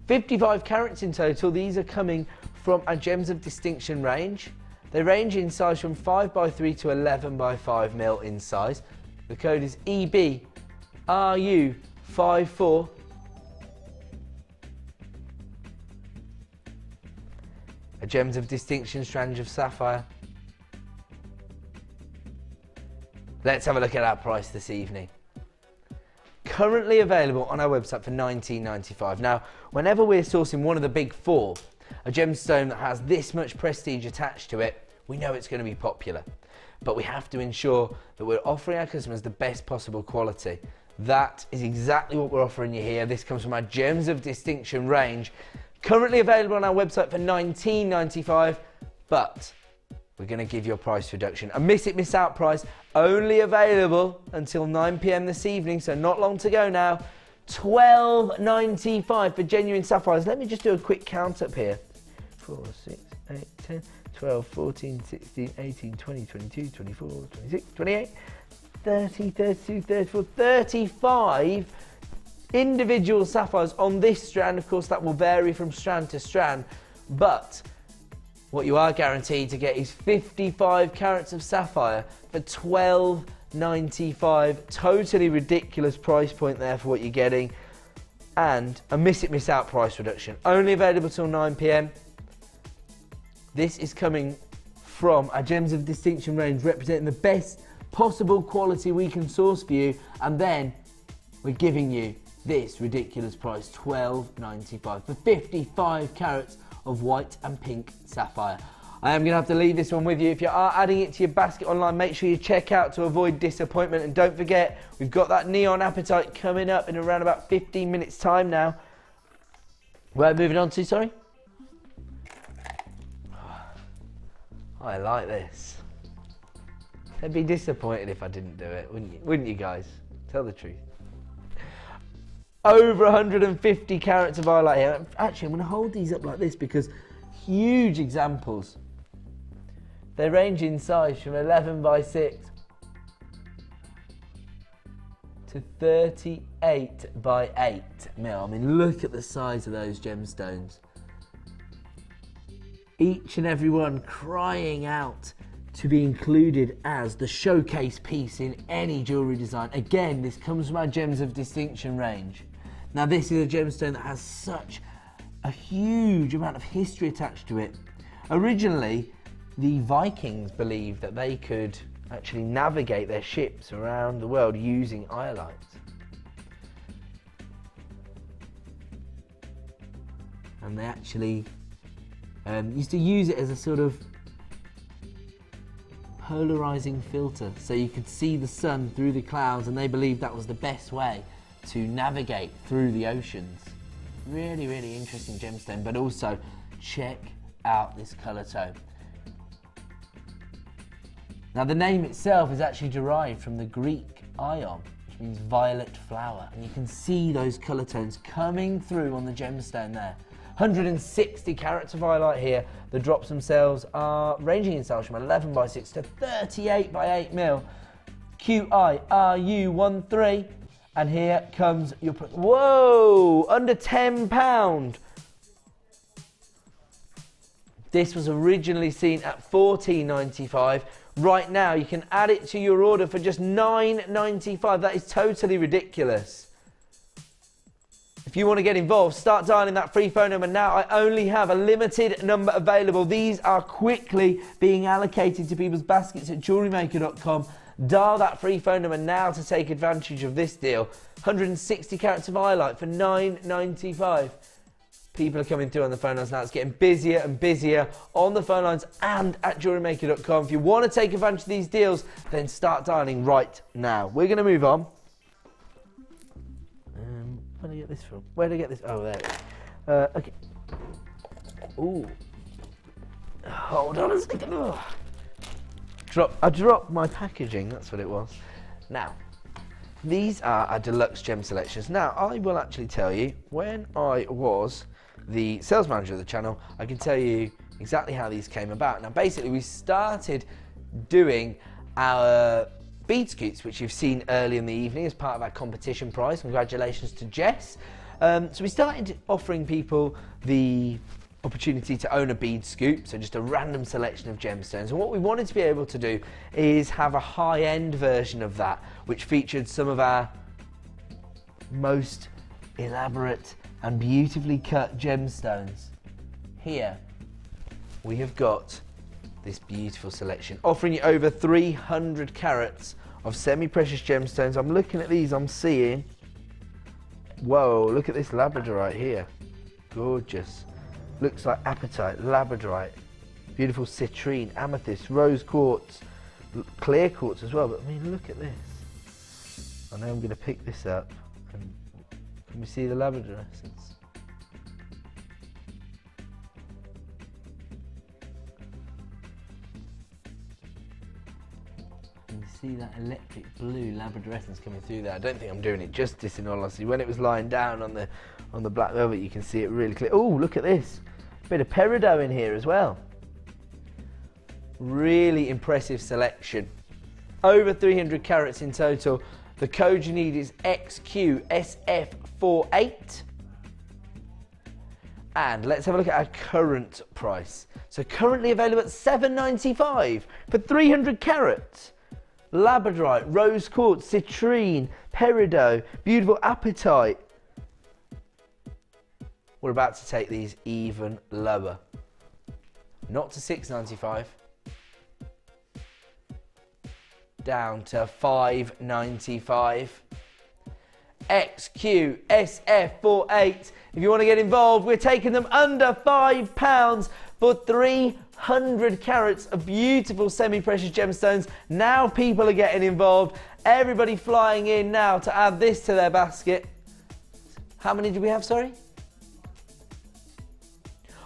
[SPEAKER 3] 55 carats in total. These are coming from our Gems of Distinction range. They range in size from 5x3 to 11x5mm in size. The code is EBRU54. A Gems of Distinction strand of sapphire. Let's have a look at our price this evening. Currently available on our website for $19.95. Now, whenever we're sourcing one of the big four, a gemstone that has this much prestige attached to it, we know it's going to be popular. But we have to ensure that we're offering our customers the best possible quality. That is exactly what we're offering you here. This comes from our Gems of Distinction range. Currently available on our website for $19.95, but we're going to give you a price reduction. A miss it, miss out price, only available until 9 PM this evening, so not long to go now. $12.95 for genuine sapphires. Let me just do a quick count up here. 4, 6, 8, 10, 12, 14, 16, 18, 20, 22, 24, 26, 28, 30, 32, 34, 35 individual sapphires on this strand. Of course, that will vary from strand to strand, but what you are guaranteed to get is 55 carats of sapphire for $12.95. Totally ridiculous price point there for what you're getting, and a miss it, miss out price reduction. Only available till 9 PM. This is coming from our Gems of Distinction range, representing the best possible quality we can source for you, and then we're giving you this ridiculous price, $12.95 for 55 carats of white and pink sapphire. I am going to have to leave this one with you. If you are adding it to your basket online, make sure you check out to avoid disappointment, and don't forget, we've got that neon apatite coming up in around about 15 minutes time now. We're moving on to, sorry? I like this. I'd be disappointed if I didn't do it, wouldn't you? Wouldn't you guys? Tell the truth. Over 150 carats of highlight here. Actually, I'm going to hold these up like this because huge examples. They range in size from 11x6 to 38x8mm. I mean, look at the size of those gemstones. Each and every one crying out to be included as the showcase piece in any jewellery design. Again, this comes from our Gems of Distinction range. Now, this is a gemstone that has such a huge amount of history attached to it. Originally, the Vikings believed that they could actually navigate their ships around the world using iolites. And they actually used to use it as a sort of polarizing filter, so you could see the sun through the clouds, and they believed that was the best way to navigate through the oceans. Really, really interesting gemstone, but also check out this colour tone. Now, the name itself is actually derived from the Greek ion, which means violet flower, and you can see those colour tones coming through on the gemstone there. 160 carats of highlight here. The drops themselves are ranging in size from 11x6 to 38x8mm. QIRU13. And here comes your, whoa, under £10. This was originally seen at $14.95. Right now, you can add it to your order for just $9.95. That is totally ridiculous. If you want to get involved, start dialing that free phone number now. I only have a limited number available. These are quickly being allocated to people's baskets at JewelleryMaker.com. Dial that free phone number now to take advantage of this deal. 160 carats of highlight for $9.95. People are coming through on the phone lines now. It's getting busier and busier on the phone lines and at JewelleryMaker.com. If you want to take advantage of these deals, then start dialing right now. We're going to move on. Where did I get this from? Where did I get this? Oh, there it is. Okay. Ooh. Hold on a second. Oh. I dropped my packaging. That's what it was. Now, these are our deluxe gem selections. Now, I will actually tell you, when I was the sales manager of the channel, I can tell you exactly how these came about. Now, basically, we started doing our bead scoots, which you've seen early in the evening as part of our competition prize. Congratulations to Jess. So we started offering people the opportunity to own a bead scoop, so just a random selection of gemstones. And what we wanted to be able to do is have a high-end version of that, which featured some of our most elaborate and beautifully cut gemstones. Here we have got this beautiful selection, offering you over 300 carats of semi-precious gemstones. I'm looking at these, I'm seeing, whoa, look at this labradorite here. Gorgeous. Looks like apatite, labradorite, beautiful citrine, amethyst, rose quartz, clear quartz as well. But I mean, look at this. I know I'm going to pick this up. And can we see the labrador essence? Can you see that electric blue labrador essence coming through there? I don't think I'm doing it justice, in all honesty. When it was lying down on the black velvet, you can see it really clear. Oh, look at this. Bit of peridot in here as well. Really impressive selection. Over 300 carats in total. The code you need is XQSF48. And let's have a look at our current price. So currently available at $7.95 for 300 carats. Labradorite, rose quartz, citrine, peridot, beautiful apatite. We're about to take these even lower. Not to $6.95. Down to $5.95. XQSF48. If you want to get involved, we're taking them under £5 for 300 carats of beautiful semi-precious gemstones. Now people are getting involved. Everybody flying in now to add this to their basket. How many do we have, sorry?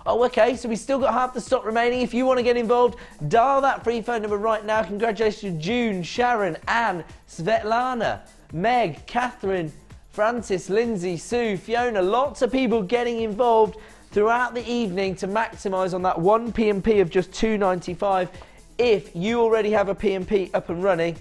[SPEAKER 3] Oh, okay, so we've still got half the stock remaining. If you want to get involved, dial that free phone number right now. Congratulations to June, Sharon, Anne, Svetlana, Meg, Catherine, Francis, Lindsay, Sue, Fiona. Lots of people getting involved throughout the evening to maximise on that one P&P of just $2.95. If you already have a P&P up and running,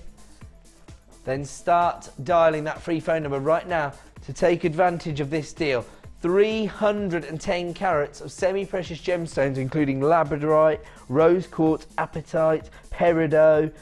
[SPEAKER 3] then start dialing that free phone number right now to take advantage of this deal. 310 carats of semi-precious gemstones, including labradorite, rose quartz, apatite, peridot,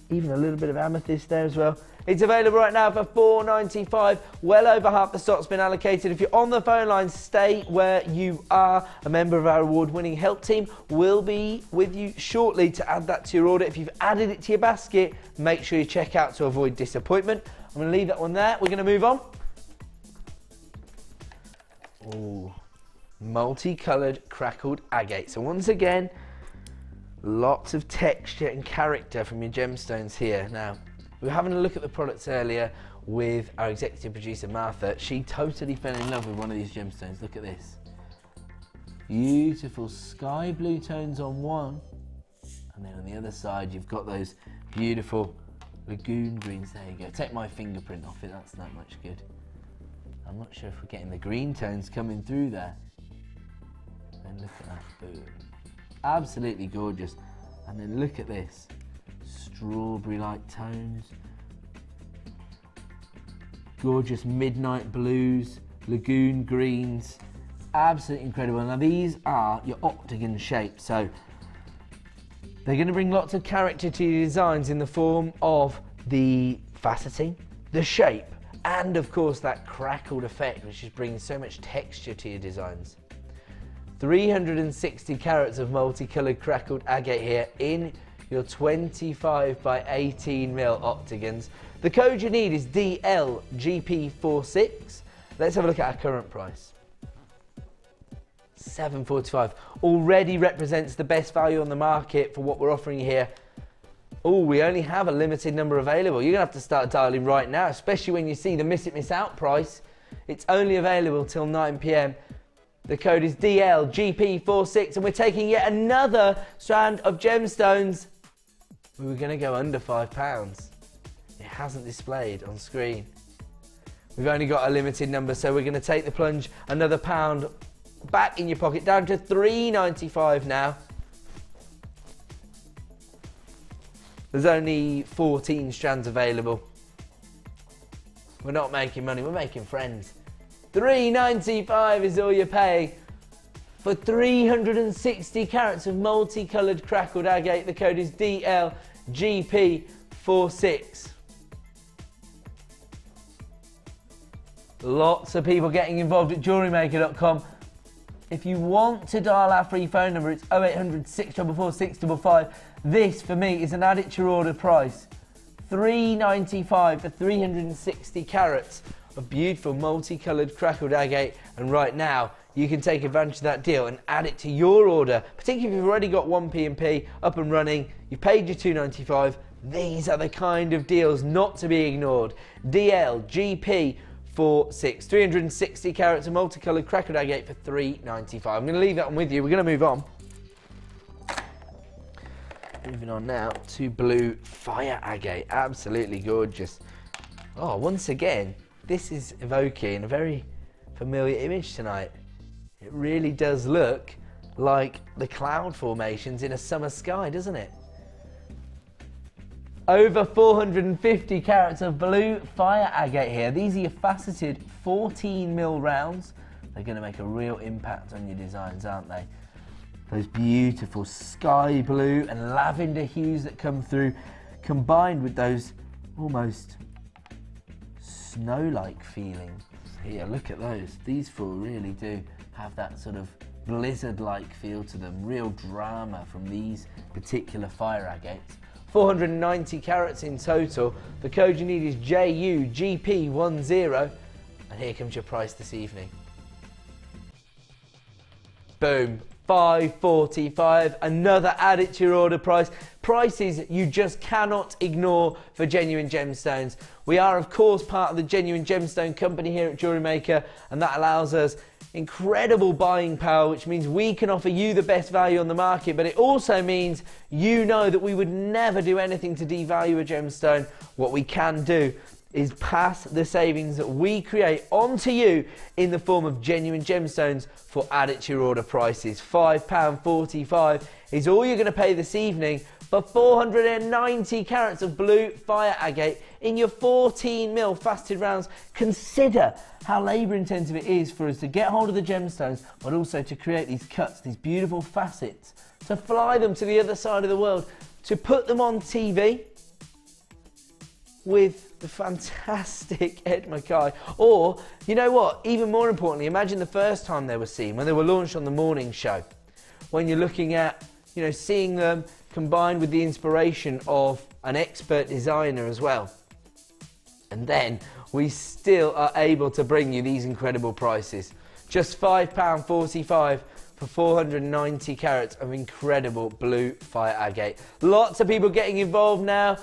[SPEAKER 3] even a little bit of amethyst there as well. It's available right now for $4.95. Well over half the stock's been allocated. If you're on the phone line, stay where you are. A member of our award-winning help team will be with you shortly to add that to your order. If you've added it to your basket, make sure you check out to avoid disappointment. I'm going to leave that one there. We're going to move on. Ooh, multicoloured crackled agate. So once again, lots of texture and character from your gemstones here. Now, we were having a look at the products earlier with our executive producer Martha. She totally fell in love with one of these gemstones. Look at this. Beautiful sky blue tones on one, and then on the other side you've got those beautiful lagoon greens. There you go. Take my fingerprint off it, that's not much good. I'm not sure if we're getting the green tones coming through there. And look at that, boom. Absolutely gorgeous. And then look at this, strawberry-like tones. Gorgeous midnight blues, lagoon greens. Absolutely incredible. Now these are your octagon shapes, so they're going to bring lots of character to your designs in the form of the faceting, the shape, and of course that crackled effect, which is bringing so much texture to your designs. 360 carats of multicoloured crackled agate here in your 25 by 18 mil octagons. The code you need is DLGP46. Let's have a look at our current price. $7.45 already represents the best value on the market for what we're offering you here. Oh, we only have a limited number available. You're gonna have to start dialing right now, especially when you see the miss it, miss out price. It's only available till 9 p.m. The code is DLGP46, and we're taking yet another strand of gemstones. We were gonna go under £5. It hasn't displayed on screen. We've only got a limited number, so we're gonna take the plunge, another £1 back in your pocket, down to $3.95 now. There's only 14 strands available. We're not making money, we're making friends. $3.95 is all you're paying for 360 carats of multicoloured crackled agate. The code is DLGP46. Lots of people getting involved at JewelleryMaker.com. If you want to dial our free phone number, it's 0800 644 655. This, for me, is an add it to your order price. $3.95 for 360 carats of beautiful multicoloured crackled agate. And right now, you can take advantage of that deal and add it to your order, particularly if you've already got one P&P up and running, you paid your $2.95. These are the kind of deals not to be ignored. DLGP46, 360 carats of multicoloured crackled agate for $3.95. I'm going to leave that one with you. We're going to move on. Moving on now to blue fire agate. Absolutely gorgeous. Oh, once again, this is evoking a very familiar image tonight. It really does look like the cloud formations in a summer sky, doesn't it? Over 450 carats of blue fire agate here. These are your faceted 14mm rounds. They're going to make a real impact on your designs, aren't they? Those beautiful sky blue and lavender hues that come through, combined with those almost snow-like feelings. Here, look at those. These four really do have that sort of blizzard-like feel to them. Real drama from these particular fire agates. 490 carats in total. The code you need is JUGP10. And here comes your price this evening. Boom. $5.45, another add it to your order price. Prices you just cannot ignore for genuine gemstones. We are of course part of the Genuine Gemstone Company here at Jewellery Maker, and that allows us incredible buying power, which means we can offer you the best value on the market, but it also means you know that we would never do anything to devalue a gemstone. What we can do is pass the savings that we create onto you in the form of genuine gemstones for add it to your order prices. £5.45 is all you're going to pay this evening for 490 carats of blue fire agate in your 14mm faceted rounds. Consider how labour intensive it is for us to get hold of the gemstones, but also to create these cuts, these beautiful facets, to fly them to the other side of the world, to put them on TV with the fantastic Ed McKay. Or, you know what, even more importantly, imagine the first time they were seen, when they were launched on the morning show, when you're looking at, you know, seeing them combined with the inspiration of an expert designer as well. And then we still are able to bring you these incredible prices. Just £5.45 for 490 carats of incredible blue fire agate. Lots of people getting involved now.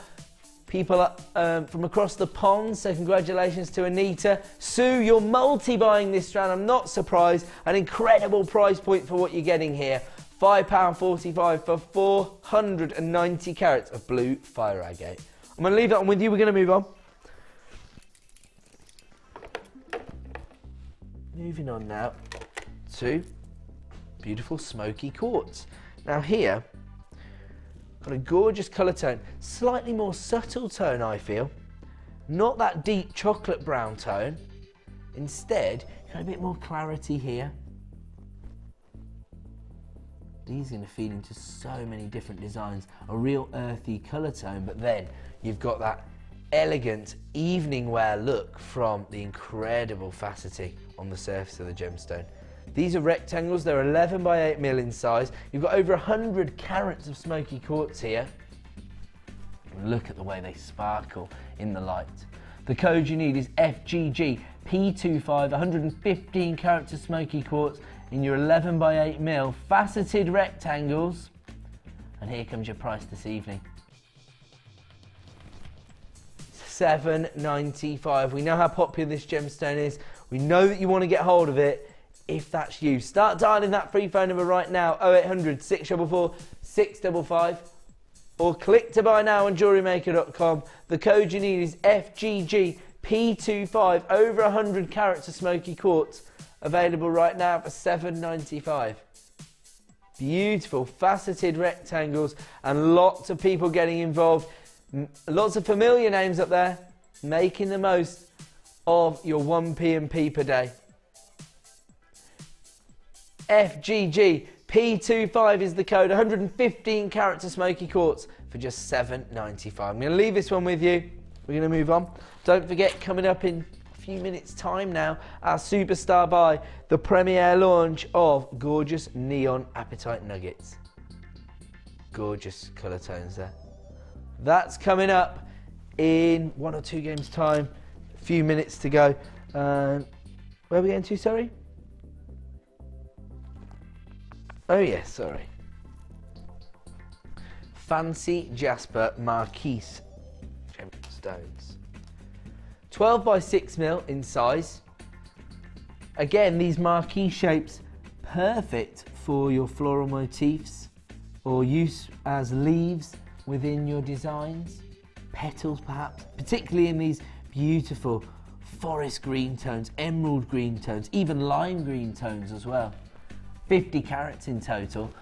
[SPEAKER 3] People from across the pond, so congratulations to Anita. Sue, you're multi-buying this strand, I'm not surprised. An incredible price point for what you're getting here. £5.45 for 490 carats of blue fire agate. I'm going to leave that one with you, we're going to move on. Moving on now to beautiful smoky quartz. Now here, got a gorgeous colour tone, slightly more subtle tone I feel, not that deep chocolate brown tone, instead got a bit more clarity here. These are going to feed into so many different designs, a real earthy colour tone, but then you've got that elegant evening wear look from the incredible faceting on the surface of the gemstone. These are rectangles, they're 11 by 8 mil in size. You've got over 100 carats of smoky quartz here. Look at the way they sparkle in the light. The code you need is FGG P25, 115 carats of smoky quartz in your 11 by 8 mil faceted rectangles. And here comes your price this evening. $7.95. We know how popular this gemstone is. We know that you want to get hold of it. If that's you, start dialing that free phone number right now, 0800 644 655, or click to buy now on JewelleryMaker.com. The code you need is FGG P25, over 100 carats of smoky quartz, available right now for $7.95. Beautiful faceted rectangles and lots of people getting involved. Lots of familiar names up there, making the most of your 1 P&P per day. FGG P25 is the code, 115 carats of smoky quartz for just $7.95. I'm going to leave this one with you. We're going to move on. Don't forget, coming up in a few minutes time now, our superstar buy, the premiere launch of gorgeous neon apatite nuggets. Gorgeous colour tones there. That's coming up in 1 or 2 games time. A few minutes to go. Where are we going to, sorry? Oh yeah, sorry. Fancy Jasper Marquise gemstones. 12 by 6 mil in size. Again, these marquee shapes, perfect for your floral motifs or use as leaves within your designs. Petals perhaps, particularly in these beautiful forest green tones, emerald green tones, even lime green tones as well. 50 carats in total.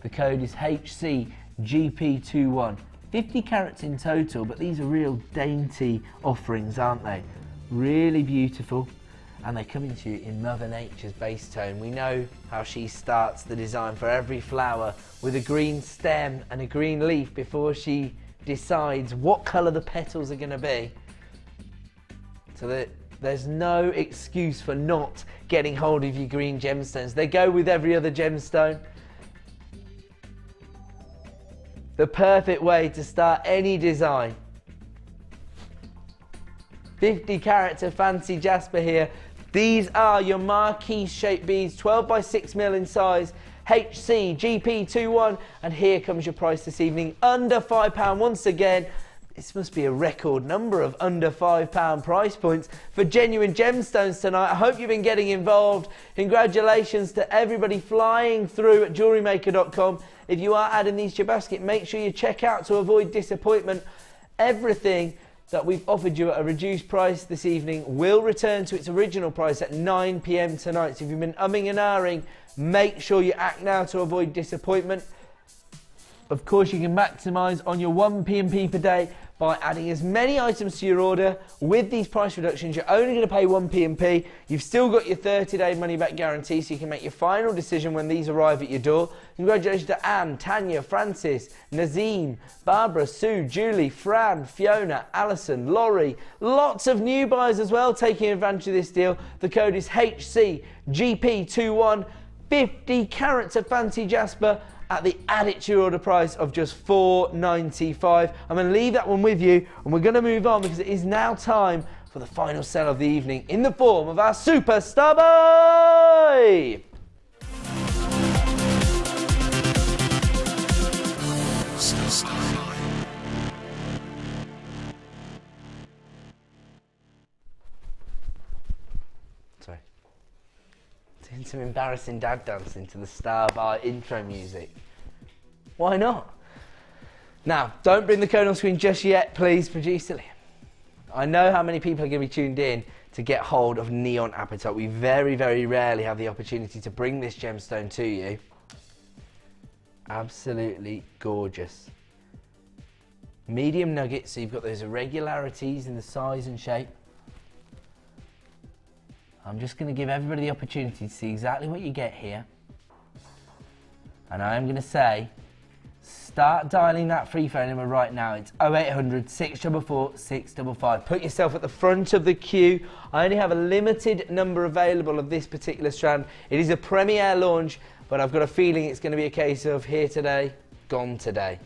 [SPEAKER 3] The code is HCGP21. 50 carats in total, but these are real dainty offerings, aren't they? Really beautiful. And they come into you in Mother Nature's base tone. We know how she starts the design for every flower with a green stem and a green leaf before she decides what colour the petals are going to be. So that there's no excuse for not getting hold of your green gemstones. They go with every other gemstone. The perfect way to start any design. 50 carats of fancy jasper here. These are your marquee shaped beads, 12 by 6 mil in size, HCGP21, and here comes your price this evening, under £5 once again. This must be a record number of under £5 price points for genuine gemstones tonight. I hope you've been getting involved. Congratulations to everybody flying through at JewelleryMaker.com. If you are adding these to your basket, make sure you check out to avoid disappointment. Everything that we've offered you at a reduced price this evening will return to its original price at 9 PM tonight. So if you've been umming and ahhing, make sure you act now to avoid disappointment. Of course, you can maximise on your 1 P&P per day by adding as many items to your order. With these price reductions, you're only going to pay 1 P&P. You've still got your 30-day money-back guarantee, so you can make your final decision when these arrive at your door. Congratulations to Anne, Tanya, Francis, Nazim, Barbara, Sue, Julie, Fran, Fiona, Alison, Laurie. Lots of new buyers as well taking advantage of this deal. The code is HCGP21. 50 carats of fancy jasper at the added to your order price of just $4.95. I'm going to leave that one with you, and we're going to move on because it is now time for the final sell of the evening in the form of our Superstar Buy! Sorry. Doing some embarrassing dad dancing to the Star Buy intro music. Why not? Now, don't bring the code on screen just yet, please, producer Liam. I know how many people are going to be tuned in to get hold of neon apatite. We very, very rarely have the opportunity to bring this gemstone to you. Absolutely gorgeous. Medium nuggets, so you've got those irregularities in the size and shape. I'm just going to give everybody the opportunity to see exactly what you get here. And I am going to say, Start dialing that free phone number right now. It's 0800 644 655. Put yourself at the front of the queue. I only have a limited number available of this particular strand. It is a premiere launch, but I've got a feeling it's going to be a case of here today, gone today.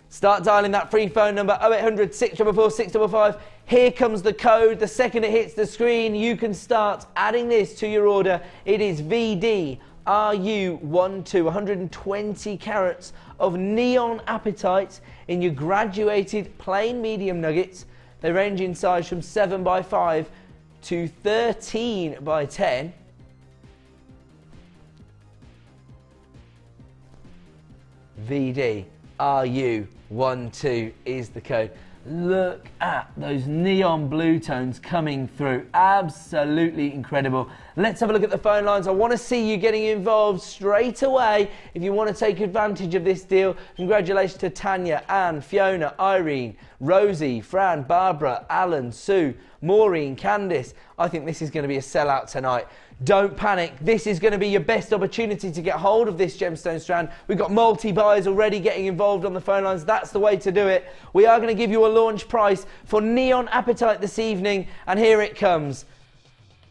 [SPEAKER 3] Start dialing that free phone number, 0800 644 655. Here comes the code. The second it hits the screen, you can start adding this to your order. It is VDRU12, 120 carats of neon apatite in your graduated plain medium nuggets. They range in size from 7x5 to 13x10. VDRU12 is the code. Look at those neon blue tones coming through. Absolutely incredible. Let's have a look at the phone lines. I want to see you getting involved straight away if you want to take advantage of this deal. Congratulations to Tanya, Anne, Fiona, Irene, Rosie, Fran, Barbara, Alan, Sue, Maureen, Candice. I think this is going to be a sellout tonight. Don't panic. This is going to be your best opportunity to get hold of this gemstone strand. We've got multi-buyers already getting involved on the phone lines. That's the way to do it. We are going to give you a launch price for neon apatite this evening, and here it comes.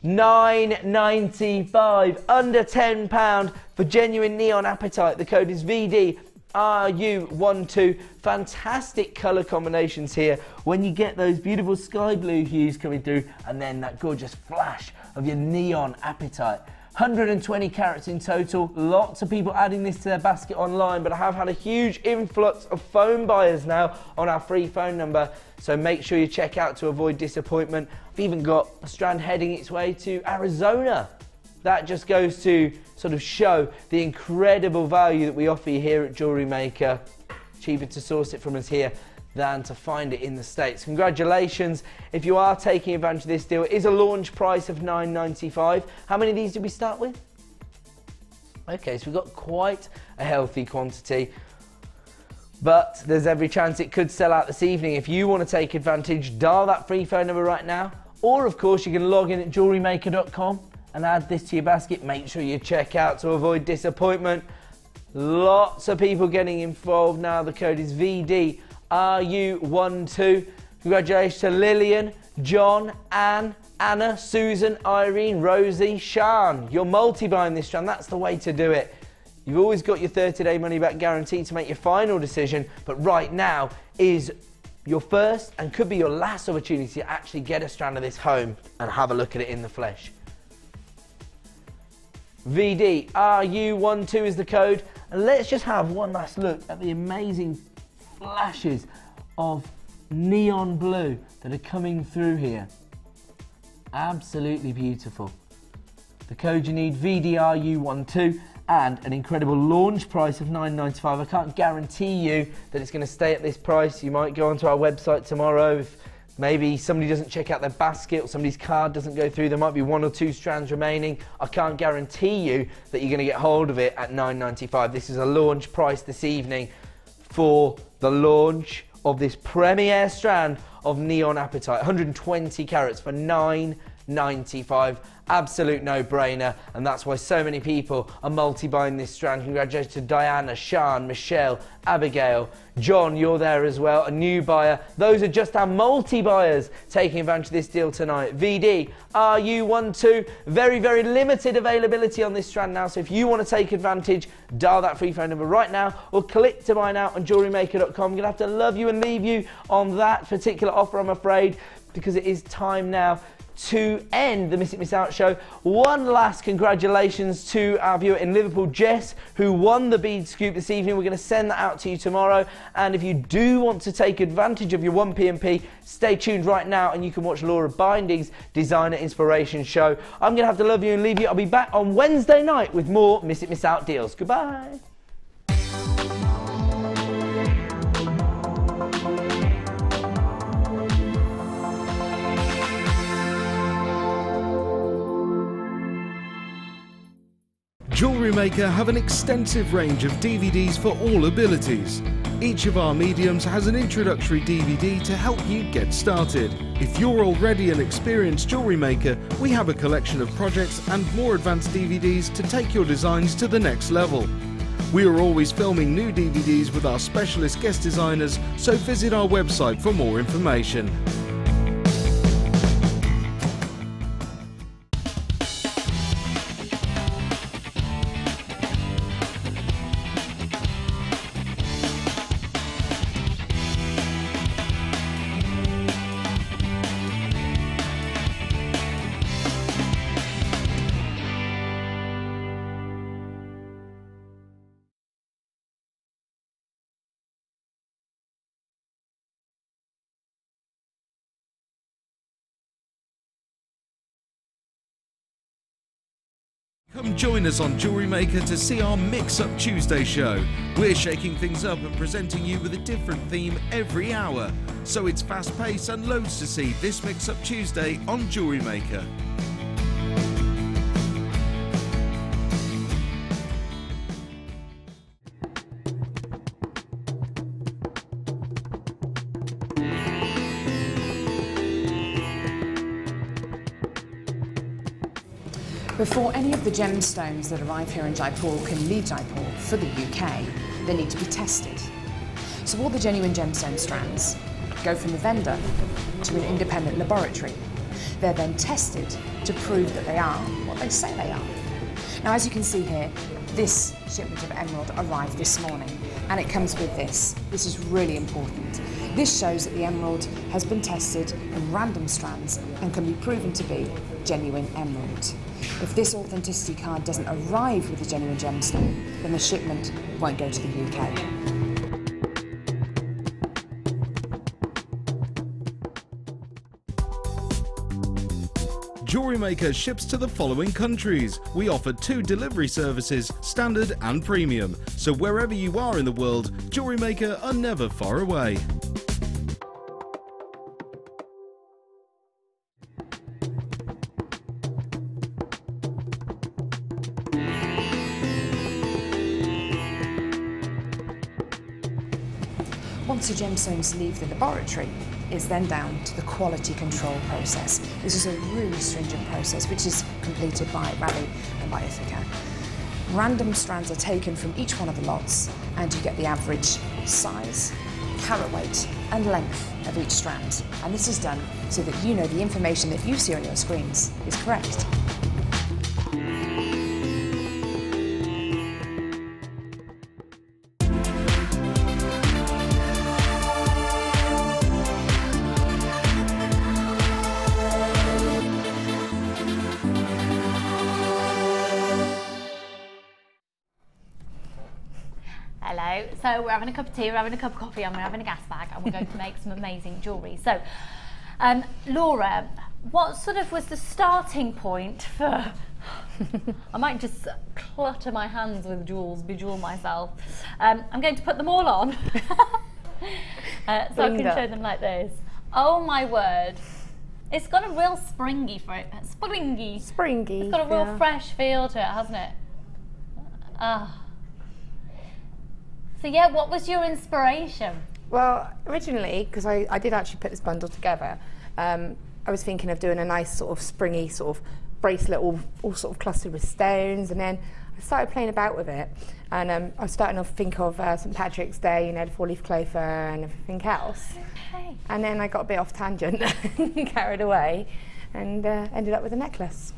[SPEAKER 3] £9.95, under £10 for genuine neon apatite. The code is VDRU12. Fantastic colour combinations here when you get those beautiful sky blue hues coming through, and then that gorgeous flash of your neon apatite. 120 carats in total. Lots of people adding this to their basket online, but I have had a huge influx of phone buyers now on our free phone number, so make sure you check out to avoid disappointment. I've even got a strand heading its way to Arizona. That just goes to sort of show the incredible value that we offer you here at Jewellery Maker. Cheaper to source it from us here than to find it in the States. Congratulations if you are taking advantage of this deal. It is a launch price of £9.95. How many of these did we start with? Okay, so we've got quite a healthy quantity, but there's every chance it could sell out this evening. If you want to take advantage, dial that free phone number right now, or of course you can log in at JewelleryMaker.com and add this to your basket. Make sure you check out to avoid disappointment. Lots of people getting involved now. The code is VDRU12. Congratulations to Lillian, John, Anne, Anna, Susan, Irene, Rosie, Sean. You're multi-buying this strand. That's the way to do it. You've always got your 30-day money-back guarantee to make your final decision, but right now is your first and could be your last opportunity to actually get a strand of this home and have a look at it in the flesh. VDRU12 is the code, and let's just have one last look at the amazing flashes of neon blue that are coming through here. Absolutely beautiful. The code you need, VDRU12, and an incredible launch price of £9.95. I can't guarantee you that it's going to stay at this price. You might go onto our website tomorrow. If maybe somebody doesn't check out their basket or somebody's card doesn't go through, there might be 1 or 2 strands remaining. I can't guarantee you that you're going to get hold of it at £9.95. This is a launch price this evening for the launch of this premiere strand of neon apatite. 120 carats for £9.95. Absolute no-brainer, and that's why so many people are multi-buying this strand. Congratulations to Diana, Sean, Michelle, Abigail, John, you're there as well, a new buyer. Those are just our multi-buyers taking advantage of this deal tonight. VDRU12, very, very limited availability on this strand now, so if you want to take advantage, dial that free phone number right now or click to buy now on JewelleryMaker.com. I'm going to have to love you and leave you on that particular offer, I'm afraid, because it is time now to end the Miss It Miss Out show. One last congratulations to our viewer in Liverpool, Jess, who won the bead scoop this evening. We're going to send that out to you tomorrow, and if you do want to take advantage of your 1P&P, stay tuned right now and you can watch Laura Binding's Designer Inspiration show. I'm going to have to love you and leave you. I'll be back on Wednesday night with more Miss It Miss Out deals. Goodbye.
[SPEAKER 6] Jewellery Maker have an extensive range of DVDs for all abilities. Each of our mediums has an introductory DVD to help you get started. If you're already an experienced jewellery maker, we have a collection of projects and more advanced DVDs to take your designs to the next level. We are always filming new DVDs with our specialist guest designers, so visit our website for more information. Come join us on Jewellery Maker to see our Mix Up Tuesday show. We're shaking things up and presenting you with a different theme every hour. So it's fast paced and loads to see this Mix Up Tuesday on Jewellery Maker.
[SPEAKER 8] Before any of the gemstones that arrive here in Jaipur can leave Jaipur for the UK, they need to be tested. So all the genuine gemstone strands go from the vendor to an independent laboratory. They're then tested to prove that they are what they say they are. Now, as you can see here, this shipment of emerald arrived this morning, and it comes with this. This is really important. This shows that the emerald has been tested in random strands and can be proven to be genuine emerald. If this authenticity card doesn't arrive with a genuine gemstone, then the shipment won't go to the UK.
[SPEAKER 6] Jewellery Maker ships to the following countries. We offer 2 delivery services, standard and premium. So wherever you are in the world, Jewellery Maker are never far away.
[SPEAKER 8] Once the gemstones leave the laboratory, it's then down to the quality control process. This is a really stringent process which is completed by Ravi and by Ithaca. Random strands are taken from each one of the lots and you get the average size, carat weight and length of each strand. And this is done so that you know the information that you see on your screens is correct.
[SPEAKER 11] Hello, so we're having a cup of tea, we're having a cup of coffee and we're having a gas bag and we're going to make some amazing jewellery. So, Laura, what sort of was the starting point for, I might just clutter my hands with jewels, bejewel myself. I'm going to put them all on so I can show them like this. Oh my word. It's got a real springy, it's got a real fresh feel to it, hasn't it? So yeah, what was your inspiration?
[SPEAKER 12] Well, originally, because I did actually put this bundle together, I was thinking of doing a nice sort of springy sort of bracelet, all sort of clustered with stones, and then I started playing about with it, and I was starting to think of St Patrick's Day, you know, the 4-leaf clover and everything else. Okay. And then I got a bit off tangent, carried away, and ended up with a necklace.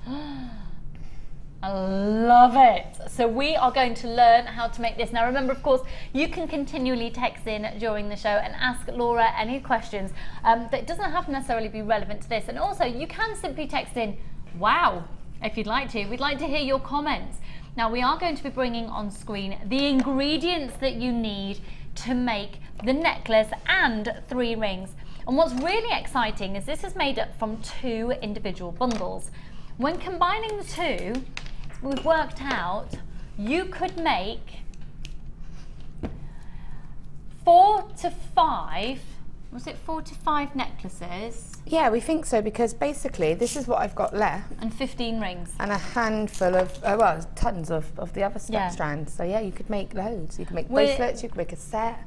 [SPEAKER 11] I love it. So we are going to learn how to make this. Now remember, of course, you can continually text in during the show and ask Laura any questions that doesn't have to necessarily be relevant to this. And also you can simply text in, wow, if you'd like to. We'd like to hear your comments. Now we are going to be bringing on screen the ingredients that you need to make the necklace and 3 rings. And what's really exciting is this is made up from 2 individual bundles. When combining the 2, we've worked out you could make 4 to 5, was it 4 to 5 necklaces?
[SPEAKER 12] Yeah, we think so, because basically this is what I've got left.
[SPEAKER 11] And 15 rings.
[SPEAKER 12] And a handful of, well, tons of the other strands. So yeah, you could make loads. You could make bracelets, you could make a set.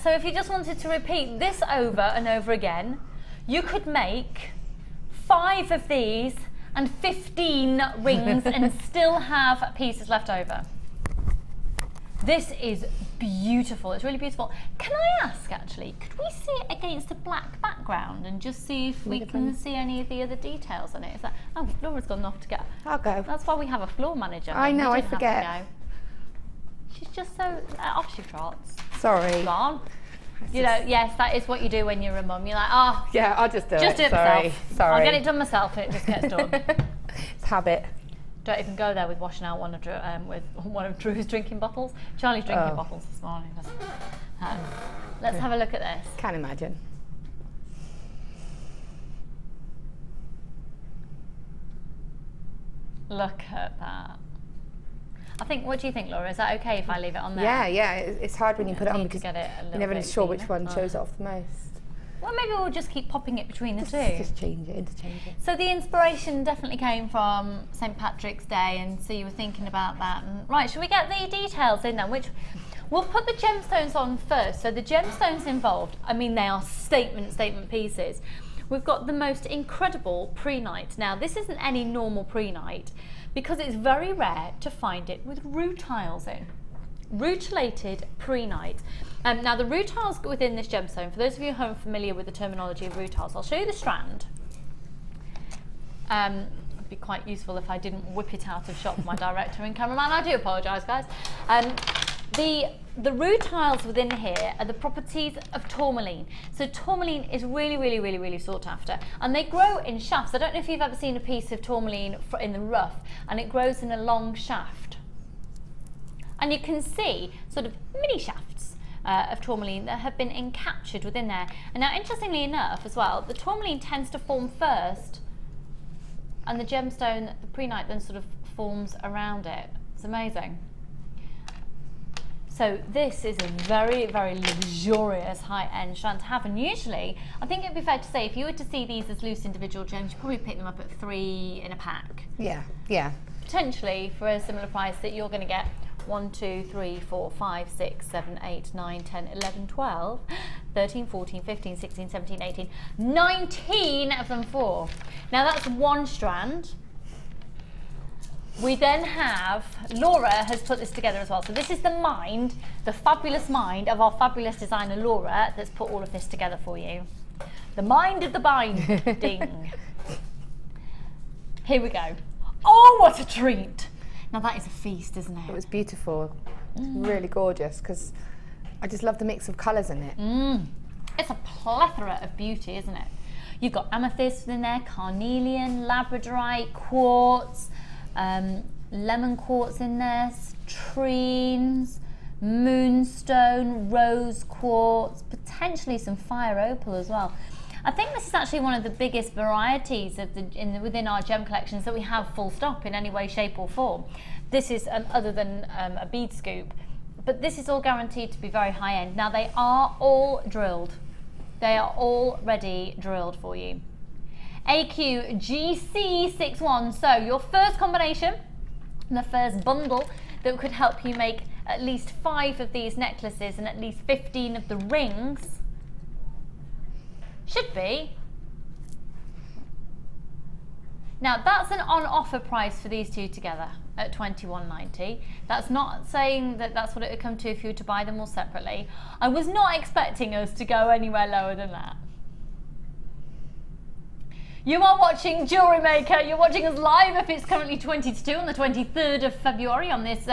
[SPEAKER 11] So if you just wanted to repeat this over and over again, you could make 5 of these and 15 rings and still have pieces left over.
[SPEAKER 13] This is beautiful. It's really beautiful. Can I ask, actually, could we see it against a black background and just see if we can see any of the other details on it? Is that? Oh, Laura's gone off to go.
[SPEAKER 12] I'll go.
[SPEAKER 13] That's why we have a floor manager.
[SPEAKER 12] I know. I forget.
[SPEAKER 13] She's just so off she trots.
[SPEAKER 12] Sorry.
[SPEAKER 13] Go on. You know, yes, that is what you do when you're a mum. You're like, oh,
[SPEAKER 12] yeah, I'll just do it.
[SPEAKER 13] Just do it myself.
[SPEAKER 12] Sorry.
[SPEAKER 13] I'll get it done myself, and it just gets done.
[SPEAKER 12] It's habit.
[SPEAKER 13] Don't even go there with washing out one of Drew's drinking bottles. Charlie's drinking bottles this morning. Let's have a look at this.
[SPEAKER 12] Can't imagine.
[SPEAKER 13] Look at that. I think, what do you think, Laura? Is that okay if I leave it on there?
[SPEAKER 12] Yeah, it's hard when you put it on because
[SPEAKER 13] you're
[SPEAKER 12] never sure which one shows off the most.
[SPEAKER 13] Well, maybe we'll just keep popping it between the two.
[SPEAKER 12] Just change it, interchange it.
[SPEAKER 13] So the inspiration definitely came from St. Patrick's Day, and so you were thinking about that. And, right, should we get the details in then? We'll put the gemstones on first. So the gemstones involved, I mean, they are statement pieces. We've got the most incredible prehnite. Now, this isn't any normal prehnite because it's very rare to find it with rutiles in. Rutilated prehnite. Now the rutiles within this gemstone, for those of you who are familiar with the terminology of rutiles, I'll show you the strand. It'd be quite useful if I didn't whip it out of shot for my director and cameraman. I do apologise, guys. The rutiles within here are the properties of tourmaline. So tourmaline is really sought after, and they grow in shafts. I don't know if you've ever seen a piece of tourmaline in the rough, and it grows in a long shaft. And you can see sort of mini shafts of tourmaline that have been encaptured within there. And now, interestingly enough as well, the tourmaline tends to form first, and the gemstone, the prehnite, then sort of forms around it. It's amazing. So this is a very luxurious high-end strand to have, and usually, I think it'd be fair to say, if you were to see these as loose individual gems, you'd probably pick them up at 3 in a pack.
[SPEAKER 12] Yeah.
[SPEAKER 13] Potentially for a similar price that you're going to get 1, 2, 3, 4, 5, 6, 7, 8, 9, 10, 11, 12, 13, 14, 15, 16, 17, 18, 19 of them for. Now that's one strand. We then have, Laura has put this together as well. So this is the mind, the fabulous mind of our fabulous designer Laura that's put all of this together for you. The mind of the binding. Here we go. Oh, what a treat. Now that is a feast, isn't it?
[SPEAKER 12] It was beautiful. It's really gorgeous because I just love the mix of colours in it.
[SPEAKER 13] It's a plethora of beauty, isn't it? You've got amethyst in there, carnelian, labradorite, quartz, lemon quartz in there, citrines, moonstone, rose quartz, potentially some fire opal as well. I think this is actually one of the biggest varieties of within our gem collections that we have full stop in any way, shape or form. This is other than a bead scoop, but this is all guaranteed to be very high end. Now they are all drilled. They are already drilled for you. AQGC61, so your first combination, the first bundle that could help you make at least 5 of these necklaces and at least 15 of the rings should be. Now that's an on offer price for these two together at $21.90. That's not saying that that's what it would come to if you were to buy them all separately. I was not expecting us to go anywhere lower than that. You are watching Jewellery Maker. You're watching us live if it's currently 20 to 2 on the 23rd of February on this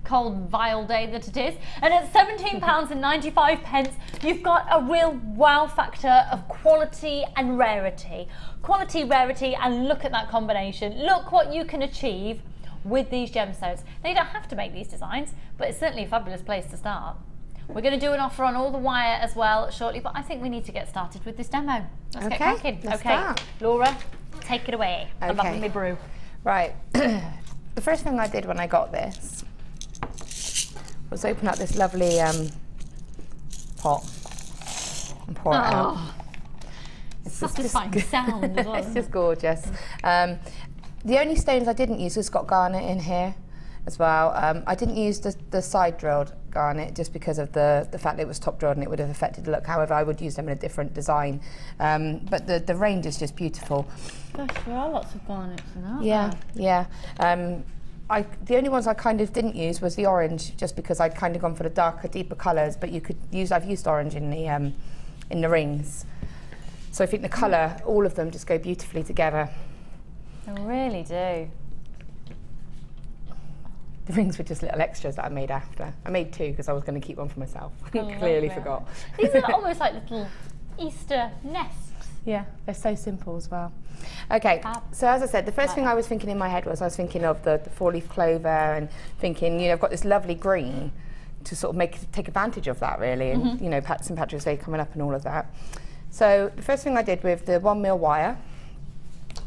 [SPEAKER 13] cold, vile day that it is. And at £17.95, you've got a real wow factor of quality and rarity. Quality, rarity, and look at that combination. Look what you can achieve with these gemstones. Now, you don't have to make these designs, but it's certainly a fabulous place to start. We're going to do an offer on all the wire as well shortly, but I think we need to get started with this demo. Let's get cracking.
[SPEAKER 12] Let's start.
[SPEAKER 13] Laura, take it away. I'm loving my brew.
[SPEAKER 12] Right. The first thing I did when I got this was open up this lovely pot and pour it out.
[SPEAKER 13] It's satisfying sound as well.
[SPEAKER 12] It's just gorgeous. The only stones I didn't use was got garnet in here as well. I didn't use the side drilled garnet just because of the fact that it was top drilled and it would have affected the look. However, I would use them in a different design. But the range is just beautiful.
[SPEAKER 13] Gosh, there are lots of garnets in that.
[SPEAKER 12] Yeah. the only ones I kind of didn't use was the orange, just because I'd kind of gone for the darker, deeper colours. But you could use, I've used orange in the rings. So I think the colour, all of them just go beautifully together.
[SPEAKER 13] They really do.
[SPEAKER 12] The rings were just little extras that I made after. I made 2 because I was going to keep one for myself. Clearly forgot.
[SPEAKER 13] These are almost like little Easter nests.
[SPEAKER 12] Yeah, they're so simple as well. Okay, so as I said, the first thing I was thinking in my head was I was thinking of the 4-leaf clover and thinking, you know, I've got this lovely green to sort of take advantage of that really, and you know, St. Patrick's Day coming up and all of that. So the first thing I did with the 1 mil wire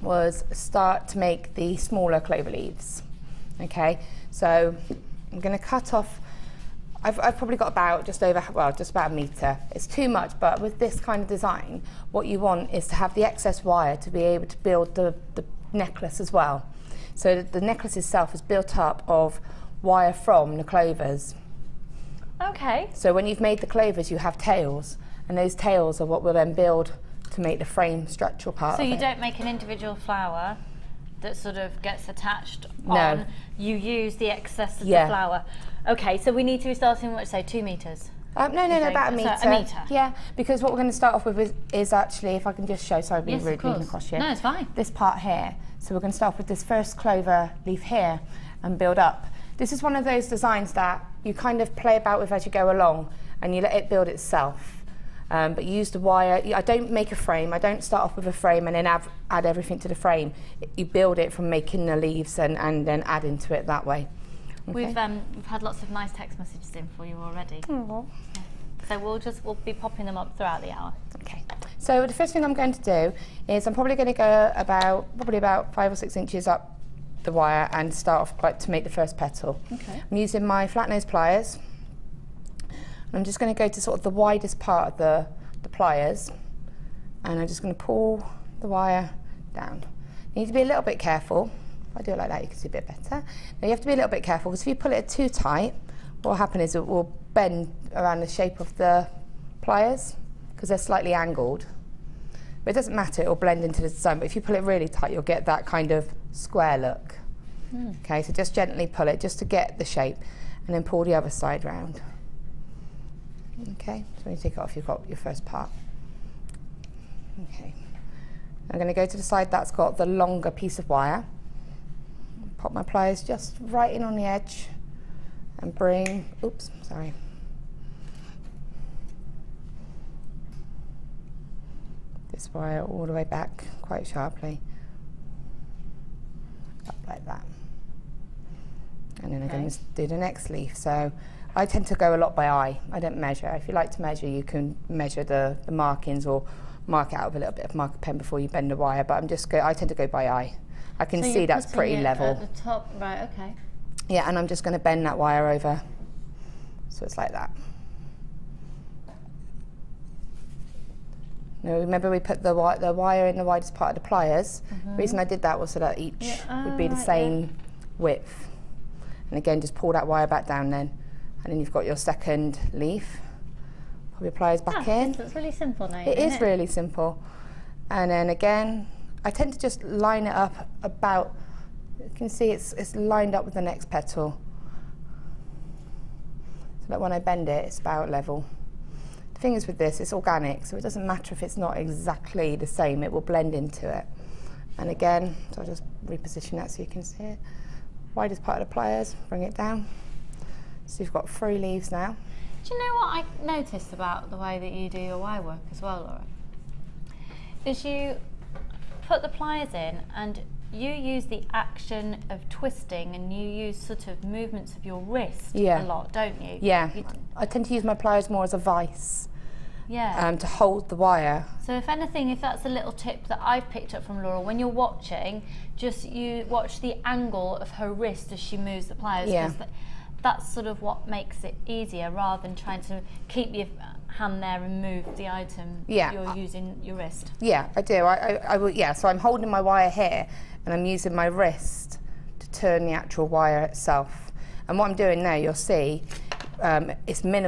[SPEAKER 12] was start to make the smaller clover leaves. Okay, so I'm going to cut off. I've probably got about just about a metre. It's too much, but with this kind of design, what you want is to have the excess wire to be able to build the necklace as well. So the necklace itself is built up of wire from the clovers.
[SPEAKER 13] Okay.
[SPEAKER 12] So when you've made the clovers, you have tails, and those tails are what will then build to make the frame structural part of it.
[SPEAKER 13] So you don't make an individual flower that sort of gets attached on.
[SPEAKER 12] No.
[SPEAKER 13] You use the excess of the flower. Okay, so we need to be starting, what, say, 2 metres?
[SPEAKER 12] No, about a metre.
[SPEAKER 13] So a metre?
[SPEAKER 12] Yeah, because what we're going to start off with is actually, if I can just show, sorry, I've been rude leading across here.
[SPEAKER 13] No, it's fine.
[SPEAKER 12] This part here. So we're going to start off with this first clover leaf here and build up. This is one of those designs that you kind of play about with as you go along, and you let it build itself. But you use the wire. I don't make a frame. I don't start off with a frame and then add everything to the frame. You build it from making the leaves and then add into it that way. Okay.
[SPEAKER 13] We've had lots of nice text messages in for you already.
[SPEAKER 12] Aww.
[SPEAKER 13] So we'll be popping them up throughout the hour.
[SPEAKER 12] Okay. So the first thing I'm going to do is I'm probably going to go about 5 or 6 inches up the wire and start off to make the first petal.
[SPEAKER 1] Okay.
[SPEAKER 12] I'm using my flat nose pliers. I'm just going to go to sort of the widest part of the pliers, and I'm just going to pull the wire down. You need to be a little bit careful. If I do it like that, you can see a bit better. Now you have to be a little bit careful, because if you pull it too tight, what will happen is it will bend around the shape of the pliers, because they're slightly angled. But it doesn't matter, it will blend into the design. But if you pull it really tight, you'll get that kind of square look. Okay, so just gently pull it just to get the shape, and then pull the other side round. Okay, so when you take it off, you've got your first part. Okay, I'm going to go to the side that's got the longer piece of wire. Pop my pliers just right in on the edge and bring, this wire all the way back quite sharply, up like that. And then I'm going to do the next leaf. So I tend to go a lot by eye. I don't measure. If you like to measure, you can measure the markings or mark it out with a little bit of marker pen before you bend the wire, but I tend to go by eye. I can see that's pretty level.
[SPEAKER 13] At the top, right, okay.
[SPEAKER 12] Yeah, and I'm just going to bend that wire over. So it's like that. Now remember, we put the wire in the widest part of the pliers. The reason I did that was so that each would be the same width. And again, just pull that wire back down then. And then you've got your second leaf. Pull your pliers back in.
[SPEAKER 13] It's really simple now.
[SPEAKER 12] It is really simple. And then again, I tend to just line it up about, you can see it's lined up with the next petal. So that when I bend it, it's about level. The thing is with this, it's organic, so it doesn't matter if it's not exactly the same, it will blend into it. And again, so I'll just reposition that so you can see it. Widest part of the pliers, bring it down. So you've got 3 leaves now.
[SPEAKER 13] Do you know what I noticed about the way that you do your wire work as well, Laura? Is you put the pliers in and you use the action of twisting, and you use sort of movements of your wrist a lot, don't you?
[SPEAKER 12] Yeah, I tend to use my pliers more as a vice.
[SPEAKER 13] Yeah.
[SPEAKER 12] To hold the wire.
[SPEAKER 13] So if anything, if that's a little tip that I've picked up from Laura, when you're watching, just you watch the angle of her wrist as she moves the pliers.
[SPEAKER 12] Yeah.
[SPEAKER 13] That's sort of what makes it easier, rather than trying to keep your hand there and move the item. You're using your wrist.
[SPEAKER 12] Yeah, I do. I will. Yeah. So I'm holding my wire here, and I'm using my wrist to turn the actual wire itself. And what I'm doing now, you'll see, it's minimal.